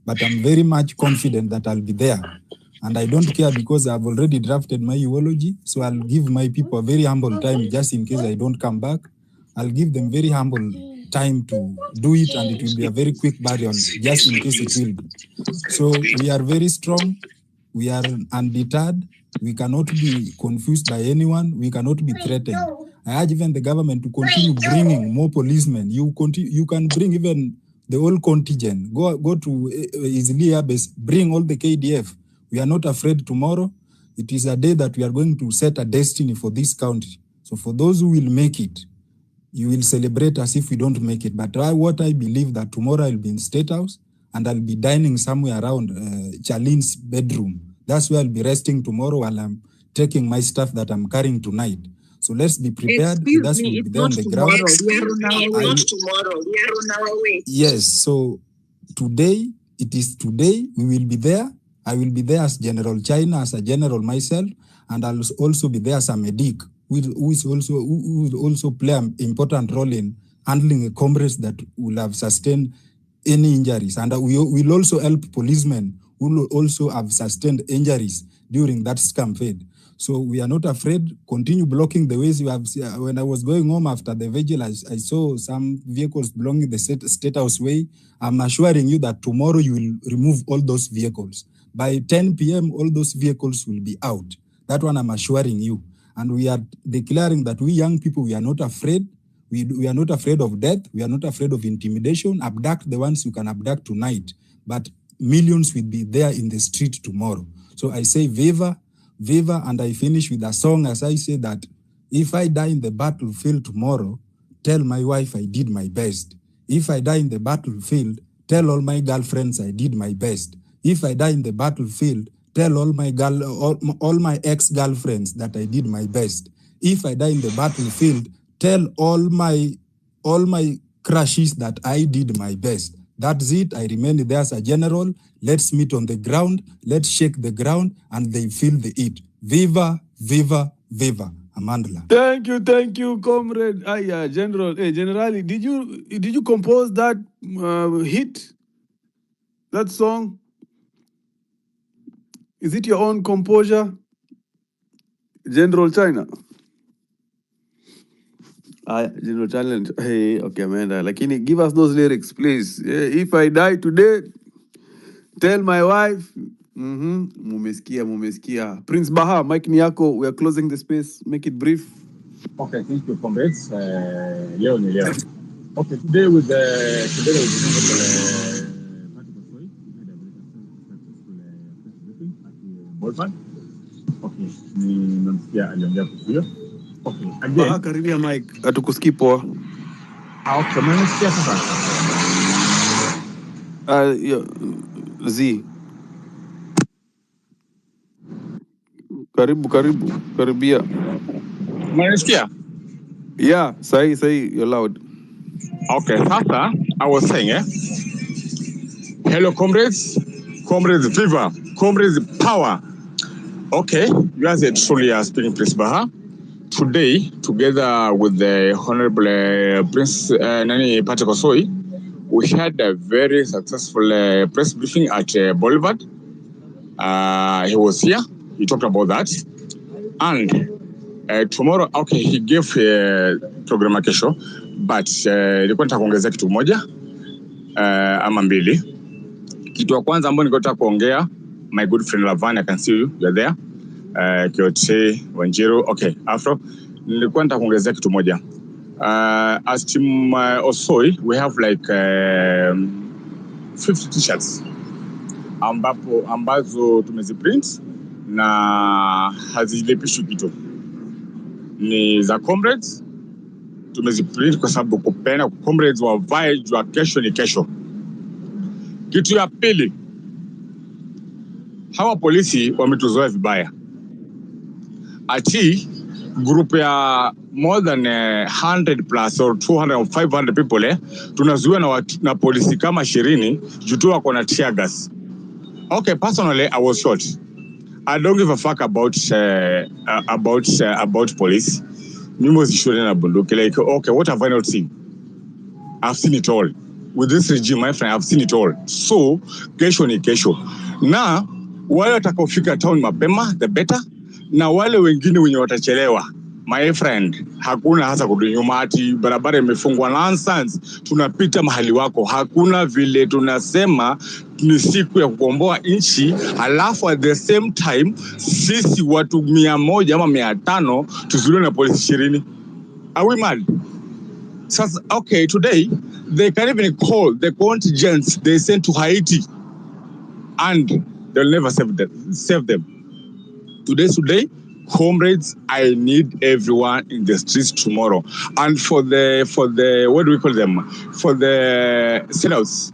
But I'm very much confident that I'll be there. And I don't care because I've already drafted my eulogy. So I'll give my people a very humble time just in case I don't come back. I'll give them very humble time to do it, and it will be a very quick burial just in case it will be. So we are very strong. We are undeterred. We cannot be confused by anyone. We cannot be threatened. I urge even the government to continue bringing more policemen. You can bring even the whole contingent. Go to Izili base, bring all the KDF. We are not afraid tomorrow. It is a day that we are going to set a destiny for this country. So for those who will make it, you will celebrate as if we don't make it. But what I believe that tomorrow I'll be in State House and I'll be dining somewhere around Charlene's bedroom. That's where I'll be resting tomorrow while I'm taking my stuff that I'm carrying tonight. So let's be prepared. Excuse With us, me, we'll it's be there on not the ground. tomorrow. We are on our way. Not tomorrow. We are on our way. Yes, so today, it is today, we will be there. I will be there as General China, as a general myself, and I'll also be there as a medic, who will also play an important role in handling the comrades that will have sustained any injuries. And we will also help policemen who will also have sustained injuries during that campaign. So we are not afraid. Continue blocking the ways you have. When I was going home after the vigil, I saw some vehicles blocking the State House way. I'm assuring you that tomorrow you will remove all those vehicles. By 10 p.m., all those vehicles will be out. That one I'm assuring you. And we are declaring that we young people, we are not afraid. We are not afraid of death. We are not afraid of intimidation. Abduct the ones you can abduct tonight. But millions will be there in the street tomorrow. So I say Viva, Viva, and I finish with a song as I say that if I die in the battlefield tomorrow, tell my wife I did my best. If I die in the battlefield, tell all my girlfriends I did my best. If I die in the battlefield, tell all my ex-girlfriends that I did my best. If I die in the battlefield, tell all my crushes that I did my best. That's it. I remain there as a general. Let's meet on the ground. Let's shake the ground, and they feel the heat. Viva, viva, viva. Amandla. Thank you, comrade. General. Hey, Generali, did you compose that hit? That song? Is it your own composure, General China? General China. Hey, okay, Amanda. Lakini, give us those lyrics, please. If I die today, tell my wife. Mumesikia. Prince Baha, Mike Niako, we are closing the space. Make it brief. Okay, thank you, comrades. Leo ni leo. Okay, today with the together with the Bolpan. Okay, nimemsikia aliongea kuhusu hiyo. Okay, again. Karibia Mike, hatukusikii poa. Okay, mmesikia sasa. Z. Karibia. Mmesikia? Yeah, say you're loud. Okay, sasa, I was saying, hello, comrades, viva, comrades, power. Okay, you guys are truly speaking Prince Baha. Today, together with the Honorable Prince Nani Patekosoi, we had a very successful press briefing at Boulevard. He was here, he talked about that. And tomorrow, okay, he gave program kesho, but nilikuwa nataka kuongezea kitu moja ama mbili. Kitu ya kwanza ambayo nilikuwa kuongea, my good friend Lavan, I can see you, you're there. Kioche, Wanjiru, okay, Afro. Nilikuwa nataka kuongezea kitu moja. As team Osoi, we have like 50 t-shirts ambazo tumeziprint na hazilipishwi kitu. Ni za comrades, tumeziprint kwa sababu kupenda comrades wavae jua kesho ni kesho. Kitu ya pili, hawa polisi wametuzoea vibaya. Ati group ya more than 100 plus or 200 or 500 people tunazuia na polisi kama 20 jutu wako na tear gas. Okay, personally I was shot. I don't give a fuck about police. Mimi was shot na bunduki, like, okay, what have I not seen? I've seen it all. With this regime, my friend, I've seen it all. So, kesho ni kesho. Na wale watakofika town mapema, the better. Na wale wengine wenye watachelewa, my friend, hakuna hasa kurudi nyuma ati barabara imefungwa. Nonsense. Tunapita mahali wako. Hakuna vile tunasema ni siku ya kukomboa nchi, alafu at the same time sisi watu 100 ama 500 tuzuiliwe na polisi 20. Are we mad? So, okay, today they can even call the contingents they sent to Haiti, and they'll never save them. Today, comrades, I need everyone in the streets tomorrow. And for the what do we call them? For the sellers,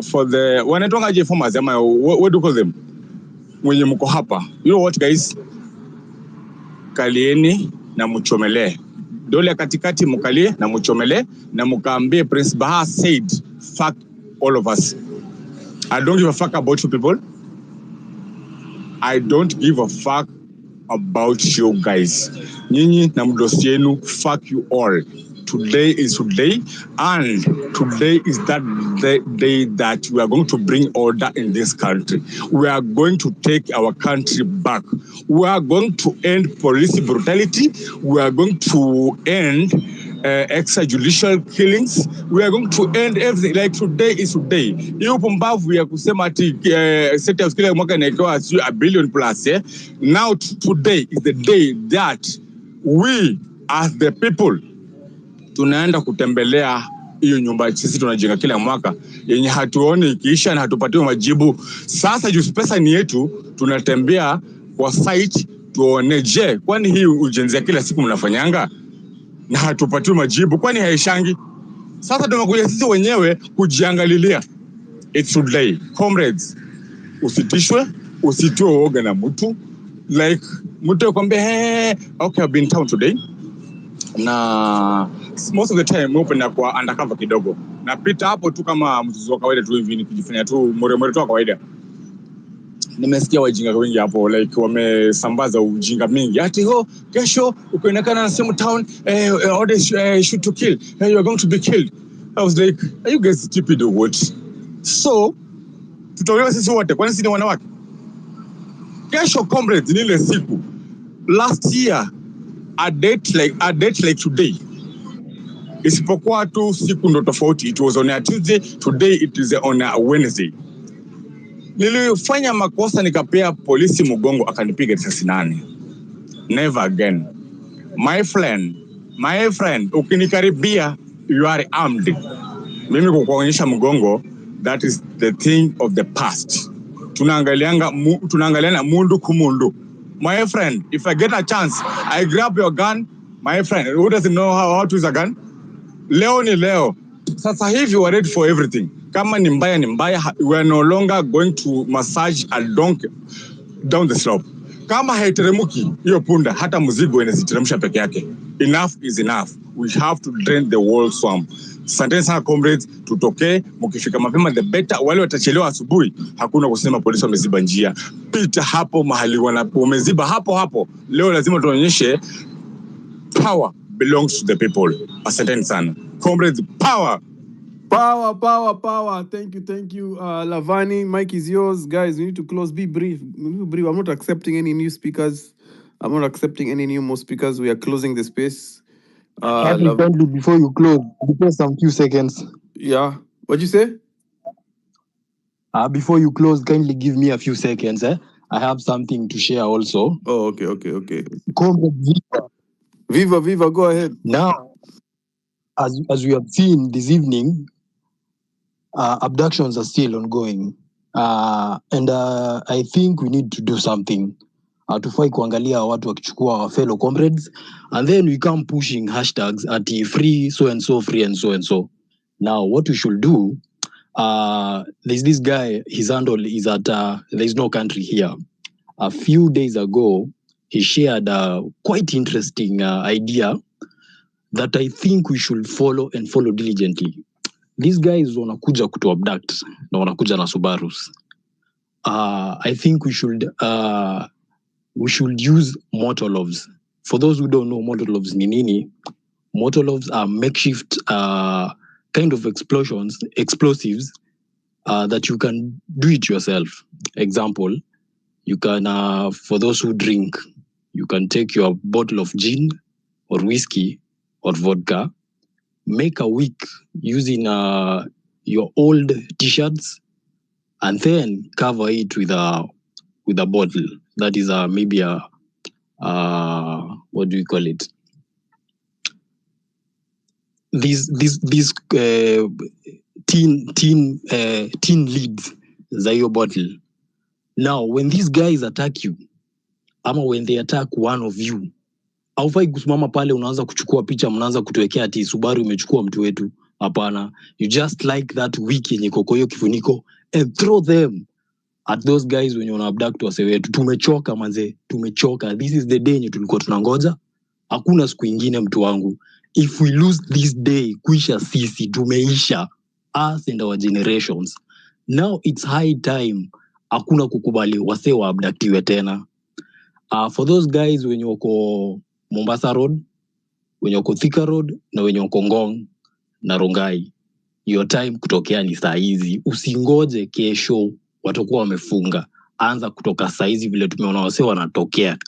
for the when I don't have farmers, what do you call them? When you mko hapa, you know what, guys? Kalieni na muchomele. Dole katikati mukalie na muchomele na mukaambie Prince Baha said fuck all of us. I don't give a fuck about you people. I don't give a fuck about you guys. Nyinyi na mdosi yenu, fuck you all. Today is today, and today is that day that we are going to bring order in this country. We are going to take our country back. We are going to end police brutality. We are going to end extrajudicial killings. We are going to end everything. Like today is today. Hiyo pumbavu ya kusema ati state of kila mwaka inaekewa $1 billion plus. Now today is the day that we as the people tunaenda kutembelea hiyo nyumba sisi tunajenga kila mwaka yenye hatuoni ikiisha na hatupatiwi majibu. Sasa juu pesa ni yetu, tunatembea kwa site tuone, je, kwani hii ujenzi ya kila siku mnafanyanga na hatupatiwi majibu, kwani haishangi? Sasa tunakuja sisi wenyewe kujiangalilia. It's today. Comrades, usitishwe, usitoe uoga na mtu. Like mtu akwambia okay, I've been town today. Na most of the time upenda kwa undercover kidogo. Napita hapo tu kama mzuzu wa kawaida tu hivi nikijifanya tu more tu kawaida. Nimesikia wajinga wengi hapo like wamesambaza ujinga mingi. Ati kesho ukionekana na same town order shoot to kill. You are going to be killed. I was like, are you guys stupid or what? So tutaelewa sisi wote kwani sisi ni wanawake. Kesho comrades ni ile siku. Last year a date like today. Isipokuwa tu siku ndo tofauti. It was on a Tuesday, today it is on a Wednesday. Nilifanya makosa nikapea polisi mgongo akanipiga risasi 8. Never again. My friend, ukinikaribia you are armed. Mimi kukuonyesha mgongo, that is the thing of the past. Tunaangaliana mundu kumundu. My friend, if I get a chance, I grab your gun. My friend, who doesn't know how to use a gun? Leo ni leo. Sasa hivi we are ready for everything. Kama ni mbaya ni mbaya, we are no longer going to massage a donkey down the slope. Kama haiteremuki hiyo punda, hata mzigo inaziteremsha peke yake. Enough is enough. We have to drain the whole swamp. Asanteni sana comrades, tutoke mkifika mapema the better. Wale watachelewa asubuhi, hakuna kusema polisi wameziba njia. Pita hapo mahali wameziba hapo. Leo lazima tuonyeshe power belongs to the people. Asanteni sana. Comrades, power. Power. Thank you. Lavani, mic is yours. Guys, we need to close. Be brief. I'm not accepting any new speakers. I'm not accepting any new more speakers. We are closing the space. Kindly, before you close, because some few seconds. Yeah. What'd you say? Before you close, kindly give me a few seconds. I have something to share also. Oh, okay. Comrade Viva, go ahead. Now, as we have seen this evening, abductions are still ongoing. And I think we need to do something. Hatufai kuangalia watu wakichukua our fellow comrades, and then we come pushing hashtags at free so and so, free and so and so. Now, what we should do, there's this guy, his handle is at There's No Country Here. A few days ago, he shared a quite interesting idea that I think we should follow diligently. These guys wanakuja kutu abduct na wanakuja na Subarus. I think we should use Motoloves. For those who don't know Motoloves ni nini, Motoloves are makeshift kind of explosives that you can do it yourself. Example, you can, for those who drink, you can take your bottle of gin or whiskey or vodka, make a wick using your old t-shirts, and then cover it with a bottle. That is maybe a what do we call it? These tin lids za your bottle. Now, when these guys attack you, ama when they attack one of you, haufai kusimama pale unaanza kuchukua picha, mnaanza kutuwekea ati Subaru imechukua mtu wetu. Hapana. You just like that wiki yenye koko hiyo kifuniko and throw them at those guys when you abduct wase wetu. Tumechoka manze, tumechoka. This is the day yenye tulikuwa tunangoja, Hakuna siku ingine mtu wangu. If we lose this day, kuisha sisi, tumeisha. Us and our generations. Now it's high time. Hakuna kukubali wase wa abductiwe tena. For those guys wenye wako Mombasa Road, wenye wako Thika Road, na wenye wako Ngong na Rongai, your time kutokea ni saa hizi. Usingoje kesho watakuwa wamefunga. Anza kutoka saa hizi vile tumeona wase wanatokea.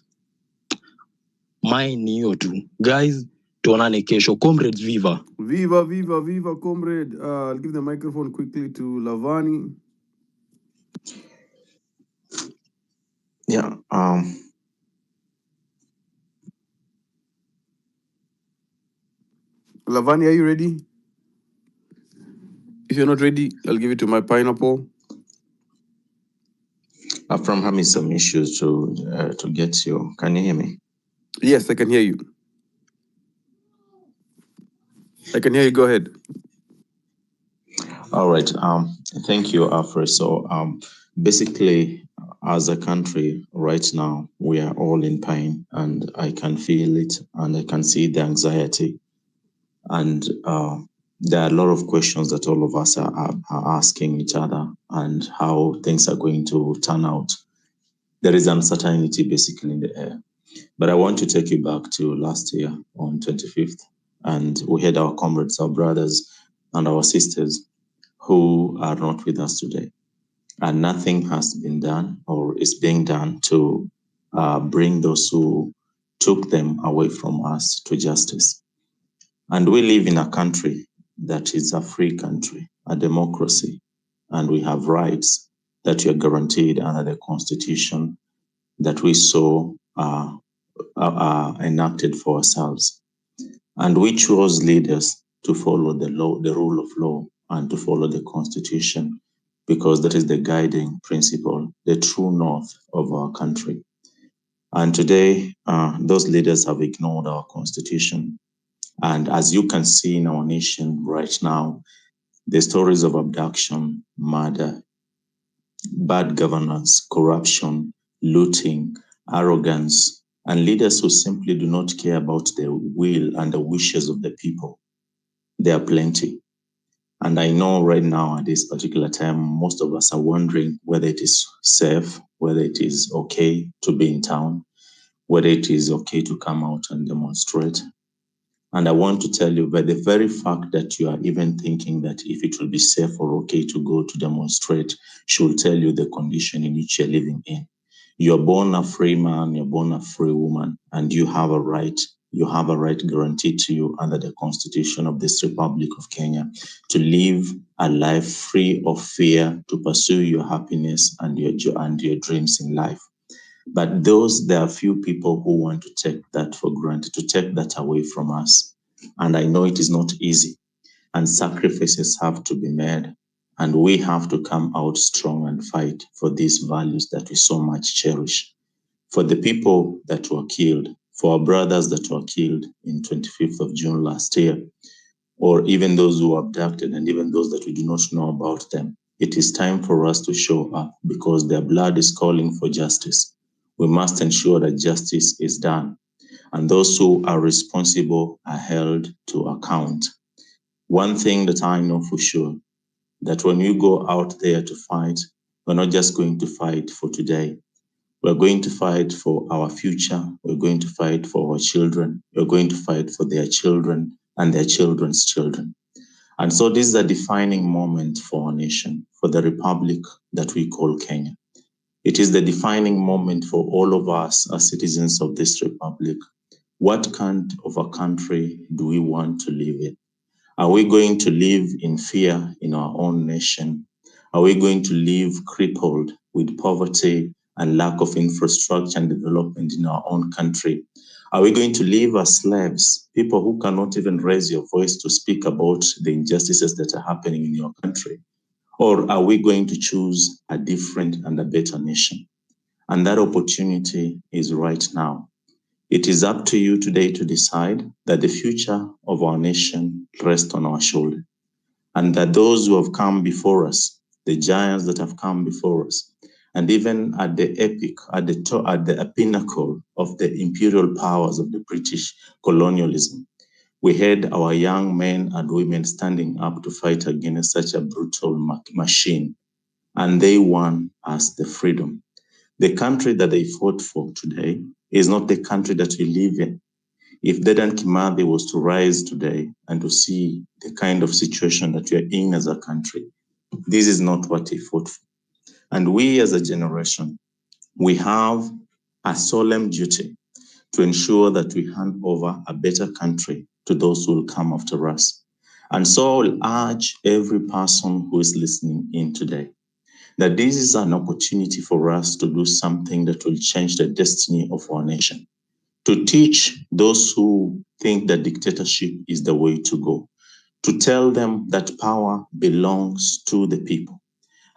Mine ni hiyo tu. Guys, tuonane kesho. Comrades, viva. Viva, viva, viva, comrade. I'll give the microphone quickly to Lavani. Yeah. Lavani, are you ready? If you're not ready, I'll give it to my pineapple. I'm having some issues to get you. Can you hear me? Yes, I can hear you. I can hear you. Go ahead. All right. Thank you, Alfred. So, basically, as a country right now, we are all in pain, and I can feel it, and I can see the anxiety, and there are a lot of questions that all of us are asking each other, and how things are going to turn out. There is uncertainty basically in the air. But I want to take you back to last year on 25th, and we had our comrades, our brothers, and our sisters who are not with us today. And nothing has been done or is being done to bring those who took them away from us to justice. And we live in a country that is a free country, a democracy, and we have rights that are guaranteed under the Constitution that we saw enacted for ourselves. And we chose leaders to follow the law, the rule of law, and to follow the Constitution, because that is the guiding principle, the true north of our country. And today, those leaders have ignored our Constitution. And as you can see in our nation right now, the stories of abduction, murder, bad governance, corruption, looting, arrogance, and leaders who simply do not care about the will and the wishes of the people. There are plenty. And I know right now at this particular time, most of us are wondering whether it is safe, whether it is okay to be in town, whether it is okay to come out and demonstrate. And I want to tell you that the very fact that you are even thinking that if it will be safe or okay to go to demonstrate should tell you the condition in which you're living in. You're born a free man, you're born a free woman, and you have a right guaranteed to you under the Constitution of this Republic of Kenya to live a life free of fear, to pursue your happiness and your dreams in life. But there are few people who want to take that for granted, to take that away from us. And I know it is not easy, and sacrifices have to be made, and we have to come out strong and fight for these values that we so much cherish. For the people that were killed, for our brothers that were killed in 25th of June last year, or even those who were abducted and even those that we do not know about them, it is time for us to show up because their blood is calling for justice. We must ensure that justice is done, and those who are responsible are held to account. One thing that I know for sure, that when we go out there to fight, we're not just going to fight for today. We're going to fight for our future. We're going to fight for our children. We're going to fight for their children and their children's children. And so this is a defining moment for our nation, for the republic that we call Kenya. It is the defining moment for all of us as citizens of this republic. What kind of a country do we want to live in? Are we going to live in fear in our own nation? Are we going to live crippled with poverty and lack of infrastructure and development in our own country? Are we going to live as slaves, people who cannot even raise your voice to speak about the injustices that are happening in your country? Or are we going to choose a different and a better nation? And that opportunity is right now. It is up to you today to decide that the future of our nation rests on our shoulder, and that those who have come before us, the giants that have come before us, And even at the epic, at the pinnacle of the imperial powers of the British colonialism, we had our young men and women standing up to fight against such a brutal machine, and they won us the freedom. The country that they fought for today is not the country that we live in. If Dedan Kimathi was to rise today and to see the kind of situation that we are in as a country, this is not what he fought for. And we as a generation, we have a solemn duty to ensure that we hand over a better country to those who will come after us. And so I'll urge every person who is listening in today that this is an opportunity for us to do something that will change the destiny of our nation, to teach those who think that dictatorship is the way to go, to tell them that power belongs to the people.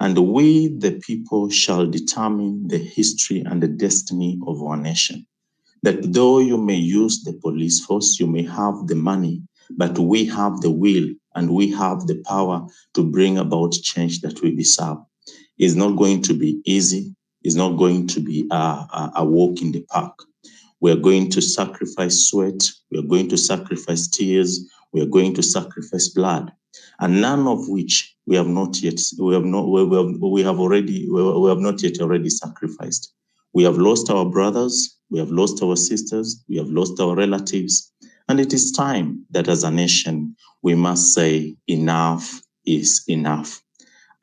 And we, the people, shall determine the history and the destiny of our nation. That though you may use the police force, you may have the money, but we have the will and we have the power to bring about change that we deserve. It's not going to be easy. It's not going to be a walk in the park. We're going to sacrifice sweat. We're going to sacrifice tears. We're going to sacrifice blood, and none of which we have not yet already sacrificed. We have lost our brothers. We have lost our sisters. We have lost our relatives, and it is time that as a nation we must say enough is enough.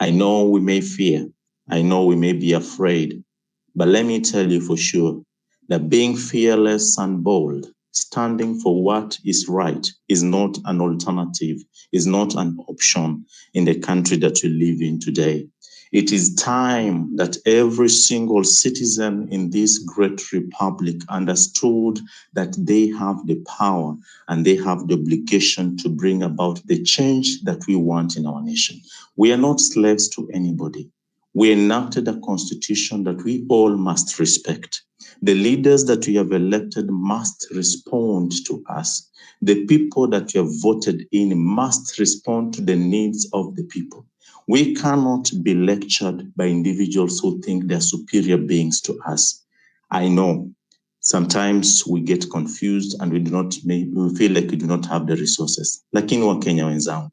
I know we may fear. I know we may be afraid, but let me tell you for sure that being fearless and bold, standing for what is right, is not an alternative, is not an option in the country that we live in today. It is time that every single citizen in this great republic understood that they have the power and they have the obligation to bring about the change that we want in our nation. We are not slaves to anybody. We enacted a constitution that we all must respect. The leaders that we have elected must respond to us. The people that we have voted in must respond to the needs of the people. We cannot be lectured by individuals who think they're superior beings to us. I know sometimes we get confused and we feel like we do not have the resources. Lakini Wakenya wenzangu,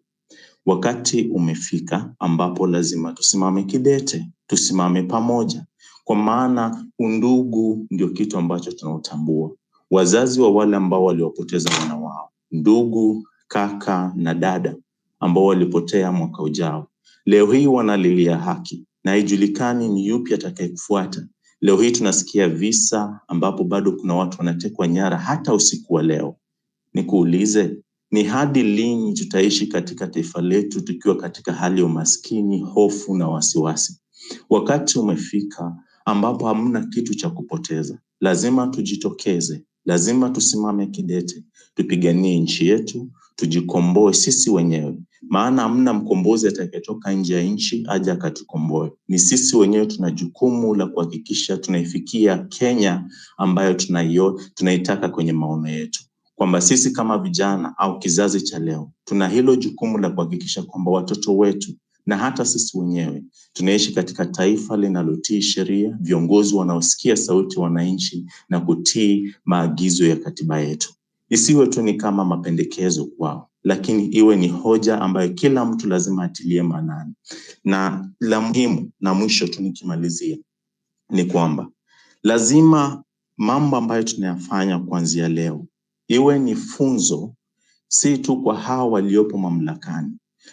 wakati umefika ambapo lazima tusimame kidete, tusimame pamoja, kwa maana undugu ndio kitu ambacho tunautambua. Wazazi wa wale ambao waliopoteza wana wao, ndugu, kaka na dada ambao walipotea mwaka ujao, leo hii wanalilia haki na haijulikani ni yupi atakayekufuata. Leo hii tunasikia visa ambapo bado kuna watu wanatekwa nyara hata usiku wa leo. Nikuulize, ni hadi lini tutaishi katika taifa letu tukiwa katika hali ya umaskini, hofu na wasiwasi? Wakati umefika ambapo hamna kitu cha kupoteza. Lazima tujitokeze, lazima tusimame kidete, tupiganie nchi yetu, tujikomboe sisi wenyewe. Maana hamna mkombozi atakayetoka nje ya nchi aje akatukomboe. Ni sisi wenyewe tuna jukumu la kuhakikisha tunaifikia Kenya ambayo tunaitaka kwenye maono yetu. Kwamba sisi kama vijana au kizazi cha leo tuna hilo jukumu la kuhakikisha kwamba watoto wetu na hata sisi wenyewe tunaishi katika taifa linalotii sheria, viongozi wanaosikia sauti wananchi na kutii maagizo ya katiba yetu. Isiwe tu ni kama mapendekezo kwao, lakini iwe ni hoja ambayo kila mtu lazima atilie maanani. Na la muhimu na mwisho tu nikimalizia ni kwamba lazima mambo ambayo tunayafanya kuanzia leo iwe ni funzo si tu kwa hawa waliopo mamlakani,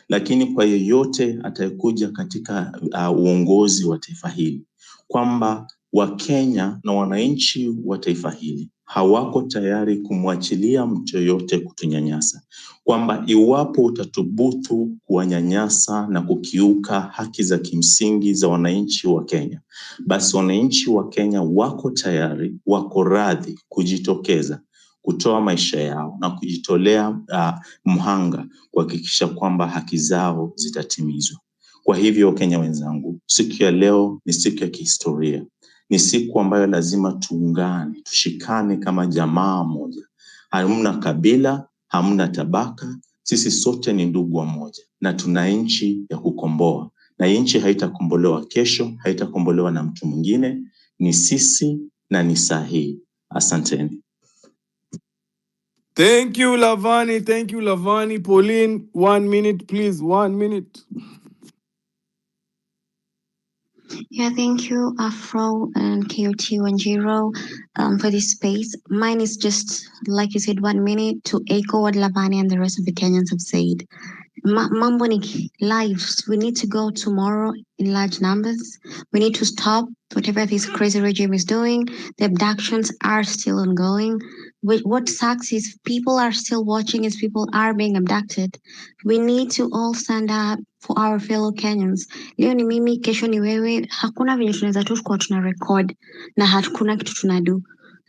lakini kwa yeyote atayekuja katika uongozi wa taifa hili, kwamba Wakenya na wananchi wa taifa hili hawako tayari kumwachilia mtu yoyote kutunyanyasa, kwamba iwapo utathubutu kuwanyanyasa na kukiuka haki za kimsingi za wananchi wa Kenya, basi wananchi wa Kenya wako tayari, wako radhi kujitokeza, kutoa maisha yao na kujitolea mhanga kuhakikisha kwamba haki zao zitatimizwa. Kwa hivyo Wakenya wenzangu, siku ya leo ni siku ya kihistoria. Ni siku ambayo lazima tuungane, tushikane kama jamaa moja. Hamna kabila, hamna tabaka, sisi sote ni ndugu wa moja na tuna nchi ya kukomboa. na nchi haitakombolewa kesho, haitakombolewa na mtu mwingine, ni sisi na ni sahihi. Asanteni. Thank you, Lavani. Thank you, Lavani. Pauline, 1 minute, please. 1 minute. Yeah, thank you, Afro and KOT10, for this space. Mine is just, like you said, 1 minute to echo what Lavani and the rest of the Kenyans have said. Mambo ni lives. We need to go tomorrow in large numbers. We need to stop whatever this crazy regime is doing. The abductions are still ongoing. What sucks is people are still watching as people are being abducted. We need to all stand up for our fellow Kenyans. Leo ni mimi, kesho ni wewe. Hakuna venye tunaweza tu kuwa tuna record na hakuna kitu tunadu.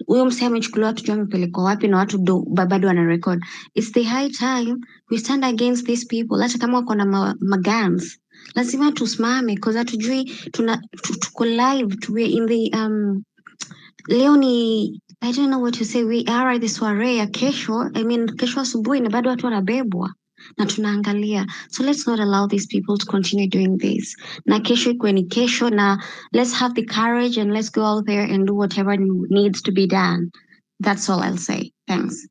Huyo msee amechukuliwa tujue amepelekwa wapi na watu bado wana record. It's the high time we stand against these people. Hata kama wako na magans lazima tusimame because hatujui tuko live, we in the leo ni I don't know what to say, we are at the soiree ya kesho. I mean kesho asubuhi na bado watu wanabebwa na tunaangalia. So let's not allow these people to continue doing this. Na kesho ikuwe ni kesho, na let's have the courage and let's go out there and do whatever needs to be done. That's all I'll say. Thanks.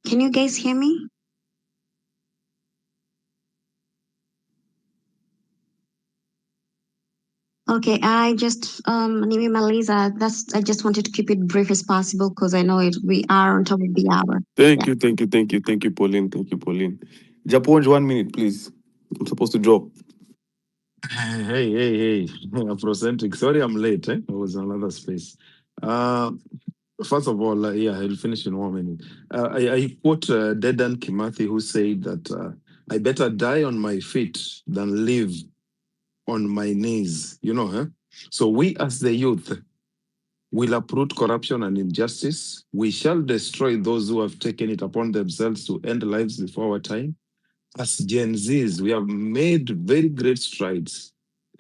Can you guys hear me? Okay, I just nimemaliza. I just wanted to keep it brief as possible because I know we are on top of the hour. Thank you, Pauline. Thank you, Pauline. Japonj, 1 minute, please. I'm supposed to drop. Hey. Afrocentric. Sorry I'm late. I was in another space. First of all, I'll finish in 1 minute. I quote Dedan Kimathi, who said that I better die on my feet than live on my knees. You know, huh? So we as the youth will uproot corruption and injustice. We shall destroy those who have taken it upon themselves to end lives before our time. As Gen Zs, we have made very great strides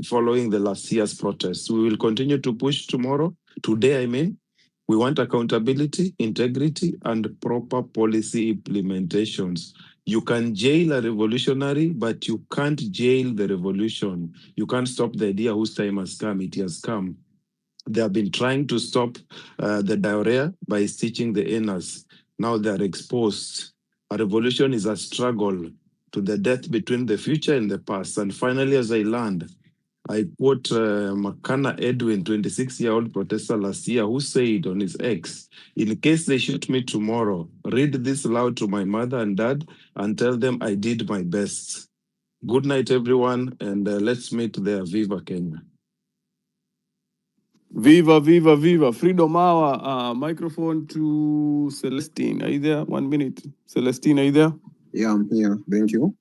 following the last year's protests. We will continue to push today, I mean. We want accountability, integrity, and proper policy implementations. You can jail a revolutionary, but you can't jail the revolution. You can't stop the idea whose time has come. It has come. They have been trying to stop the diarrhea by stitching the anus. Now they are exposed. A revolution is a struggle to the death between the future and the past. And finally, as I land, I quote Makana Edwin, 26-year-old protester last year, who said on his X, in case they shoot me tomorrow, read this loud to my mother and dad and tell them I did my best. Good night, everyone, and let's meet there. Viva Kenya. Viva. Freedom Hour. Microphone to Celestine. Are you there? 1 minute. Celestine, are you there? Yeah, I'm here. Thank you.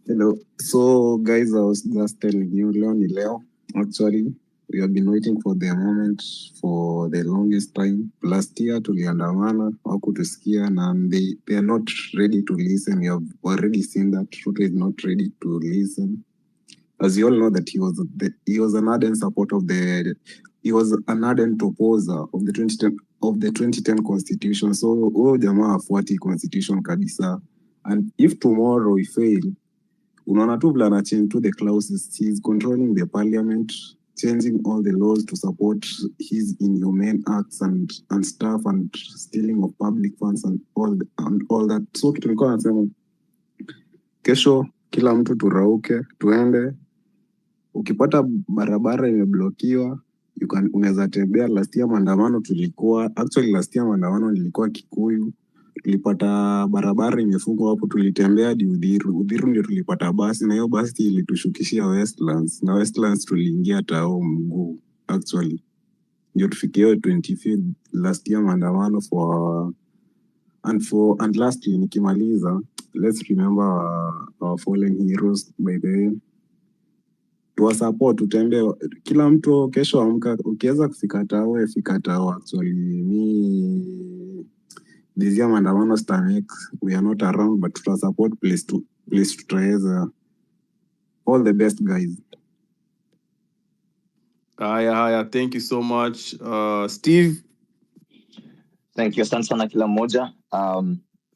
Hello. So, guys, I was just telling you, Leo, actually, we have been waiting for the moment for the longest time. Last year, tuliandamana, hawakutusikia, and they are not ready to listen. We have already seen that Ruto is not ready to listen. As you all know, that he was an ardent supporter he was an ardent opposer of the 2010 constitution. So, jamaa hafuati constitution kabisa. And if tomorrow we fail, unaona tu vile anachange to the clauses. He's controlling the parliament, changing all the laws to support his inhumane acts and stuff, and stealing of public funds and all that. So kitu nilikuwa nasema, kesho kila mtu turauke, tuende. Ukipata barabara imeblokiwa, unaweza tembea. Last year maandamano nilikuwa Kikuyu. Tulipata barabara imefungwa hapo, tulitembea hadi Udhiru ndio tulipata basi, na hiyo basi ilitushukishia Westlands, na Westlands tuliingia tao mguu actually ndio tufikie 25th last year maandamano and lastly nikimaliza, let's remember our fallen heroes by the way. Tuwasupport, tutembee kila mtu. Kesho amka, ukiweza kufika tao fika tao. Actually this year maandamano Stamex, we are not around, but to support place to try. All the best, guys. Haya, thank you so much. Steve? Thank you. Asante sana kila mmoja.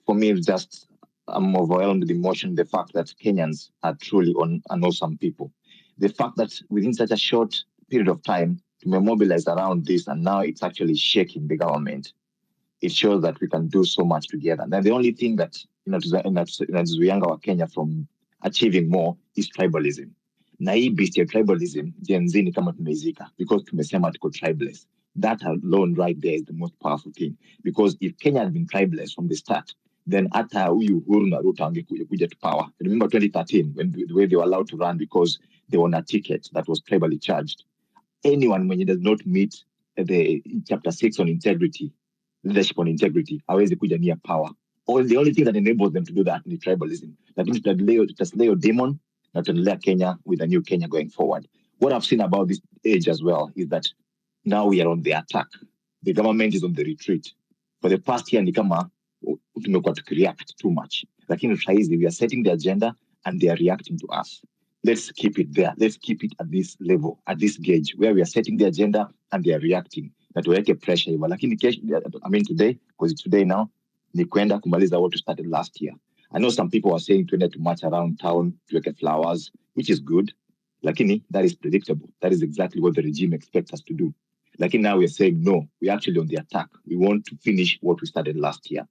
For me, it's just, I'm overwhelmed with emotion, the fact that Kenyans are truly an awesome people. The fact that within such a short period of time, we mobilize around this, and now it's actually shaking the government. It shows that we can do so much together. Now, the only thing that inazuianga wa Kenya from achieving more is tribalism. Na hii beast ya tribalism, Gen Z ni kama tumezika, because tumesema tuko tribeless. That alone right there is the most powerful thing. Because if Kenya had been tribeless from the start, then hata huyu Uhuru na Ruto angekuja to power. Remember 2013, when the way they were allowed to run because they were on a ticket that was tribally charged. Anyone when it does not meet the chapter 6 on integrity, leadership on integrity, hawezi kuja near power. Or the only thing that enables them to do that is tribalism. Lakini tutaslay your demon na tutaendelea Kenya with a new Kenya going forward. What I've seen about this age as well is that now we are on the attack. The government is on the retreat. For the past year, ni kama tumekuwa tukireact too much. Lakini saizi, we are setting the agenda and they are reacting to us. Let's keep it there. Let's keep it at this level, at this gauge, where we are setting the agenda and they are reacting. Na tuweke pressure hivyo. Lakini today, because it's today now, ni kwenda kumaliza what we started last year. I know some people are saying to march around town, tuweke flowers, which is good. Lakini that is predictable. That is exactly what the regime expects us to do. Lakini now we are saying, no, we're actually on the attack. We want to finish what we started last year.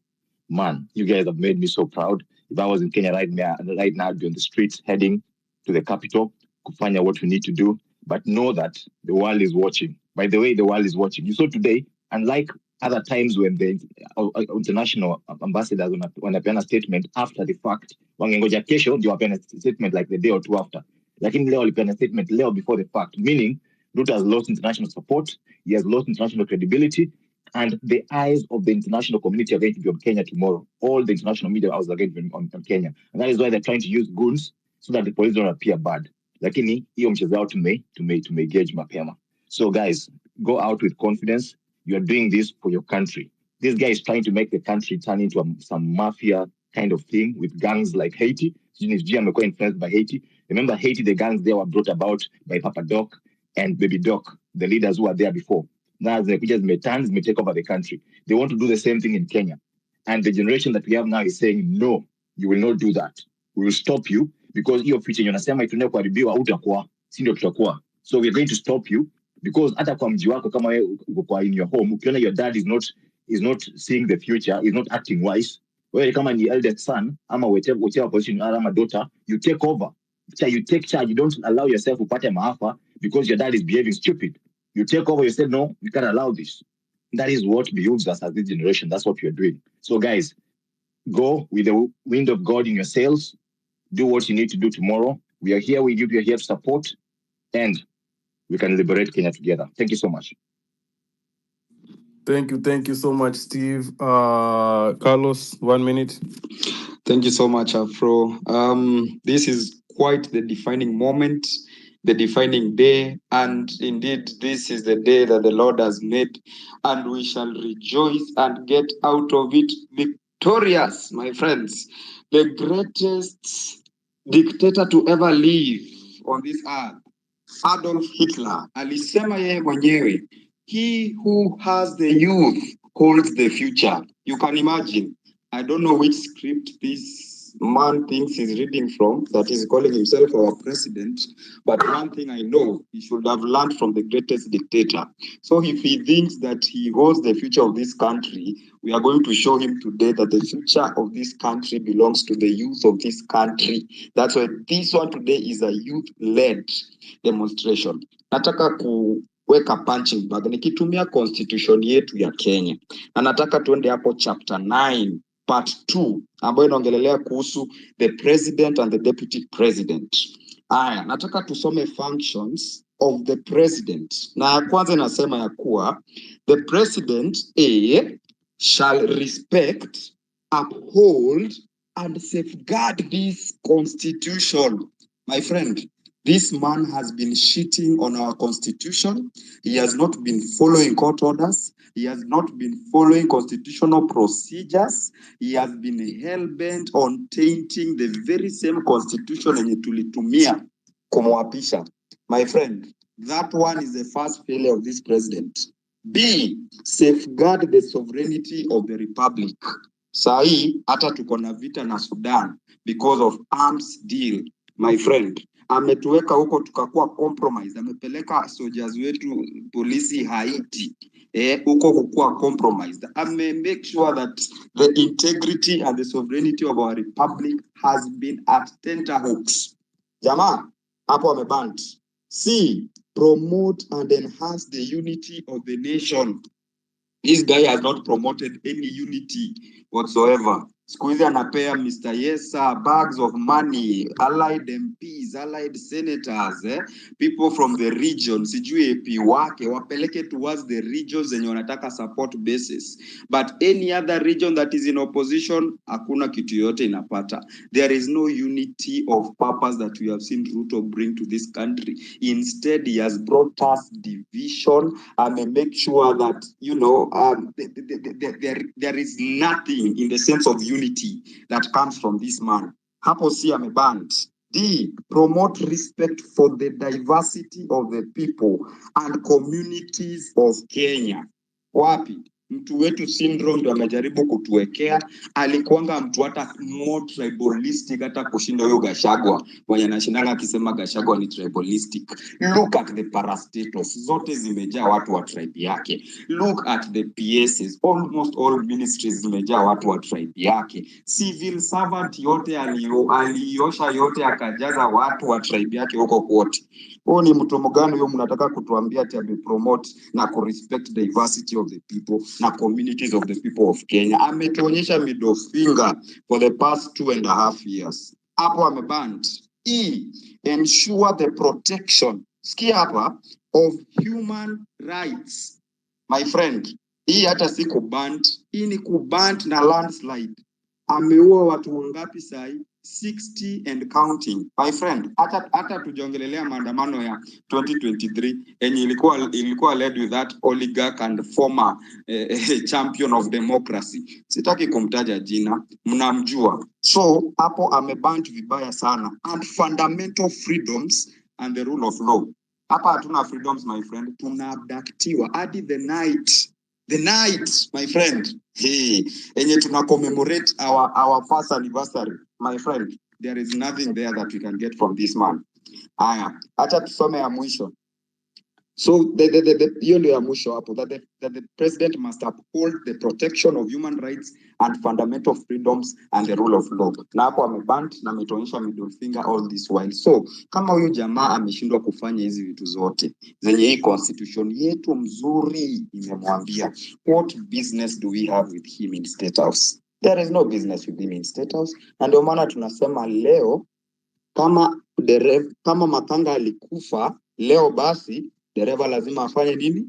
Man, you guys have made me so proud. If I was in Kenya right now, I'd be on the streets heading to the capital, kufanya what we need to do. But know that the world is watching. By the way, the world is watching. You saw today, unlike other times when the international ambassadors wanapeana statement after the fact, wangengoja kesho ndio wapeana statement like the day or two after. Lakini leo walipeana statement leo before the fact, meaning Ruto has lost international support, he has lost international credibility, and the eyes of the international community are going to be on Kenya tomorrow. All the international media houses are going to be on Kenya. And that is why they're trying to use goons so that the police don't appear bad. Lakini hiyo mchezo wao tumegauge mapema. So guys, go out with confidence. You are doing this for your country. This guy is trying to make the country turn into some mafia kind of thing with gangs like Haiti. G amekuwa influenced by Haiti. Remember Haiti, the gangs there were brought about by Papa Doc and Baby Doc, the leaders who were there before. Now the Kujas may take over the country. They want to do the same thing in Kenya. And the generation that we have now is saying, no, you will not do that. We will stop you because hiyo future unasema ituende kuharibiwa utakuwa, si ndio tutakuwa. So we're going to stop you because hata kwa mji wako kama wewe uko kwa in your home, ukiona your dad is not seeing the future, is not acting wise, wewe kama ni eldest son ama whatever position ama daughter, you take over. You take charge, you don't allow yourself upate maafa because your dad is behaving stupid. You take over, you say, no, we can't allow this. That is what behooves us as this generation. That's what we are doing. So guys, go with the wind of God in your sails. Do what you need to do tomorrow. We are here with you. We are here to support. And we can liberate Kenya together. Thank you so much. Thank you so much, Steve. Carlos, 1 minute. Thank you so much, Afro. This is quite the defining moment, the defining day, and indeed this is the day that the Lord has made, and we shall rejoice and get out of it victorious, my friends. The greatest dictator to ever live on this earth, Adolf Hitler, alisema yeye mwenyewe, he who has the youth holds the future. You can imagine. I don't know which script this man thinks he's reading from, that he's calling himself our president. But one thing I know, he should have learned from the greatest dictator. So if he thinks that he holds the future of this country, we are going to show him today that the future of this country belongs to the youth of this country. That's why this one today is a youth-led demonstration. Nataka kuweka punching bag nikitumia constitution yetu ya Kenya. Na nataka tuende hapo chapter 9. Part 2 ambayo inaongelelea kuhusu the president and the deputy president. Aya, nataka tusome functions of the president. Na ya kwanza inasema ya kuwa the president shall respect, uphold and safeguard this constitution. My friend, this man has been cheating on our constitution. He has not been following court orders. He has not been following constitutional procedures. He has been hell-bent on tainting the very same constitution yenye tulitumia kumwapisha. My friend, That one is the first failure of this president. B, safeguard the sovereignty of the republic. Sahi hata tuko na vita na Sudan because of arms deal, my friend. Ametuweka huko tukakuwa compromise. Amepeleka soldiers wetu polisi Haiti. Huko kukuwa compromised. Make sure that the integrity and the sovereignty of our republic has been at tenterhooks. Jamaa, hapo ameband. C, promote and enhance the unity of the nation. This guy has not promoted any unity whatsoever. Siku hizi anapea Mr. Yesa bags of money, allied MPs, allied senators, people from the region, sijui AP wake, wapeleke towards the regions zenye wanataka support bases. But any other region that is in opposition, hakuna kitu yote inapata. There is no unity of purpose that we have seen Ruto bring to this country. Instead, he has brought us division and make sure that, you know, there is nothing in the sense of unity that comes from this man. Hapo si ameband. D, promote respect for the diversity of the people and communities of Kenya. Wapi? Mtu wetu syndrome ndo amejaribu kutuwekea. Alikuanga mtu hata more tribalistic hata kushinda huyo Gachagua. Mwenye anashindanga akisema Gachagua ni tribalistic. Look at the parastatals. Zote zimejaa watu wa tribe yake. Look at the PSs. Almost all ministries zimejaa watu wa tribe yake. Civil servant yote aliosha yote akajaza watu wa tribe yake huko kwote. Huo ni mtu mgani huyo mnataka kutuambia ati amepromote na kurespect diversity of the people na communities of the people of Kenya? Ametuonyesha middle finger for the past 2.5 years. Hapo ameband. E, ensure the protection, sikia hapa, of human rights. My friend, hii hata si kuband, hii ni kuband na landslide. Ameua watu wangapi sahi? 60 and counting. My friend, hata tujongelelea maandamano ya 2023 enye ilikuwa led with that oligarch and former champion of democracy. Sitaki kumtaja jina, mnamjua. So, hapo ameband vibaya sana. And fundamental freedoms and the rule of law. Hapa hatuna freedoms, my friend. Tunaabductiwa hadi the night, my friend. Hey, enye tuna commemorate our first anniversary, my friend. There is nothing there that we can get from this man. Aya, acha tusome ya mwisho. So hiyo ndio ya mwisho hapo, that the president must uphold the protection of human rights and fundamental freedoms and the rule of law. Na hapo ameband na ametoonyesha middle finger all this while. So kama huyu jamaa ameshindwa kufanya hizi vitu zote zenye hii constitution yetu mzuri imemwambia, what business do we have with him in State House? There is no business with him in State House. Na ndio maana tunasema leo kama Makanga alikufa leo, basi dereva lazima afanye nini?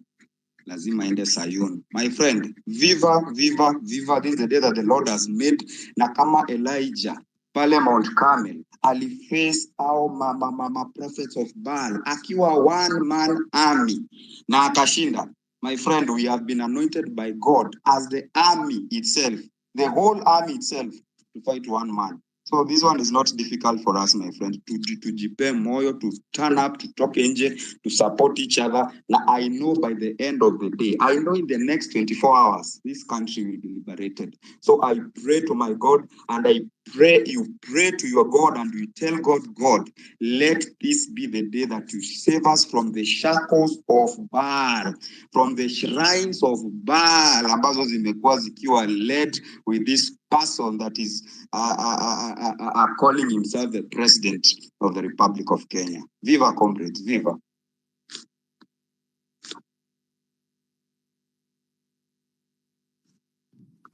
Lazima aende Sayuni. My friend, viva, viva, viva. This is the day that the Lord has made. Na kama Elijah pale Mount Carmel aliface au mama prophets of Baal akiwa one man army na akashinda. My friend, we have been anointed by God as the army itself, the whole army itself, to fight one man. So this one is not difficult for us, my friend, to jipe moyo, to turn up, to talk engine, to support each other. Now, I know by the end of the day, I know in the next 24 hours, this country will be liberated. So I pray to my God, and I pray, you pray to your God, and you tell God, God, let this be the day that you save us from the shackles of Baal, from the shrines of Baal, ambazo zimekuwa zikiwa led with this person that is calling himself the president of the Republic of Kenya. Viva, comrades, viva.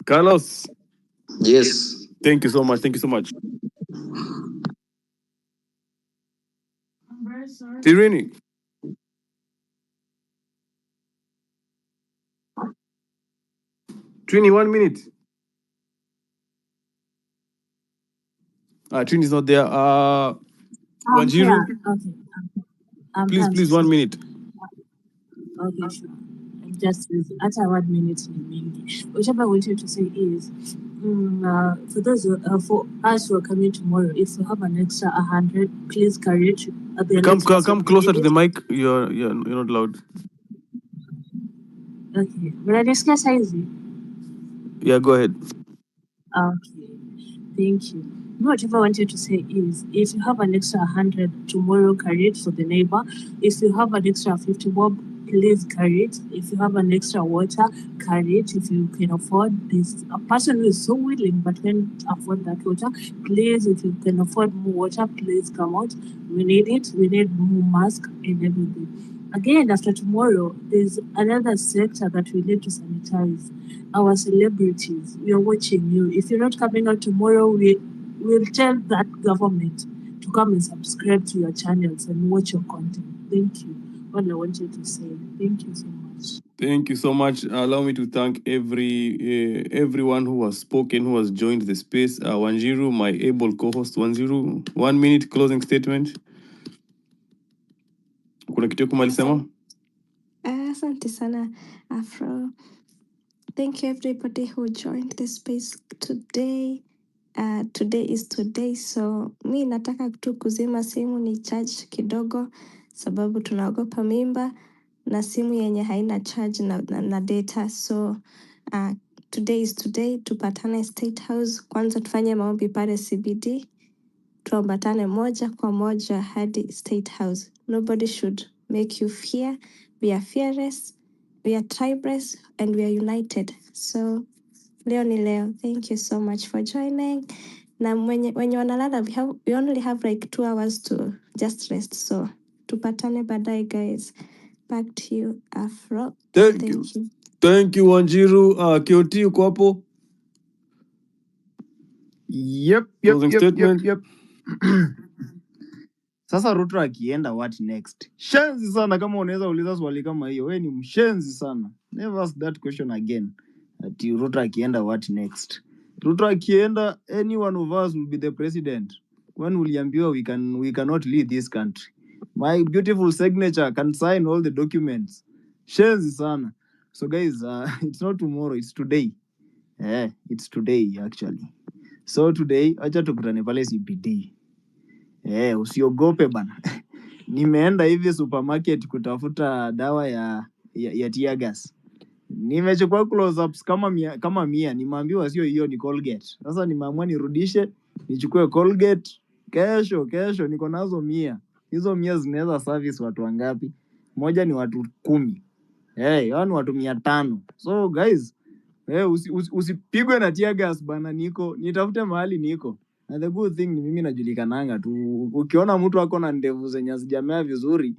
Carlos. Yes. Thank you so much. Thank you so much. Tirini. Trini, 1 minute. Trini is not there. Wanjiru. Okay. Please, 1 minute. Okay, sure. Just after 1 minute, whichever I wanted to say is, for those for us who are coming tomorrow, if you have an extra 100, please carry it. They're late for Come closer to the mic. You're not loud. Okay, will I discuss Isaac? Yeah, go ahead. Okay, thank you. Whatever I wanted to say is, if you have an extra 100 tomorrow, carry it for the neighbor. If you have an extra 50 bob, please carry it. If you have an extra water, carry it. If you can afford this, a person who is so willing but can't afford that water, please, if you can afford more water, please come out. We need it. We need more mask and everything. Again, after tomorrow, there's another sector that we need to sanitize. Our celebrities, we are watching you. If you're not coming out tomorrow, we'll tell that government to come and subscribe to your channels and watch your content. Thank you. What I wanted to say. Thank you so much. Thank you so much. Allow me to thank everyone who has spoken, who has joined the space. Wanjiru, my able co-host. Wanjiru, 1 minute closing statement. Kuna kitu kumalisema? Asante sana, Afro. Thank you everybody who joined the space today. Today is today, so mi nataka tu kuzima simu ni charge kidogo, sababu tunaogopa mimba na simu yenye haina charge na data. So today is today, tupatane State House. Kwanza tufanye maombi pale CBD, tuambatane moja kwa moja hadi State House. Nobody should make you fear. We are fearless, we are tribeless, and we are united. So leo ni leo. Thank you so much for joining. Na wenye wanalala, we only have like 2 hours to just rest. So tupatane baadaye guys. Back to you, Afro. Thank you. Thank you, Wanjiru. KOT, uko hapo? Yep. Closing statement. Sasa Ruto akienda, what next? Shenzi sana kama unaweza uliza swali kama hiyo. Wewe ni mshenzi sana. Never ask that question again. Ati Ruto akienda, what next? Ruto akienda, any one of us will be the president. When uliambiwa we cannot lead this country. My beautiful signature can sign all the documents. Shenzi sana. So guys, it's not tomorrow, it's today. It's today actually. So today, acha tukutane pale CBD. Usiogope bana. Nimeenda hivi supermarket kutafuta dawa ya tear gas. Nimechukua close ups kama 100, nimeambiwa sio hiyo, ni Colgate. Sasa nimeamua nirudishe, nichukue Colgate. Kesho niko nazo 100. Hizo 100 zinaweza service watu wangapi? Moja ni watu 10. Yaani watu 500. So guys, usipigwe na tear gas bana, nitafute mahali niko. And the good thing ni mimi najulikananga tu. Ukiona mtu ako na ndevu zenye hazijamea vizuri,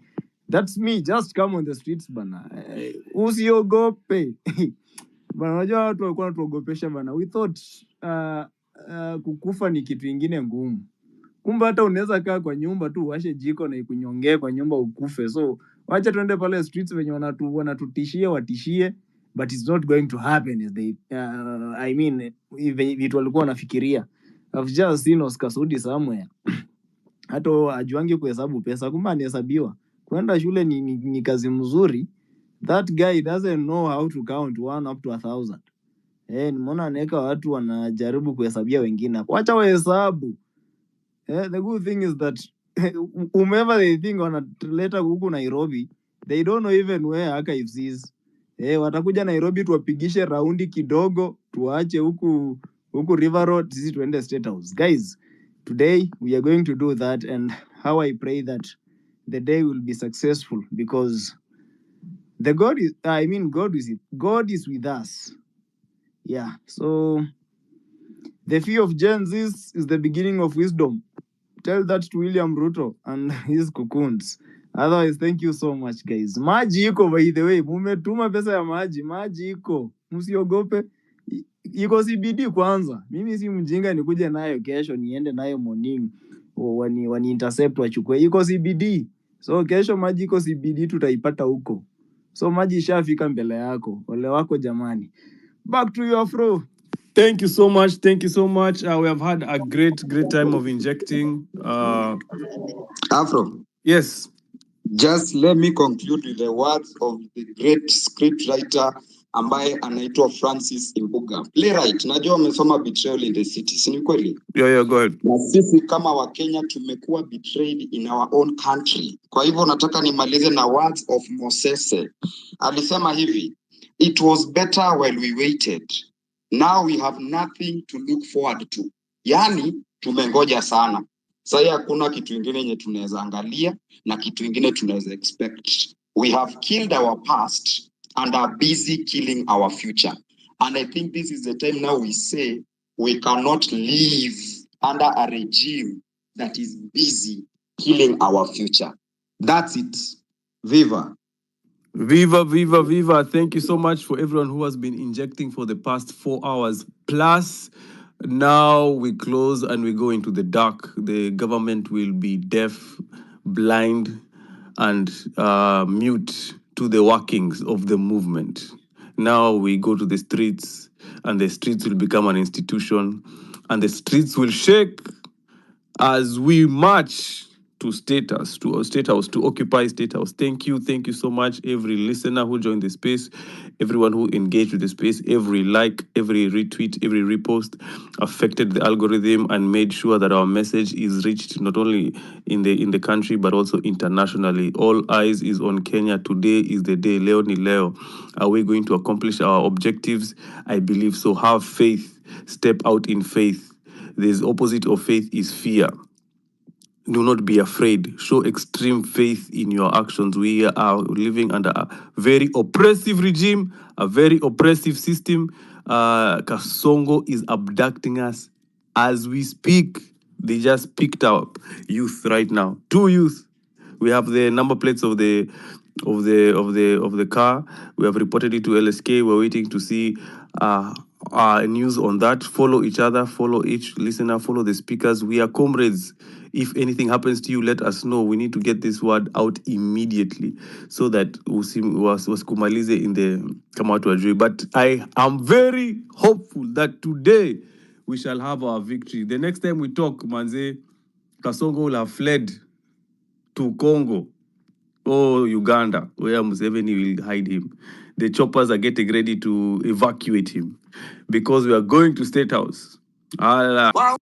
that's me. Just come on the streets bana. Usiogope. Bana, unajua watu walikuwa wanatuogopesha bana. We thought kukufa ni kitu ingine ngumu. Kumbe hata unaweza kaa kwa nyumba tu uwashe jiko na ikunyongee kwa nyumba ukufe. So wacha tuende pale streets wenye wanatutishia watishie, but it's not going to happen as they I mean vitu walikuwa wanafikiria. I've just seen Oscar Sudi somewhere. Hata ajuangi kuhesabu pesa, kumbe anahesabiwa. Kwenda shule ni kazi mzuri. That guy doesn't know how to count 1 up to 1,000. Nimeona anaweka watu wanajaribu kuhesabia wengine. Wacha wahesabu. The good thing is that whomever they think wanatuleta huku Nairobi, they don't know even where archives is. Watakuja Nairobi tuwapigishe raundi kidogo, tuache huku River Road, sisi tuende State House. Guys, today we are going to do that, and how I pray that the day will be successful, because God is with us. Yeah, so the fear of Gen Z is the beginning of wisdom. Tell that to William Ruto and his cocoons. Otherwise, thank you so much guys. Maji iko, by the way, mumetuma pesa ya maji iko. Msiogope. Iko CBD kwanza. Mimi si mjinga nikuje nayo kesho niende nayo morning. Wani intercept wachukue. Iko CBD. So kesho maji iko CBD tutaipata huko. So maji ishafika mbele yako. Ole wako jamani. Back to you, Afro. Thank you so much. Thank you so much. We have had a great time of injecting. Afro. Yes. Just let me conclude with the words of the great scriptwriter ambaye anaitwa Francis Imbuga. Playwright, najua amesoma Betrayal in the City, si ni kweli? Yeah, go ahead. Na sisi kama Wakenya tumekuwa betrayed in our own country. Kwa hivyo nataka nimalize na words of Mosese. Alisema hivi, it was better while we waited. Now we have nothing to look forward to. Yani tumengoja sana. Sasa hakuna kitu kingine yenye tunaweza angalia na kitu kingine tunaweza expect. We have killed our past and are busy killing our future. And I think this is the time now we say we cannot live under a regime that is busy killing our future. That's it. Viva. Viva, viva, viva. Thank you so much for everyone who has been injecting for the past 4 hours plus. Now we close and we go into the dark. The government will be deaf, blind, and mute to the workings of the movement. Now we go to the streets, and the streets will become an institution, and the streets will shake as we march to State House, to occupy State House. Thank you so much, every listener who joined the space, everyone who engaged with the space, every like, every retweet, every repost affected the algorithm and made sure that our message is reached not only in the country but also internationally. All eyes is on Kenya. Today is the day. Leo ni leo. Are we going to accomplish our objectives? I believe so. Have faith. Step out in faith. The opposite of faith is fear. Do not be afraid. Show extreme faith in your actions. We are living under a very oppressive regime, a very oppressive system. Kasongo is abducting us as we speak. They just picked up youth right now. 2 youth. We have the number plates of the car. We have reported it to LSK. We're waiting to see news on that. Follow each other, follow each listener, follow the speakers. We are comrades. If anything happens to you, let us know. We need to get this word out immediately so that was kumalize in the kama watu wajui. But I am very hopeful that today we shall have our victory. The next time we talk, Manze, Kasongo will have fled to Congo or Uganda, where Museveni will hide him. The choppers are getting ready to evacuate him because we are going to State House. Allah.